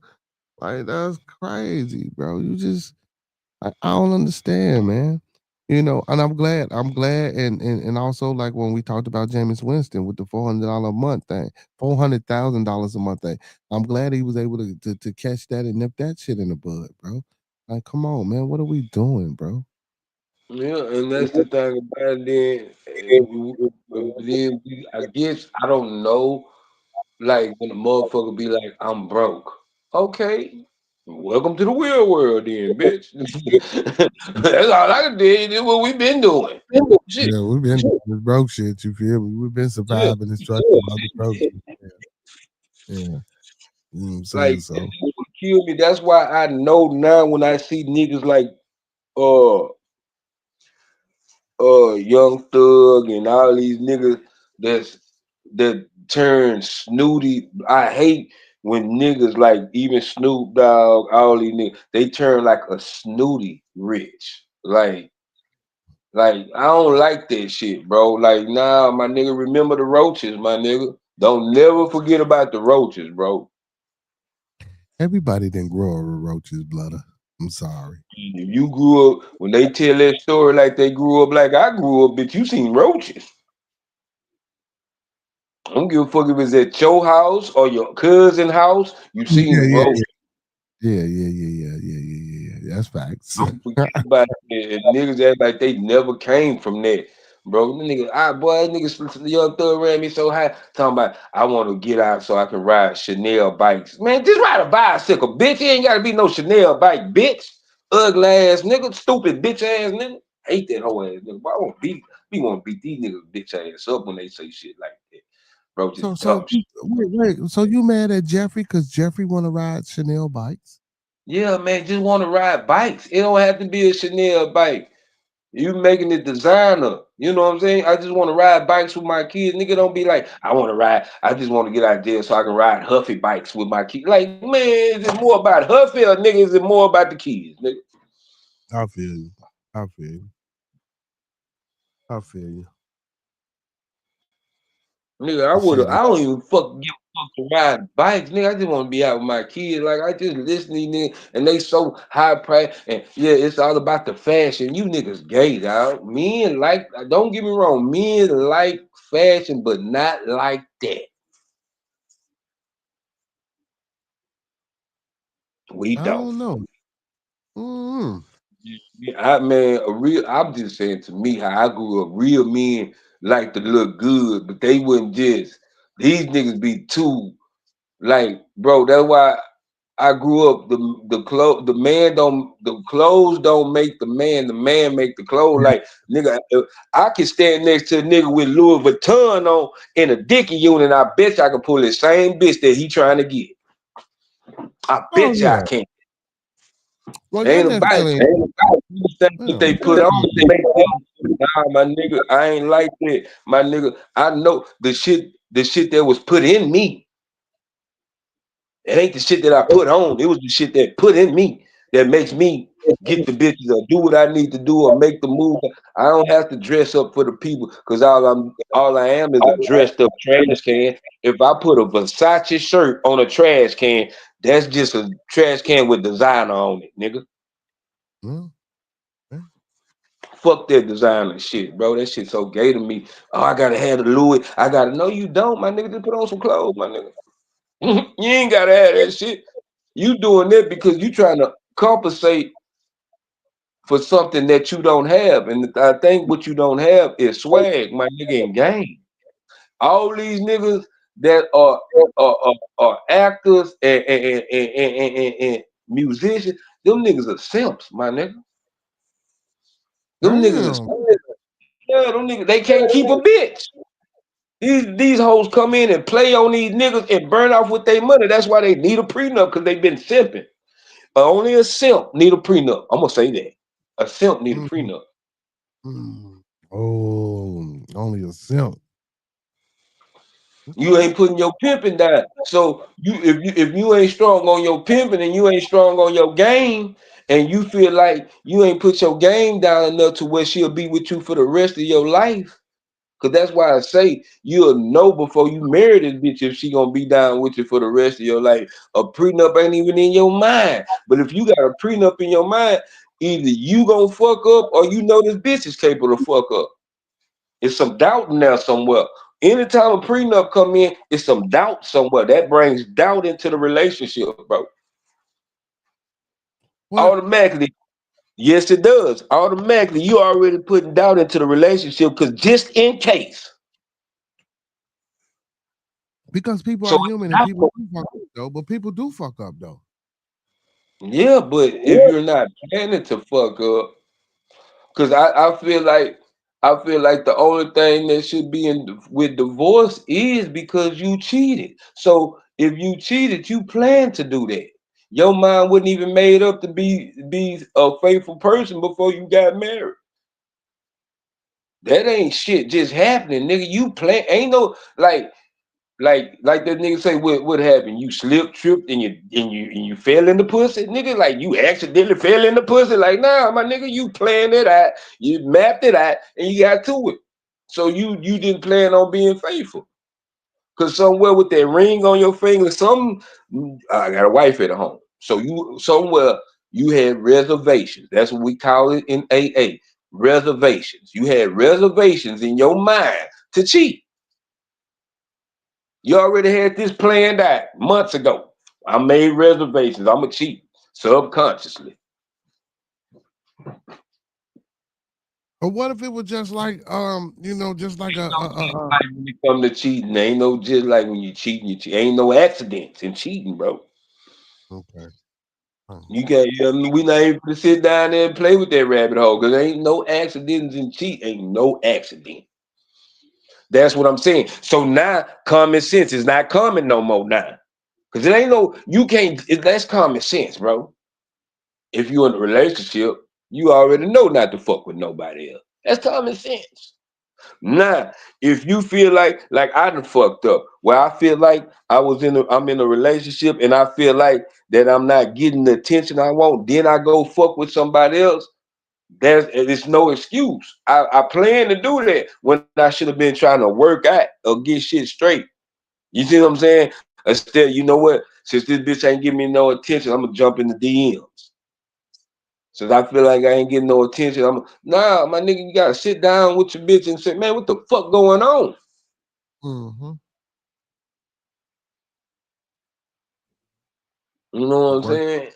Like, that's crazy, bro. You just I don't understand, man. You know, and I'm glad, and also like when we talked about Jameis Winston with the $400 a month thing, $400,000 a month thing. I'm glad he was able to catch that and nip that shit in the bud, bro. Like, come on, man, what are we doing, bro? Yeah, and that's the thing about it. I guess I don't know. Like when a motherfucker be like, "I'm broke." Okay, welcome to the real world, then, bitch. That's all I can do. This what we been doing. Shit. Yeah, we've been doing this broke shit. You feel me? We've been Yeah. surviving and struggling about the broke shit. Yeah, you know what I'm saying? Like So it would kill me. That's why I know now when I see niggas like uh Young Thug and all these niggas that turn snooty. I hate when niggas like even Snoop Dogg, all these niggas, they turn like a snooty rich. Like I don't like that shit, bro. Like nah, my nigga, remember the roaches, my nigga. Don't never forget about the roaches, bro. everybody didn't grow up with roaches, blooder. I'm sorry. If you grew up, when they tell that story like they grew up like I grew up, bitch, you seen roaches. I don't give a fuck if it's at your house or your cousin house. You Yeah, seen yeah, roaches. yeah. That's facts. Don't forget about it. And niggas act like they never came from that. Bro, the nigga, boy, niggas, Young Thug ran me so high. Talking about, I want to get out so I can ride Chanel bikes. Man, just ride a bicycle, bitch. You ain't got to be no Chanel bike, bitch. Ugly ass nigga, stupid bitch ass nigga. Hate that whole ass nigga. But I want to beat these niggas bitch ass up when they say shit like that. Bro, So just so dumb shit. wait. So you mad at Jeffrey because Jeffrey want to ride Chanel bikes? Yeah, man, just want to ride bikes. It don't have to be a Chanel bike. You making it designer. You know what I'm saying? I just want to ride bikes with my kids. Nigga don't be like, I want to ride. I just want to get out there so I can ride Huffy bikes with my kids. Like, man, is it more about Huffy or nigga? Is it more about the kids, nigga? I feel you. I feel you. I feel you. Nigga, Shit. I don't even give a fuck to ride bikes, nigga. I just want to be out with my kids. Like I just listen to these niggas and they so high price and yeah, it's all about the fashion. You niggas gay, dog. Men like, don't get me wrong, men like fashion, but not like that. We I don't. don't know. Mm. Yeah, I'm just saying to me how I grew up, real men like to look good, but they wouldn't just these niggas be too like, bro, that's why I grew up the clothes don't make the man make the clothes. Like nigga, I can stand next to a nigga with Louis Vuitton on in a Dickie unit, I bet you I can pull the same bitch that he trying to get. I Oh bet you I yeah. can. Well, that Ain't about necessarily. what Yeah. they put on to make them. Nah, my nigga, I ain't like that. My nigga, I know the shit that was put in me. It ain't the shit that I put on. It was the shit that put in me that makes me get the bitches or do what I need to do or make the move. I don't have to dress up for the people because all I am is a dressed up trash can. If I put a Versace shirt on a trash can, that's just a trash can with designer on it, nigga. Well, yeah. Fuck that designer shit, bro. That shit so gay to me. Oh, I gotta have the Louis. I gotta know you don't, my nigga. Just put on some clothes, my nigga. You ain't gotta have that shit. You doing that because you trying to compensate for something that you don't have. And I think what you don't have is swag, my nigga, and game. All these niggas that are actors and musicians, them niggas are simps, my nigga. Them niggas are Damn. simps. Yeah, them niggas, they can't keep a bitch. These hoes come in and play on these niggas and burn off with their money. That's why they need a prenup, because they've been simping. Only a simp need a prenup. I'm gonna say that. A simp need a prenup. Oh, only a simp. You ain't putting your pimping down. So if you ain't strong on your pimping and you ain't strong on your game, and you feel like you ain't put your game down enough to where she'll be with you for the rest of your life. Cause that's why I say you'll know before you marry this bitch if she gonna be down with you for the rest of your life. A prenup ain't even in your mind. But if you got a prenup in your mind, either you gonna fuck up or you know this bitch is capable to fuck up. It's some doubt in there somewhere. Anytime a prenup come in, it's some doubt somewhere. That brings doubt into the relationship, bro. What? Automatically. Yes, it does. Automatically, you already putting doubt into the relationship because just in case. Because people So are human and people do fuck up though. But people do fuck up though. yeah, but if you're not planning to fuck up, because I feel like the only thing that should be in with divorce is because you cheated. So if you cheated, you plan to do that. Your mind wasn't even made up to be a faithful person before you got married. That ain't shit just happening, nigga. You plan ain't no like that nigga say what happened? You slipped, tripped, and you fell in the pussy, nigga. Like you accidentally fell in the pussy. Like nah, my nigga, you planned it out, you mapped it out, and you got to it. So you didn't plan on being faithful. Cause somewhere with that ring on your finger, I got a wife at home. So you somewhere you had reservations. That's what we call it in AA. Reservations. You had reservations in your mind to cheat. You already had this planned out months ago. I made reservations. I'm a cheat subconsciously. But what if it was just like just like Like when it come to cheating, ain't no just like when you cheating, ain't no accidents in cheating, bro. okay. You can't. We not able to sit down there and play with that rabbit hole because ain't no accidents in cheat. Ain't no accident. That's what I'm saying. So now common sense is not common no more now. Cause it ain't no you can't. That's common sense, bro. If you're in a relationship, you already know not to fuck with nobody else. That's common sense. Now, if you feel like I done fucked up, where I feel like I'm in a relationship and I feel like that I'm not getting the attention I want, then I go fuck with somebody else. It's no excuse. I plan to do that when I should have been trying to work out or get shit straight. You see what I'm saying? Instead, you know what? Since this bitch ain't giving me no attention, I'm gonna jump in the DMs. Since I feel like I ain't getting no attention, nah, my nigga, you gotta sit down with your bitch and say, man, what the fuck going on? Mm-hmm. You know what I'm Work. saying?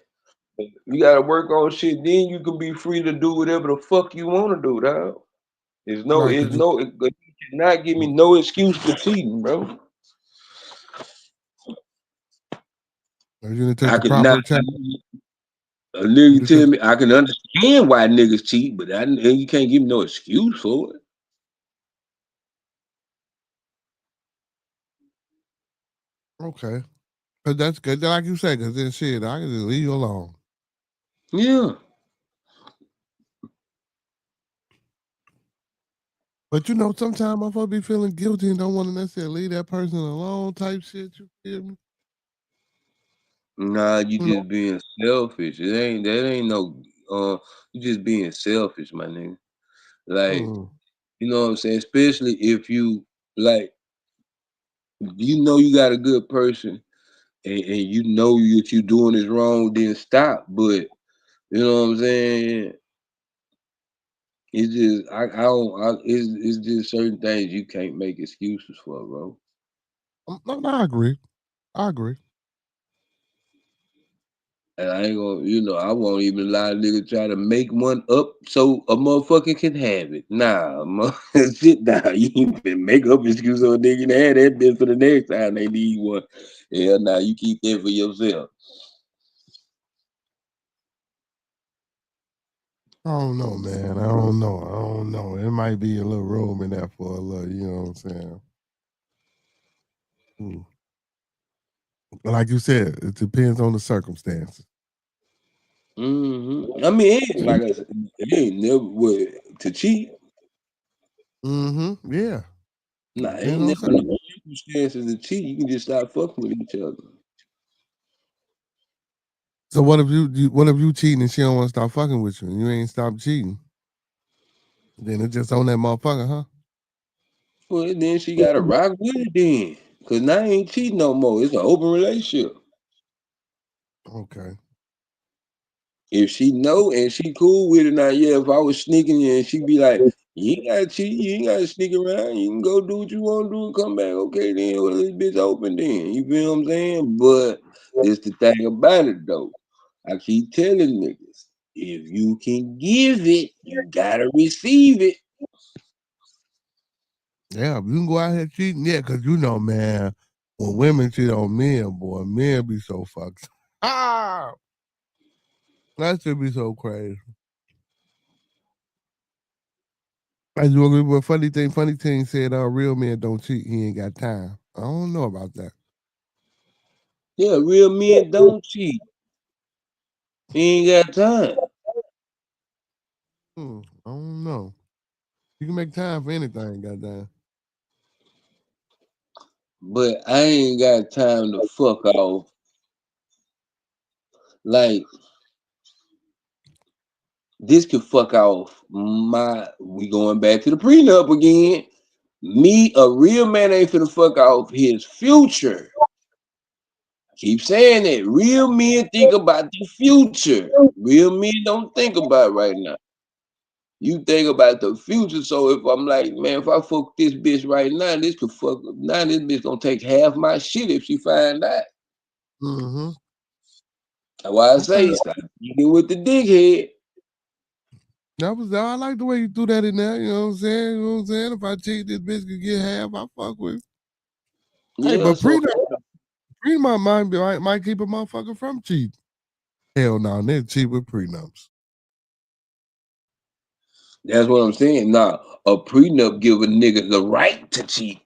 You gotta work on shit, then you can be free to do whatever the fuck you wanna do, dog. Right, cause You cannot give me no excuse for cheating, bro. you didn't take I the could not proper time. a You nigga didn't tell take me I can understand why niggas cheat, but you can't give me no excuse for it. okay. Cause that's good. Like you said, cause then shit, I can just leave you alone. Yeah. But sometimes I be feeling guilty and don't want to necessarily leave that person alone type shit. You feel me? Nah, you Mm. just being selfish. That ain't no you just being selfish, my nigga. Like, Mm. you know what I'm saying? Especially if you like you got a good person and you know what you doing is wrong, then stop. But you know what I'm saying? It's just I don't it's just certain things you can't make excuses for, bro. No, I agree. I agree. And I ain't gonna, I won't even allow a nigga try to make one up so a motherfucker can have it. Nah, sit down. You ain't finna make up excuse on a nigga and have that bitch for the next time they need one. Yeah, nah, you keep that for yourself. I don't know, man. I don't know. It might be a little room in there for a little, you know what I'm saying? Like you said, it depends on the circumstances. I mean, like I said, it ain't never to cheat. Yeah. Nah, ain't never no circumstances to cheat. You can just stop fucking with each other. So what if you cheating and she don't want to stop fucking with you and you ain't stop cheating? Then it's just on that motherfucker, huh? Well, then she got to rock with it then. Because now I ain't cheating no more. It's an open relationship. Okay. If she know and she cool with it now, yeah, if I was sneaking and she be like, you ain't got to cheat, you ain't got to sneak around, you can go do what you want to do and come back. Okay, then, well, this bitch open then. You feel what I'm saying? But it's the thing about it, though. I keep telling niggas, if you can give it, you got to receive it. Yeah, you can go out here cheating, yeah, because you know, man, when women cheat on men, boy, men be so fucked. Ah, that should be so crazy. I do agree, but funny thing said, real men don't cheat. He ain't got time. I don't know about that. Yeah, real men don't cheat. He ain't got time. I don't know. You can make time for anything, goddamn. But I ain't got time to fuck off. Like, this could fuck off we going back to the prenup again. Me, a real man ain't finna fuck off his future. Keep saying it. Real men think about the future. Real men don't think about right now. You think about the future. So if I'm like, man, if I fuck this bitch right now, this bitch gonna take half my shit if she find out. That's why I say stop dealing with the dickhead. I like the way you threw that in there. You know what I'm saying? You know what I'm saying? If I cheat, this bitch could get half. I fuck with. Yeah, Hey, but so prenup might keep a motherfucker from cheating. Hell no, they cheat with prenups. that's what I'm saying. Now, a prenup give a nigga the right to cheat.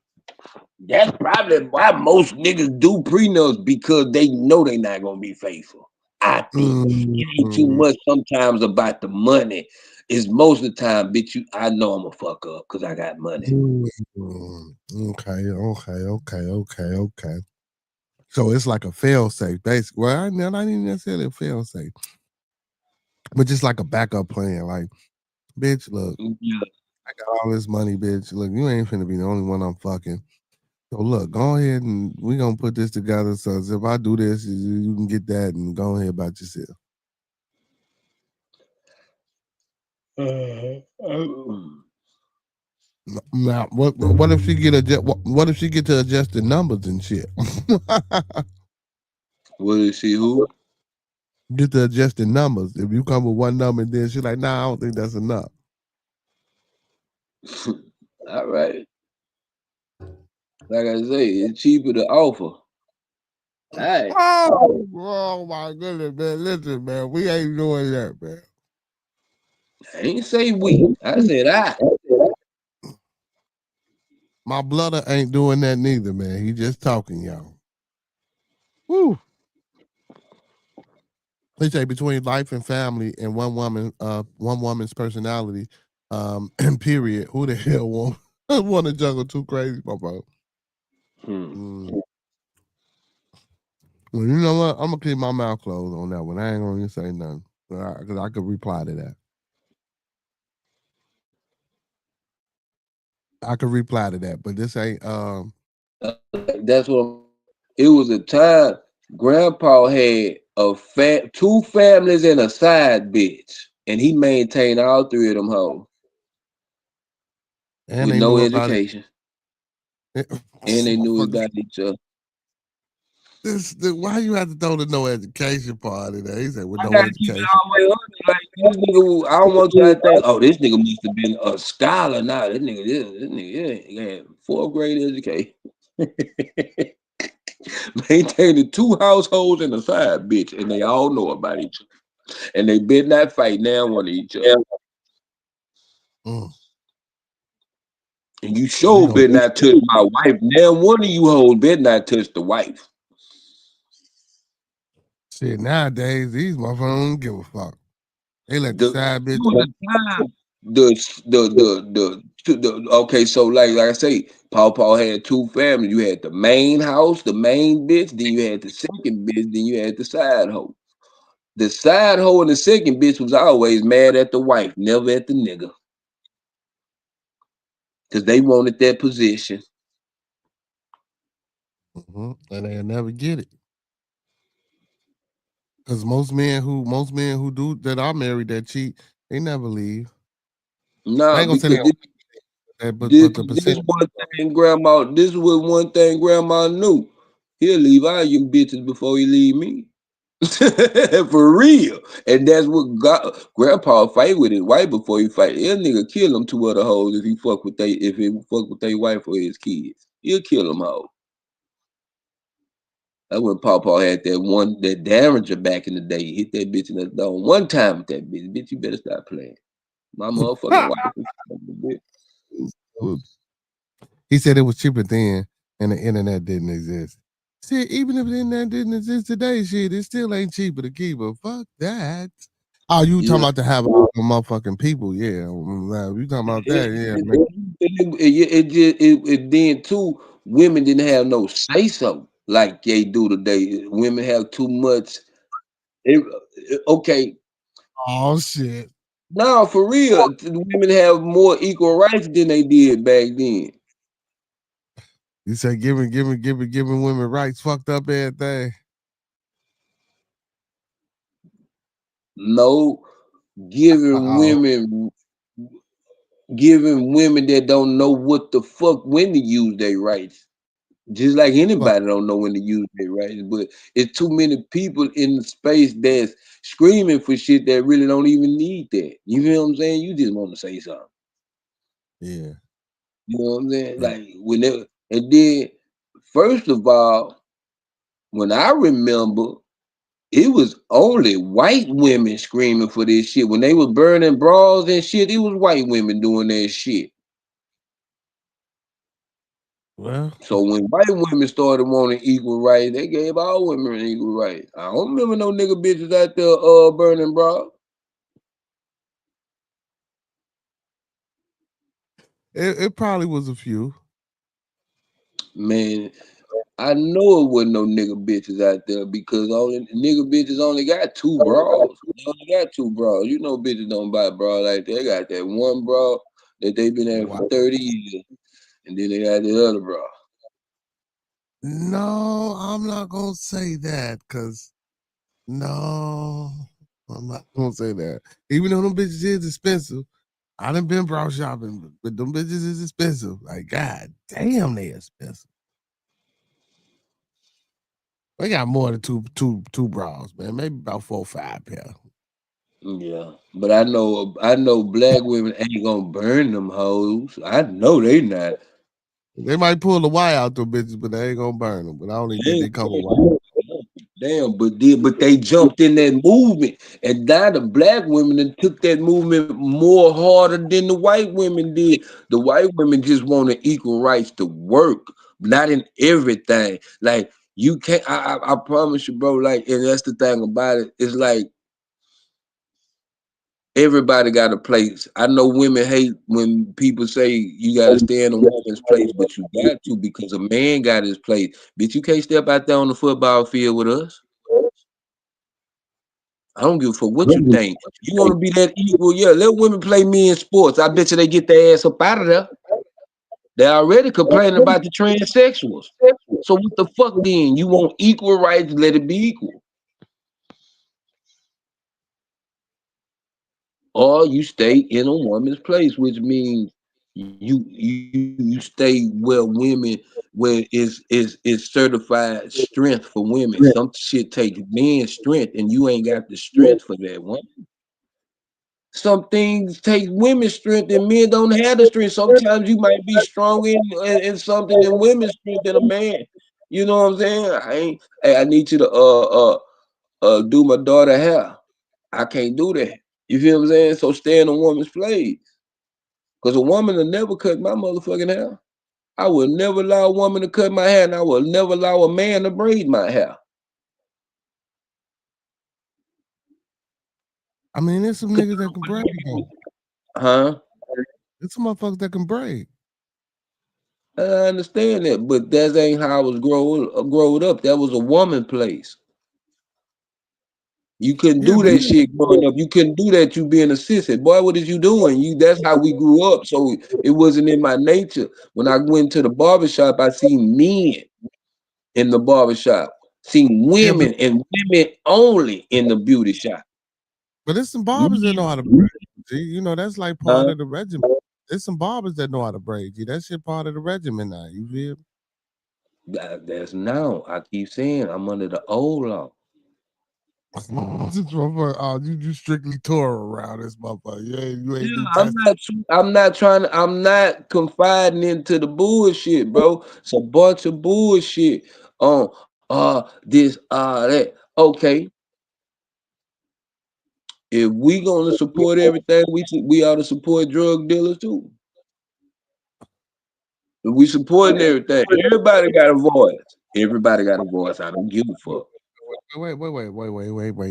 That's probably why most niggas do prenups, because they know they not gonna be faithful. I think it ain't too much sometimes about the money. It's most of the time, bitch, I know I'm a fuck up because I got money. Okay. So it's like a fail safe, basically. Well, not even necessarily a fail safe, but just like a backup plan. Like, bitch, look, I got all this money, bitch. Look, you ain't finna be the only one I'm fucking. So look, go ahead and we gonna put this together. So if I do this, you can get that and go ahead about yourself. Now, what if she what if she get to adjust the numbers and shit? What is she who? Get to adjust the numbers. If you come with one number and then she's like, nah, I don't think that's enough. All right. Like I say, it's cheaper to offer. All right. Oh my goodness, man. Listen, man, we ain't doing that, man. I ain't say we. I said I. My brother ain't doing that neither, man. He just talking, y'all. Woo. They say between life and family and one woman's personality, and period, who the hell want to juggle two crazy, my bro? Well, you know what? I'm gonna keep my mouth closed on that one. I ain't gonna say nothing because I could reply to that. I could reply to that, but this ain't. That's what. It was a time Grandpa had two families and a side bitch, and he maintained all three of them hoes And with they no knew about education, it. and they knew about each other. Why you have to throw the no education part in there? He said with I no gotta keep it education. all the way up. Like this nigga, I don't want y'all to think, oh, this nigga must have been a scholar. Nah, this nigga, yeah, fourth grade education. Maintaining two households and a side bitch, and they all know about each other. And they better not fight now one of each other. And you So they sure gonna better not touch my wife. Now one of you hoes better not touch the wife. shit nowadays. These motherfuckers don't give a fuck. They let the The side bitch. the time the okay, so like I say, Paw had two families. You had the main house, the main bitch, then you had the second bitch, then you had the side hoe. The side hoe and the second bitch was always mad at the wife, never at the nigga. Cause they wanted that position. And they'll never get it. Cause most men who do that are married that cheat, they never leave. I Nah, ain't gonna say because they this, that, this but the this percentage. one thing grandma, this was one thing grandma knew. He'll leave all you bitches before he leave me. For real. And that's what grandpa fight with his wife before he fight. That nigga kill them two other hoes if he fuck with their wife or his kids. He'll kill them hoes. That's when Pawpaw had that damager back in the day. He hit that bitch in the dome one time with that bitch. Bitch, you better stop playing. My motherfucking wife. He said it was cheaper then, and the internet didn't exist. See, even if the internet didn't exist today, shit, it still ain't cheaper to keep her. Fuck that. Oh, you talking Yeah. about to have all the motherfucking people? Yeah, you talking about that? Yeah, man. Then too, women didn't have no say so like they do today. Women have too much. Okay, Oh shit. no, for real, women have more equal rights than they did back then. You said giving women rights, fucked up everything. No, giving Oh, women giving women that don't know what the fuck when to use their rights. Just like fuck. anybody don't know when to use their rights, but it's too many people in the space that's screaming for shit that really don't even need that. You feel what I'm saying? You just want to say something. Yeah. You know what I'm saying? Yeah. Like whenever, and then first of all, when I remember, it was only white women screaming for this shit. When they was burning bras and shit, it was white women doing that shit. Well, So when white women started wanting equal rights, they gave all women equal rights. I don't remember no nigga bitches out there burning bras. it probably was a few. Man, I know it wasn't no nigga bitches out there because only nigga bitches only got two bras. They only got two bras. You know bitches don't buy bra like that. They got that one bra that they been at for Wow. 30 years. And then they got the other bra. No, I'm not gonna say that because no, I'm not gonna say that. Even though them bitches is expensive, I done been bra shopping, but them bitches is expensive. Like, god damn, they expensive. They got more than two bras, man. Maybe about 4 or 5 pair. Yeah. But I know black women ain't gonna burn them hoes. I know they not. They might pull the wire out them bitches, but they ain't gonna burn them. But I don't even They think they ain't come with wire. gonna damn, but they jumped in that movement, and now the black women and took that movement more harder than the white women did. The white women just wanted equal rights to work, not in everything. Like you can't. I promise you, bro. Like, and that's the thing about it. It's like everybody got a place. I know women hate when people say you got to stay in a woman's place, but you got to because a man got his place. Bitch, you can't step out there on the football field with us. I don't give a fuck what you think. You want to be that equal? Yeah, let women play men's sports. I bet you they get their ass up out of there. They already complaining about the transsexuals. So what the fuck then? You want equal rights? Let it be equal. Or you stay in a woman's place, which means you stay where women where is certified strength for women. Some shit takes men's strength, and you ain't got the strength for that one. Some things take women's strength and men don't have the strength. Sometimes you might be strong in something in women's strength than a man. You know what I'm saying? Hey, I need you to do my daughter hair. I can't do that. You feel what I'm saying? So stay in a woman's place. Because a woman will never cut my motherfucking hair. I will never allow a woman to cut my hair, and I will never allow a man to braid my hair. I mean, there's some niggas that can braid though. Huh? There's some motherfuckers that can braid. I understand that, but that ain't how I was growing up. That was a woman place. You couldn't Yeah, do but that shit growing up. You couldn't do that. You being a sissy. Boy, what is you doing? That's how we grew up. So it wasn't in my nature. When I went to the barbershop, I seen men in the barbershop. Seen yeah, women and women only in the beauty shop. but there's some barbers that know how to braid. G. You know, that's like part of the regimen. There's some barbers that know how to braid. G. That shit part of the regimen now. You feel me? That's now. I keep saying I'm under the old law. You strictly tore around this motherfucker. You ain't do I'm not confiding into the bullshit, bro. It's a bunch of bullshit on this that. Okay. If we gonna support everything, we ought to support drug dealers too. If we supporting everything, everybody got a voice. Everybody got a voice. I don't give a fuck. Wait.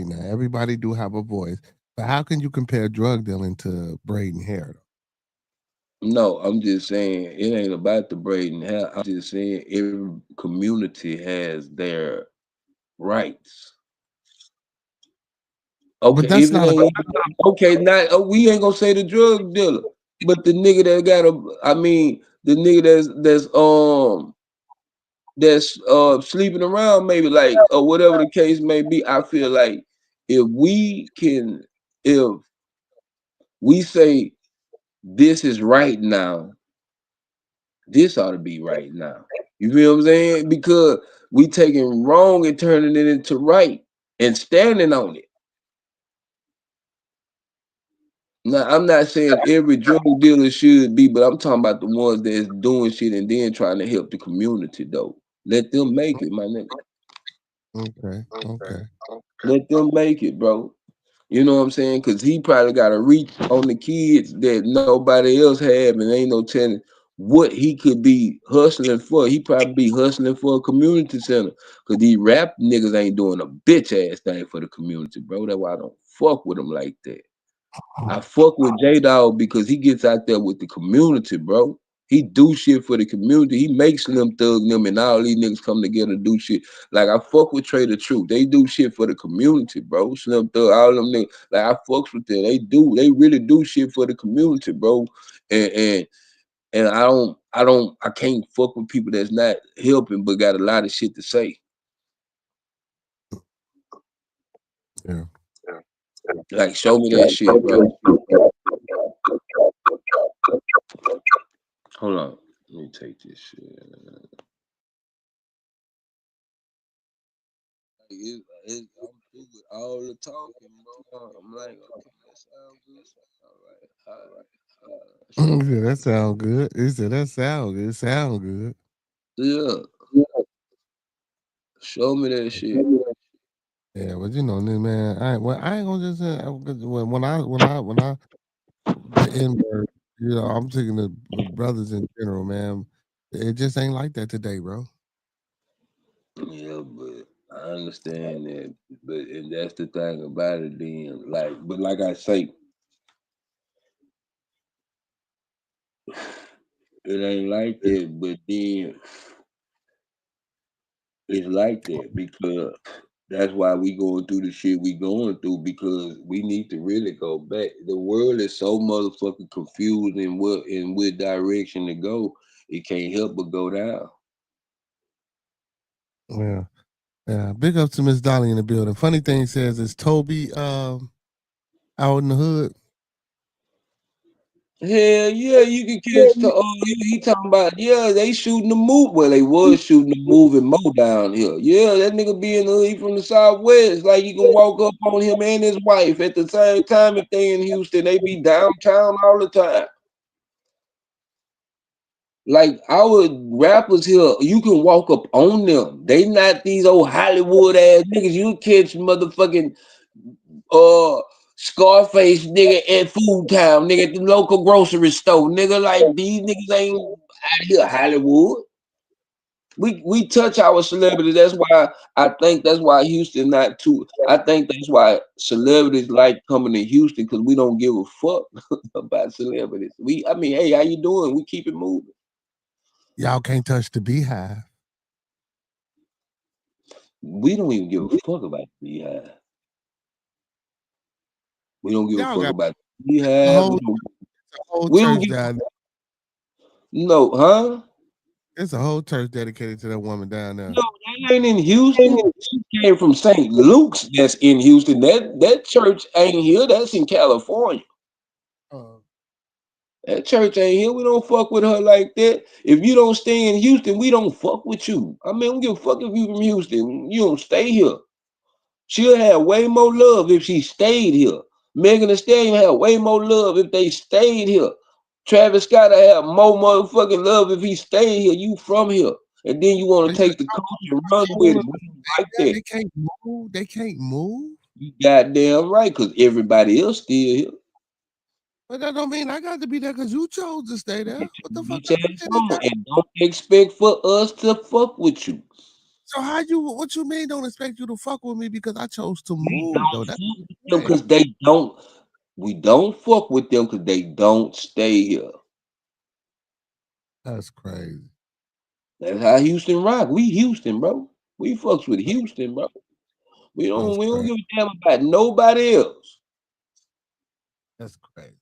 Now everybody do have a voice, but how can you compare drug dealing to braiding hair? No, I'm just saying it ain't about the braiding hair. I'm just saying every community has their rights. But Okay, that's if it not a. ain't okay, not we ain't gonna say the drug dealer, but the nigga that got the nigga that's sleeping around maybe like or whatever the case may be. I feel like if we say this is right now, this ought to be right now. You feel what I'm saying? Because we taking wrong and turning it into right and standing on it. Now, I'm not saying every drug dealer should be, but I'm talking about the ones that's doing shit and then trying to help the community, though. Let them make it, my nigga. Okay. Let them make it, bro. You know what I'm saying? Because he probably got a reach on the kids that nobody else have, and ain't no telling what he could be hustling for. He probably be hustling for a community center. Because these rap niggas ain't doing a bitch ass thing for the community, bro. That's why I don't fuck with them like that. I fuck with J-Dog because he gets out there with the community, bro. He do shit for the community. He makes Slim Thug them and all these niggas come together and do shit. Like I fuck with Trader Truth. They do shit for the community, bro. Slim Thug, all them niggas. Like I fucks with them. They really do shit for the community, bro. And I can't fuck with people that's not helping but got a lot of shit to say. Yeah. Like show me that shit, bro. Hold on. Let me take this shit. I'm through with all the talking, bro. I'm like, okay, that sounds good. All right. He said that sound good. He said that sound good. Sound good. Yeah. Show me that shit. Yeah, but you know, man, I ain't gonna just say when I the N word, I'm taking the brothers in general, man. It just ain't like that today, bro. Yeah, but I understand that. But and that's the thing about it then. But like I say, it ain't like that, but then it's like that because that's why we going through the shit we going through because we need to really go back. The world is so motherfucking confused in what direction to go. It can't help but go down. Yeah. Yeah. Big up to Miss Dolly in the building. Funny thing says is Toby out in the hood. Hell yeah, you can catch he talking about they shooting the move. Well, they was shooting the moving Mo down here. Yeah, that nigga be in the hood from the southwest. Like you can walk up on him and his wife at the same time. If they in Houston, they be downtown all the time. Like our rappers here, you can walk up on them. They not these old Hollywood ass niggas. You catch motherfucking Scarface, nigga, at Food Town, nigga, at the local grocery store, nigga. Like these niggas ain't out here Hollywood. We touch our celebrities. That's why I think that's why Houston not too. I think that's why celebrities like coming to Houston because we don't give a fuck about celebrities. I mean, hey, how you doing? We keep it moving. Y'all can't touch the beehive. We don't even give a fuck about the Beehive. We don't give a Y'all fuck got about the the Beehive. whole We don't church give down there. no, huh? There's a whole church dedicated to that woman down there. No, they ain't in Houston. She came from St. Luke's. That's in Houston. That church ain't here. That's in California. That church ain't here. We don't fuck with her like that. If you don't stay in Houston, we don't fuck with you. I mean, we don't give a fuck if you from Houston. You don't stay here. She'll have way more love if she stayed here. Megan Thee Stallion have way more love if they stayed here. Travis Scott have more motherfucking love if he stayed here. You from here. And then you want to take the culture and run with it. We don't like that. They can't move. They can't move. You goddamn right, because everybody else still here. But that don't mean I got to be there because you chose to stay there. What the fuck? And don't expect for us to fuck with you. So what you mean don't expect you to fuck with me because I chose to move though? Because we don't fuck with them because they don't stay here. That's crazy. That's how Houston rock. We Houston, bro. We fucks with Houston, bro. We don't give a damn about nobody else. That's crazy.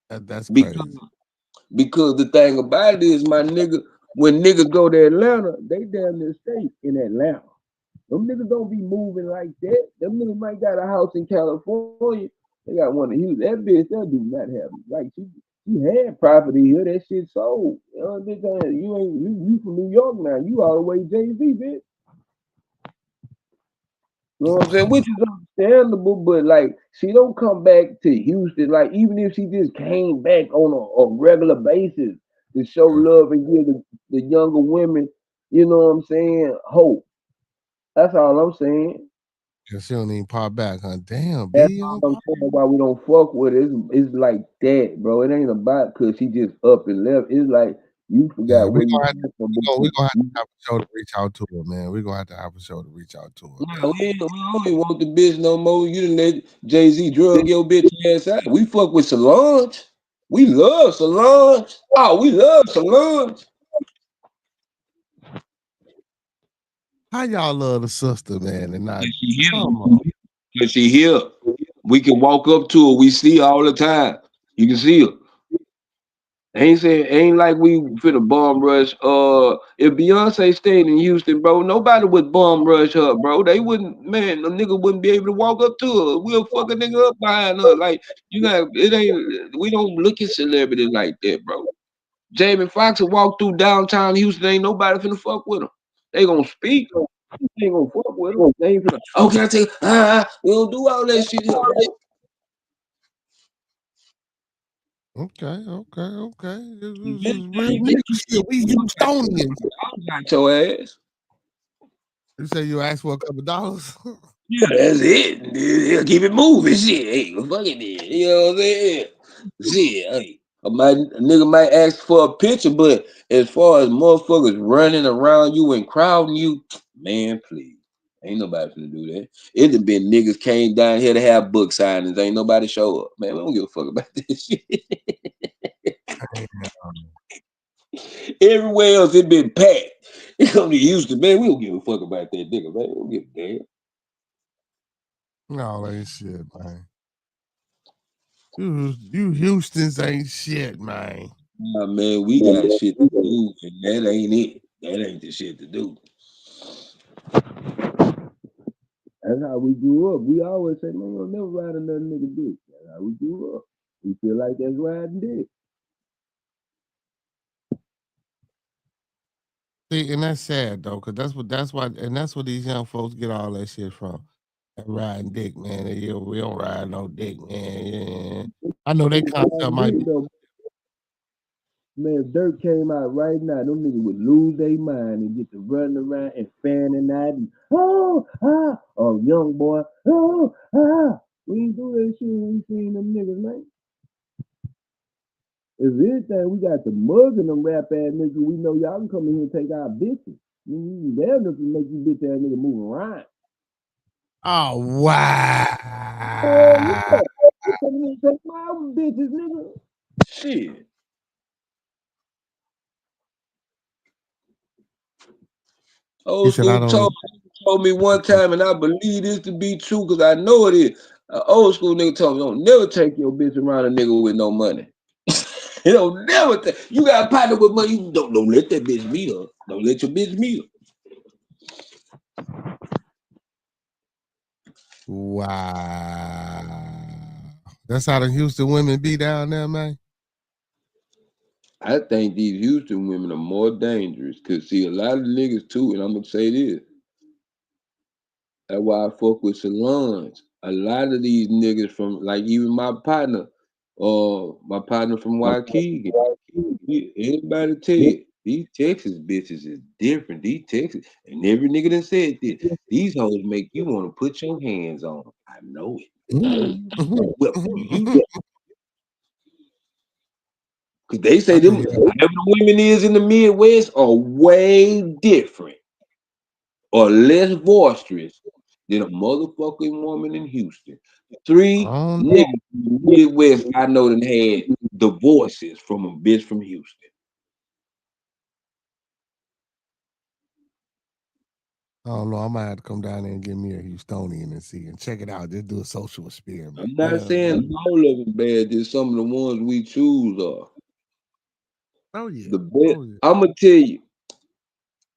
That's crazy. Because the thing about it is, my nigga, when niggas go to Atlanta, they damn near stay in Atlanta. Them niggas don't be moving like that. Them niggas might got a house in California. They got one in Houston. That bitch, that do not have it. Like she had property here. That shit sold. You know what I'm saying? You from New York now. You all the way Jay-Z, bitch. You know what I'm saying? Which is understandable, but like she don't come back to Houston. Like even if she just came back on a regular basis to show love and give the younger women, you know what I'm saying, hope. That's all I'm saying. Cause she don't even pop back, huh? Damn, That's all I'm saying why we don't fuck with it. It's like that, bro. It ain't about cause she just up and left. It's like you forgot where you came from. We're gonna have to have a show to reach out to her, man. We're gonna have to have a show to reach out to her. Nah, we don't even want the bitch no more. You done let Jay-Z drug your bitch ass out. We fuck with Solange. We love Solange. Oh, we love Solange. How y'all love the sister, man, and not Cause she here. We can walk up to her. We see her all the time. You can see her. Ain't like we finna bomb rush. If Beyonce stayed in Houston, bro, nobody would bomb rush her, bro. They wouldn't, man. The nigga wouldn't be able to walk up to her. We'll fuck a nigga up behind her. Like you got, it ain't. We don't look at celebrities like that, bro. Jamie Foxx will walk through downtown Houston. Ain't nobody finna fuck with him. They gonna speak. They ain't gonna fuck with him. They ain't finna. Oh, can I take? We don't do all that shit here, bro. Okay. This is real nigga shit. We Houstonians. Got your ass. You say you asked for a couple dollars? Yeah, that's it. He'll keep it moving. Shit, hey, fuck it then. You know what I'm saying? Shit, hey. A nigga might ask for a picture, but as far as motherfuckers running around you and crowding you, man, please. Ain't nobody finna do that. It done been niggas came down here to have book signings. Ain't nobody show up. Man, we don't give a fuck about this shit. Everywhere else it been packed. It come to Houston, man. We don't give a fuck about that nigga, man. We don't give a damn. No, ain't shit, man. You Houstons ain't shit, man. Nah, man, we got shit to do, and that ain't it. That ain't the shit to do. That's how we grew up. We always say, man, you'll never ride another nigga dick. That's how we grew up. We feel like that's riding dick. See, and that's sad though, cause that's why these young folks get all that shit from. That riding dick, man. We don't ride no dick, man. Yeah. I know they concept might be. Man, if Dirt came out right now, them niggas would lose their mind and get to running around and fanning out and young boy, We ain't do that shit when we seen them niggas, man. If anything, we got the mugs and them rap ass niggas. We know y'all can come in here and take our bitches. They're enough to make you bitch ass nigga move around. Oh wow. Yeah. You coming in and take my bitches, nigga. Shit. Old said, I school don't. told me one time, and I believe this to be true because I know it is. An old school nigga told me, don't never take your bitch around a nigga with no money. You don't never take. You got a partner with money. You don't let that bitch meet her. Don't let your bitch meet her. Wow. That's how the Houston women be down there, man. I think these Houston women are more dangerous because see a lot of niggas too, and I'm gonna say this. That's why I fuck with salons. A lot of these niggas from like even my partner from Waukee, everybody tell you these Texas bitches is different. These Texas and every nigga that said this, these hoes make you want to put your hands on them. I know it. Well, you because they say them whatever the women is in the Midwest are way different or less boisterous than a motherfucking woman in Houston. 3 niggas in the Midwest I know that had divorces from a bitch from Houston. I don't know. I might have to come down there and get me a Houstonian and see and check it out. Just do a social experiment. I'm not saying all of them bad, just some of the ones we choose are. Oh yeah. The best, I'm gonna tell you,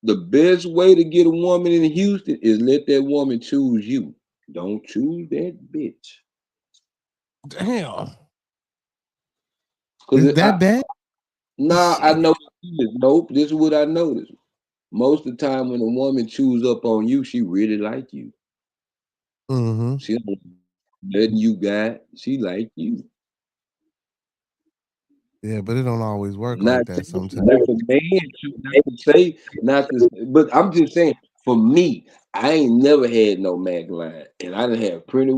the best way to get a woman in Houston is let that woman choose you. Don't choose that bitch. Damn. Is that bad? Nah, I know this. Nope, this is what I noticed. Most of the time when a woman choose up on you, she really like you. Mm-hmm. She don't nothing you got. She like you. Yeah, but it don't always work Not like that sometimes. if a man not to, but I'm just saying for me, I ain't never had no Mac line, and I done had a pretty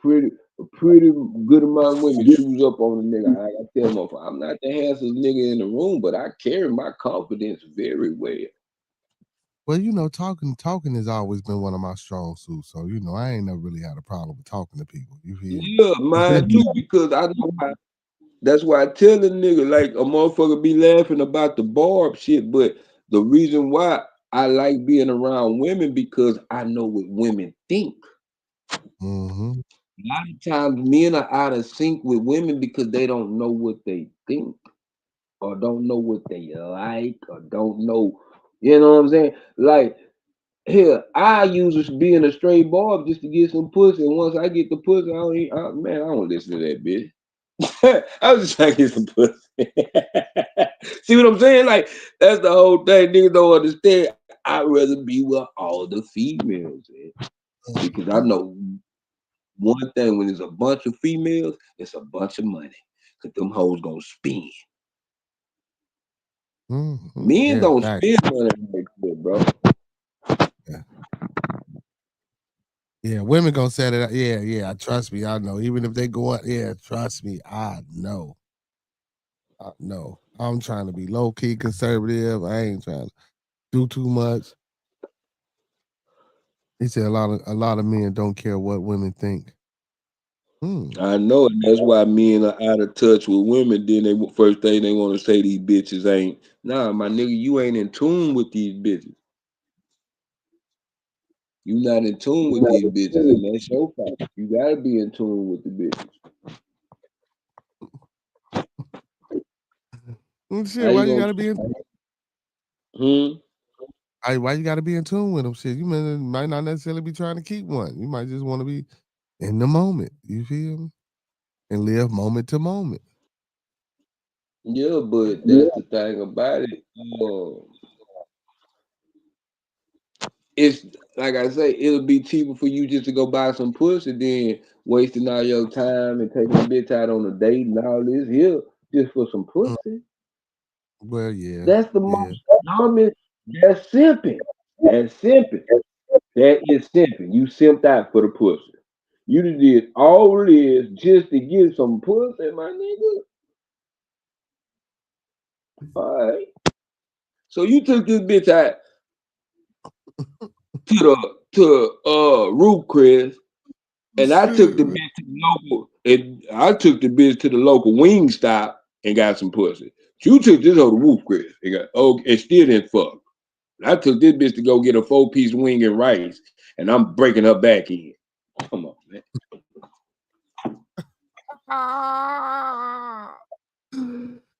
good amount of women choose up on a nigga. I tell them, I'm not the handsomest nigga in the room, but I carry my confidence very well. Well, you know, talking has always been one of my strong suits. So, you know, I ain't never really had a problem with talking to people. You feel me? Yeah, mine too, because I know that's why I tell the nigga, like a motherfucker be laughing about the barb shit, but the reason why I like being around women because I know what women think. Mm-hmm. A lot of times men are out of sync with women because they don't know what they think or don't know what they like or don't know, you know what I'm saying? Like, here, I use being a straight barb just to get some pussy. And once I get the pussy, I don't listen to that bitch. I was just trying to get some pussy. See what I'm saying? Like, that's the whole thing. Niggas don't understand. I'd rather be with all the females, man. Because I know one thing, when there's a bunch of females, it's a bunch of money. Because them hoes gonna spend. Mm-hmm. Men don't fact. spend money like that, bro. Yeah. Yeah, women gonna set it up. Yeah, trust me, I know. Even if they go up, yeah, trust me, I know. No, I'm trying to be low key conservative. I ain't trying to do too much. He said a lot of men don't care what women think. I know, and that's why men are out of touch with women. Then they first thing they want to say, these bitches ain't. Nah, my nigga, you ain't in tune with these bitches. You not in tune with these bitches, and that's your fault. You gotta be in tune with the bitches. Shit, why you gotta be in? Hmm. Why you gotta be in tune with them? Shit, you might not necessarily be trying to keep one. You might just want to be in the moment. You feel me? And live moment to moment. Yeah, but that's the thing about it. It's like I say, it'll be cheaper for you just to go buy some pussy than wasting all your time and taking a bitch out on a date and all this here just for some pussy. Well, yeah. That's the most common. That's simping. That's simping. That is simping. You simped out for the pussy. You done did all this just to get some pussy, my nigga. All right. So you took this bitch out to Roof Chris, and I took the Shit, man. bitch to the local, and I took the bitch to the local wing stop and got some pussy. You took this over to Roof Chris and got and still didn't fuck. I took this bitch to go get a 4-piece wing and rice, and I'm breaking her back in. Come on, man.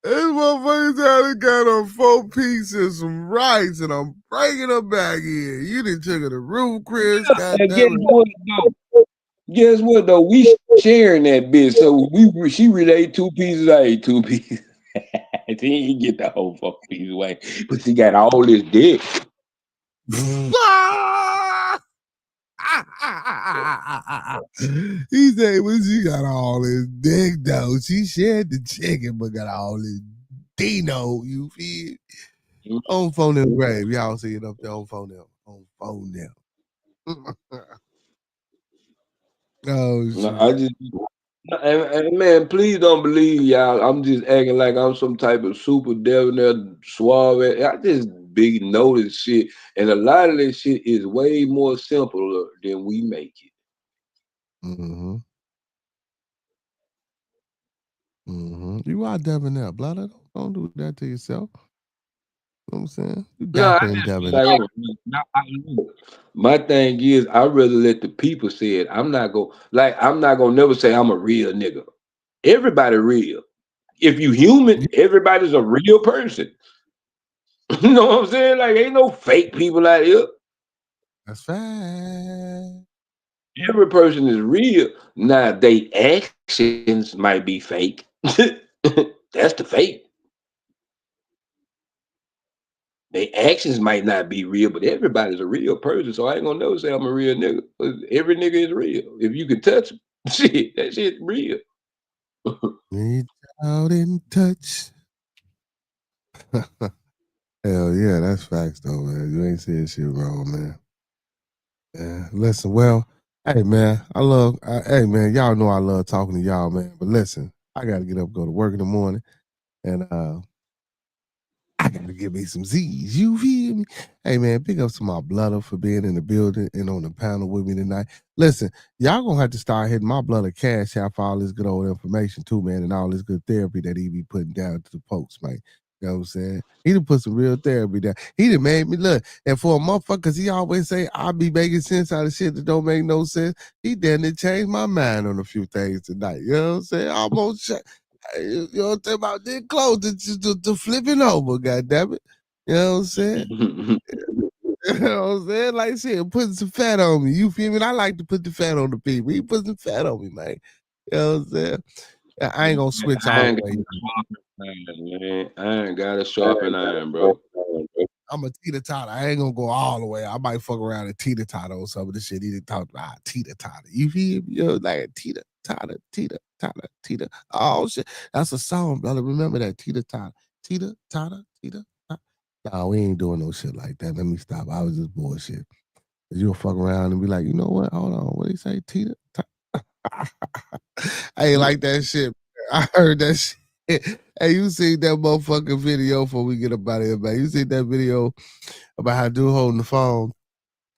This motherfucker said he got a 4-piece and some rice, and I'm breaking her back in. You done took her to Roof Chris, And guess goddamn it. what though? Guess what though? We sharing that bitch, so she relayed 2 pieces. I ate 2 pieces. She didn't get the whole 4-piece away, but she got all this dick. He said, well, she got all this dick though. She shared the chicken, but got all this Dino. You feel? On phone them grave. Y'all see it up there on phone them. On phone them. Oh shit. No, I just and man, please don't believe y'all. I'm just acting like I'm some type of super debonair suave. I just big notice shit, and a lot of this shit is way more simpler than we make it. Mm-hmm. Mm-hmm. You are debonair, blood. Don't do that to yourself. You know what I'm saying? You No, I dapper and just feel debonair. like my thing is I rather let the people say it. I'm not gonna never say I'm a real nigga. Everybody real. If you human, everybody's a real person. You know what I'm saying? Like ain't no fake people out here. That's fact. Every person is real. Now they actions might be fake. That's the fake. They actions might not be real, but everybody's a real person. So I ain't gonna never say I'm a real nigga. 'Cause every nigga is real. If you can touch them, shit, that shit real. Reach out in touch. Hell yeah, that's facts though, man. You ain't saying shit wrong, man. Yeah, listen, well, hey man, hey man, y'all know I love talking to y'all, man. But listen, I gotta get up, go to work in the morning, and I gotta give me some Z's. You feel me? Hey man, big ups to my brother for being in the building and on the panel with me tonight. Listen, y'all gonna have to start hitting my brother cash out for all this good old information too, man, and all this good therapy that he be putting down to the folks, man. You know what I'm saying? He done put some real therapy down. He done made me look. And for a motherfucker, cause he always say I be making sense out of shit that don't make no sense. He done it changed my mind on a few things tonight. You know what I'm saying? Almost you know what I'm saying about this close to flipping over, goddammit. You know what I'm saying? You know what I'm saying? Like shit, putting some fat on me. You feel me? I like to put the fat on the people. He put some fat on me, man. You know what I'm saying? I ain't gonna switch I all ain't the got way. a sharpen iron, man. I ain't got a sharpen iron, bro. I'm a teeter-totter. I ain't gonna go all the way. I might fuck around and teeter-totter on some of the shit he didn't talk about. Teeter-totter. You feel me? You know, like teeter-totter, teeter-totter, teeter. Oh shit. That's a song, brother. Remember that teeter-totter. Teeter-totter, teeter-totter. No, we ain't doing no shit like that. Let me stop. I was just bullshit. Cause you'll fuck around and be like, you know what? Hold on. What do you say? Teeter-totter. I ain't like that shit. I heard that shit. Hey, you seen that motherfucking video before we get up out of here, man? You seen that video about how dude holding the phone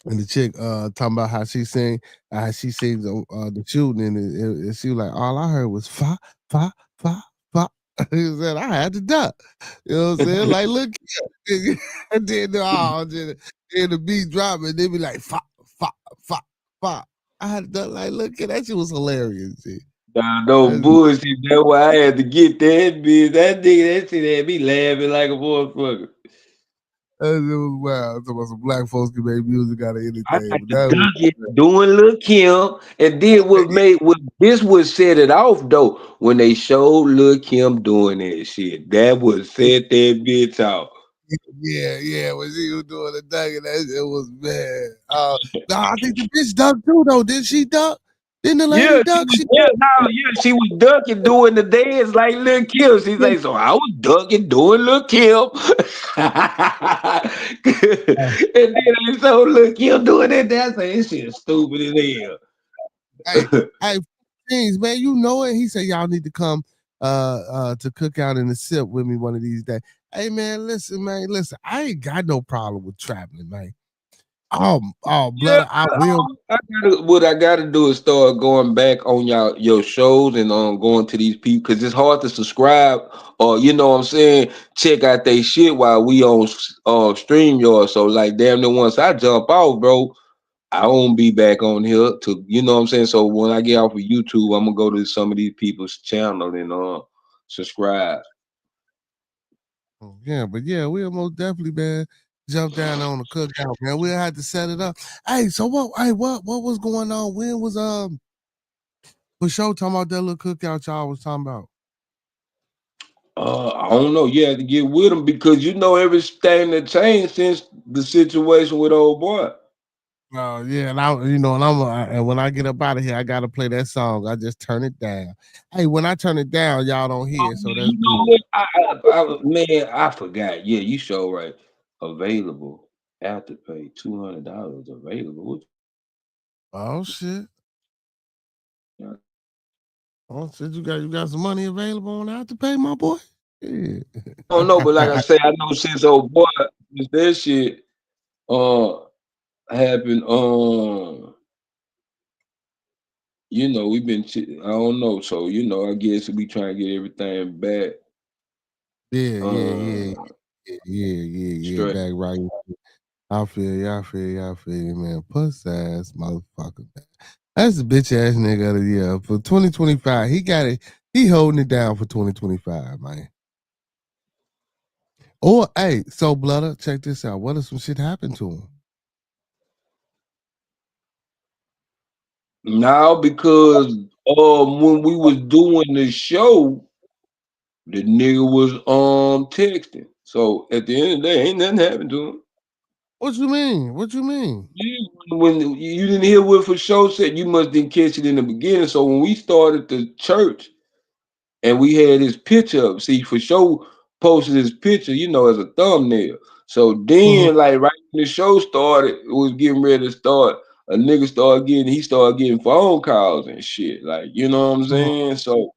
and the chick talking about how she sings the shooting and she was like, all I heard was fa fa fa fa. He said I had to duck. You know what I'm saying? Like look, and then then the beat drop and they be like fa fa fa fa. I had to duck. Like look at that shit was hilarious. See? Nah, no bullshit. That's why I had to get that bitch. That nigga, that shit had me laughing like a motherfucker. That shit was wild. Talking about some black folks can make music out of anything. I But had to that dunk it doing Lil Kim, and then this was set it off though when they showed Lil Kim doing that shit. That was set that bitch off. yeah, when she was doing the dunking, that shit was bad. Nah, I think the bitch ducked too, though. Didn't she duck? Didn't the lady duck? She was dunking doing the dance like Lil Kim. She's like, so I was dunking doing Lil Kim. And then I saw Lil Kim doing that dance. I said, this shit is stupid as hell. hey, things, man, you know it. He said y'all need to come to cook out in the sip with me one of these days. Hey man, listen, I ain't got no problem with traveling, man. Oh, Yeah, blood, I will. what I gotta do is start going back on your shows and going to these people because it's hard to subscribe or you know what I'm saying, check out they shit while we on StreamYard. So like damn near once I jump off, bro, I won't be back on here to you know what I'm saying. So when I get off of YouTube, I'm gonna go to some of these people's channel and subscribe. Yeah, but yeah, we'll most definitely, man, jump down on the cookout, man. We'll have to set it up. Hey, so what? Hey, what was going on? When was for sure talking about that little cookout y'all was talking about? I don't know. You have to get with them because you know everything that changed since the situation with old boy. Oh yeah, and and when I get up out of here, I gotta play that song. I just turn it down. Hey, when I turn it down, y'all don't hear, so that's You know good. what? Man, I forgot. Yeah, you show right. Available after pay $200 available. What Oh shit. you Oh shit, you got some money available on to pay, my boy? Yeah. I don't know, but like I say, I know since old boy, since that shit uh happened, you know, we've been I don't know. So, you know, I guess we trying to get everything back Yeah, yeah, yeah, uh yeah, straight. back right. I feel you, man. Puss ass motherfucker, man. That's the bitch ass nigga of the year. For 2025, he got it, he holding it down for 2025, man. Or hey, so Blooder, check this out. What if some shit happened to him? Now because when we was doing the show, the nigga was texting. So at the end of the day, ain't nothing happened to him. What you mean? What you mean? When you didn't hear what for sure said, you must didn't catch it in the beginning. So when we started the church and we had his picture up, see for sure posted his picture, you know, as a thumbnail. So Mhm. then, like right when the show started, it was getting ready to start. A nigga he started getting phone calls and shit. Like, you know what I'm Mhm. saying? So,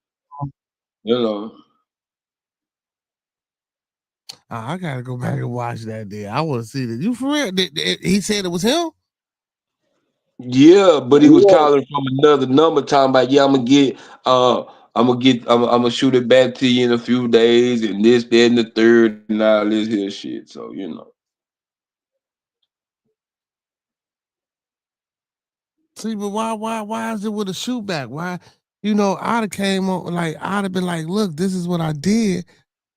you know. I gotta go back and watch that. There, I want to see that. You for real? He said it was him. Yeah, but he was calling from another number talking about, yeah, I'm gonna shoot it back to you in a few days and this, that, and the third and all this here shit. So, you know. See, but why is it with a shoe back? Why, I'd have came on like I'd have been like, look, this is what I did,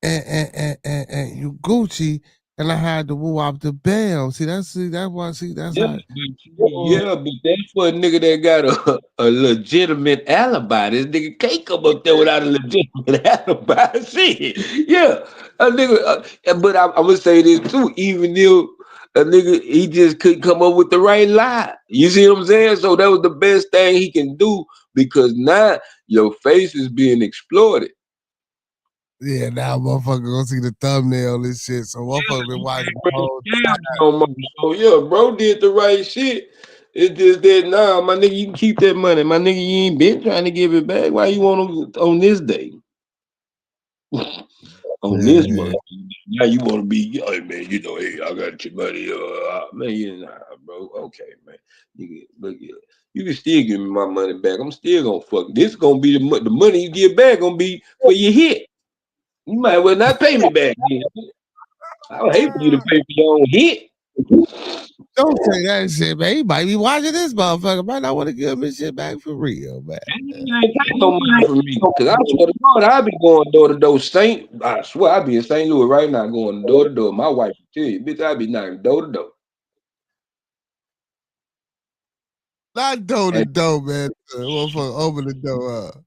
and you Gucci, and I had to woo out the bell. That's why. See, that's Yeah, how. but that's for a nigga that got a legitimate alibi. This nigga can't come up there without a legitimate alibi. Shit. Yeah. A nigga, but I'm gonna say this too, even if a nigga he just couldn't come up with the right lie. You see what I'm saying? So that was the best thing he can do because now your face is being exploited. Yeah, now motherfucker gonna see the thumbnail and shit. So motherfucker been watching the whole. No more. So yeah, bro did the right shit. It's just that nah, my nigga, you can keep that money. My nigga, you ain't been trying to give it back. Why you want to on this day? On this Yeah, month. Now you want to be, hey man, you know, hey, I got your money. Man, nah, bro. Okay, man. Look, you can still give me my money back. I'm still gonna fuck. This gonna be the money you get back gonna be for your hit. You might well not pay me back. Then. I would hate for you to pay for your own hit. don't say that shit, man. He might be watching this motherfucker. Might not want to give his shit back for real, man. You ain't got no money from me. Cause I swear to God, I be going door to door. I swear I be in St. Louis right now going door to door. My wife will tell you, bitch, I be knocking door to door. Not door to And door, man. Motherfucker, open the door up.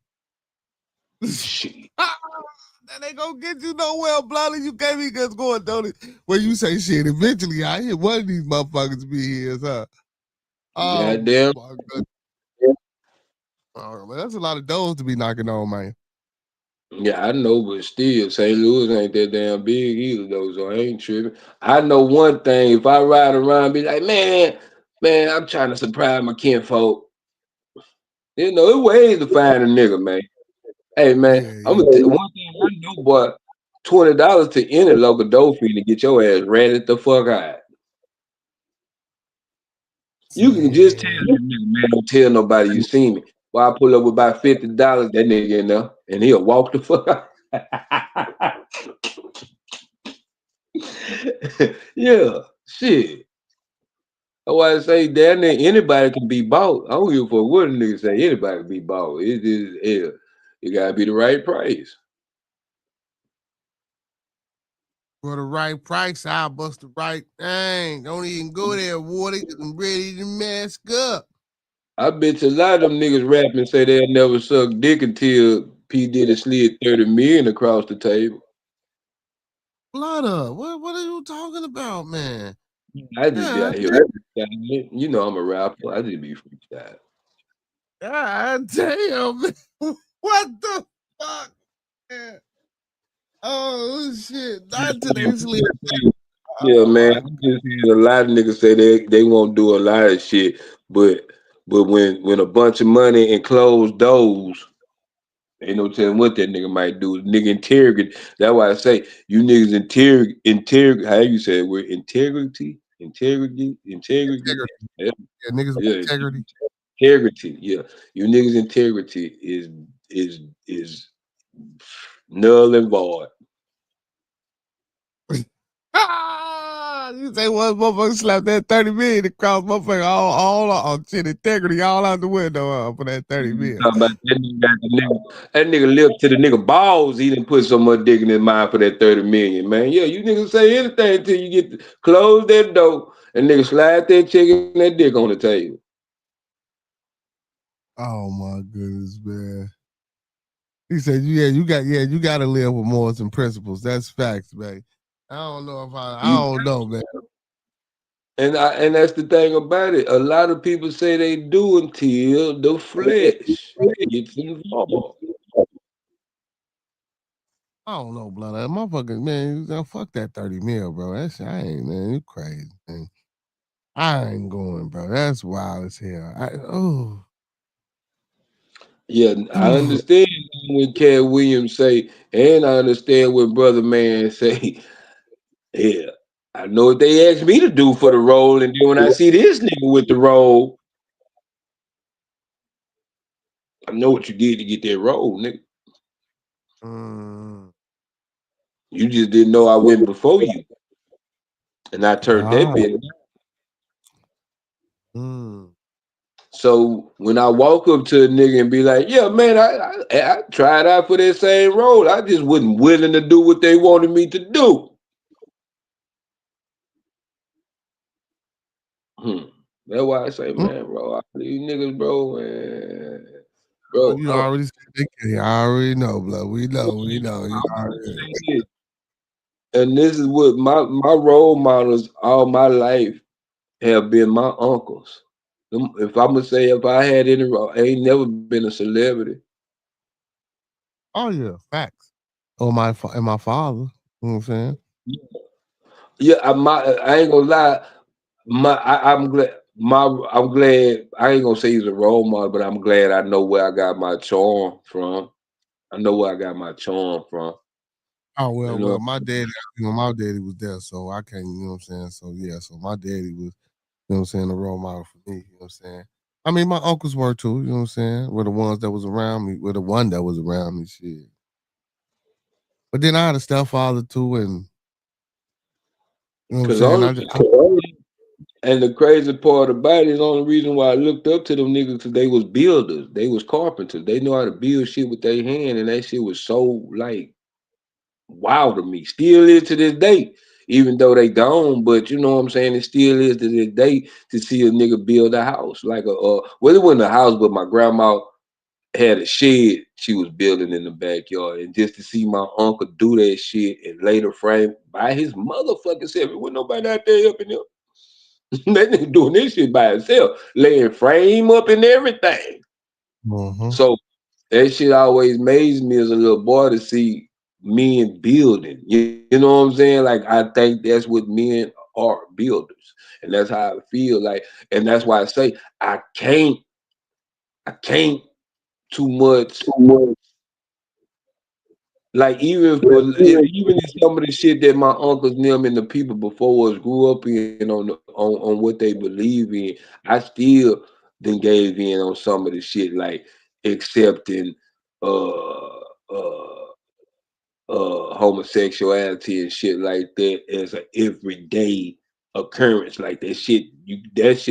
shit. That ain't gonna get you nowhere, bloody. You can't be just going door to when you say shit. Eventually, I hear one of these motherfuckers be here, huh? Oh Goddamn. my god. Oh, man, that's a lot of doors to be knocking on, man. Yeah, I know, but still, St. Louis ain't that damn big either, though, so I ain't tripping. I know one thing. If I ride around, be like, man, I'm trying to surprise my kinfolk. You know, it's ways to find a nigga, man. Hey, man, Yeah, I'm yeah. gonna one thing I know, boy. $20 to any local dope fiend to get your ass ratted the fuck out. You can just tell Yeah. that nigga, man, don't tell nobody you see me. Well, I pull up with about $50, that nigga in there, and he'll walk the fuck out. Yeah, shit. That's why I say damn near anybody can be bought. I don't give a fuck what a nigga say. Anybody can be bought. It is hell. It gotta be the right price. For the right price, I'll bust the right thing. Don't even go there, Water, because I'm ready to mask up. I bet you a lot of them niggas rap and say they'll never suck dick until P Diddy slid 30 million across the table. Blood up. What are you talking about, man? I just be Yeah, out here freestyling. You know I'm a rapper. I just be freestyling. God damn, man. What the fuck, man? Oh, shit. Not today, sleep. Yeah, Oh, man. my I just hear a lot of niggas say they won't do a lot of shit, but when a bunch of money and closed doors, ain't no telling what that nigga might do. Nigga integrity. That's why I say you niggas integrity. How you say it? We're integrity. integrity. Yeah, Yeah, niggas with yeah, integrity. integrity. Yeah, you niggas integrity is null and void. You say one motherfucker slapped that 30 million across motherfucker all shit, integrity all out the window for that 30 You million. talking about that nigga got the nigga, that nigga lived to the nigga balls. He didn't put so much dick in his mind for that 30 million, man. Yeah, you niggas say anything till you get to close that door and nigga slide that chicken and that dick on the table. Oh my goodness, man. He said, you got to live with morals and principles. That's facts, man. I don't know if I You, don't know, man. and that's the thing about it. A lot of people say they do until the flesh gets involved. I don't know, blood. That motherfucker, man, fuck that 30 mil, bro. That shit, I ain't, man. You crazy, man. I ain't going, bro. That's wild as hell. Yeah, I understand when Cat Williams say, and I understand when Brother Man say, yeah, I know what they asked me to do for the role, and then when I see this nigga with the role, I know what you did to get that role, nigga. Mm, You just didn't know I went before you, and I turned that ah, bit. mm. So when I walk up to a nigga and be like, "Yeah, man, I tried out for that same role. I just wasn't willing to do what they wanted me to do." That's why I say, Mm. man, bro, these niggas, bro, man, Oh, bro. you already said they can. I already know, blood. We know. You already. And this is what my role models all my life have been my uncles. If I'm gonna say if I had any role, I ain't never been a celebrity. Oh yeah, facts. Oh and my father. You know what I'm saying? Yeah, I ain't gonna lie. I'm glad. I'm glad. I ain't gonna say he's a role model, but I'm glad I know where I got my charm from. I know where I got my charm from. Oh You know. my daddy. My daddy was there, so I can't. You know what I'm saying? So yeah, so my daddy was. You know what I'm saying? A role model for me. You know what I'm saying? I mean, my uncles were too. You know what I'm saying? Were the ones that was around me. Were the one that was around me. Shit. But then I had a stepfather too, and you know what I'm Cause saying? only and the crazy part about it is the only reason why I looked up to them niggas because they was builders. They was carpenters. They know how to build shit with their hand, and that shit was so like wow to me. Still is to this day. Even though they gone, but you know what I'm saying, it still is to this day to see a nigga build a house. Like well, it wasn't a house, but my grandma had a shed she was building in the backyard. And just to see my uncle do that shit and lay the frame by his motherfucking self. There wasn't nobody out there helping him. That nigga doing this shit by himself, laying frame up and everything. Mm-hmm. So that shit always amazed me as a little boy to see men building. You know what I'm saying? Like I think that's what men are, builders. And that's how I feel like, and that's why I say I can't too much. Like even in some of the shit that my uncles and them and the people before us grew up in on what they believe in, I still then gave in on some of the shit like accepting uh uh homosexuality and shit like that as an everyday occurrence. Like that shit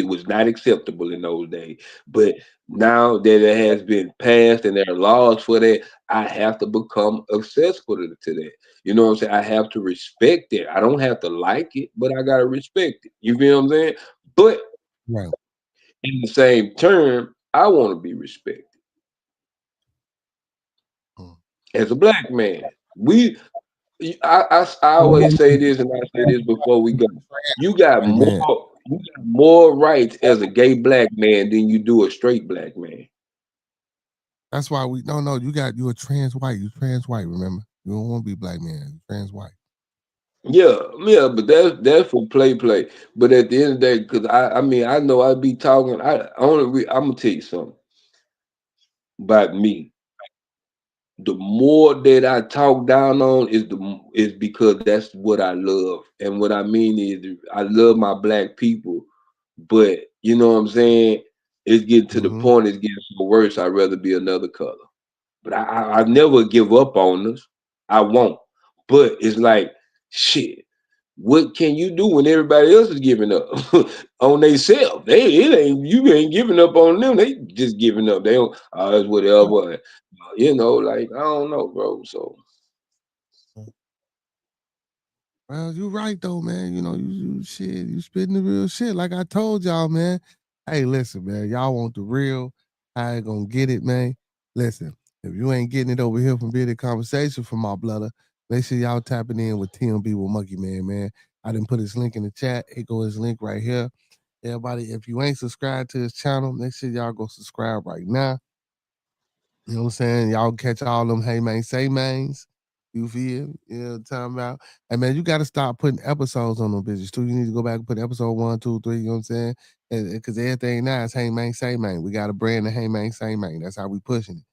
was not acceptable in those days. But now that it has been passed and there are laws for that, I have to become accessible to that. You know what I'm saying? I have to respect it. I don't have to like it, but I gotta respect it. You feel what I'm saying? But Right. in the same term, I want to be respected Mm. as a black man. I always say this, and I say this before we go. You got Right, man. more rights as a gay black man than you do a straight black man. That's why no, you a trans white. You trans white, remember? You don't want to be black man. You trans white. Yeah, yeah, but that's for play. But at the end of the day, because I mean I know I be talking. I'm gonna tell you something about me. The more that I talk down on is because that's what I love, and what I mean is I love my black people, but you know what I'm saying. It's getting to the Mm-hmm. point. It's getting so worse. I'd rather be another color, but I never give up on us. I won't. But it's like shit. What can you do when everybody else is giving up on themselves? You ain't giving up on them. They just giving up. They don't. It's whatever. Like I don't know, bro. So Well, you right though, man. You shit, you spitting the real shit. Like I told y'all, man. Hey, listen, man. Y'all want the real? I ain't gonna get it, man. Listen, if you ain't getting it over here from Bearded Conversation from my brother, make sure y'all tapping in with TMB with Monkey Man, man. I didn't put his link in the chat. Here go his link right here. Everybody, if you ain't subscribed to his channel, make sure y'all go subscribe right now. You know what I'm saying? Y'all catch all them hey man, say mains. You feel? You know what I'm talking about? Hey man, you gotta stop putting episodes on them bitches too. You need to go back and put episode 1, 2, 3, you know what I'm saying? Because everything now is hey man, say man. We gotta brand the hey man, say man. That's how we pushing it.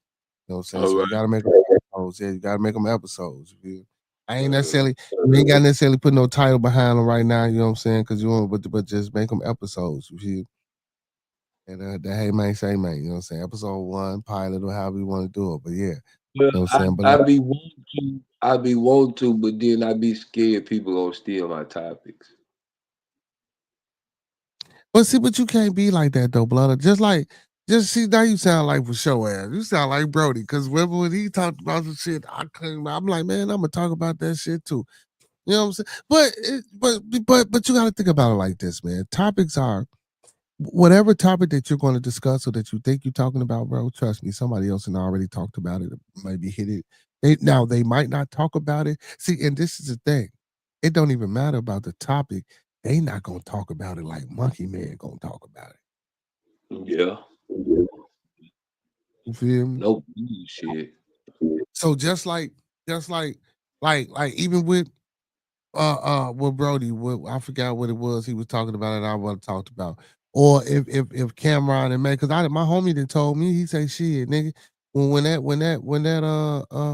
You know what I'm saying? all So right. you gotta make them episodes. Yeah, you gotta make them episodes. You feel? I ain't necessarily, you ain't got necessarily put no title behind them right now, you know what I'm saying? Because you want, but just make them episodes. You feel? And the hey man, say man, you know what I'm saying? Episode 1, pilot, or however you want to do it. But yeah. Well, You know what I'm I saying? But I be want to, but then I be scared people gonna steal my topics. see, but you can't be like that though, brother. Just see now you sound like for show ass. You sound like Brody. Cause when he talked about some shit, I'm like, man, I'm gonna talk about that shit too. You know what I'm saying? But you gotta think about it like this, man. Topics are whatever topic that you're going to discuss or that you think you're talking about, bro. Trust me, somebody else has already talked about it, maybe hit it. They might not talk about it. See, and this is the thing. It don't even matter about the topic. They not gonna talk about it like Monkey Man gonna talk about it. Yeah, You feel me? no bullshit. So just like even with Brody, I forgot what it was he was talking about and I would have talked about. Or if Cameron and man, because my homie that told me, he say shit, nigga. When that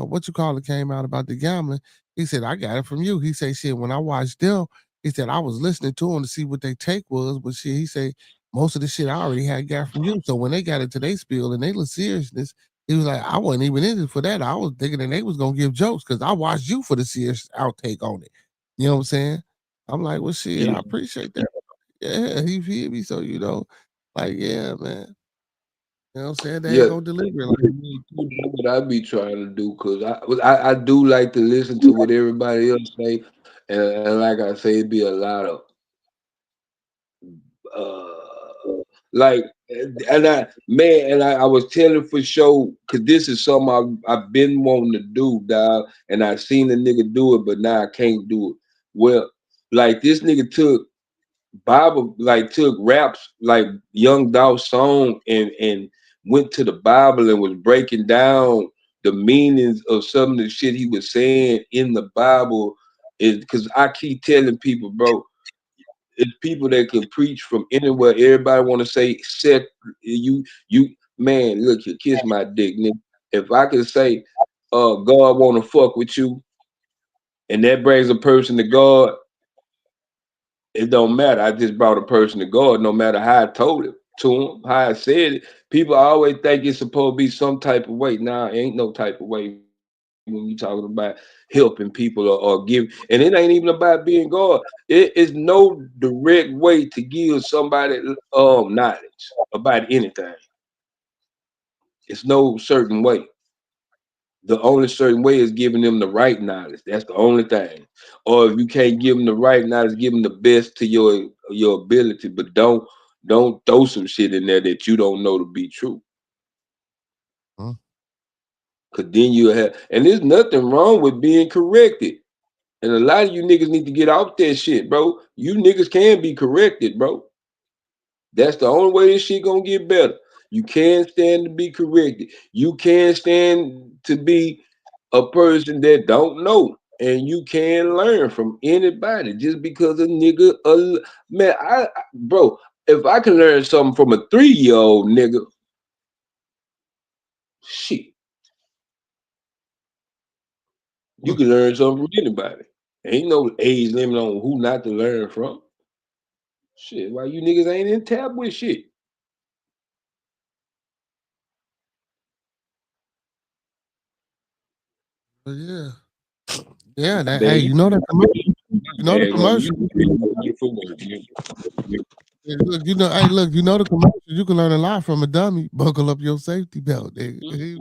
what you call it came out about the gambling, he said, I got it from you. He said shit, when I watched them, he said I was listening to them to see what their take was, but shit, he said most of the shit I already had got from you. So when they got into their spiel and they little seriousness, he was like, I wasn't even in it for that. I was thinking that they was gonna give jokes because I watched you for the serious outtake on it. You know what I'm saying? I'm like, well, shit, I Yeah, appreciate that. Yeah, he feel me. So, like, yeah, man. You know what I'm saying? They ain't yeah. gonna deliver it. Like, That's what I be trying to do because I do like to listen to what everybody else say, and like I say, it be a lot of uh like I was telling for sure because this is something I've been wanting to do, dog, and I seen the nigga do it, but now I can't do it. Well, like this nigga took raps like Young Dolph song and went to the Bible and was breaking down the meanings of some of the shit he was saying in the Bible. Is because I keep telling people, bro, it's people that can preach from anywhere. Everybody want to say set you. man, look here, kiss my dick, nigga. If I could say, God want to fuck with you, and that brings a person to God, it don't matter. I just brought a person to God, no matter how I told it to him, how I said it. People always think it's supposed to be some type of way. Nah, ain't no type of way when you talking about helping people or give. And it ain't even about being God. It is no direct way to give somebody knowledge about anything. It's no certain way. The only certain way is giving them the right knowledge. That's the only thing. Or if you can't give them the right knowledge, give them the best to your ability. But don't throw some shit in there that you don't know to be true. Huh? Cause then you have, and there's nothing wrong with being corrected. And a lot of you niggas need to get off that shit, bro. You niggas can be corrected, bro. That's the only way this shit gonna get better. You can stand to be corrected. You can stand to be a person that don't know, and you can learn from anybody just because a nigga, man, bro, if I can learn something from a 3-year-old nigga, shit, you can learn something from anybody. Ain't no age limit on who not to learn from. Shit, why you niggas ain't in tap with shit? But yeah. Yeah, that, There hey, you you know that commercial. You know the bag on commercial. you for work, nigga. Hey, look, you know, hey, look, you know the commercial. You can learn a lot from a dummy. Buckle up your safety belt, nigga.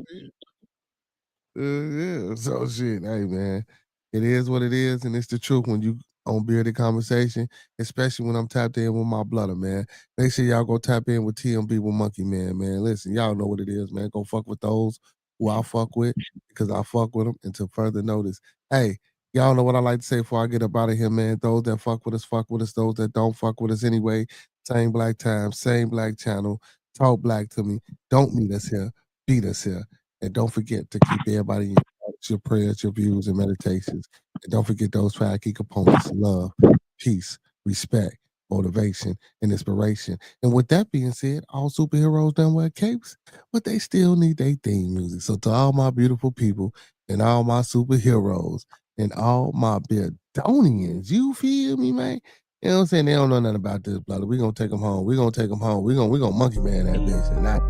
Yeah. So shit, hey man, it is what it is, and it's the truth when you on Bearded Conversation, especially when I'm tapped in with my brother, man. Make sure y'all go tap in with TMB with Monkey Man, man. Listen, y'all know what it is, man. Go fuck with those who I fuck with because I fuck with them until further notice. Hey, y'all know what I like to say before I get up out of here, man. Those that fuck with us, fuck with us. Those that don't fuck with us anyway. Same black time, same black channel. Talk black to me. Don't meet us here. Beat us here. And don't forget to keep everybody in your thoughts, your prayers, your views, and meditations. And don't forget those 5 key components: love, peace, respect, motivation, and inspiration. And with that being said, all superheroes don't wear capes, but they still need their theme music. So to all my beautiful people and all my superheroes and all my Beardonians, you feel me, man? You know what I'm saying? They don't know nothing about this, brother. We're gonna take them home. We're gonna take them home. We're gonna monkey man that bitch. And not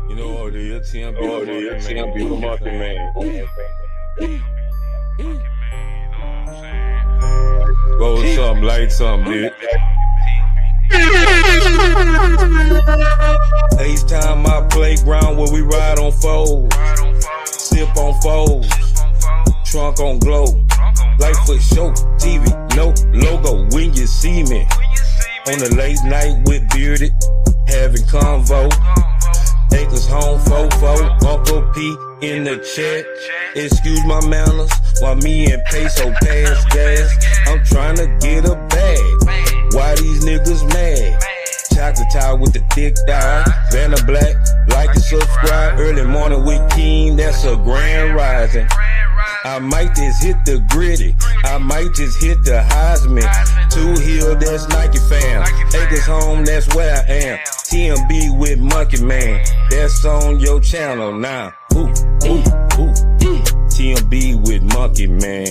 You know what it is, TMB the Monkey Man. Roll something, light something, bitch. FaceTime my playground where we ride on foes, sip on foes, trunk on glow, light for show, TV, no logo. When you see me on the late night with Bearded, having convo. Acres home, fofo, Uncle P in the chat. Excuse my manners, while me and Peso pass gas. I'm trying to get a bag. Why these niggas mad? Chocolate tie with the thick dye. Vanna Black, like and subscribe. Early morning with King, that's a grand rising. I might just hit the gritty. I might just hit the Heisman. 2 Hill, that's Nike fam. Acres home, that's where I am. TMB with Monkey Man. That's on your channel now. Ooh. TMB with Monkey Man.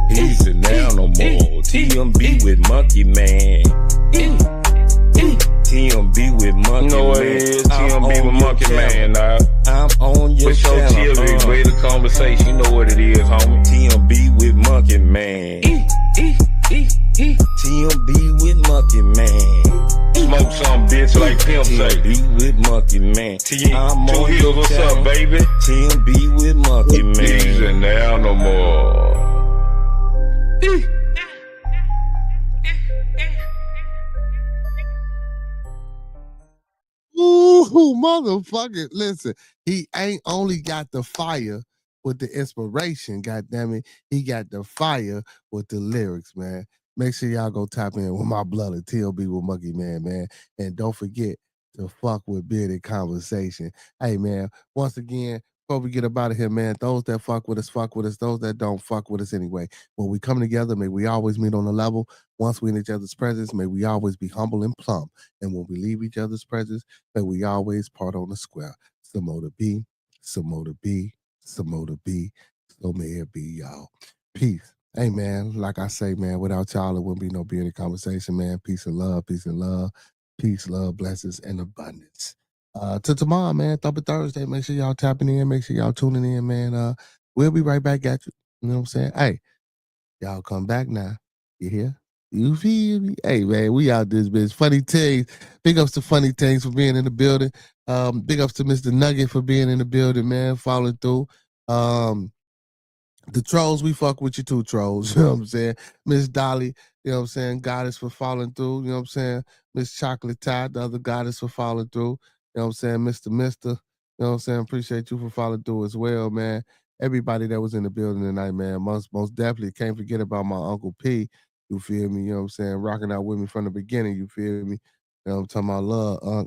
He's an animal. TMB with Monkey Man. TMB with Monkey Man. You know what it is, TMB with Monkey Man, now. I'm on your channel. TMB, way the conversation, you know what it is, homie. TMB with Monkey Man. TMB with Monkey Man. Smoke some bitch like Pimp say. TMB with Monkey Man. I'm on your what's up, baby? TMB with Monkey Man. He's an animal. ooh, motherfucker. Listen, he ain't only got the fire with the inspiration, goddammit. He got the fire with the lyrics, man. Make sure y'all go tap in with my blood at TLB with Monkey Man, man. And don't forget to fuck with Bearded Conversation. Hey, man, once again, before we get up out of here, man, those that fuck with us, fuck with us. Those that don't, fuck with us anyway. When we come together, may we always meet on a level. Once we in each other's presence, may we always be humble and plumb. And when we leave each other's presence, may we always part on the square. Some more to be, some more to be, some more to be. So may it be, y'all. Peace. Hey, man, like I say, man, without y'all, it wouldn't be no bearded conversation, man. Peace and love, peace and love. Peace, love, blessings, and abundance. To tomorrow, man, Thumping Thursday. Make sure y'all tapping in. Make sure y'all tuning in, man. We'll be right back at you. You know what I'm saying? Hey, y'all come back now. You hear? You feel me? Hey, man, we out this bitch. Funny Things. Big ups to Funny Things for being in the building. Big ups to Mr. Nugget for being in the building, man. Following through. The trolls, we fuck with you too, trolls. You know what I'm saying? Miss Dolly, you know what I'm saying? Goddess for following through. You know what I'm saying? Miss Chocolate Tide, the other goddess for following through. You know what I'm saying? Mr. You know what I'm saying? Appreciate you for following through as well, man. Everybody that was in the building tonight, man. Most definitely can't forget about my Uncle P. You feel me? You know what I'm saying? Rocking out with me from the beginning. You feel me? You know what I'm talking about?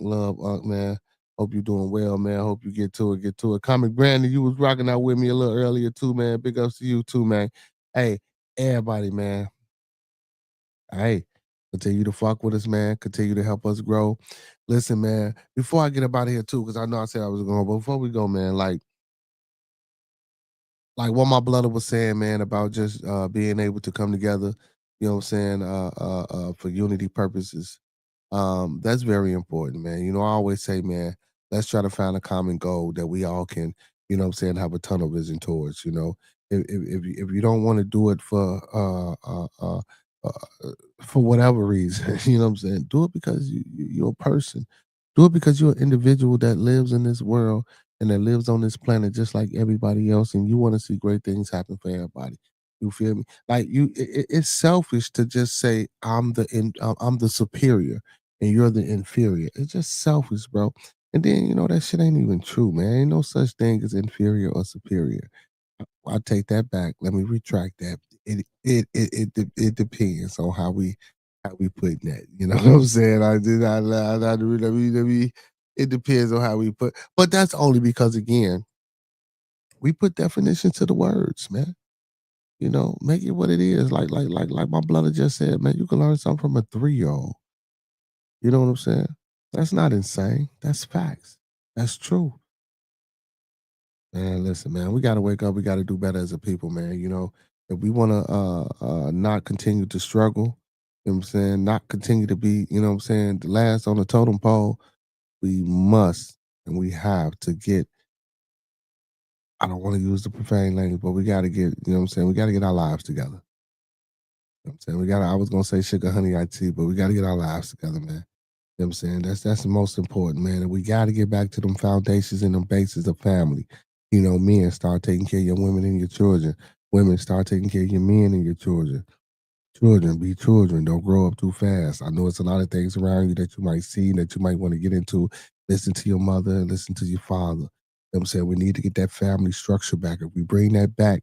Love, Unc, man. Hope you're doing well, man. Hope you get to it. Comic Brandon, you was rocking out with me a little earlier too, man. Big ups to you too, man. Hey, everybody, man. Hey, continue to fuck with us, man. Continue to help us grow. Listen, man, before I get up out of here too, because I know I said I was going, but before we go, man, like what my brother was saying, man, about just being able to come together, you know what I'm saying, for unity purposes. That's very important, man. You know, I always say, man, let's try to find a common goal that we all can, you know what I'm saying, have a tunnel vision towards, you know. If you don't want to do it for whatever reason, you know what I'm saying, do it because you're a person. Do it because you're an individual that lives in this world and that lives on this planet just like everybody else, and you want to see great things happen for everybody. You feel me? Like it's selfish to just say I'm the superior and you're the inferior. It's just selfish, bro. And then you know that shit ain't even true, man. Ain't no such thing as inferior or superior. I take that back. Let me retract that. It depends on how we put that. You know what I'm saying? It depends on how we put. But that's only because again, we put definitions to the words, man. You know, make it what it is. Like my brother just said, man. You can learn something from a 3-year-old. You know what I'm saying? That's not insane. That's facts. That's true. Man, listen, man, we got to wake up. We got to do better as a people, man. You know, if we want to not continue to struggle, you know what I'm saying, not continue to be, you know what I'm saying, the last on the totem pole, we must and we have to get, I don't want to use the profane language, but we got to get, you know what I'm saying, we got to get our lives together. You know what I'm saying? I was going to say sugar, honey, IT, but we got to get our lives together, man. You know what I'm saying? That's the most important, man. And we got to get back to them foundations and them bases of family. You know, men, start taking care of your women and your children. Women, start taking care of your men and your children. Children, be children. Don't grow up too fast. I know it's a lot of things around you that you might see, that you might want to get into. Listen to your mother and listen to your father. You know what I'm saying? We need to get that family structure back. If we bring that back,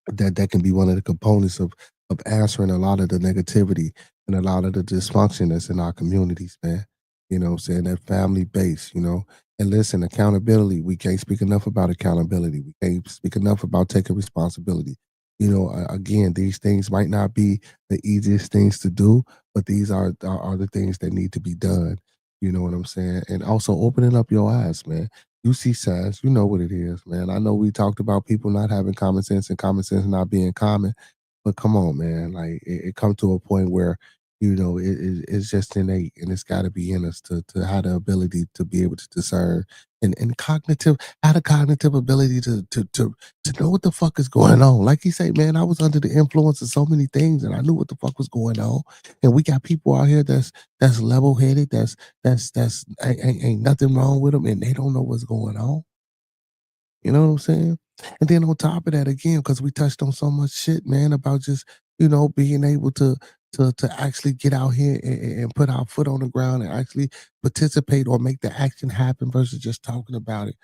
that can be one of the components of answering a lot of the negativity and a lot of the dysfunction that's in our communities, man. You know what I'm saying? That family base, you know. And listen, accountability. We can't speak enough about accountability. We can't speak enough about taking responsibility. You know, again, these things might not be the easiest things to do, but these are the things that need to be done. You know what I'm saying? And also opening up your eyes, man. You see signs, you know what it is, man. I know we talked about people not having common sense and common sense not being common, but come on, man. Like it come to a point where, you know, it's just innate and it's got to be in us to have the ability to be able to discern and have the cognitive ability to know what the fuck is going on. Like he said, man, I was under the influence of so many things and I knew what the fuck was going on. And we got people out here that's level headed, that's ain't nothing wrong with them, and they don't know what's going on. You know what I'm saying? And then on top of that, again, because we touched on so much shit, man, about just, you know, being able to actually get out here and put our foot on the ground and actually participate or make the action happen versus just talking about it.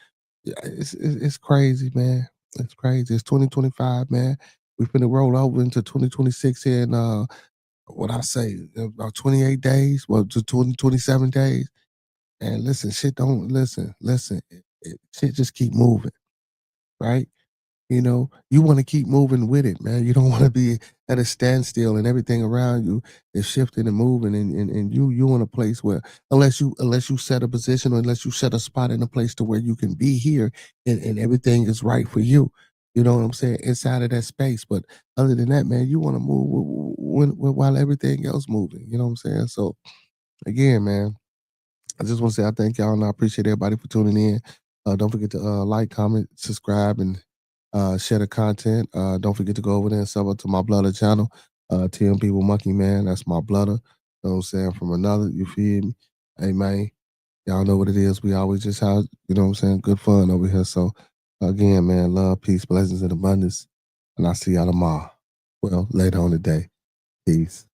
It's crazy, man. It's crazy. It's 2025, man. We're finna roll over into 2026 here in what I say, about 28 days, well, to 27 days. And listen, shit don't listen. shit just keep moving, right? You know, you want to keep moving with it, man. You don't want to be at a standstill and everything around you is shifting and moving, and you in a place where unless you set a position or unless you set a spot in a place to where you can be here and everything is right for you. You know what I'm saying? Inside of that space. But other than that, man, you want to move while everything else moving. You know what I'm saying? So again, man, I just want to say I thank y'all and I appreciate everybody for tuning in. Don't forget to like, comment, subscribe, and share the content. Don't forget to go over there and sub up to my Blooder channel. TM People Monkey, man. That's my Blooder. You know what I'm saying? From another, you feel me? Hey, man. Y'all know what it is. We always just have, you know what I'm saying, good fun over here. So, again, man, love, peace, blessings, and abundance. And I'll see y'all tomorrow. Well, later on today. Peace.